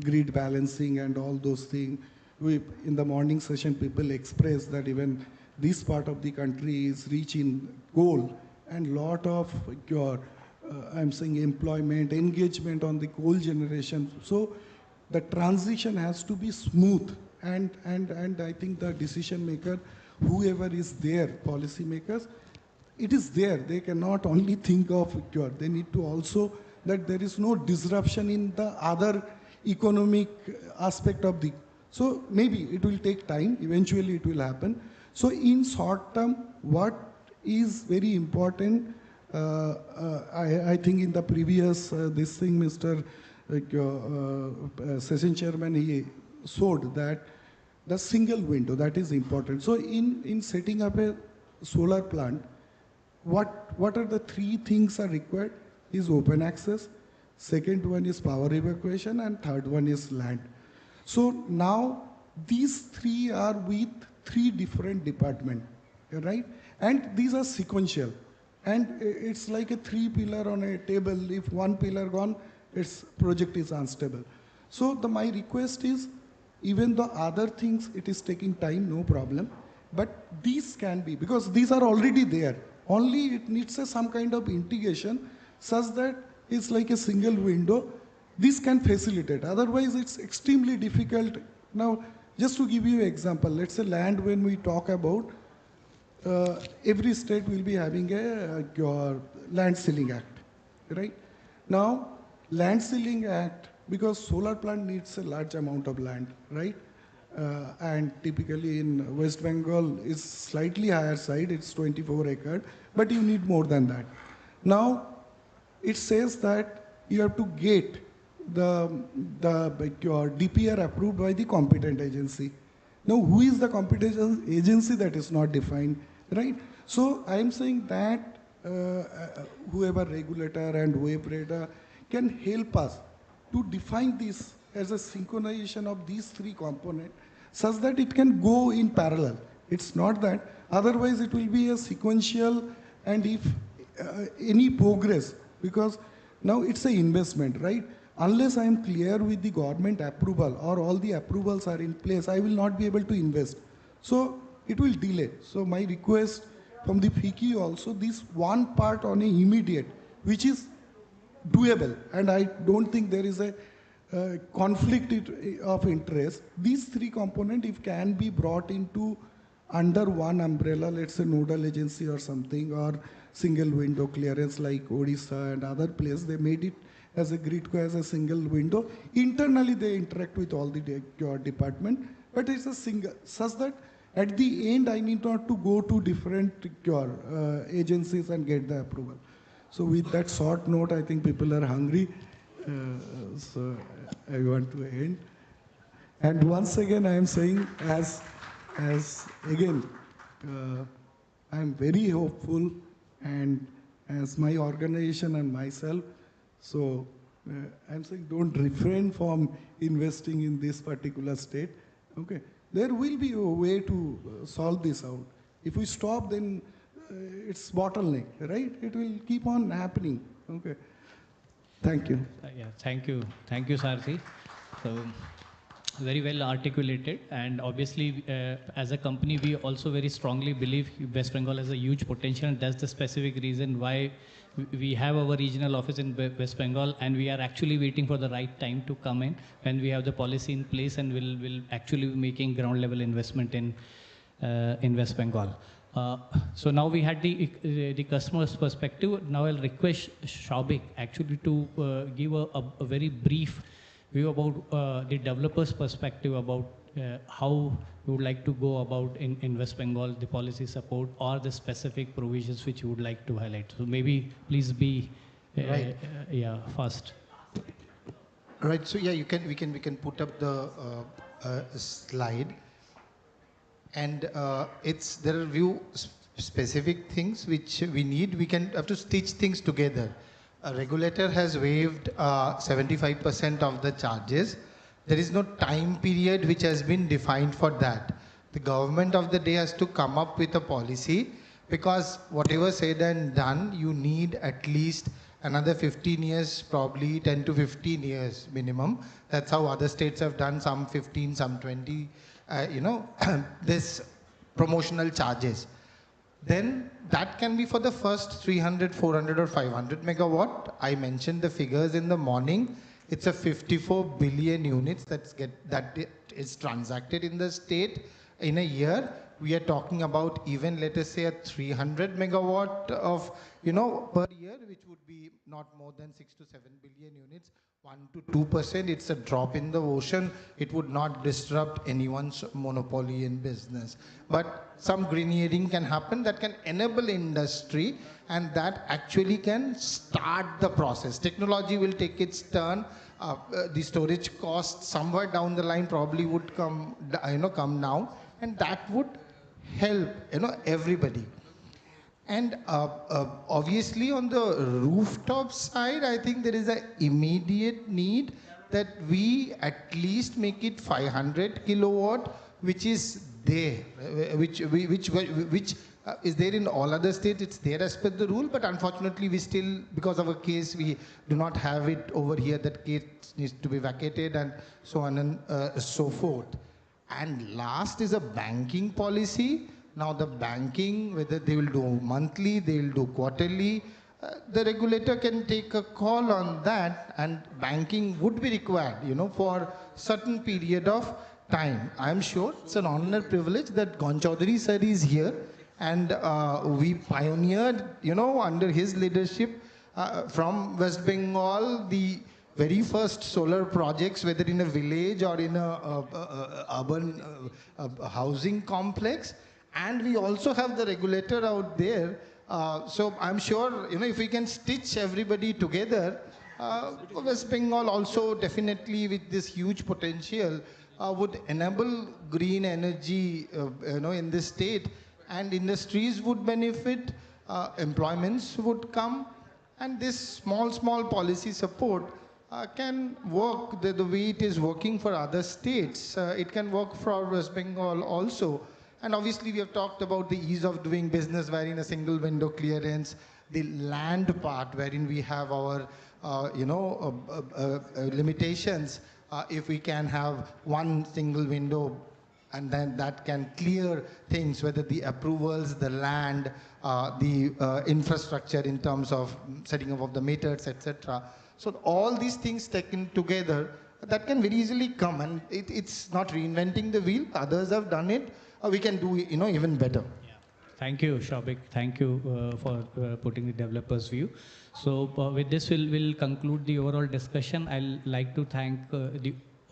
grid balancing and all those things. In the morning session, people express that even this part of the country is rich in coal, and lot of I'm saying employment, engagement on the coal generation. So the transition has to be smooth, and I think the decision maker, whoever is there, policy makers, it is there. They cannot only think of cure. They need to also that there is no disruption in the other economic aspect of the. So maybe it will take time. Eventually it will happen. So in short term, what is very important, I think in the previous this thing, Mr. Session Chairman, he showed that the single window, that is important. So in setting up a solar plant, what are the three things are required is open access, second one is power evacuation, and third one is land. So now these three are with three different departments, right? And these are sequential. And it's like a three pillar on a table. If one pillar gone, its project is unstable. So my request is, even the other things, it is taking time, no problem. But these can be, because these are already there. Only it needs some kind of integration such that it's like a single window. This can facilitate. Otherwise, it's extremely difficult. Now, just to give you an example, let's say land, when we talk about, every state will be having a land ceiling act, right? Now, land ceiling act, because solar plant needs a large amount of land, right? And typically in West Bengal is slightly higher side, it's 24 acres, but you need more than that. Now, it says that you have to get your DPR approved by the competent agency. Now, who is the competent agency, that is not defined, right? So I am saying that whoever regulator and wave radar can help us to define this as a synchronization of these three components such that it can go in parallel. It's not that. Otherwise, it will be a sequential, and if any progress, because now it's an investment, right? Unless I am clear with the government approval or all the approvals are in place, I will not be able to invest. So it will delay. So my request from the FICCI also, this one part on a immediate, which is doable, and I don't think there is a conflict of interest. These three components, if can be brought into under one umbrella, let's say nodal agency or something, or single window clearance like Odisha and other places, they made it as a grid as a single window. Internally, they interact with all the department, but it's a single, such that at the end, I need not to go to different agencies and get the approval. So with that short note, I think people are hungry. So I want to end. And once again, I am saying, as again, I am very hopeful, and as my organization and myself, so I'm saying don't refrain from investing in this particular state. Okay, there will be a way to solve this out. If we stop, then it's bottleneck, right? It will keep on happening. Okay. Thank you. Yeah, thank you, Sarthi. So very well articulated, and obviously as a company we also very strongly believe West Bengal has a huge potential, and that's the specific reason why we have our regional office in West Bengal, and we are actually waiting for the right time to come in when we have the policy in place, and will actually be making ground level investment in West Bengal. So now we had the customer's perspective. Now I'll request Shobik actually to give a very brief view about the developer's perspective about how you would like to go about in West Bengal, the policy support or the specific provisions which you would like to highlight. So maybe please be Right. fast. Right. So yeah, we can put up the slide, and there are few specific things which we need. We have to stitch things together. A regulator has waived 75% of the charges. There is no time period which has been defined for that. The government of the day has to come up with a policy, because whatever said and done, you need at least another 15 years, probably 10 to 15 years minimum. That's how other states have done, some 15, some 20, this promotional charges. Then that can be for the first 300, 400 or 500 megawatt. I mentioned the figures in the morning. It's a 54 billion units that is transacted in the state in a year. We are talking about even, let us say, a 300 megawatt of, per year, which would be not more than 6 to 7 billion units. 1 to 2%, it's a drop in the ocean. It would not disrupt anyone's monopoly in business. But some greeneering can happen that can enable industry, and that actually can start the process. Technology will take its turn. The storage cost somewhere down the line probably would come down, and that would help everybody. And obviously on the rooftop side, I think there is an immediate need that we at least make it 500 kilowatt, which is there, which is there in all other states. It's there as per the rule, but unfortunately we still, because of a case, we do not have it over here. That case needs to be vacated, and so on and so forth. And last is a banking policy. Now the banking, whether they will do monthly, they will do quarterly, the regulator can take a call on that, and banking would be required, for certain period of time. I'm sure it's an honor privilege that Gon Chaudhary sir is here, and we pioneered, under his leadership from West Bengal, the very first solar projects, whether in a village or in a urban housing complex. And we also have the regulator out there. So I'm sure, if we can stitch everybody together, West Bengal also definitely with this huge potential would enable green energy, in this state, and industries would benefit, employments would come, and this small policy support can work the way it is working for other states. It can work for West Bengal also. And obviously we have talked about the ease of doing business, wherein a single window clearance, the land part wherein we have our limitations. If we can have one single window, and then that can clear things, whether the approvals, the land, the infrastructure in terms of setting up of the meters, etc. So all these things taken together, that can very easily come, and it's not reinventing the wheel. Others have done it. We can do even better. Yeah. Thank you, Shobik. Thank you for putting the developer's view. So with this, we'll conclude the overall discussion. I'd like to thank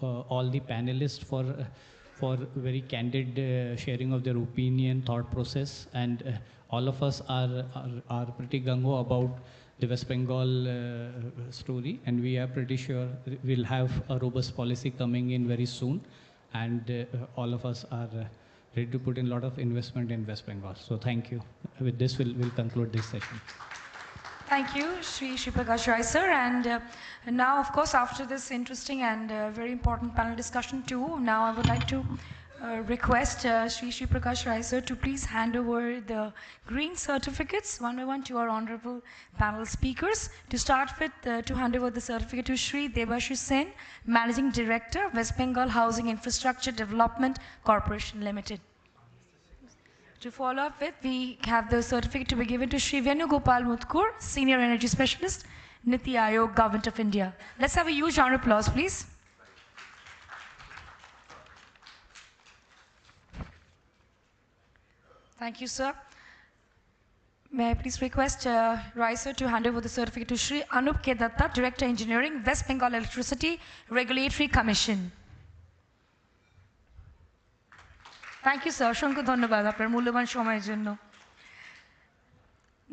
all the panelists for very candid sharing of their opinion, thought process, and all of us are pretty gung-ho about the West Bengal story, and we are pretty sure we'll have a robust policy coming in very soon, and all of us are ready to put in a lot of investment in West Bengal. So thank you. With this, we'll conclude this session. Thank you, Shri Prakash Rai sir. And now, of course, after this interesting and very important panel discussion too, now I would like to request Shri Prakash Rai sir to please hand over the green certificates one by one to our honorable panel speakers. To start with, to hand over the certificate to Shri Debashish Sen, Managing Director, West Bengal Housing Infrastructure Development Corporation Limited. To follow up with, we have the certificate to be given to Shri Venugopal Mutkur, Senior Energy Specialist, Niti Aayog, Government of India. Let's have a huge round of applause, please. Thank you, sir. May I please request Rai sir to hand over the certificate to Shri Anup K. Datta, Director Engineering, West Bengal Electricity Regulatory Commission. Thank you, sir. অসংখ্য ধন্যবাদ আপনার মূল্যবান সময়ের জন্য।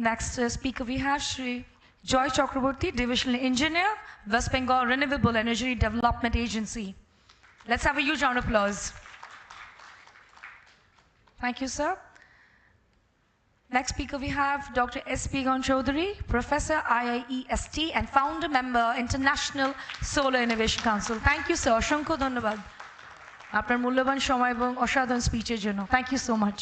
Next speaker we have Shri Joy Chakraborty, Divisional Engineer, West Bengal Renewable Energy Development Agency. Let's have a huge round of applause. Thank you, sir. Next speaker we have Dr. S.P. Gon Chaudhary, Professor IIEST and Founder Member, International Solar Innovation Council. Thank you, sir. অসংখ্য ধন্যবাদ আপনার মূল্যবান সময় এবং অসাধারণ স্পিচের জন্য। Thank you so much.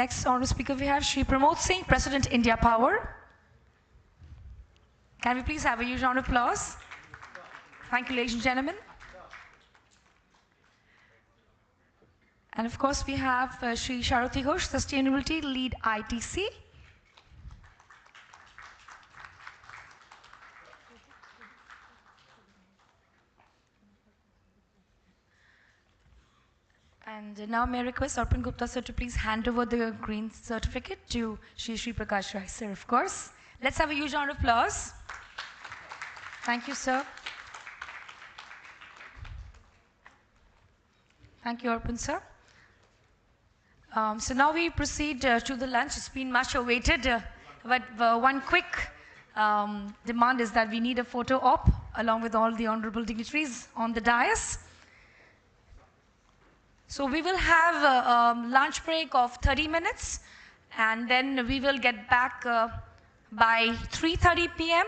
Next honorable speaker we have Shri Pramod Singh, President India Power. Can we please have a huge round of applause? Thank you, ladies and gentlemen. And of course, we have Shri Sharuti Ghosh, Sustainability Lead ITC. And now may I request Arpan Gupta sir to please hand over the green certificate to Shri Prakash Rai sir, of course. Let's have a huge round of applause. Thank you, sir. Thank you, Arpan sir. So now we proceed to the lunch. It's been much awaited, but one quick demand is that we need a photo op along with all the honorable dignitaries on the dais. So we will have a lunch break of 30 minutes, and then we will get back by 3:30 p.m.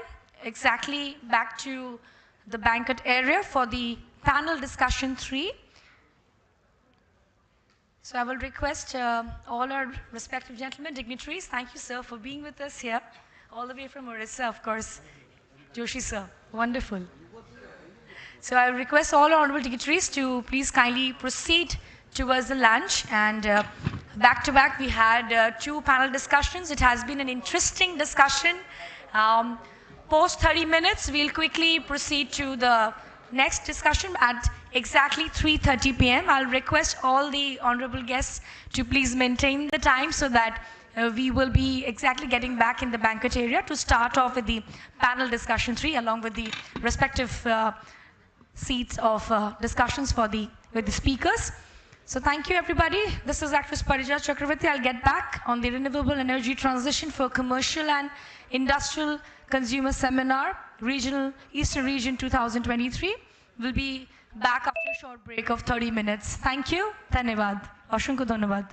exactly back to the banquet area for the panel discussion 3. So I will request all our respective gentlemen, dignitaries, thank you, sir, for being with us here, all the way from Orissa, of course. Joshi, sir, wonderful. So I will request all our honorable dignitaries to please kindly proceed towards the lunch. And back to back, we had 2 panel discussions. It has been an interesting discussion. Post 30 minutes, we'll quickly proceed to the next discussion at exactly 3:30 p.m. I'll request all the honorable guests to please maintain the time so that we will be exactly getting back in the banquet area to start off with the panel discussion 3 along with the respective seats of discussions with the speakers. So thank you, everybody. This is actress Parijat Chakravarti. I'll get back on the Renewable Energy Transition for Commercial and Industrial Consumer Seminar, Regional Eastern Region 2023. We'll be back after a short break of 30 minutes. Thank you. Dhanyavad. Ashankho dhanyavad.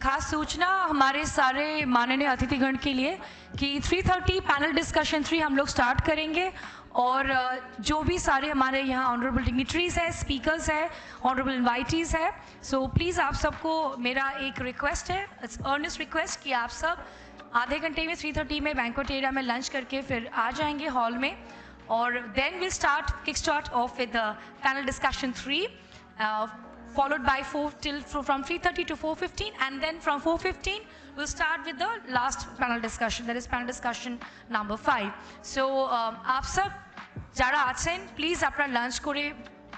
खास सूचना हमारे सारे माननीय अतिथिगण के लिए कि 3:30 panel discussion 3 हम लोग स्टार्ट करेंगे और जो भी सारे हमारे यहाँ ऑनरेबल डिग्निटरीज हैं, स्पीकर्स हैं, ऑनरेबल इन्वाइटीज़ हैं, सो प्लीज़ आप सबको मेरा एक रिक्वेस्ट है, इट्स अर्नेस्ट रिक्वेस्ट कि आप सब आधे घंटे में 3:30 में बैंक्वेट एरिया में लंच करके फिर आ जाएंगे हॉल में और then will kick start off with panel discussion 3 followed by from 3:30 to 4:15, and then from 4:15 we'll start with the last panel discussion, that is panel discussion number 5. So आप सब Zara आছেন please अपना lunch करे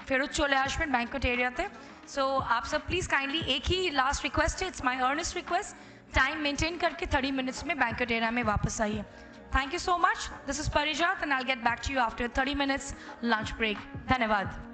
फेरत चले आसबेन banquet एरियाते. सो आप सब please kindly एक ही लास्ट रिक्वेस्ट है, it's my earnest request, time maintain करके 30 मिनट्स में बैंक्वेट एरिया में वापस आइए. Thank you so much. This is Parijat, and I'll get back to you after 30 minutes lunch break. Dhanyavad.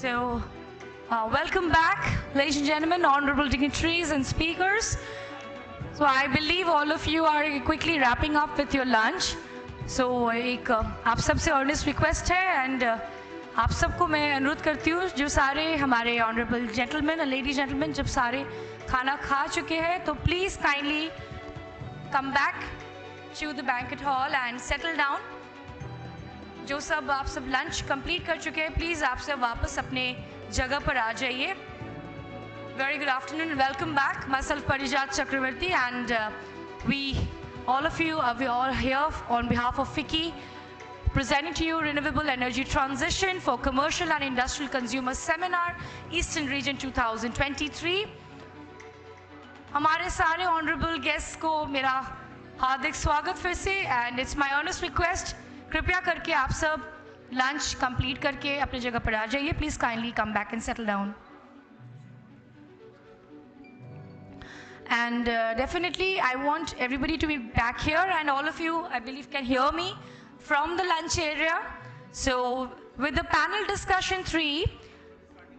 So, welcome back, ladies and gentlemen, honorable dignitaries and speakers. So, I believe all of you are quickly wrapping up with your lunch. So, एक आप सबसे earnest request है and आप सबको मैं अनुरोध करती हूँ जो सारे हमारे honorable gentlemen and ladies gentlemen जब सारे खाना खा चुके हैं तो please kindly come back to the banquet hall and settle down. जो सब आप सब लंच कंप्लीट कर चुके हैं प्लीज़ आप सब वापस अपने जगह पर आ जाइए. Very good afternoon and welcome back. Myself Parijat Chakravarti and we all here on behalf of FICCI presenting to you Renewable Energy Transition for Commercial and Industrial Consumer Seminar Eastern Region 2023. हमारे सारे honorable guests को मेरा हार्दिक स्वागत फिर से and it's my earnest request कृपया करके आप सब लंच कंप्लीट करके अपनी जगह पर आ जाइए. Please kindly come back and settle down. And definitely I want everybody to be back here and all of you I believe can hear me from the lunch area. So with the panel discussion 3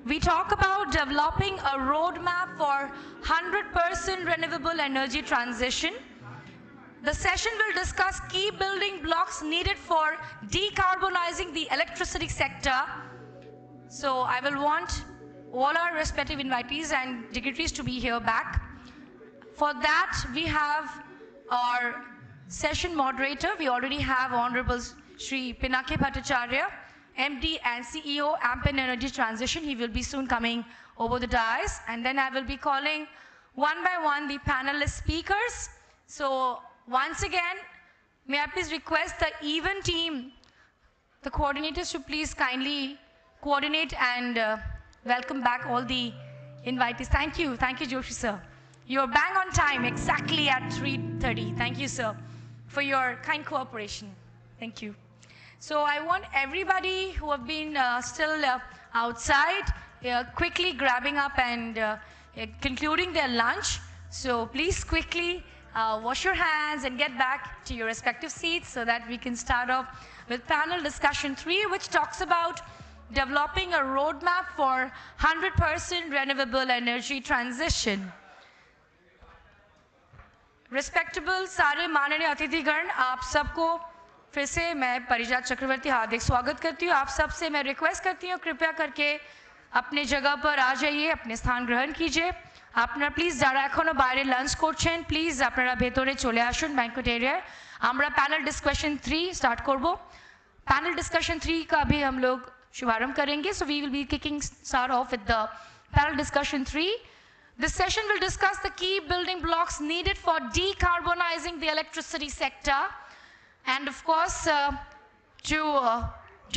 we talk about developing a roadmap for 100% renewable energy transition. The session will discuss key building blocks needed for decarbonizing the electricity sector. So I will want all our respective invitees and dignitaries to be here back. For that, we have our session moderator. We already have Honorable Shri Pinaki Bhattacharya, MD and CEO, AMP and Energy Transition. He will be soon coming over the dais. And then I will be calling one by one the panelist speakers. So once again, may I please request the event team, the coordinators to please kindly coordinate and welcome back all the invitees. Thank you, Joshi sir. You're bang on time, exactly at 3:30. Thank you, sir, for your kind cooperation. Thank you. So I want everybody who have been still outside, quickly grabbing up and concluding their lunch. So please quickly wash your hands and get back to your respective seats so that we can start off with panel discussion 3, which talks about developing a roadmap for 100% renewable energy transition. Respectable सारे माननीय अतिथिगण, आप सबको फिर से मैं परिजात चक्रवर्ती हार्दिक स्वागत करती हूँ. आप सबसे मैं रिक्वेस्ट करती हूँ कृपया करके अपने जगह पर आ जाइए, अपने स्थान ग्रहण कीजिए. আপনারা প্লিজ যারা এখনো বাইরে লাঞ্চ করছেন প্লিজ আপনারা ভেতরে চলে আসুন ব্যাংকুয়েট এরিয়ায়. আমরা প্যানেল ডিসকাশন 3 স্টার্ট করব. पैनल डिस्कशन 3 का भी हम लोग शुभारंभ करेंगे. So we will be kicking start off with the panel discussion 3. This session will discuss the key building blocks needed for decarbonizing the electricity sector. And of course, to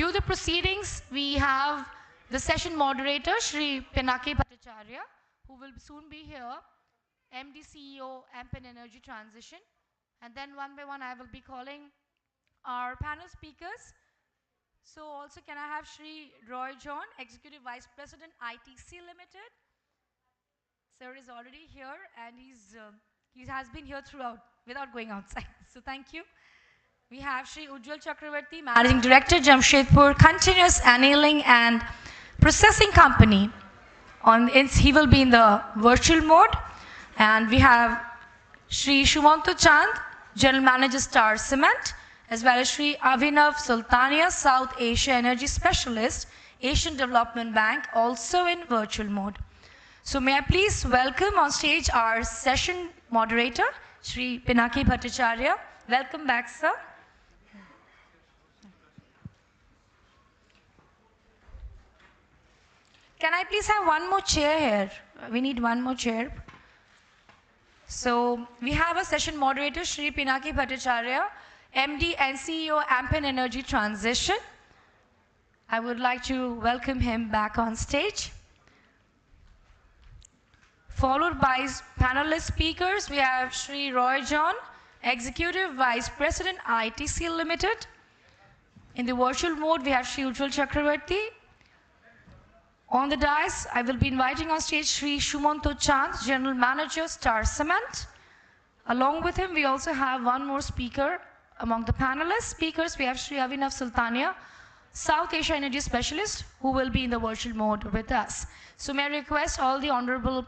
do the proceedings, we have the session moderator, Shri Pinaki Bhattacharya, who will soon be here, MD CEO, AMP and Energy Transition. And then one by one, I will be calling our panel speakers. So also, can I have Shri Roy John, Executive Vice President, ITC Limited. Sir is already here and he has been here throughout without going outside. So thank you. We have Shri Ujjwal Chakravarti, Managing Director, Jamshedpur Continuous Annealing and Processing Company. He will be in the virtual mode. And we have Shri Shumanto Chand, General Manager, Star Cement, as well as Shri Abhinav Sultania, South Asia Energy Specialist, Asian Development Bank, also in virtual mode. So may I please welcome on stage our session moderator, Shri Pinaki Bhattacharya. Welcome back, sir. Can I please have one more chair here? We need one more chair. So we have a session moderator, Shri Pinaki Bhattacharya, MD and CEO, AMP and Energy Transition. I would like to welcome him back on stage. Followed by panelist speakers, we have Shri Roy John, Executive Vice President, ITC Limited. In the virtual mode, we have Shri Ujjwal Chakravarti. On the dais, I will be inviting on stage Shri Shumanto Chand, General Manager, Star Cement. Along with him, we also have one more speaker among the panelist speakers. We have Shri Abhinav Sultania, South Asia Energy Specialist, who will be in the virtual mode with us. So may I request all the honorable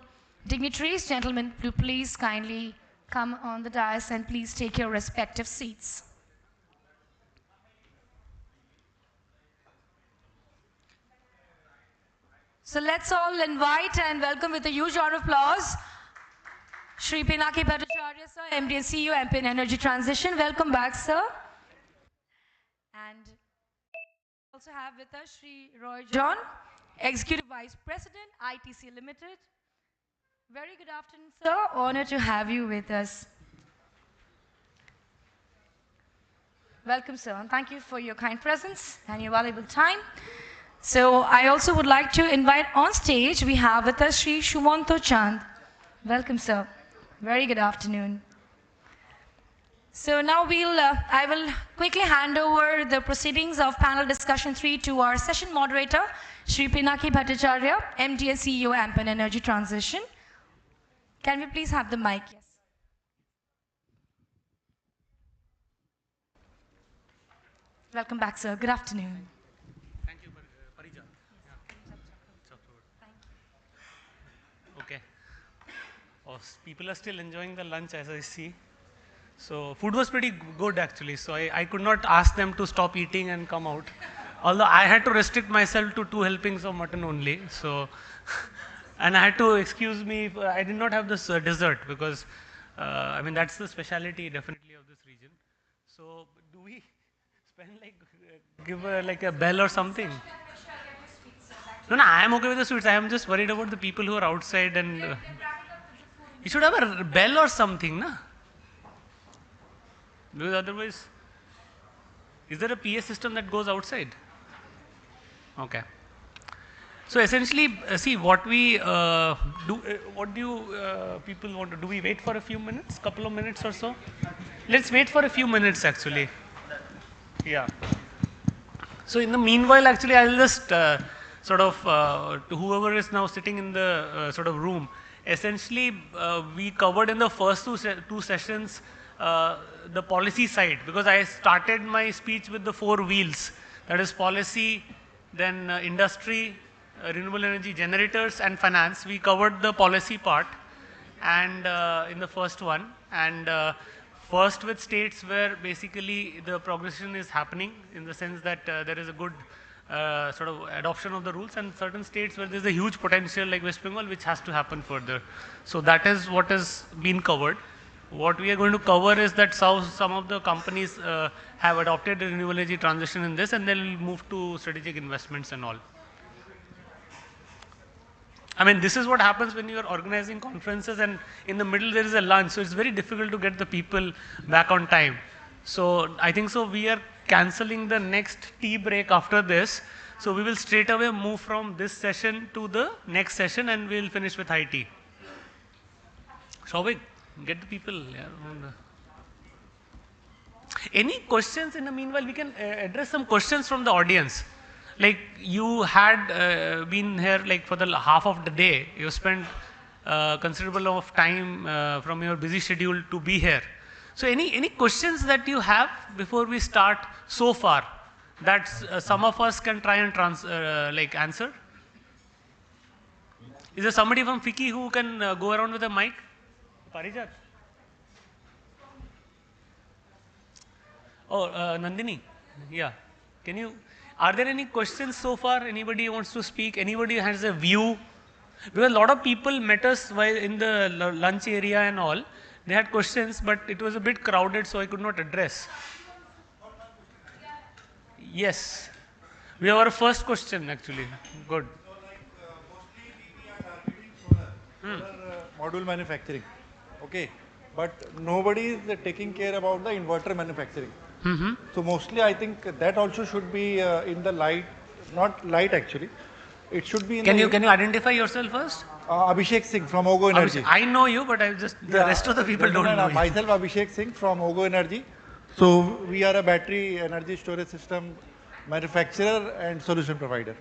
dignitaries, gentlemen, to please kindly come on the dais and please take your respective seats. So let's all invite and welcome with a huge round of applause Shri Pinaki Bhattacharya, sir, MD and CEO, MPN Energy Transition. Welcome back, sir. And also have with us Shri Roy John, Executive Vice President, ITC Limited. Very good afternoon, sir. Honor to have you with us. Welcome, sir, and thank you for your kind presence and your valuable time. So I also would like to invite on stage, we have with us Shri Shumanto Chand. Welcome, sir. Very good afternoon. So now I will quickly hand over the proceedings of panel discussion 3 to our session moderator, Shri Pinaki Bhattacharya, MD and CEO, MPN Energy Transition. Can we please have the mic? Yes. Welcome back, sir. Good afternoon. Thank you, Parija. Okay. Oh, people are still enjoying the lunch as I see. So food was pretty good actually. So I could not ask them to stop eating and come out. Although I had to restrict myself to 2 helpings of mutton only. So, and I had to excuse me, if I did not have this dessert because, I mean, that's the speciality definitely of this region. So do we spend like, give like a bell or something? No, I am okay with the sweets. I am just worried about the people who are outside and you should have a bell or something, na? Because otherwise, is there a PA system that goes outside? Okay. So essentially, see what we do. What do you people want to do? We wait for a few minutes, couple of minutes or so. Let's wait for a few minutes actually. Yeah. So in the meanwhile, actually, I'll just sort of to whoever is now sitting in the sort of room. Essentially, we covered in the first two sessions the policy side because I started my speech with the 4 wheels. That is policy, then industry, renewable energy generators, and finance. We covered the policy part, and in the first one, and first with states where basically the progression is happening in the sense that there is a good sort of adoption of the rules, and certain states where there's a huge potential like West Bengal which has to happen further. So that is what has been covered. What we are going to cover is that some of the companies have adopted the renewable energy transition in this, and then we'll move to strategic investments and all. I mean, this is what happens when you are organizing conferences and in the middle there is a lunch, so it's very difficult to get the people back on time. So I think so we are cancelling the next tea break after this. So we will straight away move from this session to the next session and we'll finish with high tea. Shall we get the people? Yeah, any questions in the meanwhile? We can address some questions from the audience. Like you had been here like for the half of the day, you spent considerable of time from your busy schedule to be here. So any questions that you have before we start so far that some of us can try and like answer? Is there somebody from FICCI who can go around with a mic? Parijat? Oh, Nandini, yeah. Can you? Are there any questions so far? Anybody wants to speak? Anybody has a view? Because a lot of people met us while in the lunch area and all. They had questions, but it was a bit crowded, so I could not address. Yes. We have our first question actually. Good. Module manufacturing. Okay. But nobody is taking care about the inverter manufacturing. So mostly I think that also should be in the light, not light actually. It should be in Can you identify yourself first? Abhishek Singh from Ogo Energy. I know you, but I just the rest of the people don't know you. Myself Abhishek Singh from Ogo Energy. So we are a battery energy storage system manufacturer and solution provider.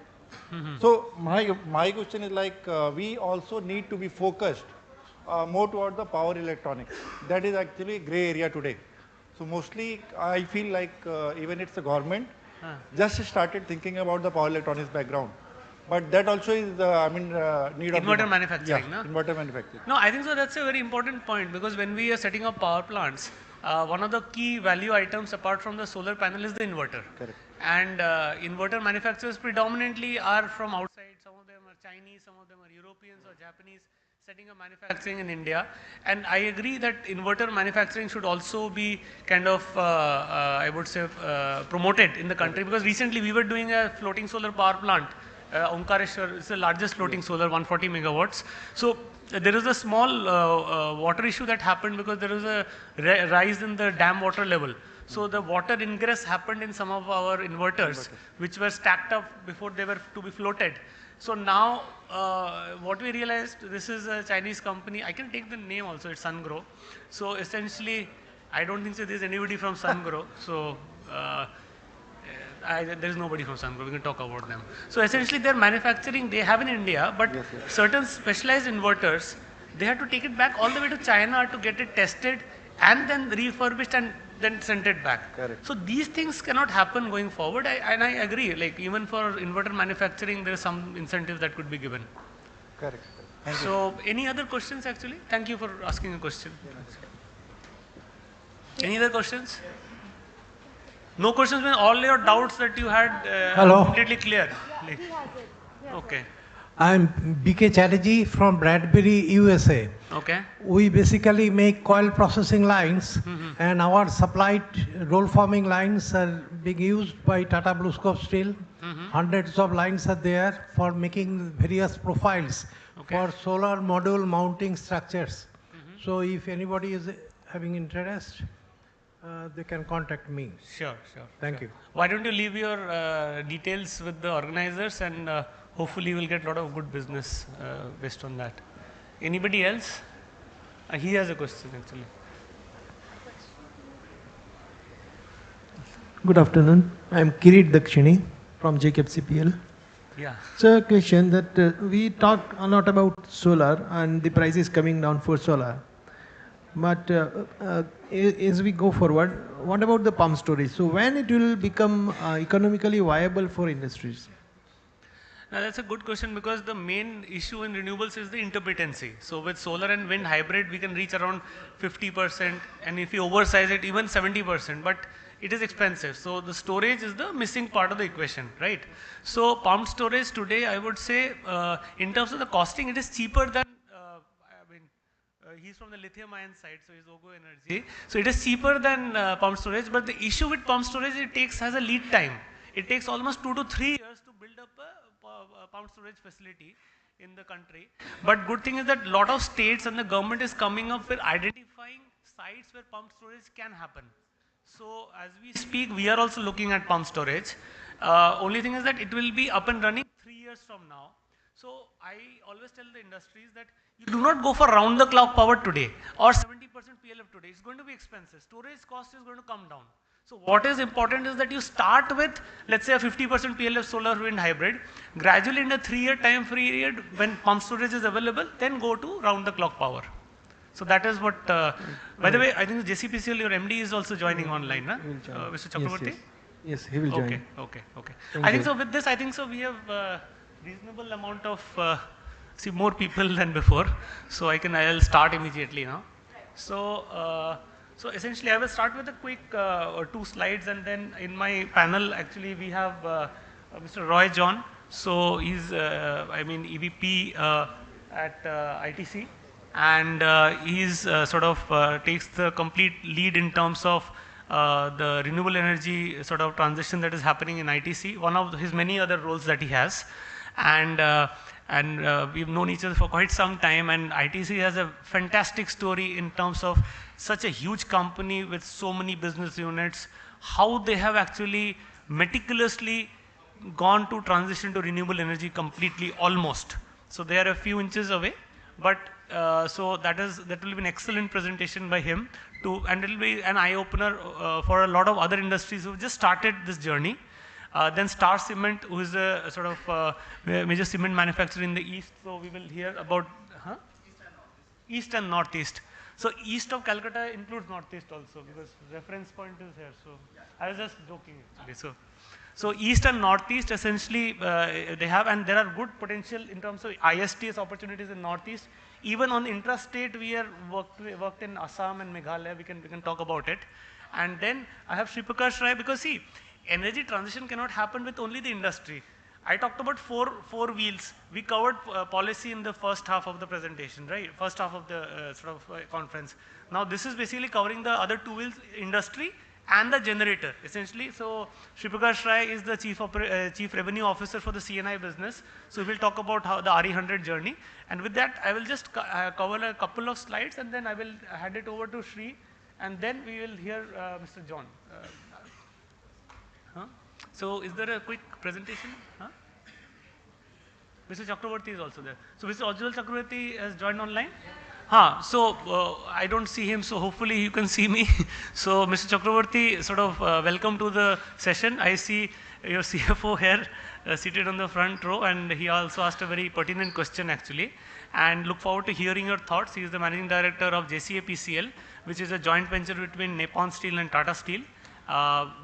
So my question is like we also need to be focused more toward the power electronics. That is actually a gray area today. So mostly I feel like even it's a government, just started thinking about the power electronics background. But that also is, need of inverter manufacturing, yeah, no? inverter manufacturing. No, I think so. That's a very important point because when we are setting up power plants, one of the key value items apart from the solar panel is the inverter. Correct. And inverter manufacturers predominantly are from outside. Some of them are Chinese, some of them are Europeans or Japanese setting up manufacturing in India. And I agree that inverter manufacturing should also be kind of, I would say, promoted in the country because recently we were doing a floating solar power plant. Omkareshwar is the largest floating solar, 140 megawatts. So there is a small water issue that happened because there was a rise in the dam water level. So the water ingress happened in some of our inverters, which were stacked up before they were to be floated. So now what we realized, this is a Chinese company. I can take the name also, it's Sungrow. So essentially, I don't think so there's anybody from Sungrow. So there is nobody from Sungrow, we can talk about them. So essentially they're manufacturing, they have in India, but certain specialized inverters, they have to take it back all the way to China to get it tested and then refurbished and then sent it back. Correct. So these things cannot happen going forward, and I agree, like even for inverter manufacturing, there is some incentives that could be given. Correct. So any other questions actually? Thank you for asking a question. Any other questions? No questions when all your doubts that you had Hello. completely clear. Okay. I'm BK Chatterjee from Bradbury, USA. Okay. We basically make coil processing lines, and our supplied roll forming lines are being used by Tata BlueScope Steel. Hundreds of lines are there for making various profiles for solar module mounting structures. So if anybody is having interest, they can contact me. Sure, sure. Thank you. Why don't you leave your details with the organizers and hopefully you will get a lot of good business based on that. Anybody else? He has a question actually. Good afternoon. I am Kirit Dakshini from JKFCPL. Yeah. So a question that we talk a lot about solar and the price is coming down for solar. But as we go forward, what about the pump storage? So when it will become economically viable for industries? Now that's a good question because the main issue in renewables is the intermittency. So with solar and wind hybrid, we can reach around 50%, and if you oversize it, even 70%. But it is expensive. So the storage is the missing part of the equation, right? So pumped storage today, I would say, in terms of the costing, it is cheaper than. He's from the lithium ion side, so he's Ogo Energy. So it is cheaper than pumped storage, but the issue with pumped storage, has a lead time. It takes almost 2 to 3 years to build up a pumped storage facility in the country. But good thing is that a lot of states and the government is coming up with identifying sites where pumped storage can happen. So as we speak, we are also looking at pumped storage. Only thing is that it will be up and running 3 years from now. So I always tell the industries that you do not go for round the clock power today or 70% PLF today. It's going to be expensive. Storage cost is going to come down. So what is important is that you start with, let's say, a 50% PLF solar wind hybrid. Gradually in a 3-year time period when pump storage is available, then go to round the clock power. So that is what, by the way, I think the JCPCL, your MD is also joining online, huh? Mr. Chakraborty? Yes, he will join. Okay. Thank I think you. so with this, I think so we have reasonable amount of, more people than before. So I'll start immediately now. So essentially I will start with a quick 2 slides, and then in my panel actually we have Mr. Roy John. So he's, EVP at ITC, and he's takes the complete lead in terms of the renewable energy transition that is happening in ITC, one of his many other roles that he has. And we've known each other for quite some time, and ITC has a fantastic story in terms of such a huge company with so many business units, how they have actually meticulously gone to transition to renewable energy completely, almost. So they are a few inches away, but so that will be an excellent presentation by him, and it will be an eye-opener for a lot of other industries who just started this journey. Then Star Cement, who is a major cement manufacturer in the east. So we will hear about east and northeast. So east of Calcutta includes northeast also, because reference point is here. So I was just joking actually. So East and Northeast essentially they have, and there are good potential in terms of ISTS opportunities in Northeast. Even on intrastate, we worked in Assam and Meghalaya. We can talk about it. And then I have Sri Prakash Rai, because see, energy transition cannot happen with only the industry. I talked about four wheels. We covered policy in the first half of the presentation, right? First half of the conference. Now this is basically covering the other two wheels, industry and the generator, essentially. So Sri Prakash Rai is the Chief Revenue Officer for the CNI business. So we'll talk about how the RE100 journey. And with that, I will just cover a couple of slides, and then I will hand it over to Sri, and then we will hear Mr. John. So is there a quick presentation? Mr. Chakravarti is also there. So Mr. Ojjwal Chakravarti has joined online. So I don't see him, so hopefully you can see me. So Mr. Chakravarti, sort of welcome to the session. I see your CFO here seated on the front row, and he also asked a very pertinent question actually, and look forward to hearing your thoughts. He is the Managing Director of JCAPCL, which is a joint venture between Nippon Steel and Tata Steel.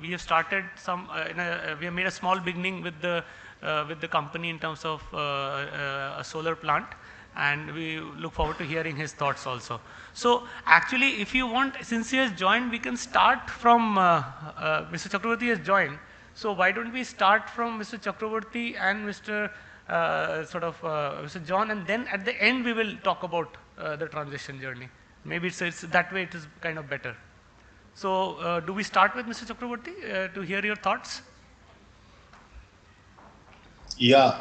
We have started we have made a small beginning with the company in terms of a solar plant, and we look forward to hearing his thoughts also. So actually, if you want, since he has joined, we can start from Mr. Chakravarti has joined. So why don't we start from Mr. Chakravarti and Mr. Mr. John, and then at the end we will talk about the transition journey. Maybe it's that way. It is kind of better. So do we start with Mr. Chakravarti to hear your thoughts? Yeah.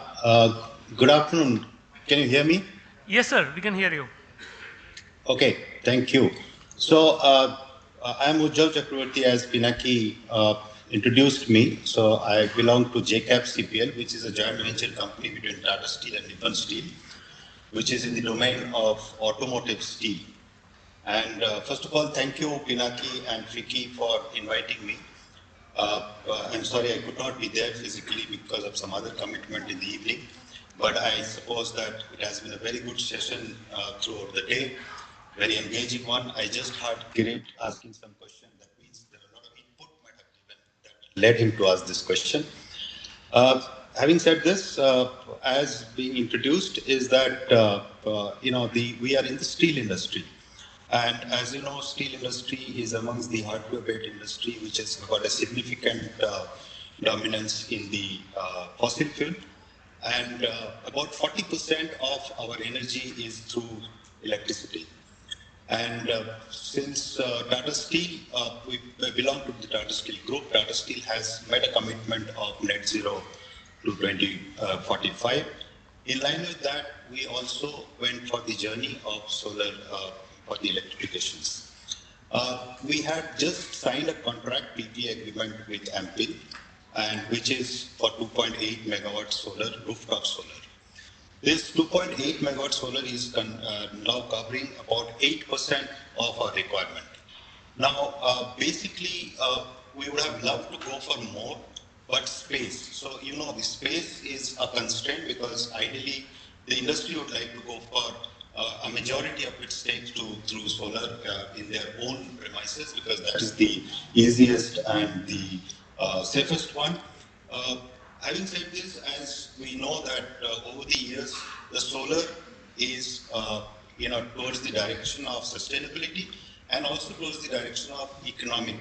Good afternoon. Can you hear me? Yes, sir. We can hear you. Okay. Thank you. So I am Ujjwal Chakravarti, as Pinaki introduced me. So I belong to JCAPCPL, which is a joint venture company between Tata Steel and Nippon Steel, which is in the domain of automotive steel. And first of all, thank you, Pinaki and FICCI, for inviting me. I'm sorry I could not be there physically because of some other commitment in the evening, but I suppose that it has been a very good session throughout the day, very engaging one. I just heard Kirit asking some questions. That means there are a lot of input might have given that led him to ask this question. Having said this, as being introduced, is that we are in the steel industry. And as you know, steel industry is amongst the hardware-based industry, which has got a significant dominance in the fossil fuel. And about 40% of our energy is through electricity. And since Tata Steel, we belong to the Tata Steel group, Tata Steel has made a commitment of net zero to 2045. In line with that, we also went for the journey of solar for the electrifications. We had just signed a contract PPA agreement with Ampere, and which is for 2.8 megawatt solar, rooftop solar. This 2.8 megawatt solar is now covering about 8% of our requirement. Now, basically, we would have loved to go for more, but space. So, the space is a constraint because ideally the industry would like to go for a majority of its takes through solar in their own premises, because that is the easiest and the safest one. Having said this, as we know that over the years, the solar is towards the direction of sustainability and also towards the direction of economic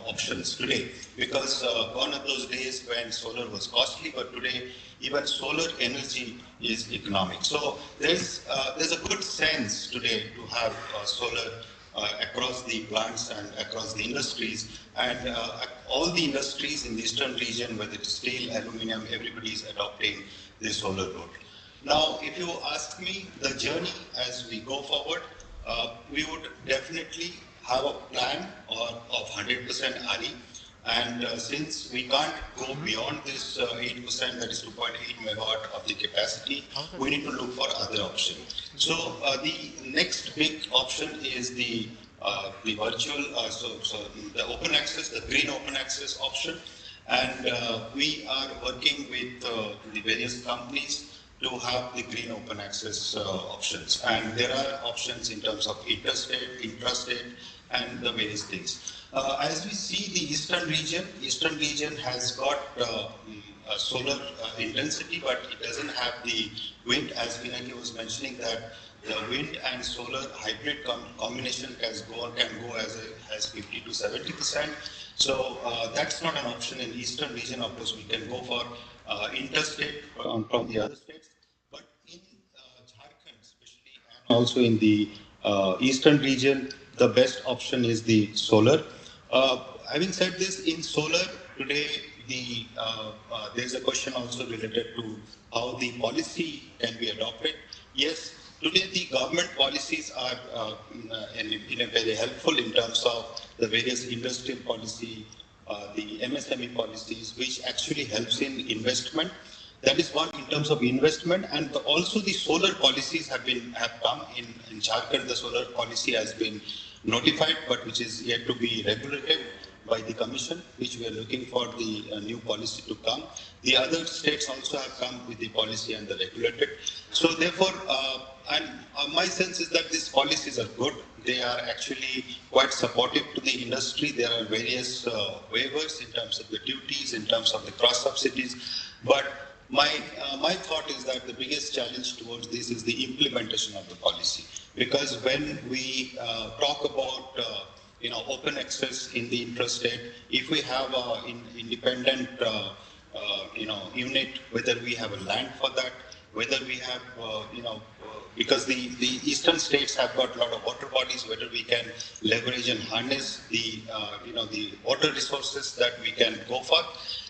options today, because gone are those days when solar was costly, but today even solar energy is economic. So there's a good sense today to have solar across the plants and across the industries, and all the industries in the eastern region, whether it's steel, aluminum, everybody is adopting the solar route. Now, if you ask me the journey as we go forward, we would definitely have a plan of 100% RE, and since we can't go beyond this 8%, that is 2.8 megawatt of the capacity, we need to look for other options. So the next big option is the virtual, the open access, the green open access option, and we are working with the various companies to have the green open access options. And there are options in terms of interstate, intrastate, and the various things. As we see the eastern region has got solar intensity, but it doesn't have the wind. As Pinaki was mentioning, that the wind and solar hybrid combination can go as 50 to 70%. So that's not an option in eastern region. Of course, we can go for interstate from the other states. But in Jharkhand, especially, and also in the eastern region, the best option is the solar. Having said this, in solar today, there's a question also related to how the policy can be adopted. Yes, today the government policies are in a very helpful in terms of the various industrial policy, the MSME policies, which actually helps in investment. That is one in terms of investment, and also the solar policies have come in Jharkhand. The solar policy has been notified, but which is yet to be regulated by the Commission, which we are looking for the new policy to come. The other states also have come with the policy and the regulated. So therefore, my sense is that these policies are good. They are actually quite supportive to the industry. There are various waivers in terms of the duties, in terms of the cross subsidies. But my thought is that the biggest challenge towards this is the implementation of the policy. Because when we talk about open access in the intrastate, if we have an independent unit, whether we have a land for that, whether we have because the eastern states have got a lot of water bodies, whether we can leverage and harness the the water resources that we can go for.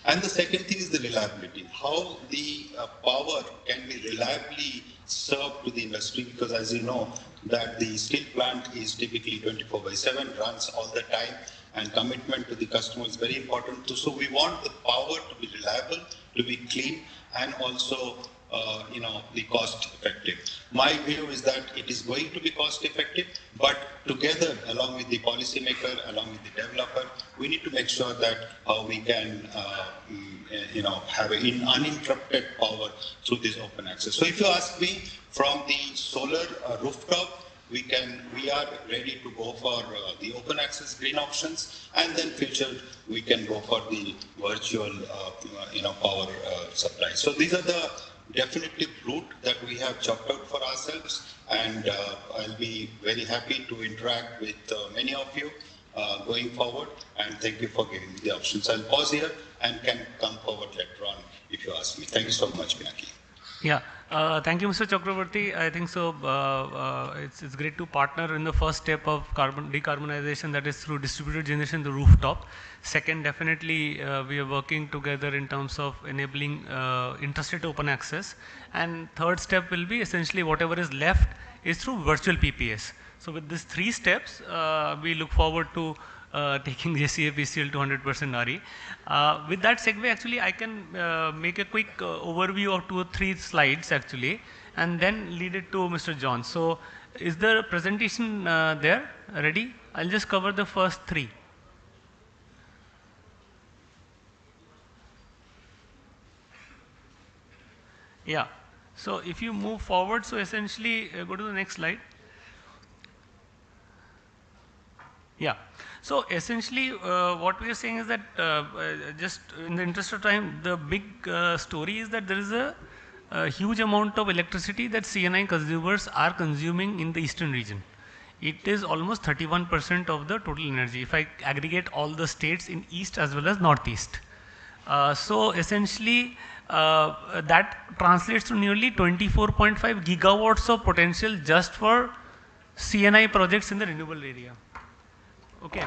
And the second thing is the reliability. How the power can be reliably served to the industry, because as you know, that the steel plant is typically 24/7, runs all the time, and commitment to the customer is very important. So we want the power to be reliable, to be clean, and also the cost effective. My view is that it is going to be cost effective, but together, along with the policymaker, along with the developer, we need to make sure that we can have an uninterrupted power through this open access. So if you ask me, from the solar rooftop, we are ready to go for the open access green options, and then future we can go for the virtual power supply. So these are the definitive route that we have chalked out for ourselves, and I'll be very happy to interact with many of you going forward, and thank you for giving me the options. I'll pause here and can come forward later on if you ask me. Thank you so much, Pinaki. Yeah, thank you, Mr. Chakravarti. I think so. It's great to partner in the first step of decarbonization, that is through distributed generation, the rooftop. Second, definitely we are working together in terms of enabling interstate open access. And third step will be essentially whatever is left is through virtual PPAs. So with these three steps, we look forward to taking JCA-PCL to 100% RE. With that segue, actually, I can make a quick overview of 2 or 3 slides, actually, and then lead it to Mr. John. So, is the presentation there ready? I'll just cover the first 3. Yeah. So, if you move forward, so essentially, go to the next slide. Yeah. So essentially, what we are saying is that just in the interest of time, the big story is that there is a huge amount of electricity that CNI consumers are consuming in the eastern region. It is almost 31% of the total energy, if I aggregate all the states in east as well as northeast. So essentially, that translates to nearly 24.5 gigawatts of potential just for CNI projects in the renewable area. Okay.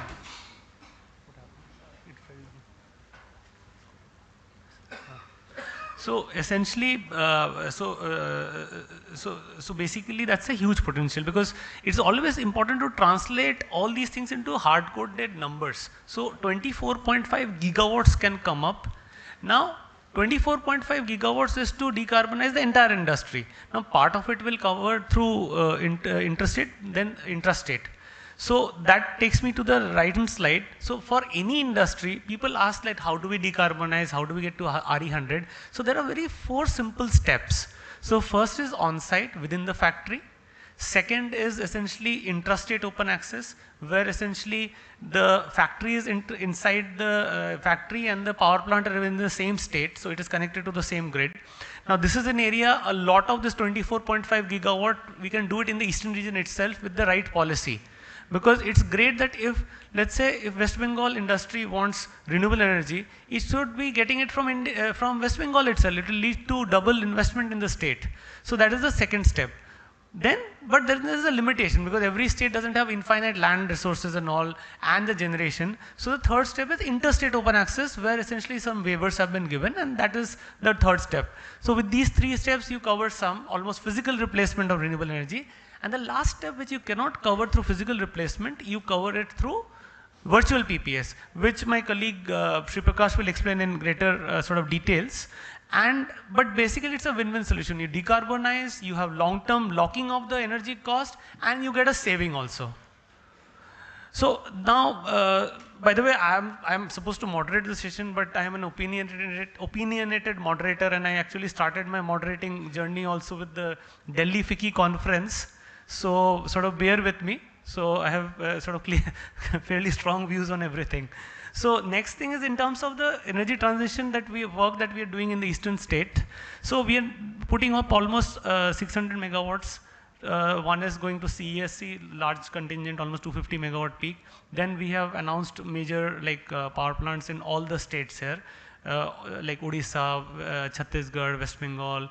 So essentially, so basically, that's a huge potential, because it's always important to translate all these things into hard-coded numbers. So 24.5 gigawatts can come up. Now, 24.5 gigawatts is to decarbonize the entire industry. Now, part of it will cover through interstate, then intrastate. So that takes me to the right hand slide. So for any industry, people ask, like, how do we decarbonize? How do we get to RE100? So there are 4 simple steps. So first is on-site within the factory. Second is essentially intrastate open access, where essentially the factory is inside the factory and the power plant are in the same state, so it is connected to the same grid. Now this is an area, a lot of this 24.5 gigawatt, we can do it in the eastern region itself with the right policy. Because it's great that if, let's say, if West Bengal industry wants renewable energy, it should be getting it from West Bengal itself. It will lead to double investment in the state. So that is the second step. Then, but there is a limitation because every state doesn't have infinite land resources and all, and the generation. So the third step is interstate open access, where essentially some waivers have been given, and that is the third step. So with these three steps, you cover some almost physical replacement of renewable energy. And the last step, which you cannot cover through physical replacement, you cover it through virtual PPAs, which my colleague Sri Prakash will explain in greater sort of details. But basically it's a win-win solution. You decarbonize, you have long-term locking of the energy cost, and you get a saving also. So now, by the way, I'm supposed to moderate the session, but I am an opinionated moderator, and I actually started my moderating journey also with the Delhi FICCI conference. So sort of bear with me. So I have sort of fairly strong views on everything. So next thing is in terms of the energy transition that we are doing in the eastern state. So we are putting up almost 600 megawatts. One is going to CESC, large contingent, almost 250 megawatt peak. Then we have announced major power plants in all the states here, like Odisha, Chhattisgarh, West Bengal,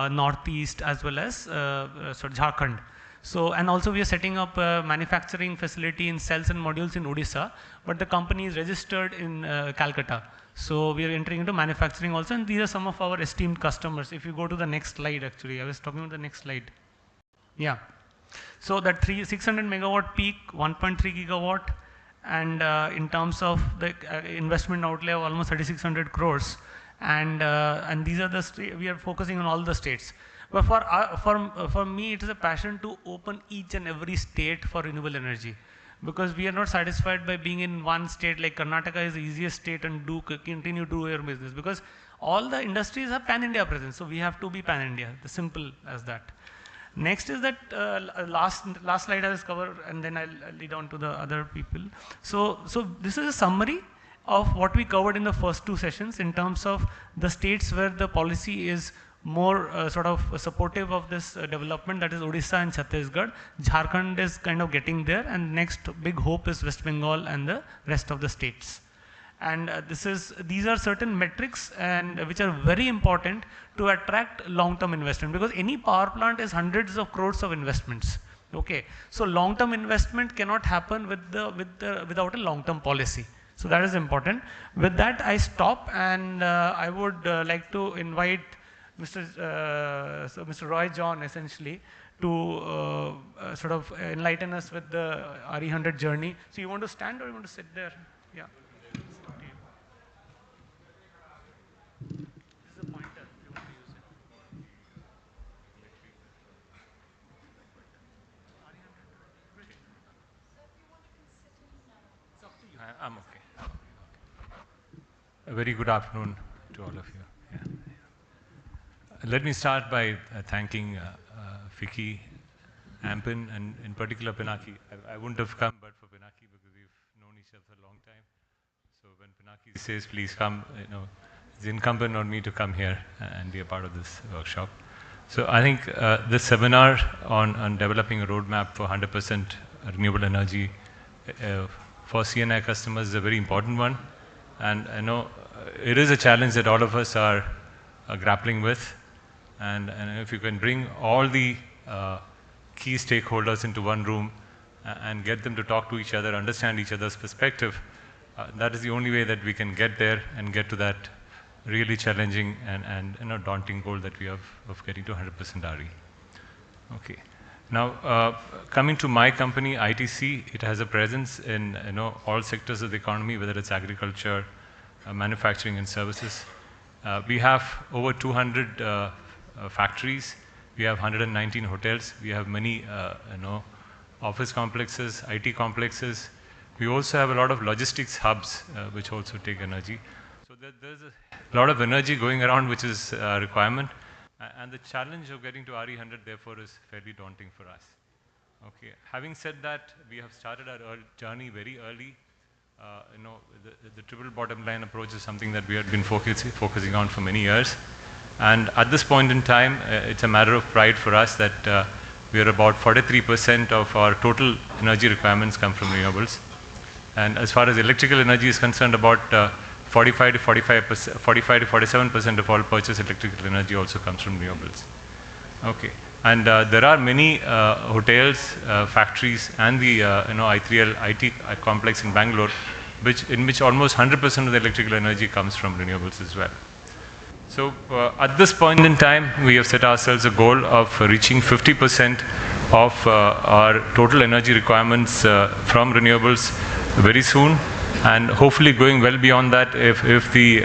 Northeast, as well as Jharkhand. So, and also we are setting up a manufacturing facility in cells and modules in Odisha, but the company is registered in Calcutta. So we are entering into manufacturing also, and these are some of our esteemed customers. If you go to the next slide, actually, I was talking about the next slide. Yeah. So that 600 megawatt peak, 1.3 gigawatt, and in terms of the investment outlay of almost 3,600 crores. And these are we are focusing on all the states. But for me, it is a passion to open each and every state for renewable energy, because we are not satisfied by being in one state. Like Karnataka is the easiest state and continue to do your business, because all the industries have pan-India presence. So we have to be pan-India, the simple as that. Next is that last slide I will cover, and then I'll lead on to the other people. So this is a summary of what we covered in the first two sessions in terms of the states where the policy is more sort of supportive of this development, that is Odisha and Chhattisgarh. Jharkhand is kind of getting there, and next big hope is West Bengal and the rest of the states. And these are certain metrics and which are very important to attract long-term investment, because any power plant is hundreds of crores of investments. Okay, so long-term investment cannot happen without a long-term policy. So that is important. With that, I stop, and I would like to invite Mr. Roy John essentially to sort of enlighten us with the RE100 journey. So you want to stand or you want to sit there? Yeah. This is a pointer if you want to use it. I'm okay. A very good afternoon to all of you. Yeah. Let me start by thanking FICCI, Ampin, and in particular Pinaki. I wouldn't have come but for Pinaki, because we've known each other for a long time. So when Pinaki says please come, it's incumbent on me to come here and be a part of this workshop. So I think this seminar on developing a roadmap for 100% renewable energy for CNI customers is a very important one. And I know it is a challenge that all of us are grappling with. And if you can bring all the key stakeholders into one room and get them to talk to each other, understand each other's perspective, that is the only way that we can get there and get to that really challenging and daunting goal that we have of getting to 100% RE. Okay. Now, coming to my company, ITC, it has a presence in all sectors of the economy, whether it's agriculture, manufacturing, and services. We have over 200 factories. We have 119 hotels. We have many, office complexes, IT complexes. We also have a lot of logistics hubs, which also take energy. So there's a lot of energy going around, which is a requirement. And the challenge of getting to RE100, therefore, is fairly daunting for us. Okay. Having said that, we have started our journey very early. The triple bottom line approach is something that we have been focusing on for many years. And at this point in time, it's a matter of pride for us that we are about 43% of our total energy requirements come from renewables. And as far as electrical energy is concerned, about 45 to 47% of all purchased electrical energy also comes from renewables. Okay. And there are many hotels, factories, and the I3L IT complex in Bangalore, in which almost 100% of the electrical energy comes from renewables as well. So at this point in time, we have set ourselves a goal of reaching 50% of our total energy requirements from renewables very soon, and hopefully going well beyond that if the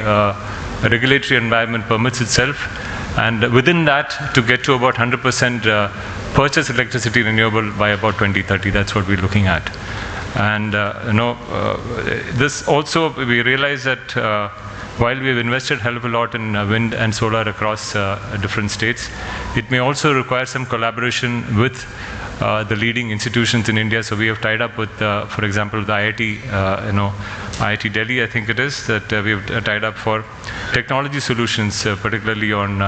regulatory environment permits itself. And within that, to get to about 100% purchase electricity renewable by about 2030. That's what we're looking at. And this also, we realize that while we've invested a hell of a lot in wind and solar across different states, it may also require some collaboration with the leading institutions in India. So we have tied up with, for example, the IIT, IIT Delhi, I think it is, that we have tied up for technology solutions, particularly on,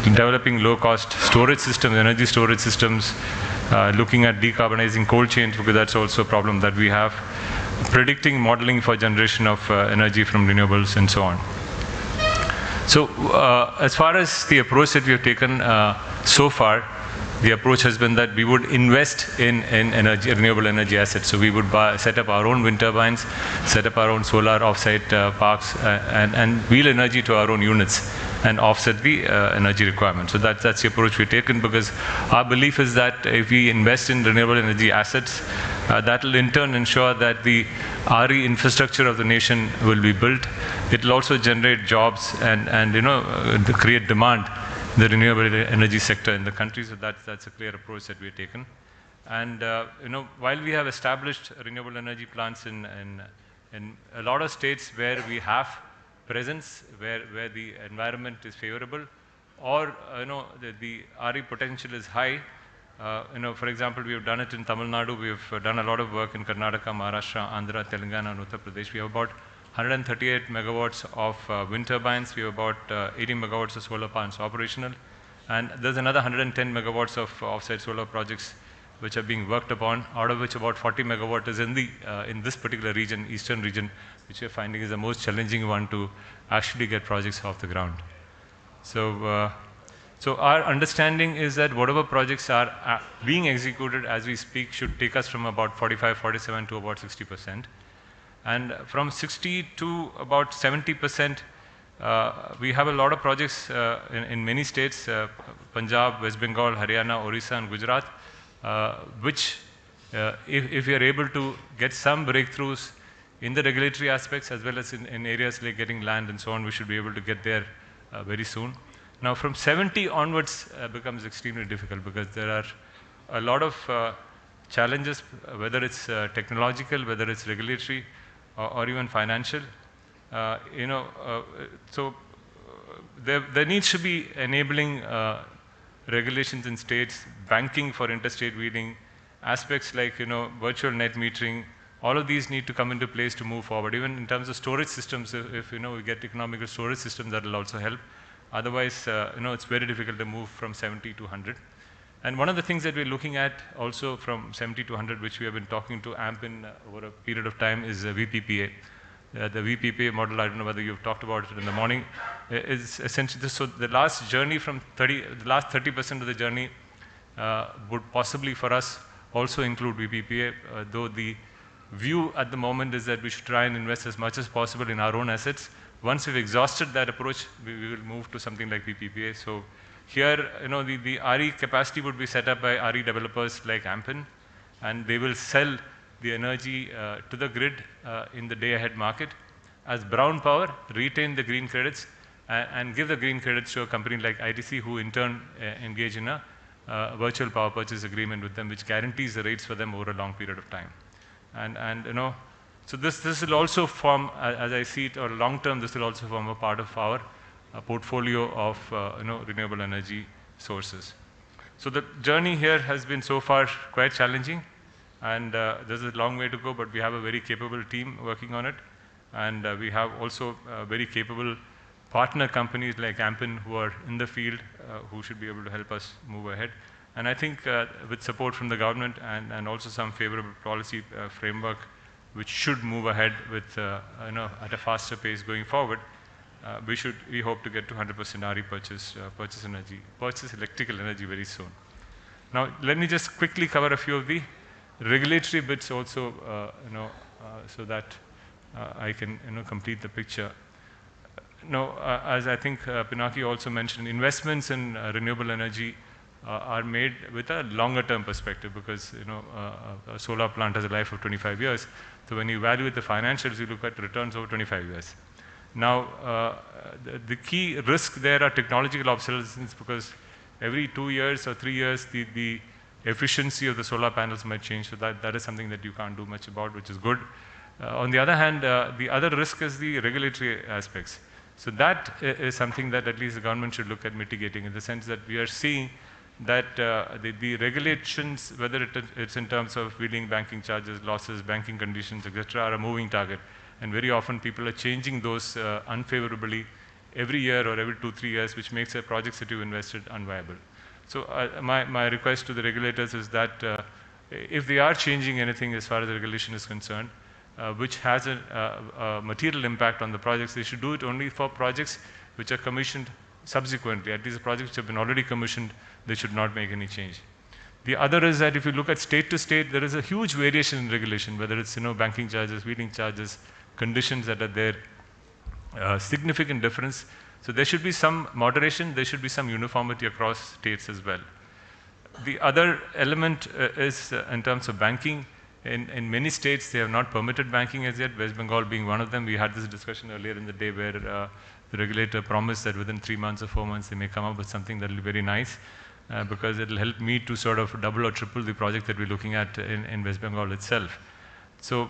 developing low-cost storage systems, energy storage systems, looking at decarbonizing cold chains, because that's also a problem that we have, predicting modeling for generation of energy from renewables, and so on. So as far as the approach that we have taken so far, the approach has been that we would invest in renewable energy assets. So we would set up our own wind turbines, set up our own solar offsite parks, and wheel energy to our own units and offset the energy requirement. So that's the approach we've taken, because our belief is that if we invest in renewable energy assets, that will in turn ensure that the RE infrastructure of the nation will be built. It will also generate jobs and create demand in the renewable energy sector in the country. So that's a clear approach that we have taken. And while we have established renewable energy plants in a lot of states where we have presence, where the environment is favorable, or the RE potential is high. For example, we have done it in Tamil Nadu. We have done a lot of work in Karnataka, Maharashtra, Andhra, Telangana, and Uttar Pradesh. We have about 138 megawatts of wind turbines. We have about 80 megawatts of solar plants operational. And there's another 110 megawatts of offsite solar projects which are being worked upon, out of which about 40 megawatt is in this particular region, eastern region, which we're finding is the most challenging one to actually get projects off the ground. So, so our understanding is that whatever projects are being executed as we speak should take us from about 45, 47 to about 60%. And from 60 to about 70%, we have a lot of projects in many states, Punjab, West Bengal, Haryana, Orissa, and Gujarat, which if we are able to get some breakthroughs in the regulatory aspects as well as in areas like getting land and so on, we should be able to get there very soon. Now from 70 onwards becomes extremely difficult, because there are a lot of challenges, whether it's technological, whether it's regulatory, or even financial. So there needs to be enabling regulations in states, banking for interstate wheeling, aspects like virtual net metering. All of these need to come into place to move forward. Even in terms of storage systems, if we get economical storage systems, that will also help. Otherwise, it's very difficult to move from 70 to 100. And one of the things that we're looking at also from 70 to 100, which we have been talking to AMP in over a period of time, is VPPA. The VPPA model, I don't know whether you've talked about it in the morning, is essentially this. So the last journey from the last 30% of the journey would possibly for us also include VPPA, though the view at the moment is that we should try and invest as much as possible in our own assets. Once we've exhausted that approach, we will move to something like VPPA. So here, the RE capacity would be set up by RE developers like Ampin, and they will sell the energy to the grid in the day-ahead market as brown power, retain the green credits, and give the green credits to a company like ITC, who in turn engage in a virtual power purchase agreement with them, which guarantees the rates for them over a long period of time. And so this will also form, as I see it, or long term, this will also form a part of our portfolio of renewable energy sources. So the journey here has been so far quite challenging, and there's a long way to go, but we have a very capable team working on it, and we have also very capable partner companies like Ampin who are in the field, who should be able to help us move ahead. And I think with support from the government and also some favorable policy framework, which should move ahead with at a faster pace going forward, we hope to get to 100% RE purchase electrical energy very soon. Now let me just quickly cover a few of the regulatory bits also, so that I can complete the picture. Now, as I think Pinaki also mentioned, investments in renewable energy are made with a longer term perspective, because a solar plant has a life of 25 years. So when you evaluate the financials, you look at returns over 25 years. Now, the key risk there are technological obsolescence, because every 2 years or 3 years, the efficiency of the solar panels might change. So that is something that you can't do much about, which is good. On the other hand, the other risk is the regulatory aspects. So that is something that at least the government should look at mitigating, in the sense that we are seeing that the regulations, whether it's in terms of wheeling, banking charges, losses, banking conditions, etc., are a moving target. And very often people are changing those unfavorably every year or every 2-3 years, which makes a project that you've invested unviable. So my request to the regulators is that if they are changing anything as far as the regulation is concerned, which has a material impact on the projects, they should do it only for projects which are commissioned subsequently. At least the projects which have been already commissioned, they should not make any change. The other is that if you look at state to state, there is a huge variation in regulation, whether it's banking charges, wheeling charges, conditions that are there, significant difference. So there should be some moderation, there should be some uniformity across states as well. The other element is in terms of banking. In many states, they have not permitted banking as yet, West Bengal being one of them. We had this discussion earlier in the day where the regulator promised that within 3 months or 4 months, they may come up with something that will be very nice, because it will help me to sort of double or triple the project that we're looking at in West Bengal itself. So,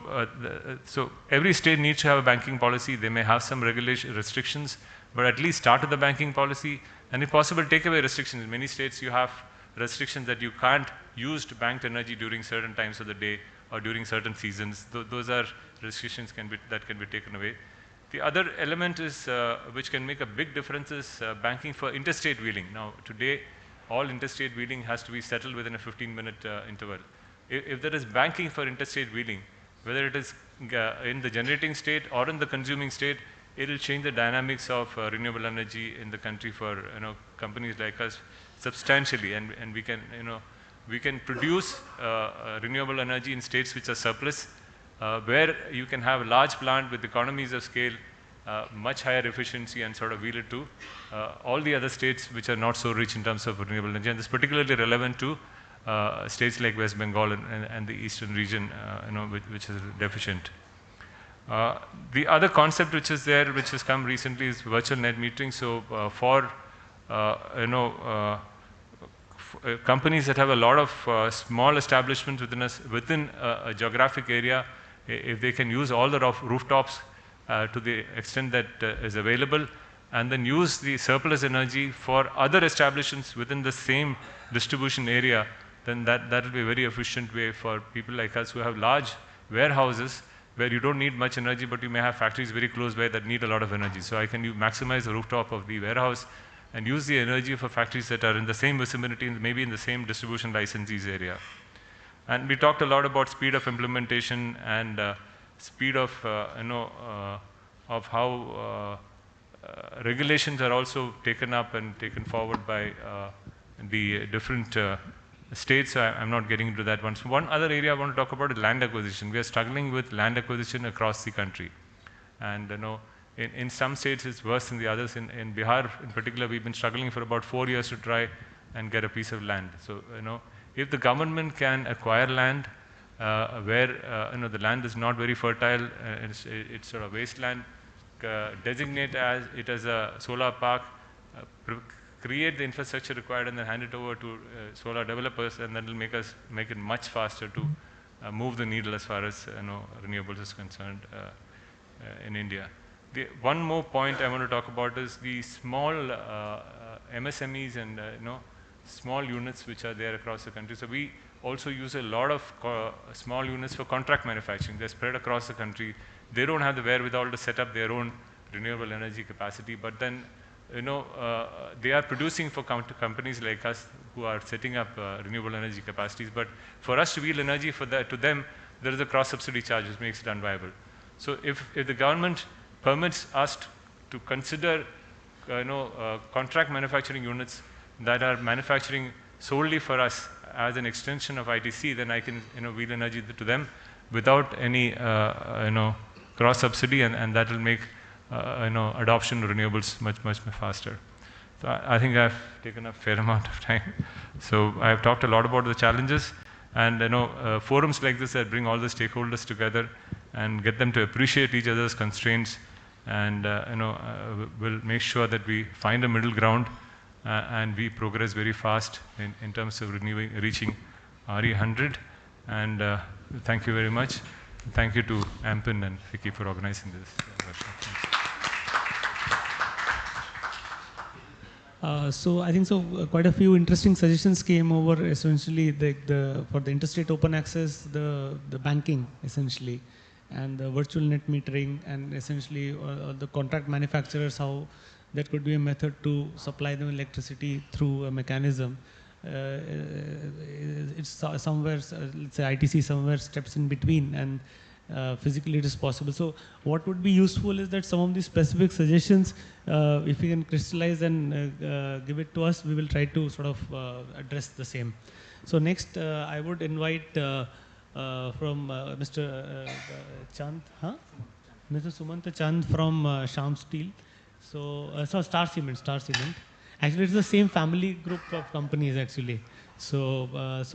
so every state needs to have a banking policy. They may have some restrictions, but at least start with the banking policy, and if possible, take away restrictions. In many states, you have restrictions that you can't use banked energy during certain times of the day or during certain seasons. Those are restrictions that can be taken away. The other element is, which can make a big difference, is banking for interstate wheeling. Now, today, all interstate wheeling has to be settled within a 15-minute interval. If there is banking for interstate wheeling, whether it is in the generating state or in the consuming state, it will change the dynamics of renewable energy in the country for companies like us substantially, and we can produce renewable energy in states which are surplus, where you can have a large plant with economies of scale, much higher efficiency, and sort of wheel it to all the other states which are not so rich in terms of renewable energy. And this is particularly relevant to states like West Bengal and the eastern region, which is deficient. The other concept which is there, which has come recently, is virtual net metering. So for companies that have a lot of small establishments within a geographic area, if they can use all the rooftops to the extent that is available, and then use the surplus energy for other establishments within the same distribution area, then that will be a very efficient way for people like us who have large warehouses where you don't need much energy, but you may have factories very close by that need a lot of energy. So I can maximize the rooftop of the warehouse and use the energy for factories that are in the same vicinity, maybe in the same distribution licensees area. And we talked a lot about speed of implementation and speed of how regulations are also taken up and taken forward by the different states. I'm not getting into that one. So one other area I want to talk about is land acquisition. We are struggling with land acquisition across the country. And in some states it's worse than the others. In Bihar in particular, we've been struggling for about 4 years to try and get a piece of land. So if the government can acquire land where the land is not very fertile, it's sort of wasteland, designate it as a solar park, create the infrastructure required, and then hand it over to solar developers, and that will make it much faster to move the needle as far as renewables is concerned in India. One more point I want to talk about is the small MSMEs and small units which are there across the country. So we also use a lot of small units for contract manufacturing. They're spread across the country. They don't have the wherewithal to set up their own renewable energy capacity, but then, you know, they are producing for companies like us who are setting up renewable energy capacities. But for us to wheel energy for that, to them, there is a cross-subsidy charge which makes it unviable. So if the government permits us to consider, contract manufacturing units that are manufacturing solely for us as an extension of ITC, then I can, wheel energy to them without any, cross subsidy, and that will make, adoption of renewables much faster. So I think I've taken a fair amount of time. So I've talked a lot about the challenges, and forums like this that bring all the stakeholders together and get them to appreciate each other's constraints, and will make sure that we find a middle ground, and we progress very fast in terms of reaching RE100. And thank you very much. Thank you to AMPIN and FICCI for organizing this workshop. So I think quite a few interesting suggestions came over, essentially for the interstate open access, the banking essentially, and the virtual net metering, and essentially the contract manufacturers, how that could be a method to supply them electricity through a mechanism. It's somewhere, let's say ITC somewhere steps in between, and physically it is possible. So what would be useful is that some of these specific suggestions, if you can crystallize and give it to us, we will try to sort of address the same. So next, I would invite from Mr. Chand, Mr. Sumanta Chand from Sham Steel. So Star Cement. Actually, it's the same family group of companies actually. So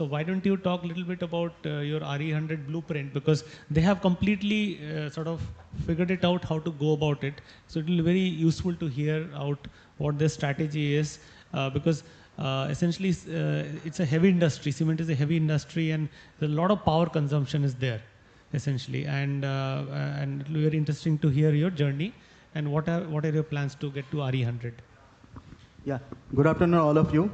why don't you talk a little bit about your RE100 blueprint, because they have completely sort of figured it out how to go about it. So it will be very useful to hear out what their strategy is, because essentially it's a heavy industry. Cement is a heavy industry, and a lot of power consumption is there essentially. And it will be very interesting to hear your journey and what are your plans to get to RE100. Yeah, good afternoon all of you.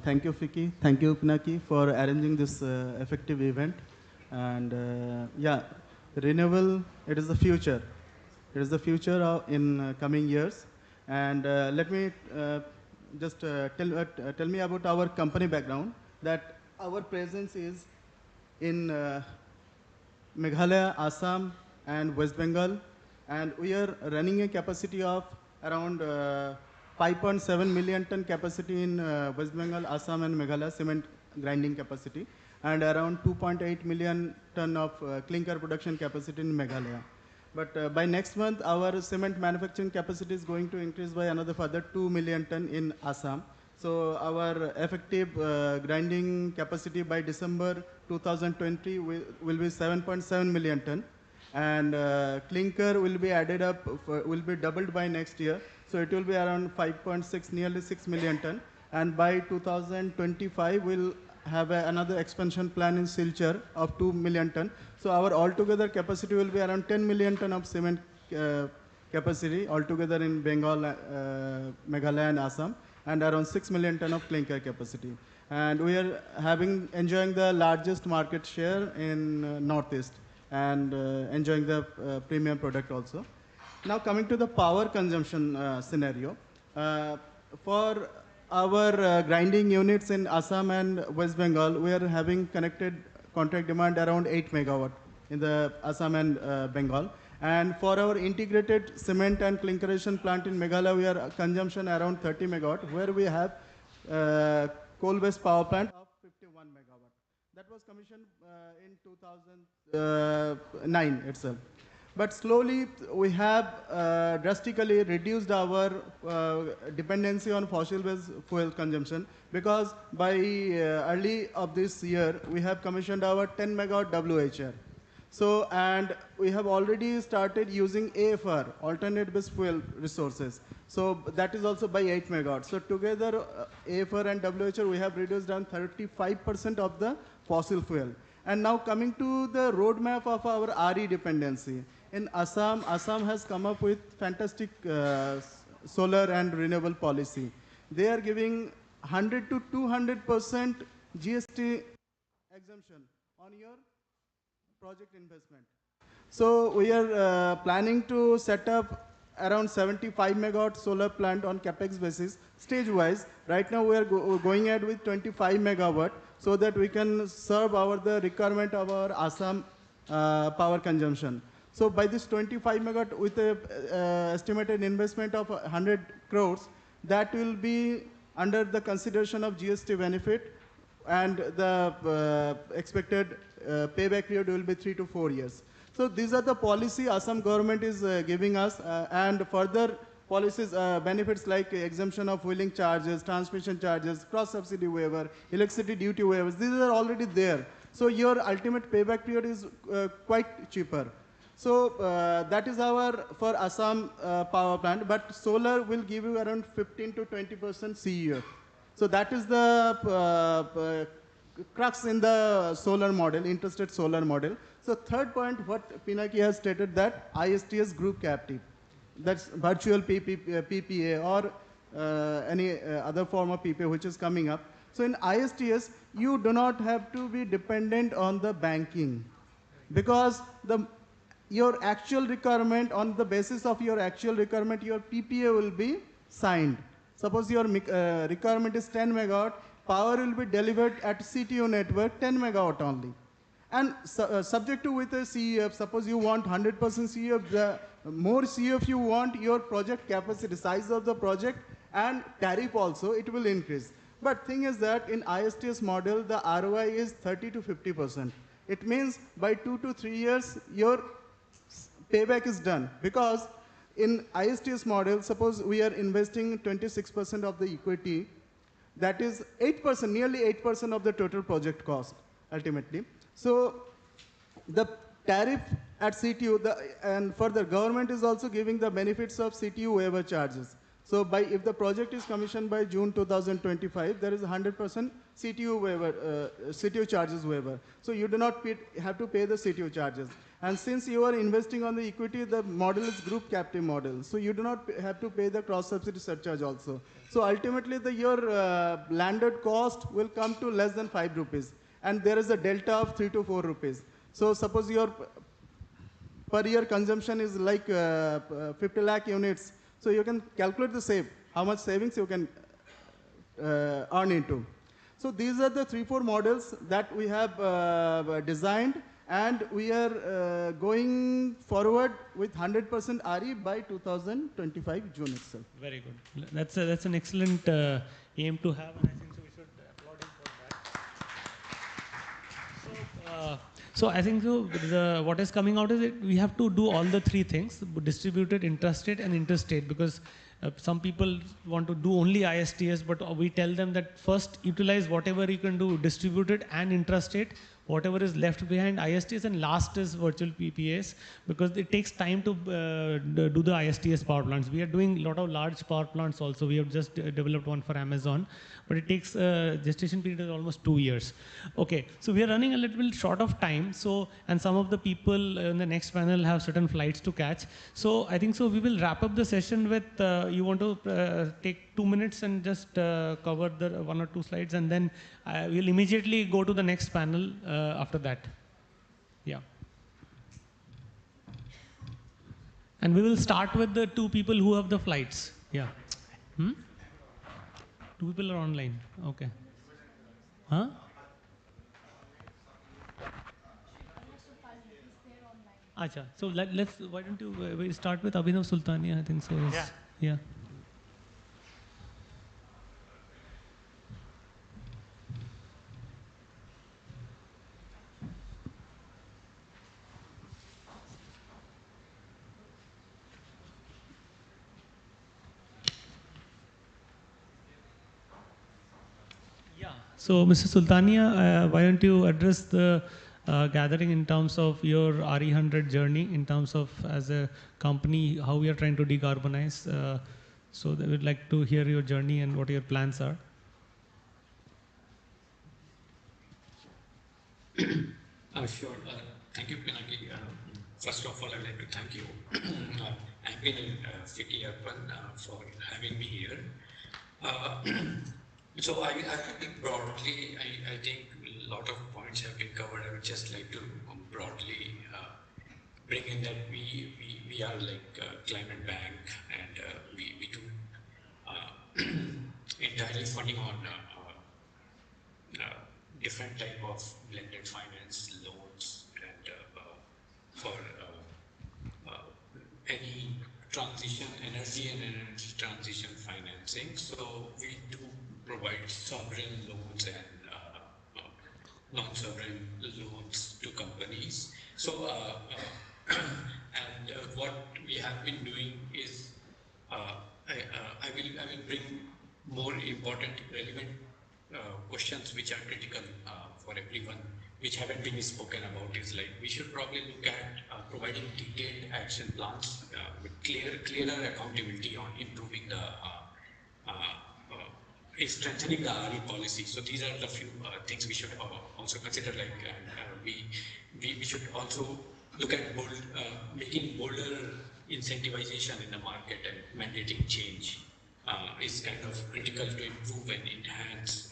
Thank you FICCI, thank you Pinaki for arranging this effective event. And yeah, renewable, it is the future. It is the future in coming years. And let me just tell me about our company background, that our presence is in Meghalaya, Assam and West Bengal, and we are running a capacity of around 5.7 million ton capacity in West Bengal, Assam and Meghalaya cement grinding capacity, and around 2.8 million ton of clinker production capacity in Meghalaya. But by next month, our cement manufacturing capacity is going to increase by another further 2 million ton in Assam. So our effective grinding capacity by December 2020 will be 7.7 million ton. And clinker will be added up, will be doubled by next year. So it will be around 5.6, nearly 6 million ton. And by 2025, we'll have another expansion plan in Silchar of 2 million ton. So our altogether capacity will be around 10 million ton of cement capacity altogether in Bengal, Meghalaya and Assam, and around 6 million ton of clinker capacity. And we are enjoying the largest market share in Northeast, and enjoying the premium product also. Now coming to the power consumption scenario, for our grinding units in Assam and West Bengal, we are having connected contract demand around 8 megawatt in the Assam and Bengal. And for our integrated cement and clinkerization plant in Meghalaya, we are consumption around 30 megawatt, where we have coal-based power plant of 51 megawatt. That was commissioned in 2009 itself. But slowly we have drastically reduced our dependency on fossil-based fuel consumption, because by early of this year, we have commissioned our 10 megawatt WHR. So, and we have already started using AFR, alternate-based fuel resources. So that is also by 8 megawatts. So together, AFR and WHR, we have reduced down 35% of the fossil fuel. And now coming to the roadmap of our RE dependency. In Assam, Assam has come up with fantastic solar and renewable policy. They are giving 100 to 200% GST exemption on your project investment. So we are planning to set up around 75 megawatt solar plant on capex basis, stage wise. Right now we are going ahead with 25 megawatt so that we can serve the requirement of our Assam power consumption. So by this 25 megawatt with a estimated investment of 100 crores, that will be under the consideration of GST benefit, and the expected payback period will be 3 to 4 years. So these are the policy Assam government is giving us, and further policies, benefits like exemption of wheeling charges, transmission charges, cross-subsidy waiver, electricity duty waivers, these are already there. So your ultimate payback period is quite cheaper. So that is our for Assam power plant, but solar will give you around 15 to 20% CEF. So that is the crux in the solar model, interstate solar model. So third point, what Pinaki has stated, that ISTS group captive, that's virtual PPA or any other form of PPA which is coming up. So in ISTS, you do not have to be dependent on the banking, because your actual requirement, on the basis of your actual requirement, your PPA will be signed. Suppose your requirement is 10 megawatt, power will be delivered at CTO network 10 megawatt only. And subject to with a CEF, suppose you want 100% CEF, the more CEF you want, your project capacity, size of the project and tariff also, it will increase. But thing is that in ISTS model, the ROI is 30 to 50%. It means by 2 to 3 years, your payback is done. Because in ISTS model, suppose we are investing 26% of the equity, that is 8%, nearly 8% of the total project cost, ultimately. So the tariff at CTU, and further, government is also giving the benefits of CTU waiver charges. So if the project is commissioned by June 2025, there is 100% CTU waiver, CTU charges waiver. So you do not have to pay the CTU charges. And since you are investing on the equity, the model is group captive model. So you do not have to pay the cross-subsidy surcharge also. So ultimately, your landed cost will come to less than 5 rupees. And there is a delta of 3 to 4 rupees. So suppose your per year consumption is like 50 lakh units. So you can calculate how much savings you can earn into. So these are the 3-4 models that we have designed, and we are going forward with 100% RE by 2025 June itself. Very good. That's an excellent aim to have, and I think so we should applaud him for that. So I think what is coming out is that we have to do all the 3 things: distributed, intrastate, and interstate. Because some people want to do only ISTS, but we tell them that first utilize whatever you can do distributed and intrastate, whatever is left behind ISTS, and last is virtual PPAs, because it takes time to do the ISTS power plants. We are doing a lot of large power plants also. We have just developed one for Amazon, but it takes gestation period is almost 2 years. Okay, so we are running a little bit short of time. So, and some of the people in the next panel have certain flights to catch. So I think so we will wrap up the session with, you want to take 2 minutes and just cover the 1 or 2 slides, and then we'll immediately go to the next panel after that. Yeah. And we will start with the 2 people who have the flights. Yeah. 2 people are online. Okay. Huh? Acha. So why don't you we start with Abhinav Sultania, I think so. Yeah. So, Mr. Sultania, why don't you address the gathering in terms of your RE100 journey, in terms of as a company, how we are trying to decarbonize. So they would like to hear your journey and what your plans are. Sure. Thank you, Pinaki. First of all, I would like to thank you, Ampin and FICCI for having me here. So I think broadly, I think a lot of points have been covered. I would just like to broadly bring in that we are like a climate bank, and we do entirely funding on different type of blended finance loans and for any transition, energy and energy transition financing. So we do provide sovereign loans and non-sovereign loans to companies. So and what we have been doing is I will bring more important, relevant questions which are critical for everyone, which haven't been spoken about. Is like we should probably look at providing detailed action plans with clearer accountability on improving the strengthening the RE policy. So these are the few things we should also consider. Like we should also look at making bolder incentivization in the market, and mandating change is kind of critical to improve and enhance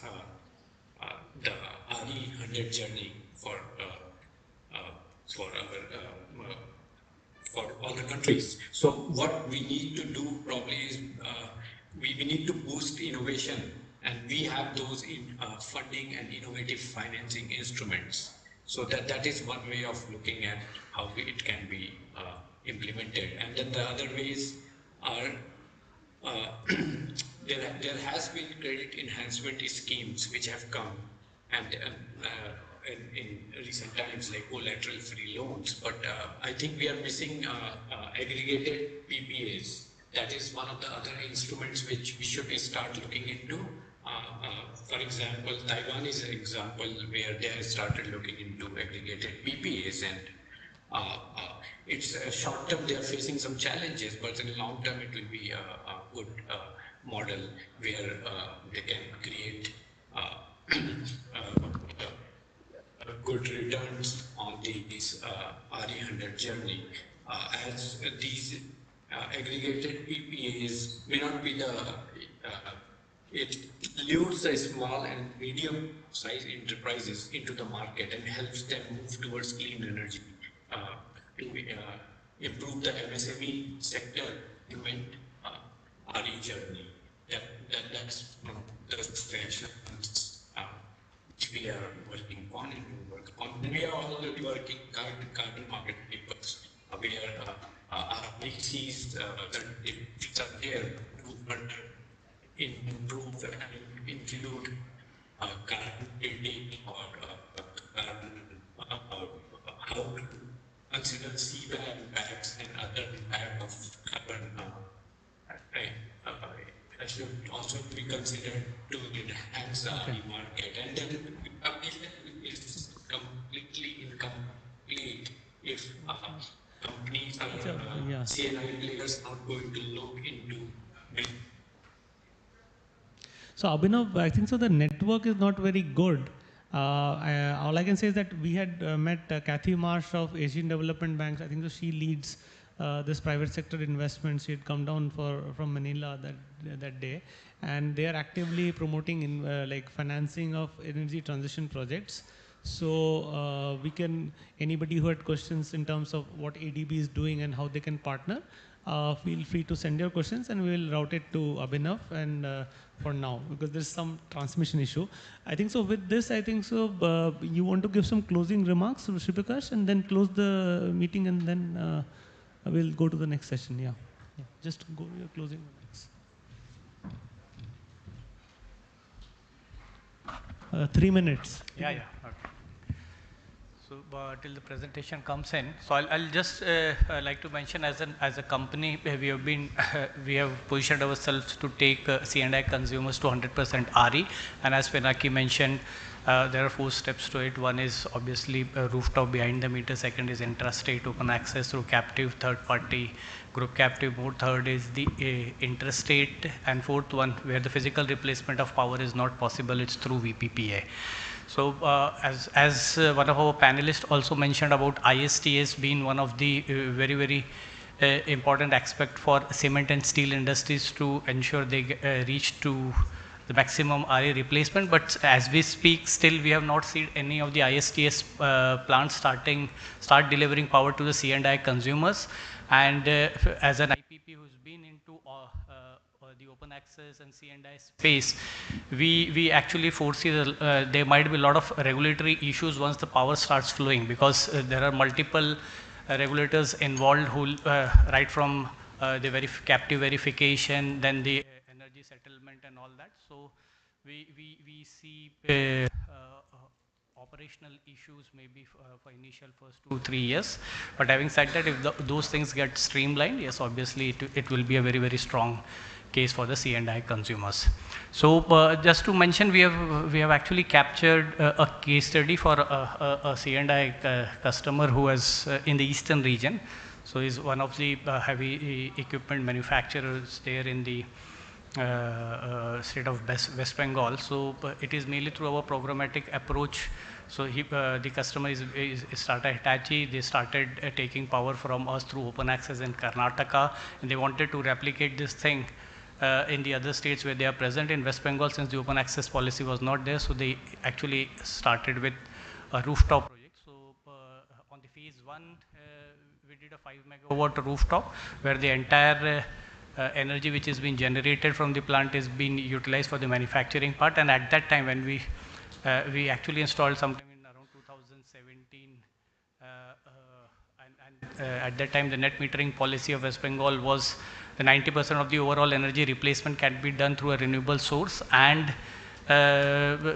the RE100 journey for all the countries. So what we need to do probably is we need to boost innovation, and we have those in funding and innovative financing instruments. So that is one way of looking at how it can be implemented. And then the other ways are there has been credit enhancement schemes which have come and in recent times, like collateral free loans, but I think we are missing aggregated PPAs. That is one of the other instruments which we should start looking into. For example, Taiwan is an example where they have started looking into aggregated PPAs, and it's short term they are facing some challenges, but in the long term it will be a good model where they can create good returns on these RE100 journey, as these aggregated PPAs may not be the it lures the small and medium sized enterprises into the market and helps them move towards clean energy to improve the MSME sector segment RE journey. That's one of the sessions which we are working on and we work on. And we are already working carbon market papers where RECs certificates are there to further improve and include carbon trading or how to consider CBAM impacts and other impact of carbon. Should also be considered to enhance the market, and then is completely incomplete if companies are CNI players not going to look into. So Abhinav, I think so the network is not very good. All I can say is that we had met Kathy Marsh of Asian Development Banks. I think so she leads this private sector investments. She had come down from Manila that day, and they are actively promoting in like financing of energy transition projects. So anybody who had questions in terms of what ADB is doing and how they can partner, feel free to send your questions and we will route it to Abhinav and for now, because there's some transmission issue. I think so with this, I think so you want to give some closing remarks, Shri Prakash, and then close the meeting, and then we'll go to the next session. Yeah. Just go your closing remarks. 3 minutes. Yeah. Okay. So till the presentation comes in, so I'll just like to mention as a company we have positioned ourselves to take C&I consumers to 100% RE, and as Pinaki mentioned, there are 4 steps to it. One is obviously rooftop behind the meter. Second is intrastate open access through captive, third party group captive mode. Third is the intrastate, and fourth one where the physical replacement of power is not possible, it's through VPPA. So as one of our panelists also mentioned about ISTS being one of the very important aspect for cement and steel industries to ensure they reach to the maximum RE replacement. But as we speak, still we have not seen any of the ISTS plants start delivering power to the C&I consumers. And as an IPP who's been into the open access and C&I space, we actually foresee that there might be a lot of regulatory issues once the power starts flowing, because there are multiple regulators involved who right from the captive verification, then the energy settlement and all that. So we see operational issues maybe for initial first 2-3 years. But having said that, if those things get streamlined, yes, obviously it will be a very strong case for the C&I consumers. So just to mention, we have actually captured a case study for a C&I customer who was in the eastern region. So he's one of the heavy equipment manufacturers there in the state of West Bengal. So it is mainly through our programmatic approach. So the customer is started Hitachi. They started taking power from us through open access in Karnataka, and they wanted to replicate this thing in the other states where they are present. In West Bengal, since the open access policy was not there, so they actually started with a rooftop project. So on the phase 1, we did a 5 megawatt rooftop where the entire energy which is being generated from the plant is being utilized for the manufacturing part. And at that time, when we actually installed sometime in around 2017, at that time the net metering policy of West Bengal was the 90% of the overall energy replacement can be done through a renewable source, and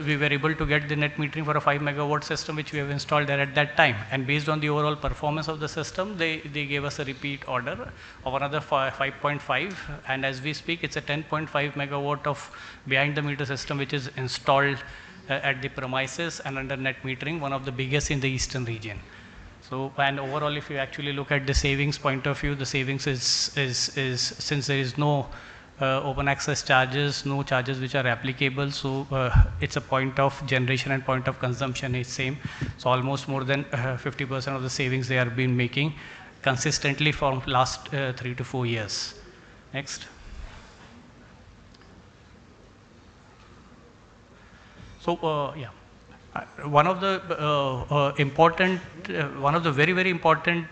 we were able to get the net metering for a 5 megawatt system which we have installed there at that time. And based on the overall performance of the system, they gave us a repeat order of another 5.5, and as we speak it's a 10.5 megawatt of behind the meter system which is installed at the premises and under net metering, one of the biggest in the eastern region. So, and overall, if you actually look at the savings point of view, the savings is since there is no open access charges, no charges which are applicable, so it's a point of generation and point of consumption is same. So almost more than 50% of the savings they are been making consistently for last 3 to 4 years. Next. So yeah. One of the very important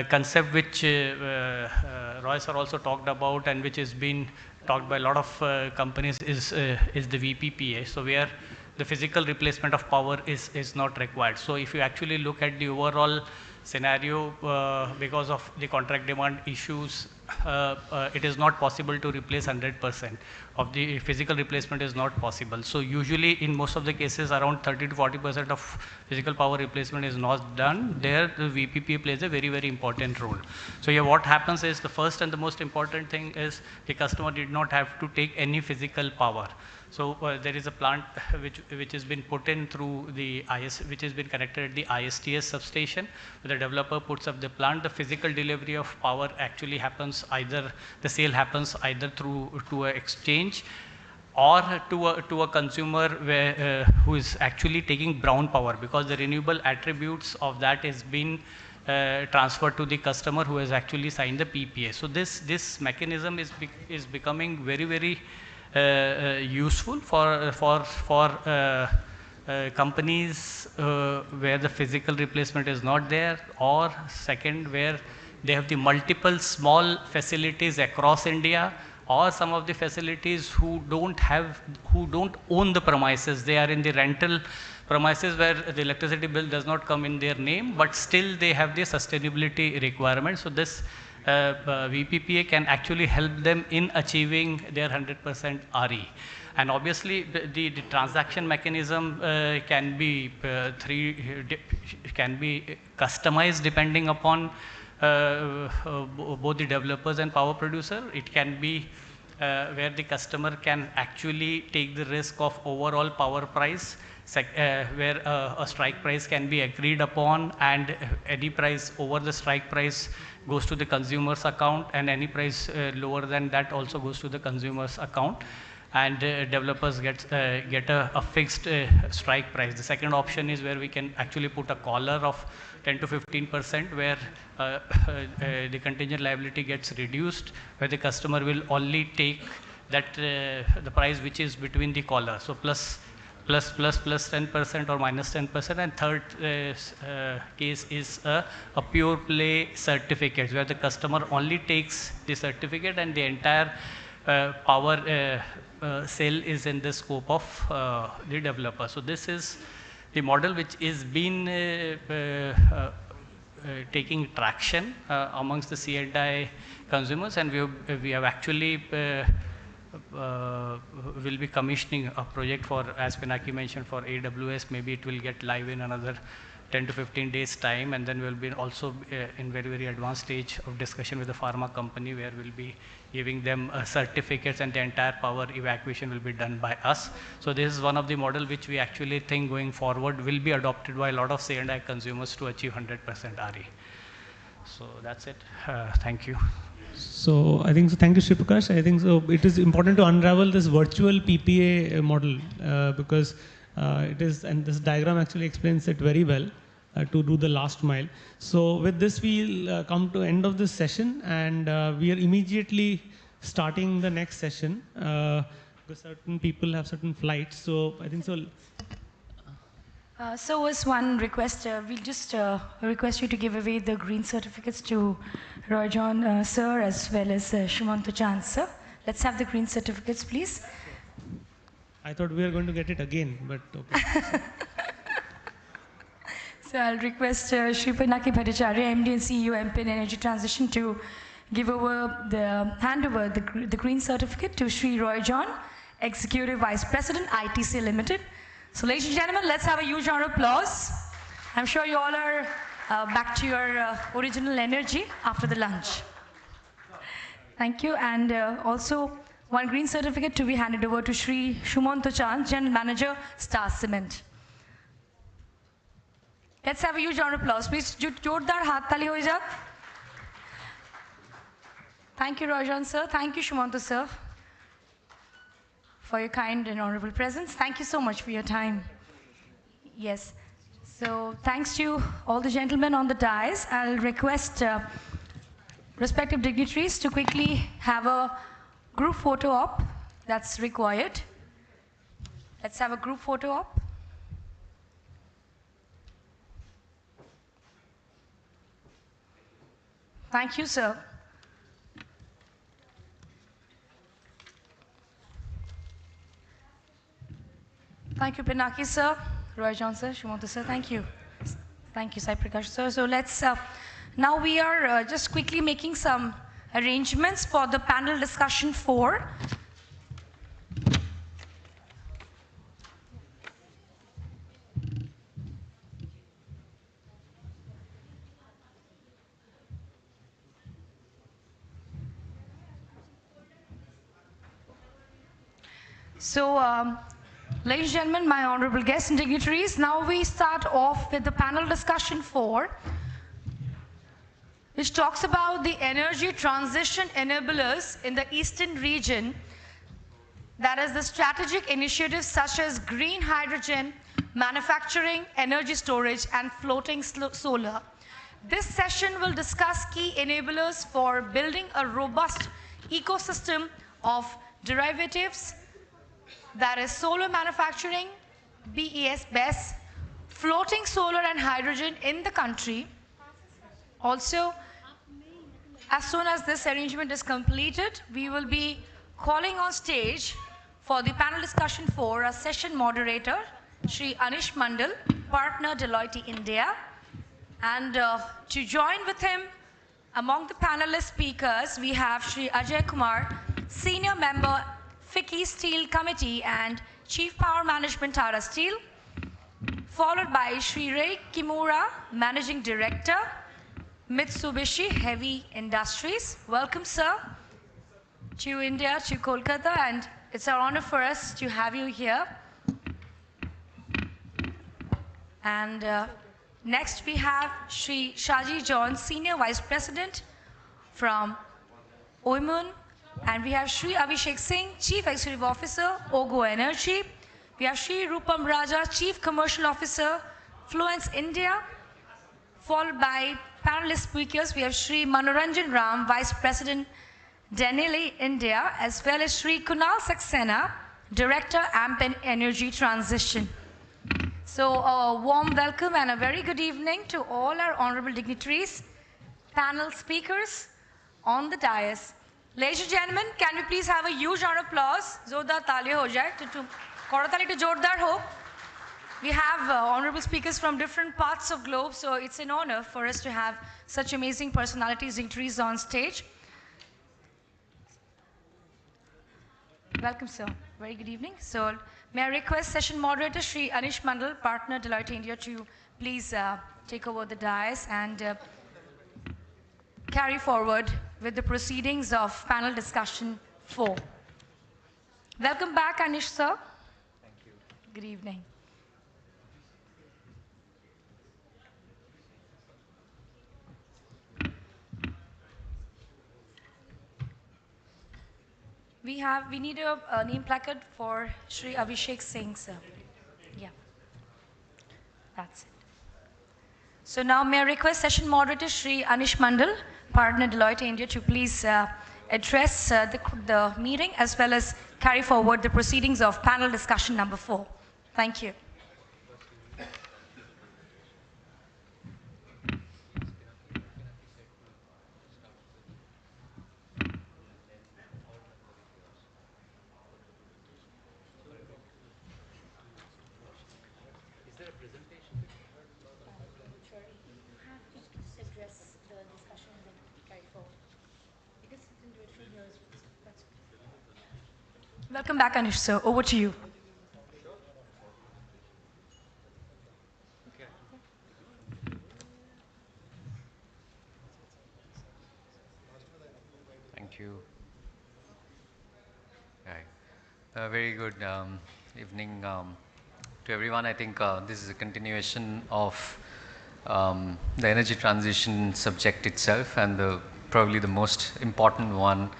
concept which Roy sir also talked about, and which has been talked by a lot of companies, is the VPPA. So where the physical replacement of power is not required. So if you actually look at the overall scenario, because of the contract demand issues, it is not possible to replace 100% of the physical replacement is not possible. So usually in most of the cases around 30 to 40% of physical power replacement is not done. There the VPPA plays a very important role. So yeah, what happens is the first and the most important thing is the customer did not have to take any physical power. So there is a plant which has been put in through the which has been connected at the ISTS substation. The developer puts up the plant. The physical delivery of power actually happens either, the sale happens either through to an exchange or to a consumer where, who is actually taking brown power, because the renewable attributes of that is been transferred to the customer who has actually signed the PPA. So this mechanism is becoming very useful for companies where the physical replacement is not there, or second where they have the multiple small facilities across India, or some of the facilities who don't own the premises. They are in the rental premises where the electricity bill does not come in their name, but still they have the sustainability requirement. So this VPPA can actually help them in achieving their 100% RE. And obviously the transaction mechanism can be customized depending upon both the developers and power producer. It can be where the customer can actually take the risk of overall power price, where a strike price can be agreed upon, and any price over the strike price goes to the consumer's account, and any price lower than that also goes to the consumer's account, and developers get a fixed strike price. The second option is where we can actually put a collar of 10 to 15%, where the contingent liability gets reduced, where the customer will only take that the price which is between the collar. So plus 10% or minus 10%, and third case is a pure play certificate where the customer only takes the certificate and the entire power sale is in the scope of the developer. So this is the model which is been taking traction amongst the C&I consumers, and we have actually will be commissioning a project for, as Pinaki mentioned, for AWS. Maybe it will get live in another 10 to 15 days time, and then we'll be also in very advanced stage of discussion with the pharma company, where we'll be giving them certificates, and the entire power evacuation will be done by us. So this is one of the model which we actually think going forward will be adopted by a lot of C&I consumers to achieve 100% RE. So that's it. Thank you. So I think so. Thank you, Shri Prakash. I think so. It is important to unravel this virtual PPA model because it is, and this diagram actually explains it very well to do the last mile. So with this, we'll come to end of this session, and we are immediately starting the next session because certain people have certain flights. So I think so. So as one request, we'll just request you to give away the green certificates to Roy John sir as well as Shumanta Chand sir. Let's have the green certificates, please. I thought we were going to get it again, but okay. So I'll request Shri Pinaki Bhattacharya, MD and CEO, MPIN Energy Transition, to give over hand over the green certificate to Shri Roy John, Executive Vice President, ITC Limited. So ladies and gentlemen, let's have a huge round of applause. I'm sure you all are back to your original energy after the lunch. Thank you. And also one green certificate to be handed over to Shri Shumanta Chand, General Manager, Star Cement. Let's have a huge round of applause. Please, jordar haath tali ho ja. Thank you, Rajan sir. Thank you, Shumanta sir, for your kind and honorable presence. Thank you so much for your time. Yes. So thanks to all the gentlemen on the dais. I'll request respective dignitaries to quickly have a group photo op that's required. Let's have a group photo op. Thank you, sir. Thank you, Pinaki sir, Roy John sir, Shumanta sir, thank you. Thank you, Sai Prakash sir. So let's, now we are just quickly making some arrangements for the panel discussion 4. So, ladies and gentlemen, my honorable guests and dignitaries, now we start off with the panel discussion 4, which talks about the energy transition enablers in the eastern region, that is the strategic initiatives such as green hydrogen, manufacturing, energy storage, and floating solar. This session will discuss key enablers for building a robust ecosystem of derivatives, that is solar manufacturing, BESS, floating solar and hydrogen in the country. Also, as soon as this arrangement is completed, we will be calling on stage for the panel discussion 4 a session moderator, Shri Anish Mandal, partner Deloitte India. And to join with him among the panelist speakers, we have Shri Ajay Kumar, senior member, FICCI Steel Committee and Chief Power Management, Tata Steel, followed by Shri Ray Kimura, Managing Director, Mitsubishi Heavy Industries. Welcome, sir, to India, to Kolkata, and it's an honor for us to have you here. And next we have Shri Shaji John, Senior Vice President from Oimun. And we have Shri Abhishek Singh, Chief Executive Officer, Ogo Energy. We have Shri Rupam Raja, Chief Commercial Officer, Fluence India. Followed by panelist speakers, we have Shri Manoranjan Ram, Vice President, Denili, India, as well as Shri Kunal Saxena, Director, AMP and Energy Transition. So a warm welcome and a very good evening to all our honorable dignitaries, panel speakers on the dais. Ladies and gentlemen, can we please have a huge round of applause? Zordar taaliyan ho jaye, korotali to jordar ho. We have honorable speakers from different parts of globe, so it's an honor for us to have such amazing personalities, dignitaries on stage. Welcome, sir. Very good evening. So, may I request session moderator Shri Anish Mandal, partner Deloitte India, to please take over the dais and carry forward with the proceedings of panel discussion 4. Welcome back, Anish, sir. Thank you. Good evening. We need a name placard for Shri Abhishek Singh, sir. Yeah, that's it. So now may I request session moderator Shri Anish Mandal, partner Deloitte India, to please address the meeting as well as carry forward the proceedings of panel discussion number 4. Thank you. Welcome back, Anish, sir. Over to you. Thank you. Right. Very good evening to everyone. I think this is a continuation of the energy transition subject itself, and probably the most important one,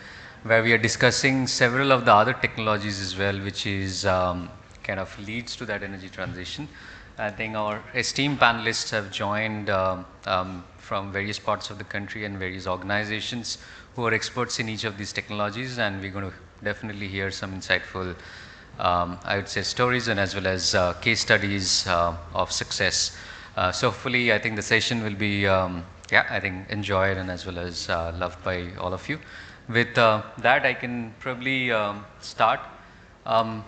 where we are discussing several of the other technologies as well, which is kind of leads to that energy transition. I think our esteemed panelists have joined from various parts of the country and various organizations who are experts in each of these technologies, and we're going to definitely hear some insightful, I would say, stories and as well as case studies of success. So hopefully, I think the session will be, I think, enjoyed and as well as loved by all of you. With that, I can probably start. I'm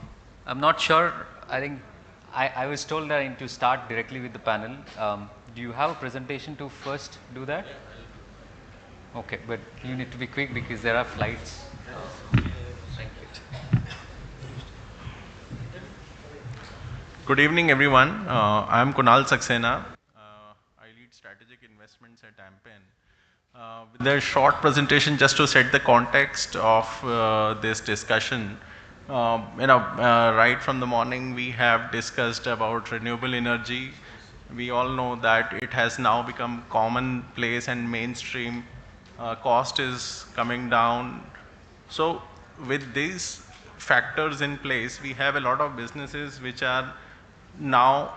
not sure. I think I was told that I need to start directly with the panel. Do you have a presentation to first do that? Okay, but you need to be quick because there are flights. Thank you. Good evening, everyone. I am Kunal Saxena. I lead strategic investments at AMPEN. With a short presentation just to set the context of this discussion. Right from the morning we have discussed about renewable energy. We all know that it has now become commonplace and mainstream. Cost is coming down. So with these factors in place, we have a lot of businesses which can now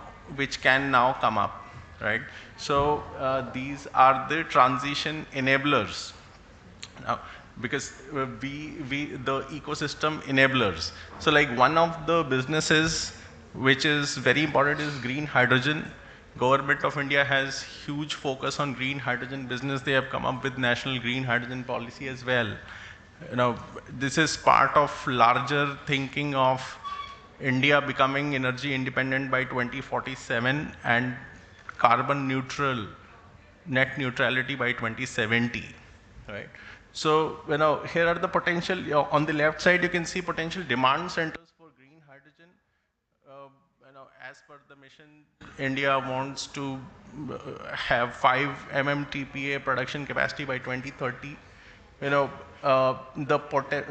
come up, right? So these are the transition enablers. Now, because the ecosystem enablers. So like one of the businesses which is very important is green hydrogen. Government of India has huge focus on green hydrogen business. They have come up with national green hydrogen policy as well. This is part of larger thinking of India becoming energy independent by 2047 and carbon neutral, net neutrality by 2070, right? So, here are the potential, on the left side, you can see potential demand centers for green hydrogen. As per the mission, India wants to have 5 MMTPA production capacity by 2030.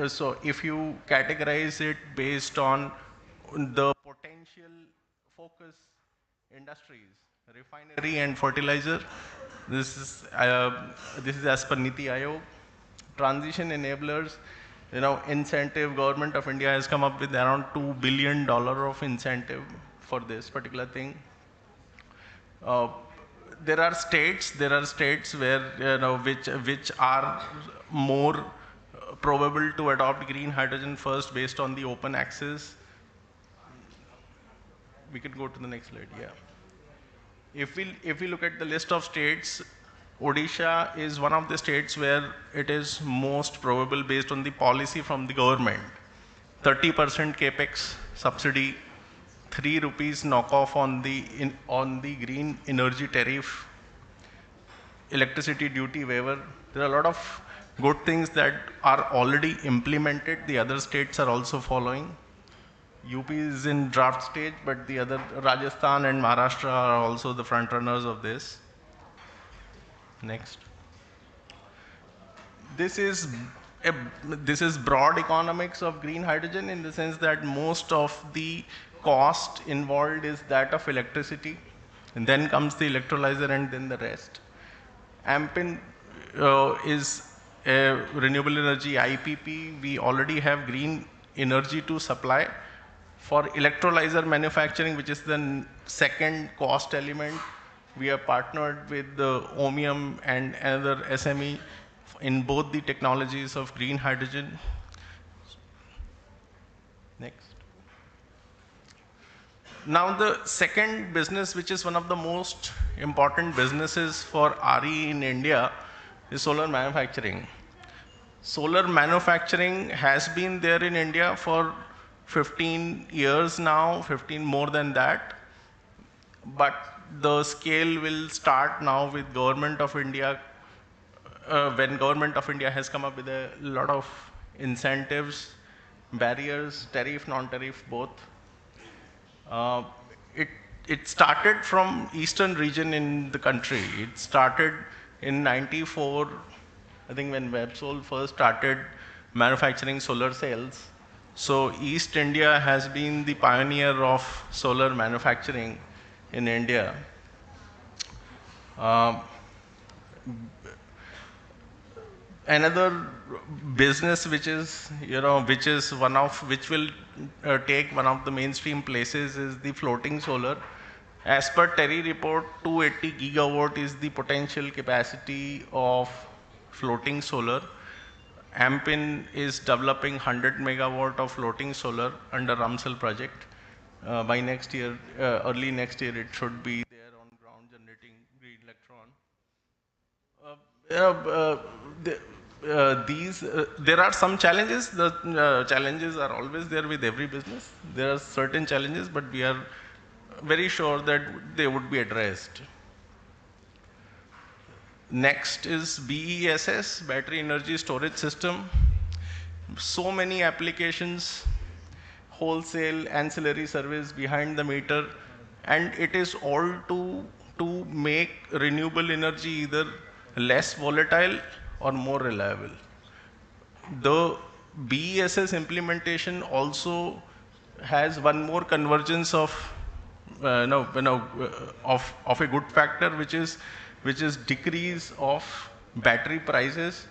So if you categorize it based on the potential focus industries, refinery and fertilizer, this is as per Niti Aayog. Transition enablers, incentive, Government of India has come up with around $2 billion of incentive for this particular thing. There are states where which are more probable to adopt green hydrogen first based on the open access. We can go to the next slide, yeah. If we look at the list of states, Odisha is one of the states where it is most probable based on the policy from the government. 30% capex subsidy, 3 rupees knockoff on the green energy tariff, electricity duty waiver. There are a lot of good things that are already implemented. The other states are also following. UP is in draft stage, but the other Rajasthan and Maharashtra are also the front runners of this. Next. This is broad economics of green hydrogen in the sense that most of the cost involved is that of electricity, and then comes the electrolyzer and then the rest. AMPIN is a renewable energy IPP. We already have green energy to supply. For electrolyzer manufacturing, which is the second cost element, we are partnered with the Ohmium and another SME in both the technologies of green hydrogen. Next. Now the second business, which is one of the most important businesses for RE in India, is solar manufacturing. Solar manufacturing has been there in India for 15 years now, 15 more than that. But the scale will start now with Government of India, when Government of India has come up with a lot of incentives, barriers, tariff, non-tariff, both. It started from eastern region in the country. It started in 94, I think, when Websol first started manufacturing solar cells. So East India has been the pioneer of solar manufacturing in India. Another business which is, which will take one of the mainstream places is the floating solar. As per TERI report, 280 gigawatt is the potential capacity of floating solar. AMPIN is developing 100 megawatt of floating solar under Ramsal project. By next year, early next year, it should be there on ground generating green electron. There are some challenges. The challenges are always there with every business. There are certain challenges, but we are very sure that they would be addressed. Next is BESS, Battery Energy Storage System. So many applications, wholesale, ancillary service, behind the meter, and it is all to make renewable energy either less volatile or more reliable. The BESS implementation also has one more convergence of of a good factor, which is decrease of battery prices.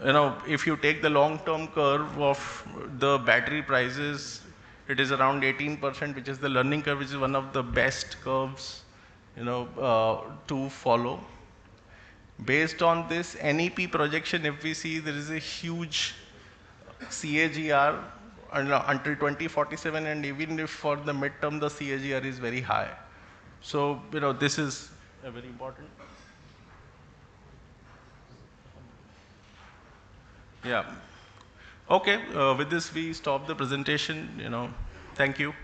If you take the long-term curve of the battery prices, it is around 18%, which is the learning curve, which is one of the best curves, to follow. Based on this NEP projection, if we see, there is a huge CAGR until 2047, and even if for the midterm, the CAGR is very high. So, this is very important. Yeah. Okay, with this, we stop the presentation. Thank you.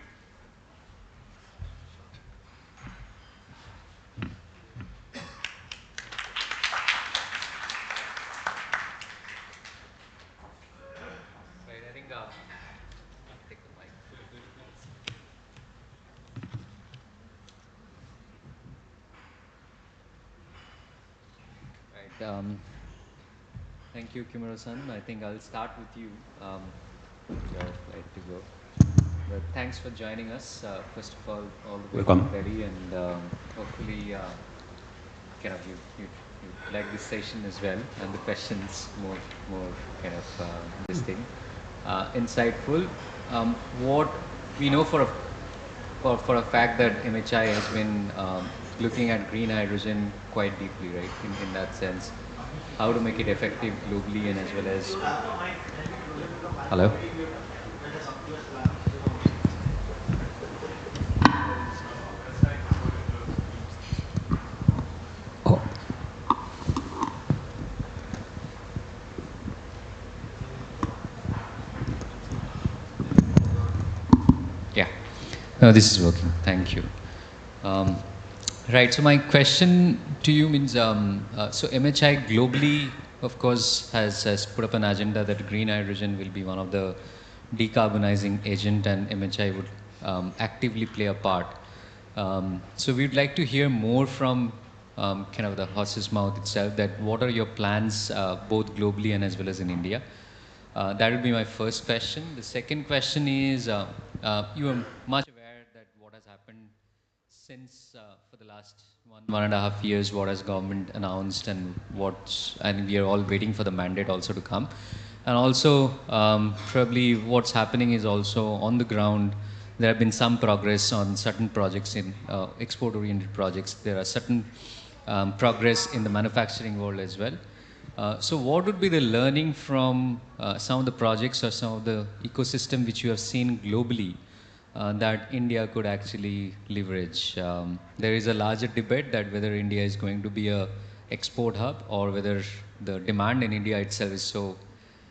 Thank you, Kimura-san. I think I'll start with you. You're right to go. But thanks for joining us. First of all the way from Delhi, and hopefully, you like this session as well, and the questions more kind of this thing insightful. What we know for a fact that MHI has been looking at green hydrogen quite deeply, right? In that sense, how to make it effective globally and as well as Hello? Yeah. No, this is working. Thank you. Um, right. So my question to you means, so MHI globally, of course, has put up an agenda that green hydrogen will be one of the decarbonizing agent, and MHI would actively play a part. So we'd like to hear more from kind of the horse's mouth itself. That what are your plans, both globally and as well as in India? That would be my first question. The second question is, you are much aware that what has happened since for the last 1.5 years, what has government announced and we are all waiting for the mandate also to come. And also, probably what's happening is also on the ground, there have been some progress on certain projects in export-oriented projects. There are certain progress in the manufacturing world as well. So what would be the learning from some of the projects or some of the ecosystem which you have seen globally that India could actually leverage? There is a larger debate that whether India is going to be a export hub or whether the demand in India itself is so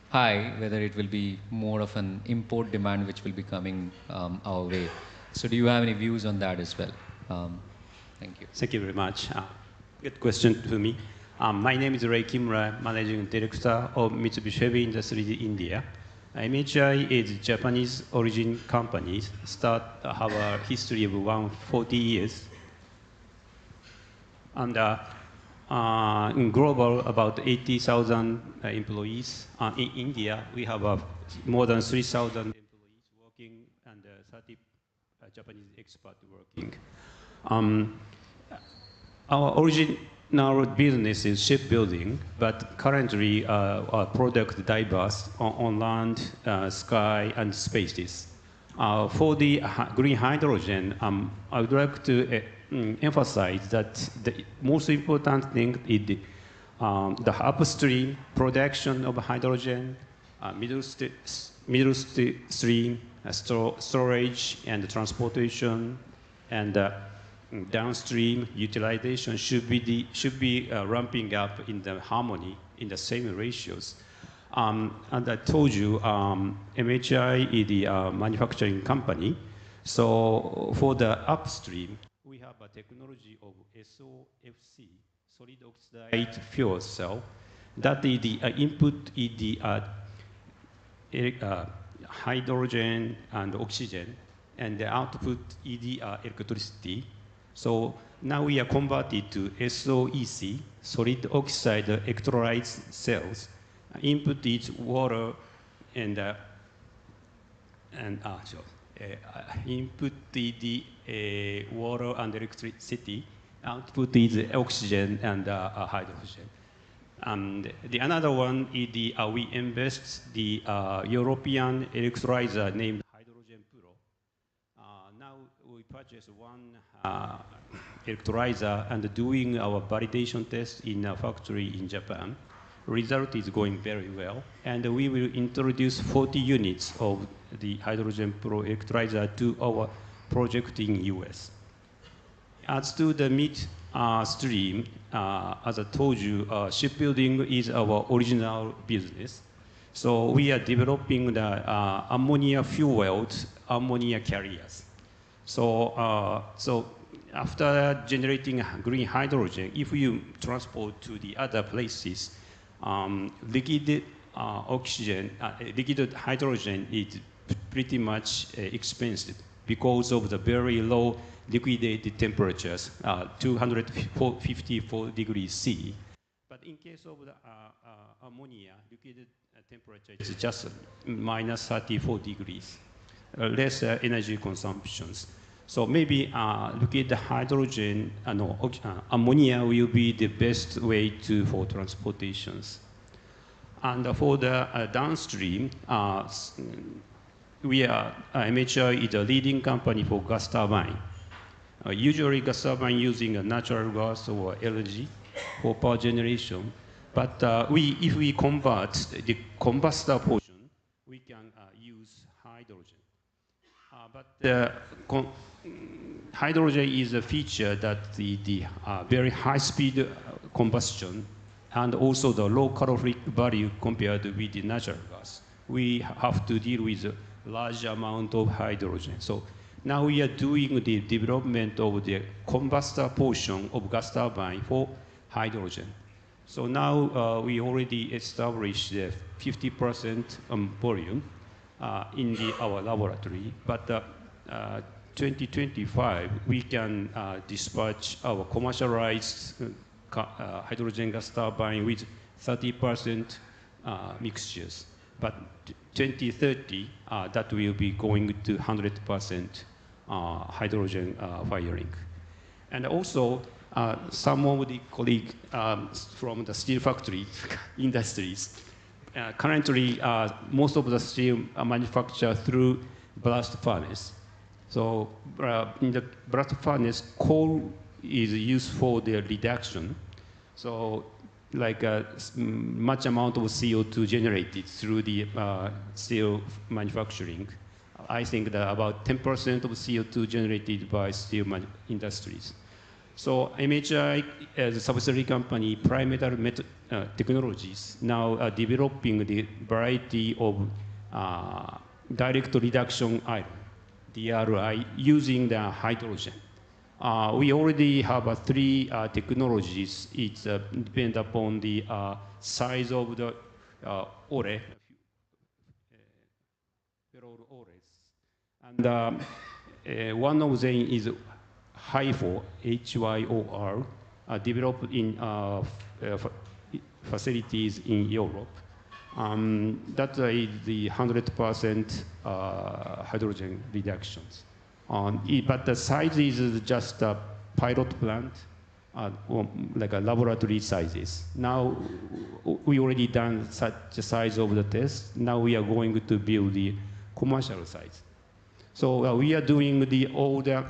high, whether it will be more of an import demand which will be coming our way. So do you have any views on that as well? Thank you. Thank you very much. Good question to me. My name is Ray Kimura, Managing Director of Mitsubishi Heavy Industries India. MHI is Japanese origin company, have a history of 140 years. And in global, about 80,000 employees. In India, we have more than 3,000 employees working and 30 Japanese experts working. Our original business is shipbuilding, but currently our product diverse on land, sky, and spaces. For the green hydrogen, I would like to emphasize that the most important thing is the upstream production of hydrogen, middle stream storage and transportation, and downstream utilization should be ramping up in the harmony in the same ratios. And I told you, MHI is the manufacturing company. So for the upstream, we have a technology of SOFC, solid oxide fuel cell. That is the input is the hydrogen and oxygen, and the output is the electricity. So now we are converted to SOEC, solid oxide electrolyte cells. Input is water and input is the water and electricity. Output is oxygen and hydrogen. And the another one is the we invest the European electrolyzer named Hydrogen Pro. Now we purchased one electrolyzer and doing our validation test in a factory in Japan. Result is going very well, and we will introduce 40 units of the Hydrogen Pro electrolyzer to our project in US. As to the midstream, as I told you, shipbuilding is our original business. So we are developing the ammonia fueled ammonia carriers. So after generating green hydrogen, if you transport to the other places, liquid oxygen, liquid hydrogen is pretty much expensive because of the very low liquidated temperatures, 254 degrees C. But in case of the ammonia, liquid temperature is just minus 34 degrees, less energy consumptions. So maybe liquid hydrogen, ammonia will be the best way for transportations. And for the downstream, MHI is a leading company for gas turbine. Usually gas turbine using a natural gas or LNG for power generation. But if we convert the combustor portion, we can can use hydrogen. But hydrogen is a feature that the very high-speed combustion and also the low calorific value compared with the natural gas. We have to deal with a large amount of hydrogen. So now we are doing the development of the combustor portion of gas turbine for hydrogen. So now we already established 50% volume in our laboratory, but 2025 we can dispatch our commercialized hydrogen gas turbine with 30% mixtures. But 2030, that will be going to 100% hydrogen firing. And also, some of the colleagues from the steel factory industries, currently most of the steel are manufactured through blast furnace. So in the blast furnace, coal is used for the reduction. So like much amount of CO2 generated through the steel manufacturing. I think that about 10% of CO2 generated by steel industries. So MHI, as a subsidiary company, Primetal Technologies, now are developing the variety of direct reduction iron, DRI, using the hydrogen. We already have three technologies. It depends upon the size of the ore, ores. And one of them is HYOR, HYOR, developed in facilities in Europe. That is the 100% hydrogen reductions. But the size is just a pilot plant, like a laboratory sizes. Now, we already done such a size of the test. Now we are going to build the commercial size. So we are doing all the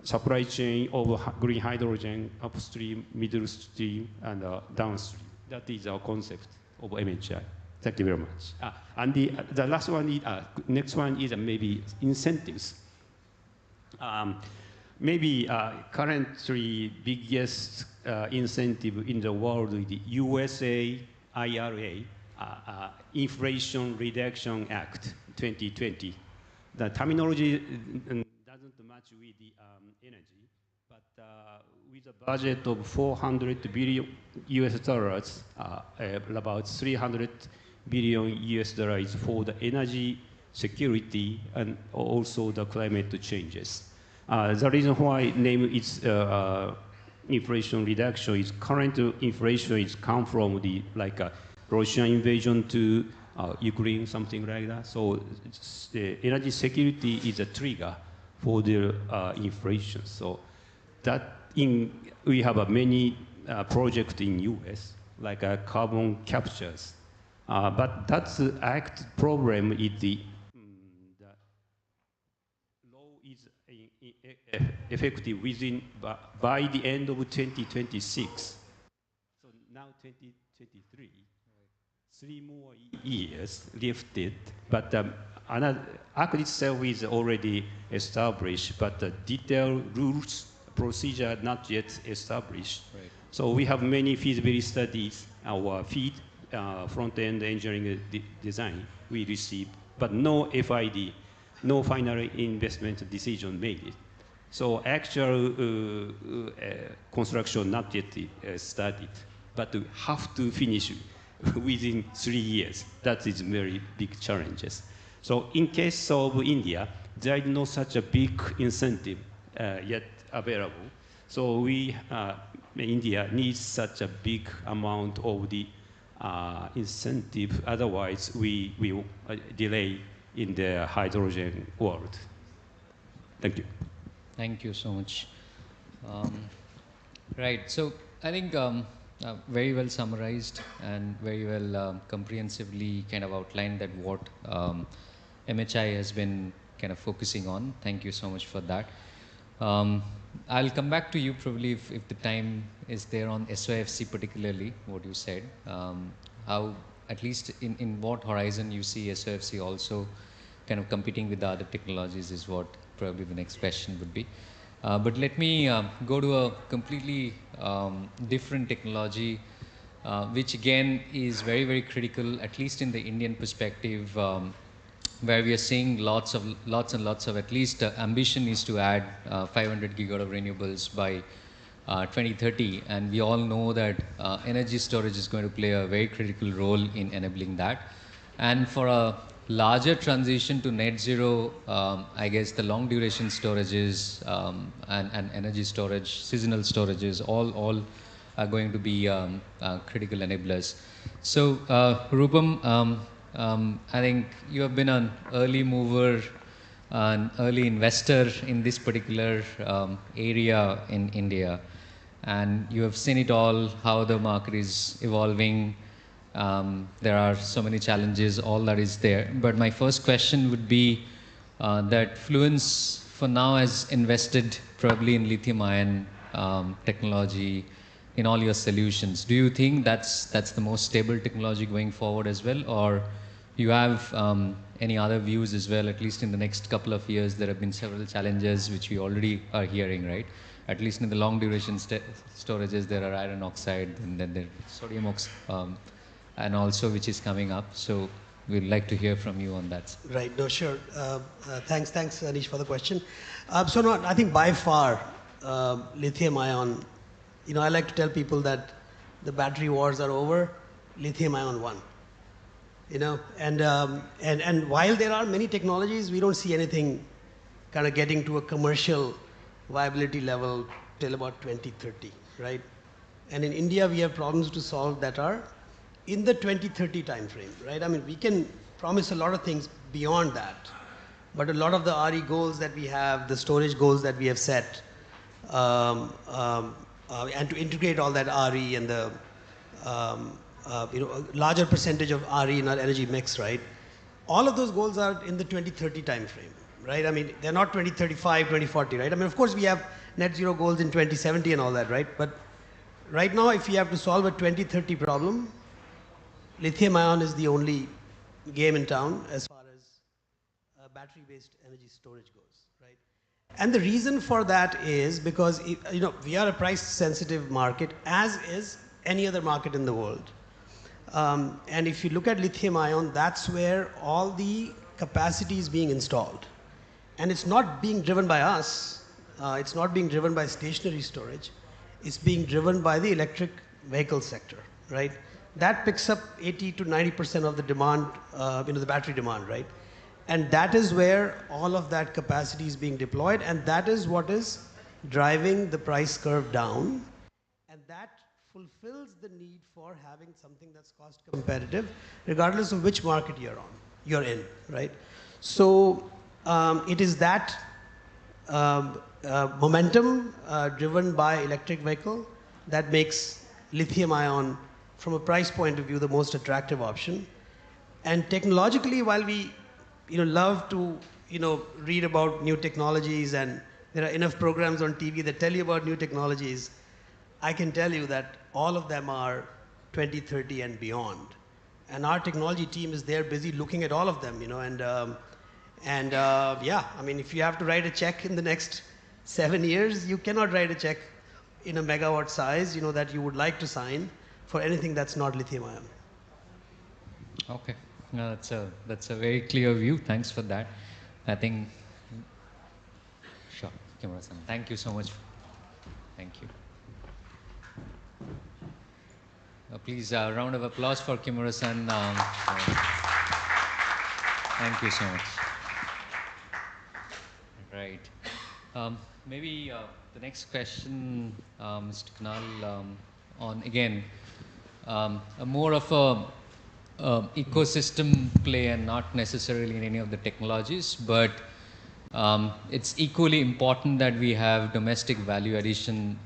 supply chain of green hydrogen, upstream, middle stream, and downstream. That is our concept of MHI. Thank you very much. And the last one, next one is maybe incentives. Maybe currently biggest incentive in the world is the USA IRA, Inflation Reduction Act 2020. The terminology doesn't match with the energy, but with a budget of 400 billion US dollars, about 300 billion US dollars for the energy security and also the climate changes. The reason why name is inflation reduction is current inflation is come from the Russian invasion to Ukraine, something like that. So the energy security is a trigger for the inflation. So that we have many projects in US like carbon captures, but that's the act problem is the law is effective within by the end of 2026. So now 2023. 3 more years lifted, but another act itself is already established, but the detailed rules, procedure not yet established. Right. So we have many feasibility studies, our FEED, front-end engineering design we received, but no FID, no final investment decision made. So actual construction not yet started, but we have to finish within 3 years. That is very big challenges. So in case of India, there is no such a big incentive yet available. So we, India needs such a big amount of the incentive. Otherwise, we will delay in the hydrogen world. Thank you. Thank you so much. Right. So I think very well summarized and very well comprehensively kind of outlined that what MHI has been kind of focusing on. Thank you so much for that. I'll come back to you probably if the time is there on SOFC particularly, what you said. How at least in what horizon you see SOFC also kind of competing with the other technologies is what probably the next question would be. But let me go to a completely different technology, which again is very, very critical, at least in the Indian perspective, where we are seeing lots and lots of, at least ambition is to add 500 gigawatt of renewables by 2030, and we all know that energy storage is going to play a very critical role in enabling that. And for a larger transition to net zero, I guess the long duration storages and energy storage, seasonal storages, all are going to be critical enablers. So Rupam, I think you have been an early mover, an early investor in this particular area in India, and you have seen it all, how the market is evolving. There are so many challenges, all that is there. But my first question would be that Fluence for now has invested probably in lithium-ion technology in all your solutions. Do you think that's the most stable technology going forward as well, or you have any other views as well? At least in the next couple of years, there have been several challenges which we already are hearing, right? At least in the long duration storages, there are iron oxide, and then there sodium oxide, and also which is coming up. So we'd like to hear from you on that. Right, no, sure. Thanks, Anish, for the question. So no, I think by far, lithium ion, I like to tell people that the battery wars are over, lithium ion won. And while there are many technologies, we don't see anything kind of getting to a commercial viability level till about 2030, right? And in India, we have problems to solve that are in the 2030 timeframe, right? I mean, we can promise a lot of things beyond that, but a lot of the RE goals that we have, the storage goals that we have set, and to integrate all that RE and the a larger percentage of RE in our energy mix, right? All of those goals are in the 2030 timeframe, right? I mean, they're not 2035, 2040, right? I mean, of course, we have net zero goals in 2070 and all that, right? But right now, if we have to solve a 2030 problem, lithium ion is the only game in town as far as battery-based energy storage goes, right? And the reason for that is because we are a price-sensitive market, as is any other market in the world. And if you look at lithium ion, that's where all the capacity is being installed. And it's not being driven by us. It's not being driven by stationary storage. It's being driven by the electric vehicle sector, right? That picks up 80 to 90% of the demand, the battery demand, right? And that is where all of that capacity is being deployed, and that is what is driving the price curve down. And that fulfills the need for having something that's cost competitive, regardless of which market you're in, right? So it is that momentum driven by electric vehicle that makes lithium ion, from a price point of view, the most attractive option. And technologically, while we love to read about new technologies, and there are enough programs on TV that tell you about new technologies, I can tell you that all of them are 2030 and beyond. And our technology team is there busy looking at all of them, yeah, I mean, if you have to write a check in the next 7 years, you cannot write a check in a megawatt size, that you would like to sign for anything that's not lithium ion. Okay, no, that's a very clear view. Thanks for that. I think, sure, Kimura-san, thank you so much. Thank you. Please, a round of applause for Kimura-san. Thank you so much. Right. Maybe the next question, Mr. Kunal, on again, more of a ecosystem play and not necessarily in any of the technologies, but it's equally important that we have domestic value addition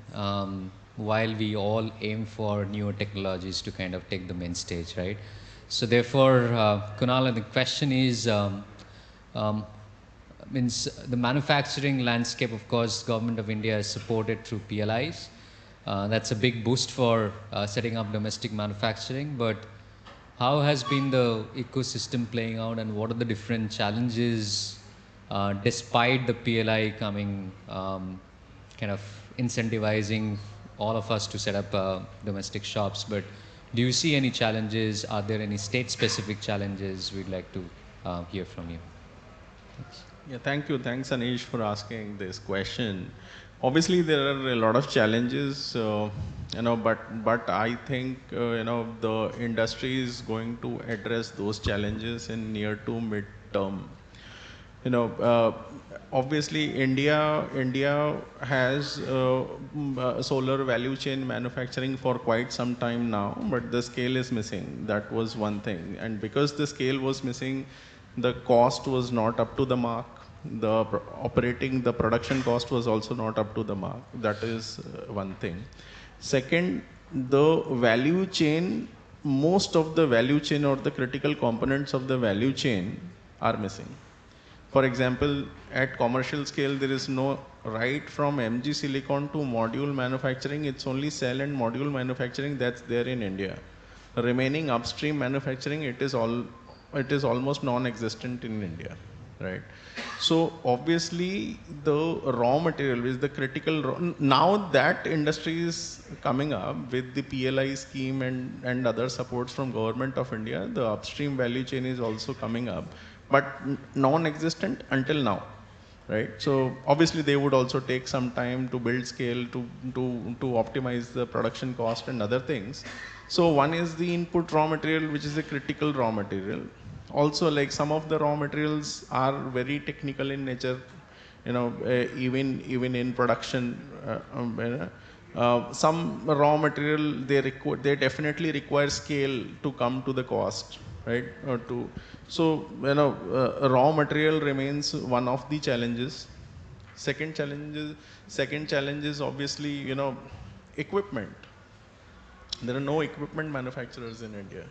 while we all aim for newer technologies to kind of take the main stage, right? So therefore, Kunal, the question is, means the manufacturing landscape, of course, Government of India is supported through PLIs. That's a big boost for setting up domestic manufacturing, but how has been the ecosystem playing out, and what are the different challenges despite the PLI coming, kind of incentivizing all of us to set up domestic shops? But do you see any challenges? Are there any state-specific challenges? We'd like to hear from you. Thanks. Yeah, thank you. Thanks, Anish, for asking this question. Obviously, there are a lot of challenges, but I think, the industry is going to address those challenges in near to mid-term. Obviously, India has solar value chain manufacturing for quite some time now, but the scale is missing. That was one thing. And because the scale was missing, the cost was not up to the mark. The production cost was also not up to the mark. That is one thing. Second, the value chain, most of the value chain or the critical components of the value chain are missing. For example, at commercial scale, there is no right from MG silicon to module manufacturing. It's only cell and module manufacturing that's there in India. Remaining upstream manufacturing, it is almost non-existent in India, right? So obviously, the raw material is the critical. Now that industry is coming up with the PLI scheme and other supports from Government of India. The upstream value chain is also coming up, but non-existent until now, right? So obviously they would also take some time to build scale, to optimize the production cost and other things. So one is the input raw material, which is a critical raw material. Also, like, some of the raw materials are very technical in nature, even in production. Some raw material, they definitely require scale to come to the cost, right? Raw material remains one of the challenges. Second challenge is obviously, equipment. There are no equipment manufacturers in India.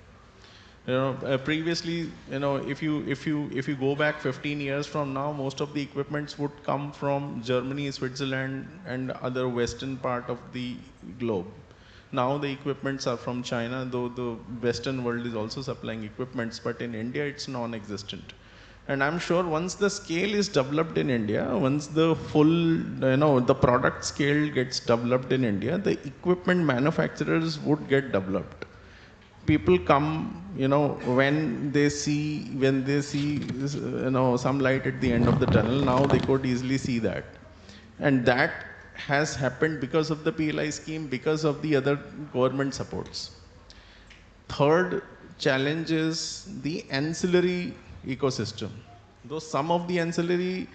Previously, if you go back 15 years from now, most of the equipments would come from Germany, Switzerland, and other western part of the globe. Now the equipments are from China, though the Western world is also supplying equipments, but in India it's non-existent. And I'm sure once the scale is developed in India, once the full, the product scale gets developed in India, the equipment manufacturers would get developed. People come, when they see, some light at the end of the tunnel. Now they could easily see that. And that has happened because of the PLI scheme, because of the other government supports. Third challenge is the ancillary ecosystem. Though some of the ancillaries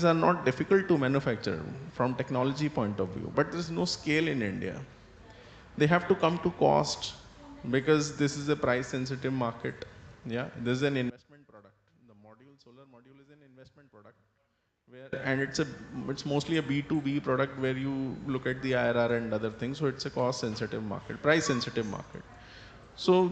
are not difficult to manufacture from technology point of view, but there's no scale in India. They have to come to cost, because this is a price sensitive market. Yeah, this is an investment product. The solar module is an investment product, and it's mostly a B2B product where you look at the IRR and other things. So it's a cost sensitive market, price sensitive market. So,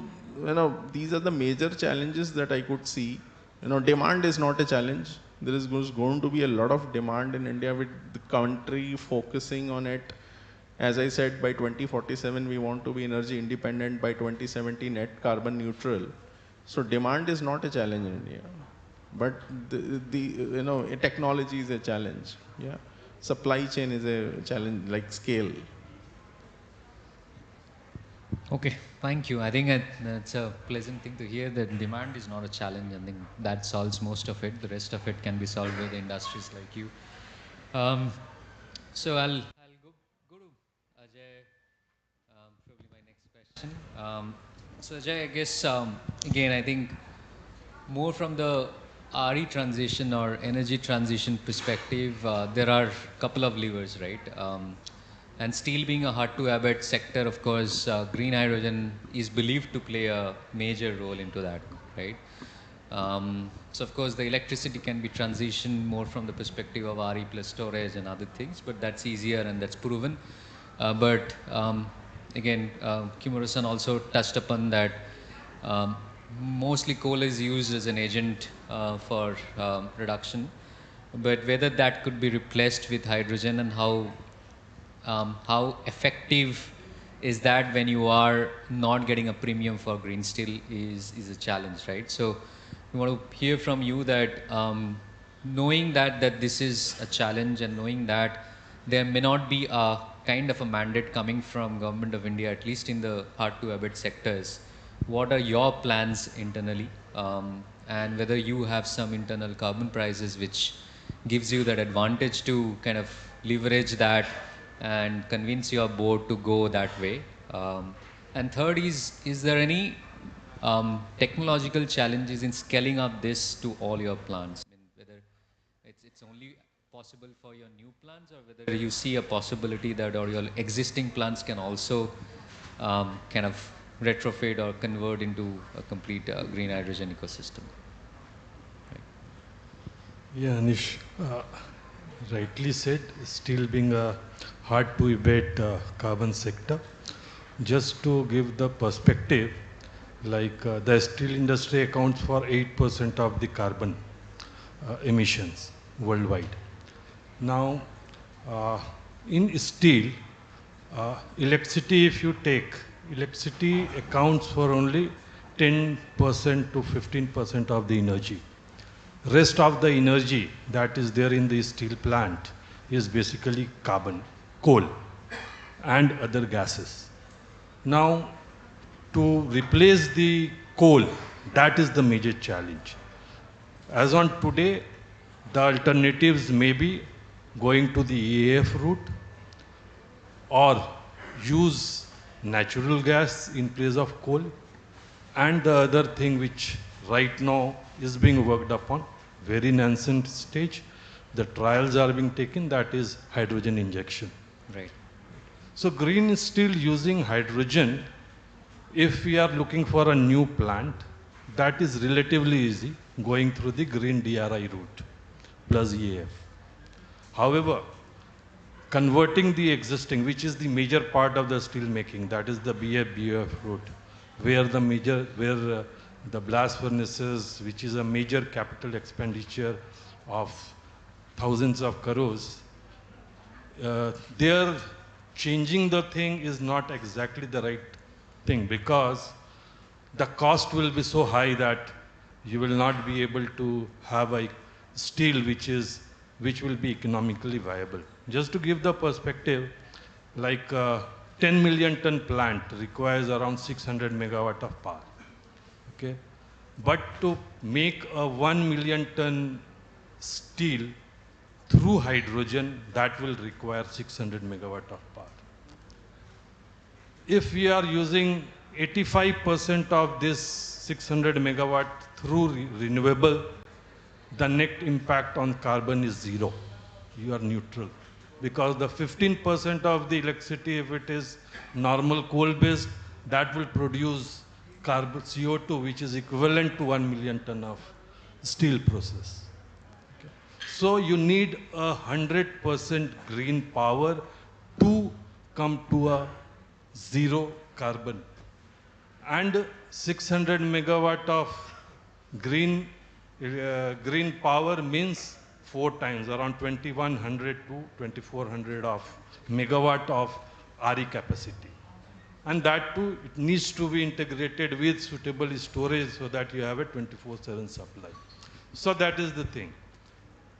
these are the major challenges that I could see. Demand is not a challenge. There is going to be a lot of demand in India, with the country focusing on it. As I said, by 2047, we want to be energy independent, by 2070 net carbon neutral. So demand is not a challenge in India, but technology is a challenge. Yeah, supply chain is a challenge, like scale. Okay, thank you. I think it's a pleasant thing to hear that demand is not a challenge. I think that solves most of it. The rest of it can be solved by the industries like you. So I'll go to Ajay, probably my next question. So Ajay, I guess, again, I think more from the RE transition or energy transition perspective, there are a couple of levers, right? And steel being a hard-to-abate sector, of course, green hydrogen is believed to play a major role into that, right? So of course, the electricity can be transitioned more from the perspective of RE plus storage and other things, but that's easier and that's proven. But again, Kimura-san also touched upon that. Mostly coal is used as an agent for reduction, but whether that could be replaced with hydrogen, and how effective is that when you are not getting a premium for green steel is a challenge, right? So we want to hear from you that knowing that this is a challenge and knowing that there may not be a kind of a mandate coming from Government of India, at least in the hard to abate sectors, what are your plans internally, and whether you have some internal carbon prices which gives you that advantage to kind of leverage that and convince your board to go that way. And third is there any technological challenges in scaling up this to all your plants? I mean, whether it's only possible for your new plants, or whether you see a possibility that all your existing plants can also kind of retrofit or convert into a complete green hydrogen ecosystem. Yeah, Anish, rightly said, steel being a hard to abate carbon sector. Just to give the perspective, like the steel industry accounts for 8% of the carbon emissions worldwide. Now, in steel, electricity, if you take, electricity accounts for only 10% to 15% of the energy. Rest of the energy that is there in the steel plant is basically carbon, coal, and other gases. Now, to replace the coal, that is the major challenge. As on today, the alternatives may be going to the EAF route or use natural gas in place of coal, and the other thing which right now is being worked upon, very nascent stage, the trials are being taken, that is hydrogen injection. Right. So green steel using hydrogen, if we are looking for a new plant, that is relatively easy, going through the green DRI route plus EAF. However, converting the existing, which is the major part of the steel making, that is the BF route, where the blast furnaces, which is a major capital expenditure of thousands of crores, there changing the thing is not exactly the right thing, because the cost will be so high that you will not be able to have a steel which will be economically viable. Just to give the perspective, like 10 million ton plant requires around 600 megawatt of power. Okay, but to make a 1 million ton steel through hydrogen, that will require 600 megawatt of power. If we are using 85% of this 600 megawatt through renewable, the net impact on carbon is zero. You are neutral. Because the 15% of the electricity, if it is normal coal-based, that will produce carbon CO2, which is equivalent to 1 million ton of steel process. Okay. So you need 100% green power to come to a zero carbon. And 600 megawatt of green power means 4 times, around 2100 to 2400 of megawatt of RE capacity. And that too, it needs to be integrated with suitable storage so that you have a 24/7 supply. So that is the thing.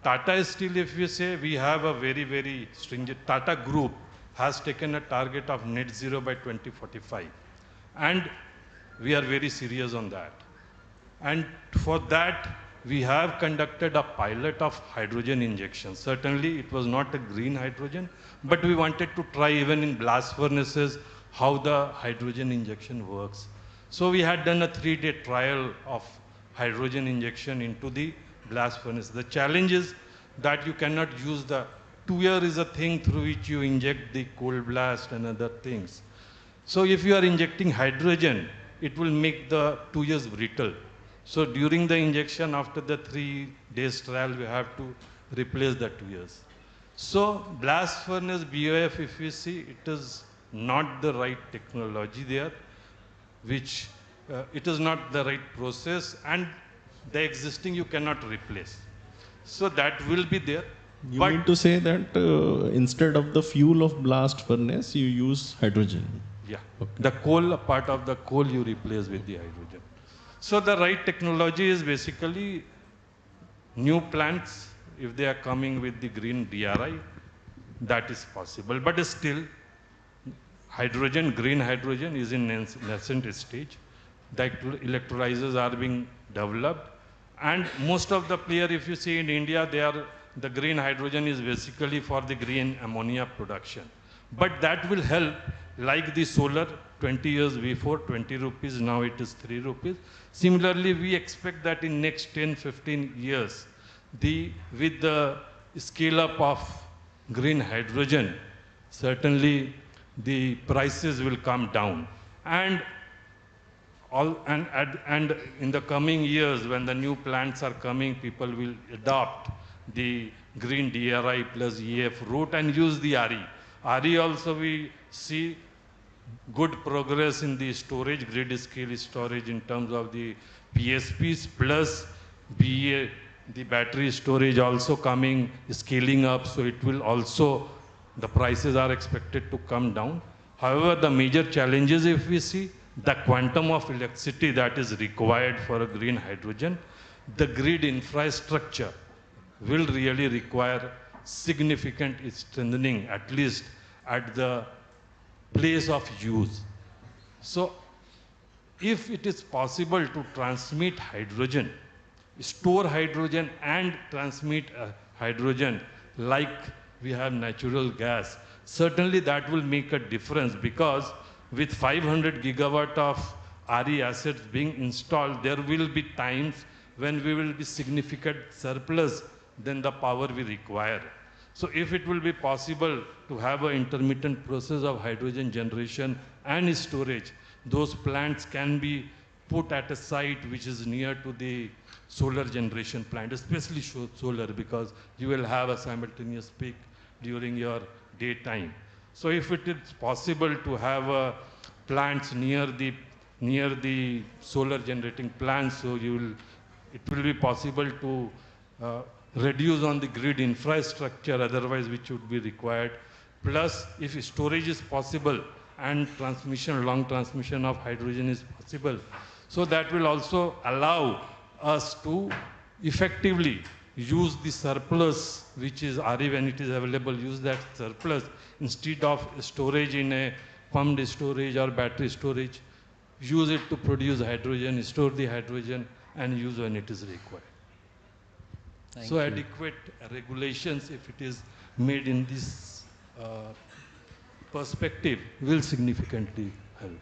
Tata Steel, if you say, we have a very, very stringent, Tata Group has taken a target of net zero by 2045. And we are very serious on that. And for that, we have conducted a pilot of hydrogen injection. Certainly, it was not a green hydrogen, but we wanted to try even in blast furnaces how the hydrogen injection works. So we had done a 3-day trial of hydrogen injection into the blast furnace. The challenge is that you cannot use the 2-year is a thing through which you inject the coal blast and other things. So if you are injecting hydrogen, it will make the 2 years brittle. So during the injection, after the 3 days trial, we have to replace the 2 years. So blast furnace BOF, if you see, it is not the right technology there, which it is not the right process, and the existing you cannot replace. So that will be there. You mean to say that instead of the fuel of blast furnace, you use hydrogen? Yeah, the coal, part of the coal you replace with the hydrogen. So the right technology is basically new plants, if they are coming with the green DRI, that is possible. But still, hydrogen, green hydrogen is in nascent stage. The electrolyzers are being developed. And most of the players, if you see in India, the green hydrogen is basically for the green ammonia production. But that will help, like the solar, 20 years before, 20 rupees, now it is 3 rupees. Similarly, we expect that in next 10, 15 years, with the scale up of green hydrogen, certainly the prices will come down. And in the coming years, when the new plants are coming, people will adopt the green DRI plus EF route and use the RE. RE also we see good progress in the storage, grid scale storage in terms of the PSPs plus BA, the battery storage also coming, scaling up. So it will also, the prices are expected to come down. However, the major challenges, if we see, the quantum of electricity that is required for a green hydrogen, the grid infrastructure will really require significant strengthening, at least at the place of use. So if it is possible to transmit hydrogen, store hydrogen and transmit hydrogen like we have natural gas, certainly that will make a difference, because with 500 gigawatt of RE assets being installed, there will be times when we will be significant surplus than the power we require. So if it will be possible to have an intermittent process of hydrogen generation and storage, those plants can be put at a site which is near to the solar generation plant, especially solar, because you will have a simultaneous peak during your daytime. So if it is possible to have plants near the solar generating plants, so it will be possible to reduce on the grid infrastructure otherwise which would be required. Plus, if storage is possible and transmission, long transmission of hydrogen is possible, so that will also allow us to effectively use the surplus which is RE when it is available, use that surplus instead of storage in a pumped storage or battery storage, use it to produce hydrogen, store the hydrogen and use when it is required. So adequate regulations, if it is made in this perspective, will significantly help.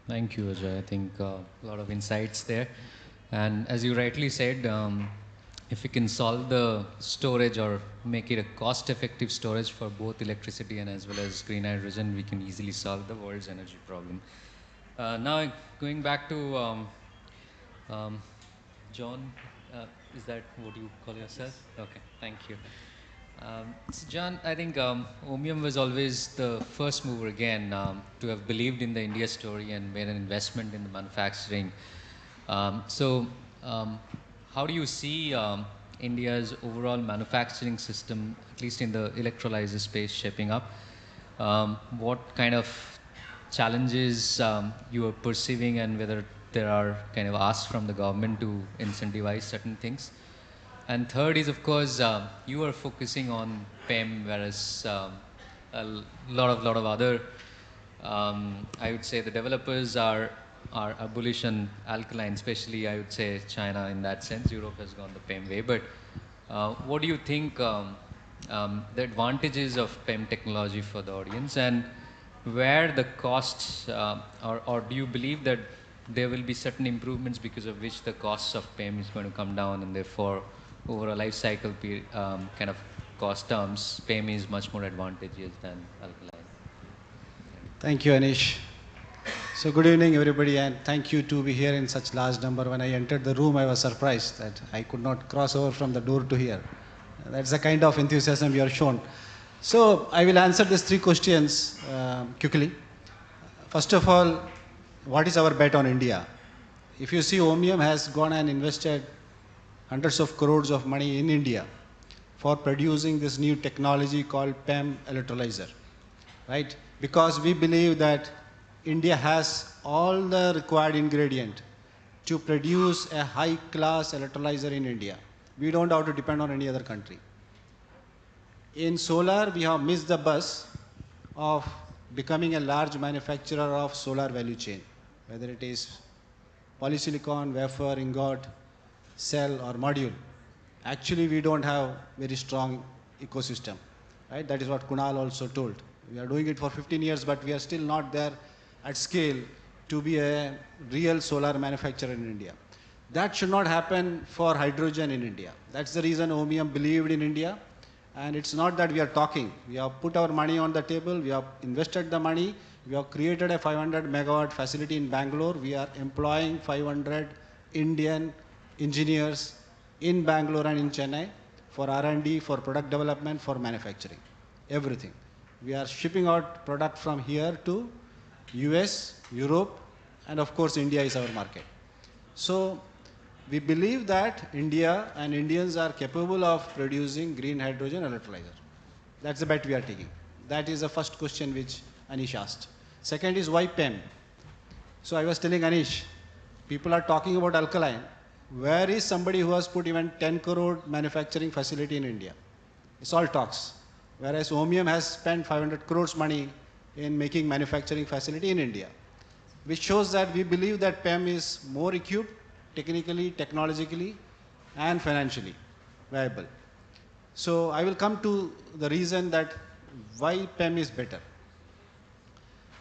Thank you, Ajay. I think a lot of insights there. And as you rightly said, if we can solve the storage or make it a cost-effective storage for both electricity and as well as green hydrogen, we can easily solve the world's energy problem. Now, going back to John, is that what you call yourself? Okay, thank you. So John, I think Ohmium was always the first mover again to have believed in the India story and made an investment in the manufacturing. How do you see India's overall manufacturing system, at least in the electrolyzer space, shaping up? What kind of challenges you are perceiving, and whether there are kind of asks from the government to incentivize certain things? And third is, of course, you are focusing on PEM, whereas a lot of other, I would say, the developers are bullish on alkaline, especially I would say China in that sense. Europe has gone the PEM way. But what do you think the advantages of PEM technology for the audience, and where the costs, or do you believe that there will be certain improvements because of which the costs of PEM is going to come down, and therefore over a life cycle kind of cost terms, PEM is much more advantageous than alkaline? Thank you, Anish. So good evening, everybody, and thank you to be here in such large number. When I entered the room, I was surprised that I could not cross over from the door to here. That's the kind of enthusiasm you are shown. So I will answer these three questions quickly. First of all, what is our bet on India? If you see, Ohmium has gone and invested hundreds of crores of money in India for producing this new technology called PEM electrolyzer, right? Because we believe that India has all the required ingredient to produce a high-class electrolyzer in India. We don't have to depend on any other country. In solar, we have missed the bus of becoming a large manufacturer of solar value chain, whether it is polysilicon, wafer, ingot, cell or module. Actually, we don't have very strong ecosystem, right? That is what Kunal also told. We are doing it for 15 years, but we are still not there at scale to be a real solar manufacturer in India. That should not happen for hydrogen in India. That's the reason OMIUM believed in India. And it's not that we are talking. We have put our money on the table. We have invested the money. We have created a 500 megawatt facility in Bangalore. We are employing 500 Indian engineers in Bangalore and in Chennai for R&D, for product development, for manufacturing, everything. We are shipping out product from here to US, Europe, and of course India is our market. So we believe that India and Indians are capable of producing green hydrogen electrolyzer. That's the bet we are taking. That is the first question which Anish asked. Second is why PEM? So I was telling Anish, people are talking about alkaline. Where is somebody who has put even 10 crore manufacturing facility in India? It's all talks. Whereas OMIUM has spent 500 crores money in making manufacturing facility in India, which shows that we believe that PEM is more equipped technically, technologically, and financially viable. So I will come to the reason that why PEM is better.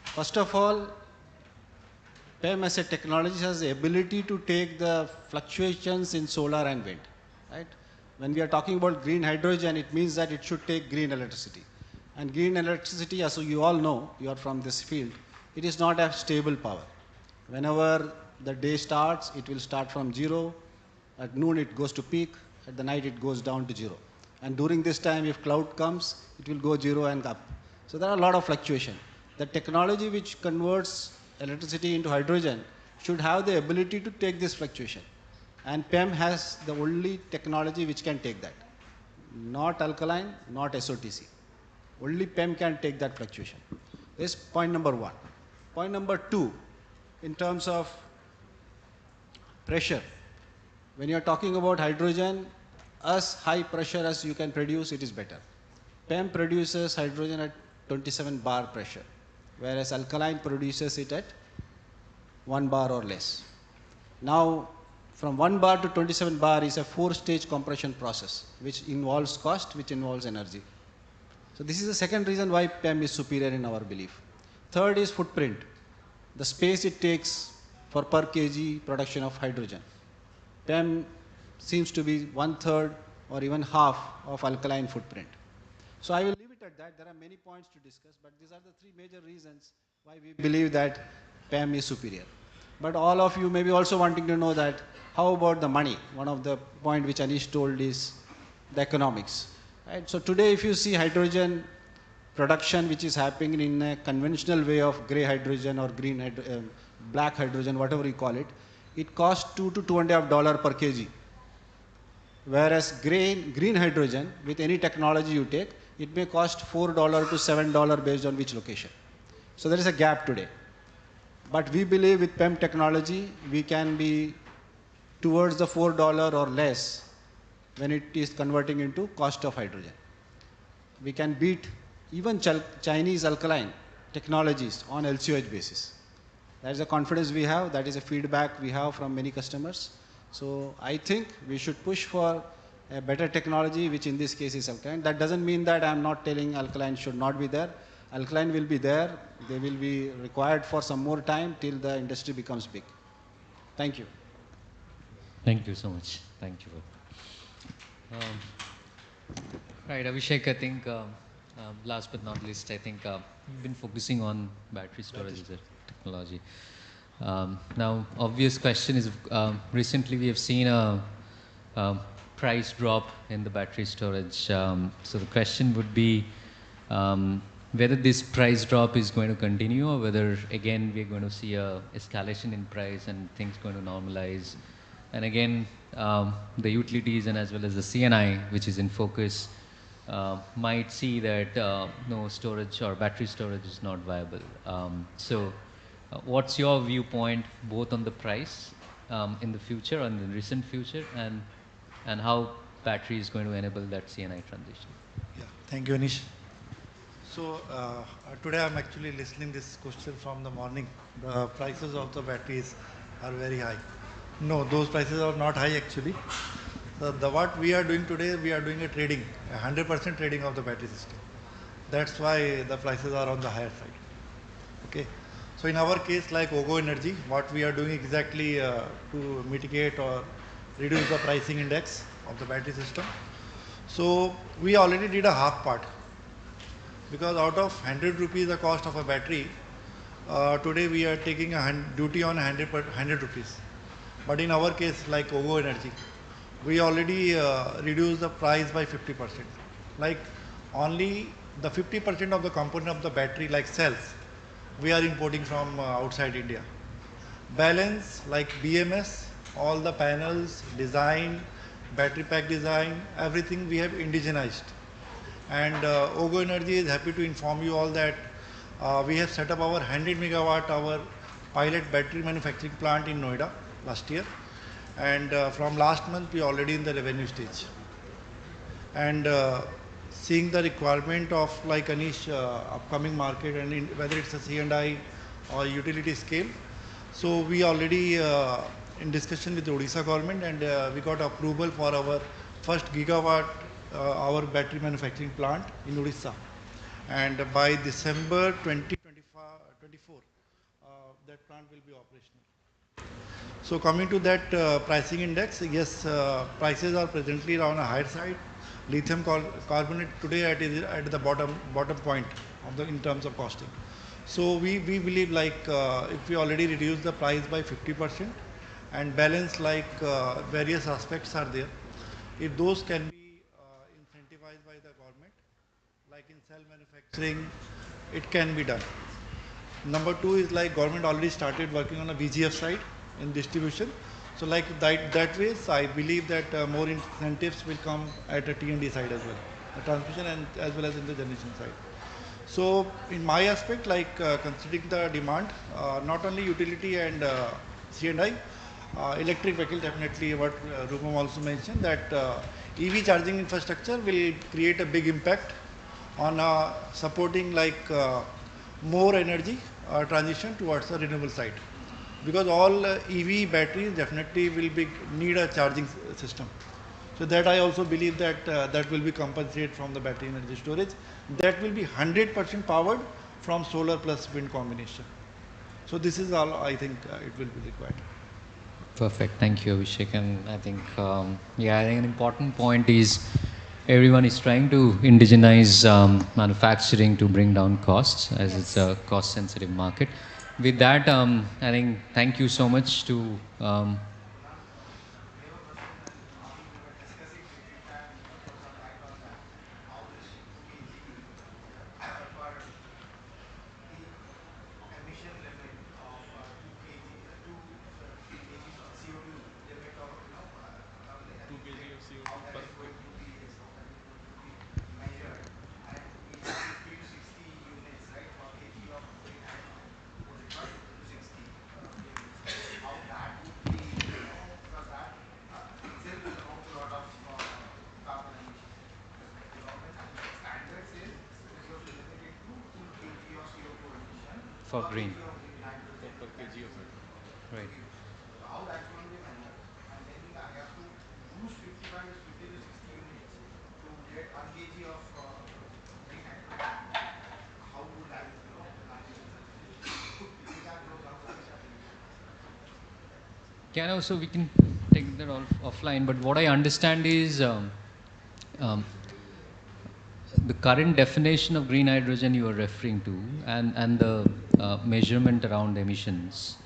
First of all, PEM as a technology has the ability to take the fluctuations in solar and wind, right? When we are talking about green hydrogen, it means that it should take green electricity. And green electricity, as you all know, you are from this field, it is not a stable power. Whenever the day starts, it will start from 0. At noon, it goes to peak. At the night, it goes down to 0. And during this time, if cloud comes, it will go 0 and up. So there are a lot of fluctuation. The technology which converts electricity into hydrogen should have the ability to take this fluctuation. And PEM has the only technology which can take that. Not alkaline, not SOTC. Only PEM can take that fluctuation. This is point number one. Point number two, in terms of pressure. When you are talking about hydrogen, as high pressure as you can produce, it is better. PEM produces hydrogen at 27 bar pressure, whereas alkaline produces it at 1 bar or less. Now, from 1 bar to 27 bar is a 4-stage compression process, which involves cost, which involves energy. So this is the second reason why PEM is superior in our belief. Third is footprint, the space it takes for per kg production of hydrogen. PEM seems to be 1/3 or even half of alkaline footprint. So I will leave it at that. There are many points to discuss, but these are the 3 major reasons why we believe that PEM is superior. But all of you may be also wanting to know that how about the money? One of the point which Anish told is the economics. Right? So today if you see hydrogen production which is happening in a conventional way of grey hydrogen or black hydrogen, whatever you call it, it costs $2 to $2.5 per kg. Whereas green hydrogen, with any technology you take, it may cost $4 to $7 based on which location. So there is a gap today. But we believe with PEM technology, we can be towards the $4 or less when it is converting into cost of hydrogen. We can beat even Chinese alkaline technologies on LCOH basis. That is a confidence we have, that is a feedback we have from many customers. So I think we should push for a better technology, which in this case is alkaline. That doesn't mean that I'm not telling alkaline should not be there. Alkaline will be there. They will be required for some more time till the industry becomes big. Thank you. Thank you so much. Thank you. Right, Abhishek, I think last but not least, I think you've been focusing on battery storage as a technology. Now, obvious question is, recently we have seen a price drop in the battery storage. So the question would be whether this price drop is going to continue or whether again we're going to see a escalation in price and things going to normalize. And again, the utilities and as well as the CNI, which is in focus, might see that no storage or battery storage is not viable. So What's your viewpoint both on the price in the future, on the recent future, and how battery is going to enable that CNI transition? Yeah, thank you, Anish. So today I'm actually listening this question from the morning. The prices of the batteries are very high. No, those prices are not high actually. So what we are doing today, we are doing a trading, 100% trading of the battery system. That's why the prices are on the higher side. Okay. So in our case, like OGO Energy, what we are doing exactly to mitigate or reduce the pricing index of the battery system. So we already did a half part, because out of 100 rupees the cost of a battery, today we are taking a duty on 100 rupees. But in our case, like OGO Energy, we already reduced the price by 50%. Like only the 50% of the component of the battery, like cells, we are importing from outside India. Balance, like BMS, all the panels, design, battery pack design, everything we have indigenized. And OGO Energy is happy to inform you all that we have set up our 100 megawatt hour pilot battery manufacturing plant in Noida last year. And from last month, we are already in the revenue stage. And seeing the requirement of, like Anish, upcoming market, and whether it's a C&I or utility scale. So we already in discussion with the Odisha government, and we got approval for our first gigawatt our battery manufacturing plant in Odisha. And by December 2024, that plant will be operational. So coming to that pricing index, yes, prices are presently on a higher side. Lithium carbonate today at the bottom point of in terms of costing. So we believe, like if we already reduce the price by 50% and balance, like various aspects are there, if those can be incentivized by the government, like in cell manufacturing, it can be done. Number two is, like, government already started working on a VGF side in distribution. So like that way, so I believe that more incentives will come at a T&D side as well, the transmission and as well as in the generation side. So in my aspect, like considering the demand, not only utility and C&I, electric vehicle definitely, what Rupam also mentioned, that EV charging infrastructure will create a big impact on supporting, like more energy transition towards the renewable side. Because all EV batteries definitely will need a charging system. So that I also believe that that will be compensated from the battery energy storage. That will be 100% powered from solar plus wind combination. So this is all I think it will be required. Perfect. Thank you, Abhishek. And I think, yeah, I think an important point is everyone is trying to indigenize manufacturing to bring down costs, as it's a cost-sensitive market. With that, I think thank you so much to for green. Per kg of it. Right. How that's going to be measured, and then I have to use 50 to 60 units to get 1 kg of green hydrogen. How would that, transition succeed? If you can throw some light, I will. Can also, we can take that offline, but what I understand is the current definition of green hydrogen you are referring to, and the measurement around emissions.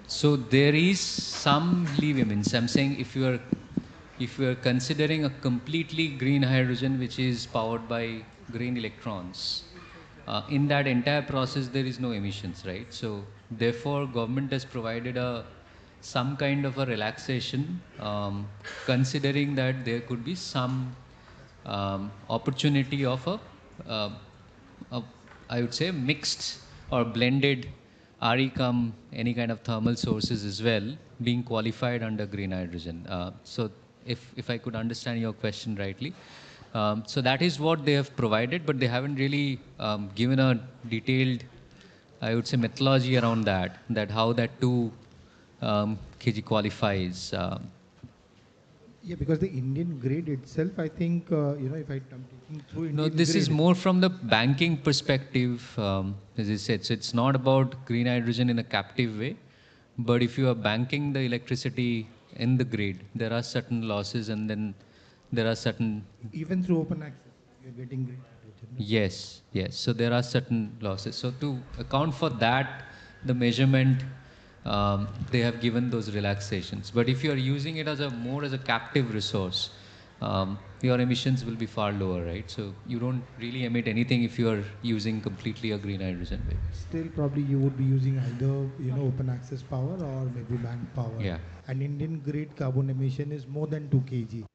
So there is some leeway. I'm saying if you are considering a completely green hydrogen which is powered by green electrons, in that entire process there is no emissions, right? So therefore government has provided some kind of a relaxation, considering that there could be some opportunity of I would say mixed or blended RE come any kind of thermal sources as well being qualified under green hydrogen. So if I could understand your question rightly, so that is what they have provided, but they haven't really given a detailed, I would say, methodology around that how that 2 kg qualifies. Yeah, because the Indian grid itself, I think, if I'm taking through No, Indian this grid. is more from the banking perspective, as I said. So it's not about green hydrogen in a captive way, but if you are banking the electricity in the grid, there are certain losses, and then there are certain. Even through open access, you're getting green hydrogen. Yes, yes. So there are certain losses. So to account for that, the measurement, they have given those relaxations. But if you are using it as a more as a captive resource, your emissions will be far lower, right? So you don't really emit anything if you are using completely a green hydrogen way. Still, probably you would be using either open access power or maybe bank power. Yeah. And Indian grid carbon emission is more than 2 kg.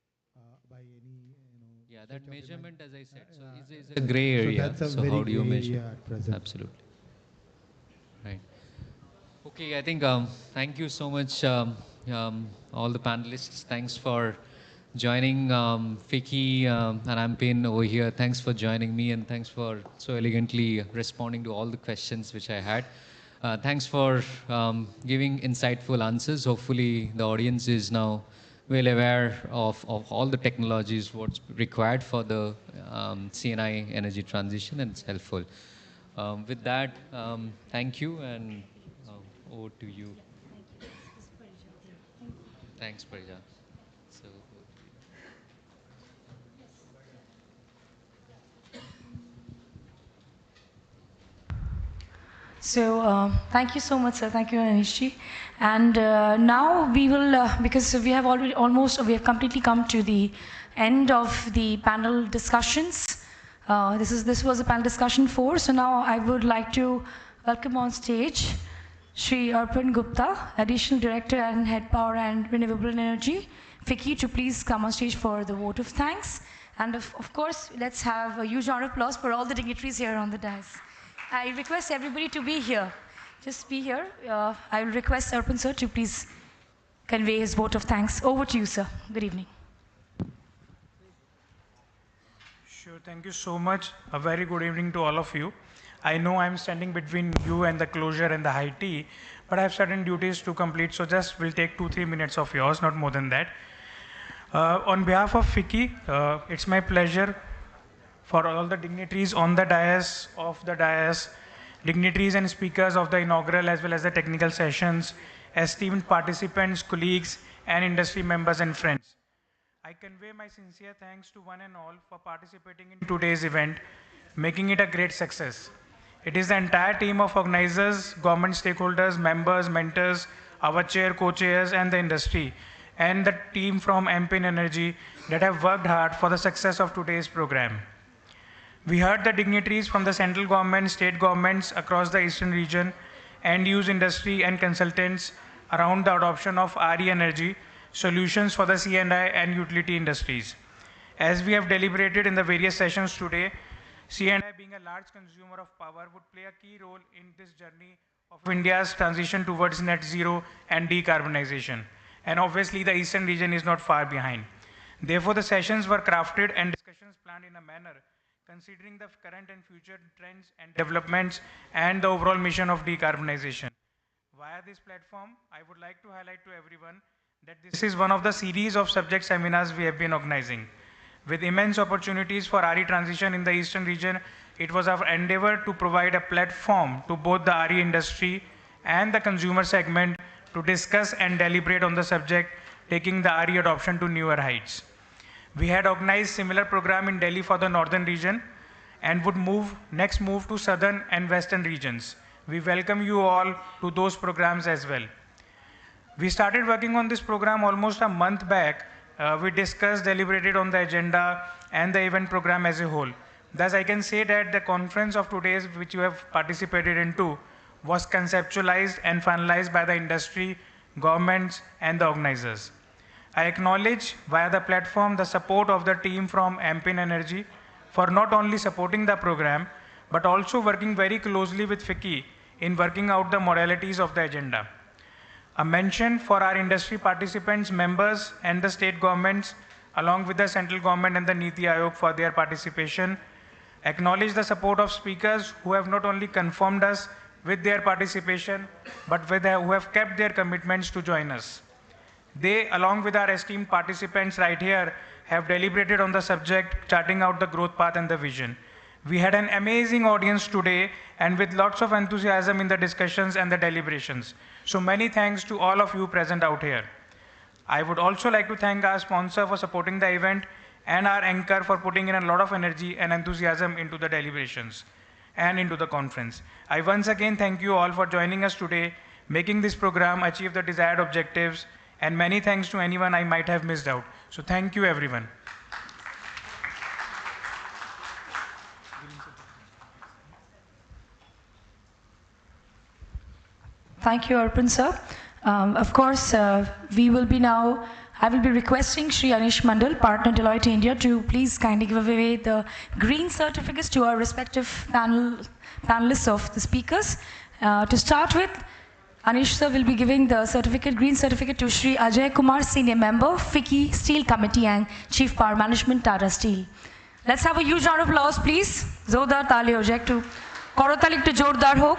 Yeah, that measurement, as I said, so is a gray area. So that's a very how do you gray measure? area at present. Absolutely. Right. Okay, I think thank you so much, all the panelists. Thanks for joining FICCI and Ampin over here. Thanks for joining me, and thanks for so elegantly responding to all the questions which I had. Thanks for giving insightful answers. Hopefully, the audience is now well aware of all the technologies, what's required for the CNI energy transition, and it's helpful. With that, thank you, and over to you. Thanks, Parija. So, So thank you so much, sir. Thank you, Anishji. And now we will, because we have already we have completely come to the end of the panel discussions. This was a panel discussion 4. So now I would like to welcome on stage Shri Arpan Gupta, Additional Director and Head Power and Renewable Energy, FICCI, to please come on stage for the vote of thanks. And of course, let's have a huge round of applause for all the dignitaries here on the dais. I request everybody to be here. Just be here. I will request Arpan sir to please convey his vote of thanks. Over to you, sir. Good evening. Sure, thank you so much. A very good evening to all of you. I know I'm standing between you and the closure and the high tea, but I have certain duties to complete, so just will take 2-3 minutes of yours, not more than that. On behalf of FICCI, it's my pleasure for all the dignitaries on the dais, off the dais, dignitaries and speakers of the inaugural as well as the technical sessions, esteemed participants, colleagues, and industry members and friends. I convey my sincere thanks to one and all for participating in today's event, making it a great success. It is the entire team of organizers, government stakeholders, members, mentors, our chair, co-chairs, and the industry, and the team from Ampin Energy that have worked hard for the success of today's program. We heard the dignitaries from the central government, state governments across the eastern region, end-use industry and consultants around the adoption of RE energy solutions for the C&I and utility industries. As we have deliberated in the various sessions today, C&I being a large consumer of power would play a key role in this journey of India's transition towards net zero and decarbonization. And obviously the eastern region is not far behind. Therefore, the sessions were crafted and discussions planned in a manner considering the current and future trends and developments and the overall mission of decarbonization. Via this platform, I would like to highlight to everyone that this is one of the series of subject seminars we have been organizing. With immense opportunities for RE transition in the eastern region, it was our endeavor to provide a platform to both the RE industry and the consumer segment to discuss and deliberate on the subject, taking the RE adoption to newer heights. We had organized similar program in Delhi for the northern region and would next move to southern and western regions. We welcome you all to those programs as well. We started working on this program almost a month back. We discussed, deliberated on the agenda and the event program as a whole. Thus, I can say that the conference of today's, which you have participated into, was conceptualized and finalized by the industry, governments, and the organizers. I acknowledge via the platform the support of the team from Ampin Energy for not only supporting the program, but also working very closely with FICCI in working out the modalities of the agenda. A mention for our industry participants, members, and the state governments, along with the central government and the Niti Aayog for their participation. Acknowledge the support of speakers who have not only confirmed us with their participation, but who have kept their commitments to join us. They, along with our esteemed participants right here, have deliberated on the subject, charting out the growth path and the vision. We had an amazing audience today and with lots of enthusiasm in the discussions and the deliberations. So many thanks to all of you present out here. I would also like to thank our sponsor for supporting the event and our anchor for putting in a lot of energy and enthusiasm into the deliberations and into the conference. I once again thank you all for joining us today, making this program achieve the desired objectives, and many thanks to anyone I might have missed out. So thank you everyone. Thank you, Arpan sir. Of course, I will be requesting Shri Anish Mandal, partner Deloitte India, to please kindly give away the green certificates to our respective panelists of the speakers. To start with, Anish sir will be giving the green certificate to Shri Ajay Kumar, Senior Member, FICCI Steel Committee and Chief Power Management, Tata Steel. Let's have a huge round of applause, please. Zordar Tali Ojek to Korotalik to Jordar Hok.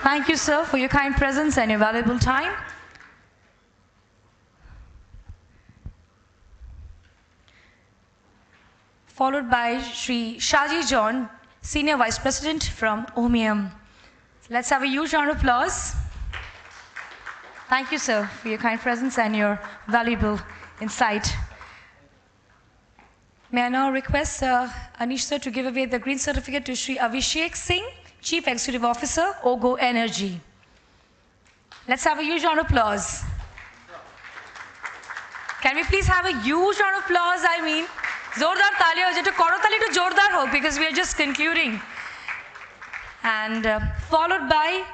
Thank you, sir, for your kind presence and your valuable time. Followed by Shri Shaji John, Senior Vice President from OMIUM. Let's have a huge round of applause. Thank you, sir, for your kind presence and your valuable insight. May I now request Anish sir to give away the green certificate to Shri Abhishek Singh, Chief Executive Officer, OGO Energy. Let's have a huge round of applause. Can we please have a huge round of applause? I mean, Zordar Tali ho jaye to Korotali to Jordar ho, because we are just concluding. And followed by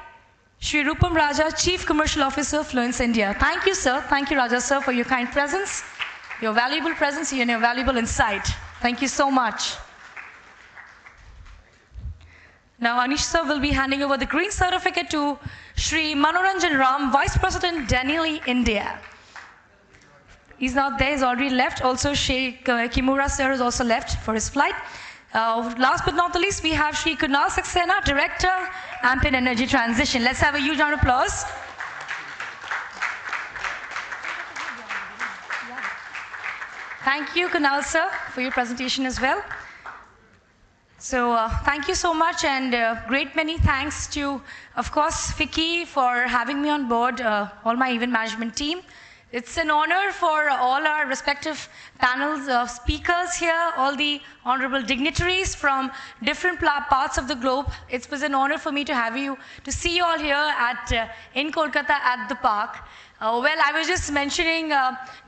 Shri Rupam Raja, Chief Commercial Officer, Fluence India. Thank you, sir. Thank you, Raja sir, for your kind presence, your valuable presence, and your valuable insight. Thank you so much. Now, Anish sir will be handing over the green certificate to Shri Manoranjan Ram, Vice President, Denali, India. He's not there, he's already left. Also, Sheikh Kimura sir has also left for his flight. Last but not the least, we have Shri Kunal Saxena, Director, Ampen Energy Transition. Let's have a huge round of applause. Thank you, Kunal sir, for your presentation as well. So thank you so much, and great many thanks to, of course, FICCI for having me on board, all my event management team. It's an honor for all our respective panels of speakers here, all the honorable dignitaries from different parts of the globe. It was an honor for me to have you, to see you all here in Kolkata at the park. Well, I was just mentioning,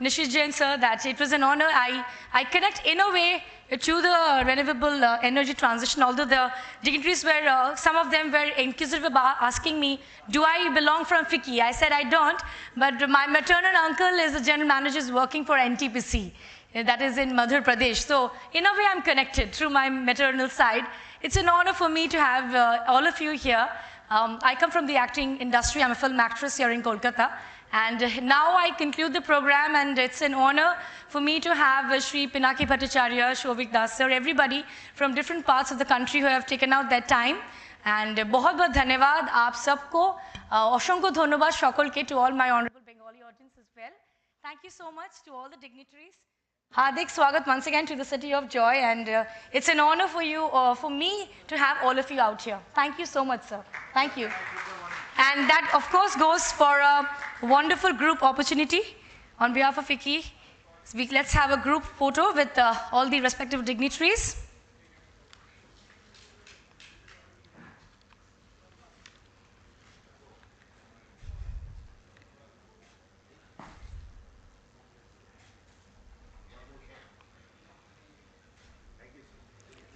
Nishit Jain sir, that it was an honor. I connect in a way to the renewable energy transition, although the dignitaries were, some of them were inquisitive about asking me, do I belong from FICCI? I said I don't, but my maternal uncle is the general manager working for NTPC, that is in Madhya Pradesh. So in a way I'm connected through my maternal side. It's an honor for me to have all of you here. I come from the acting industry. I'm a film actress here in Kolkata. And now I conclude the program, and it's an honor for me to have Shri Pinaki Bhattacharya, Shovik Das sir, everybody from different parts of the country who have taken out their time. And बहुत बहुत धन्यवाद आप सबको, असंख्य धन्यवाद शोकल to all my honorable Bengali audience as well. Thank you so much to all the dignitaries. Hardik swagat once again to the City of Joy, and it's an honor for you, for me to have all of you out here. Thank you so much, sir. Thank you. And that, of course, goes for a wonderful group opportunity. On behalf of FICCI, let's have a group photo with all the respective dignitaries.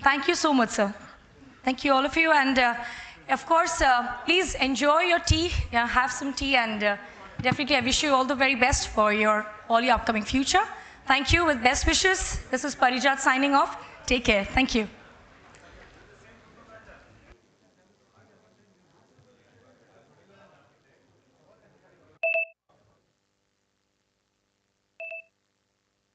Thank you so much, sir. Thank you, all of you. And of course, please enjoy your tea, have some tea, and definitely I wish you all the very best for all your upcoming future. Thank you, with best wishes. This is Parijat signing off. Take care. Thank you.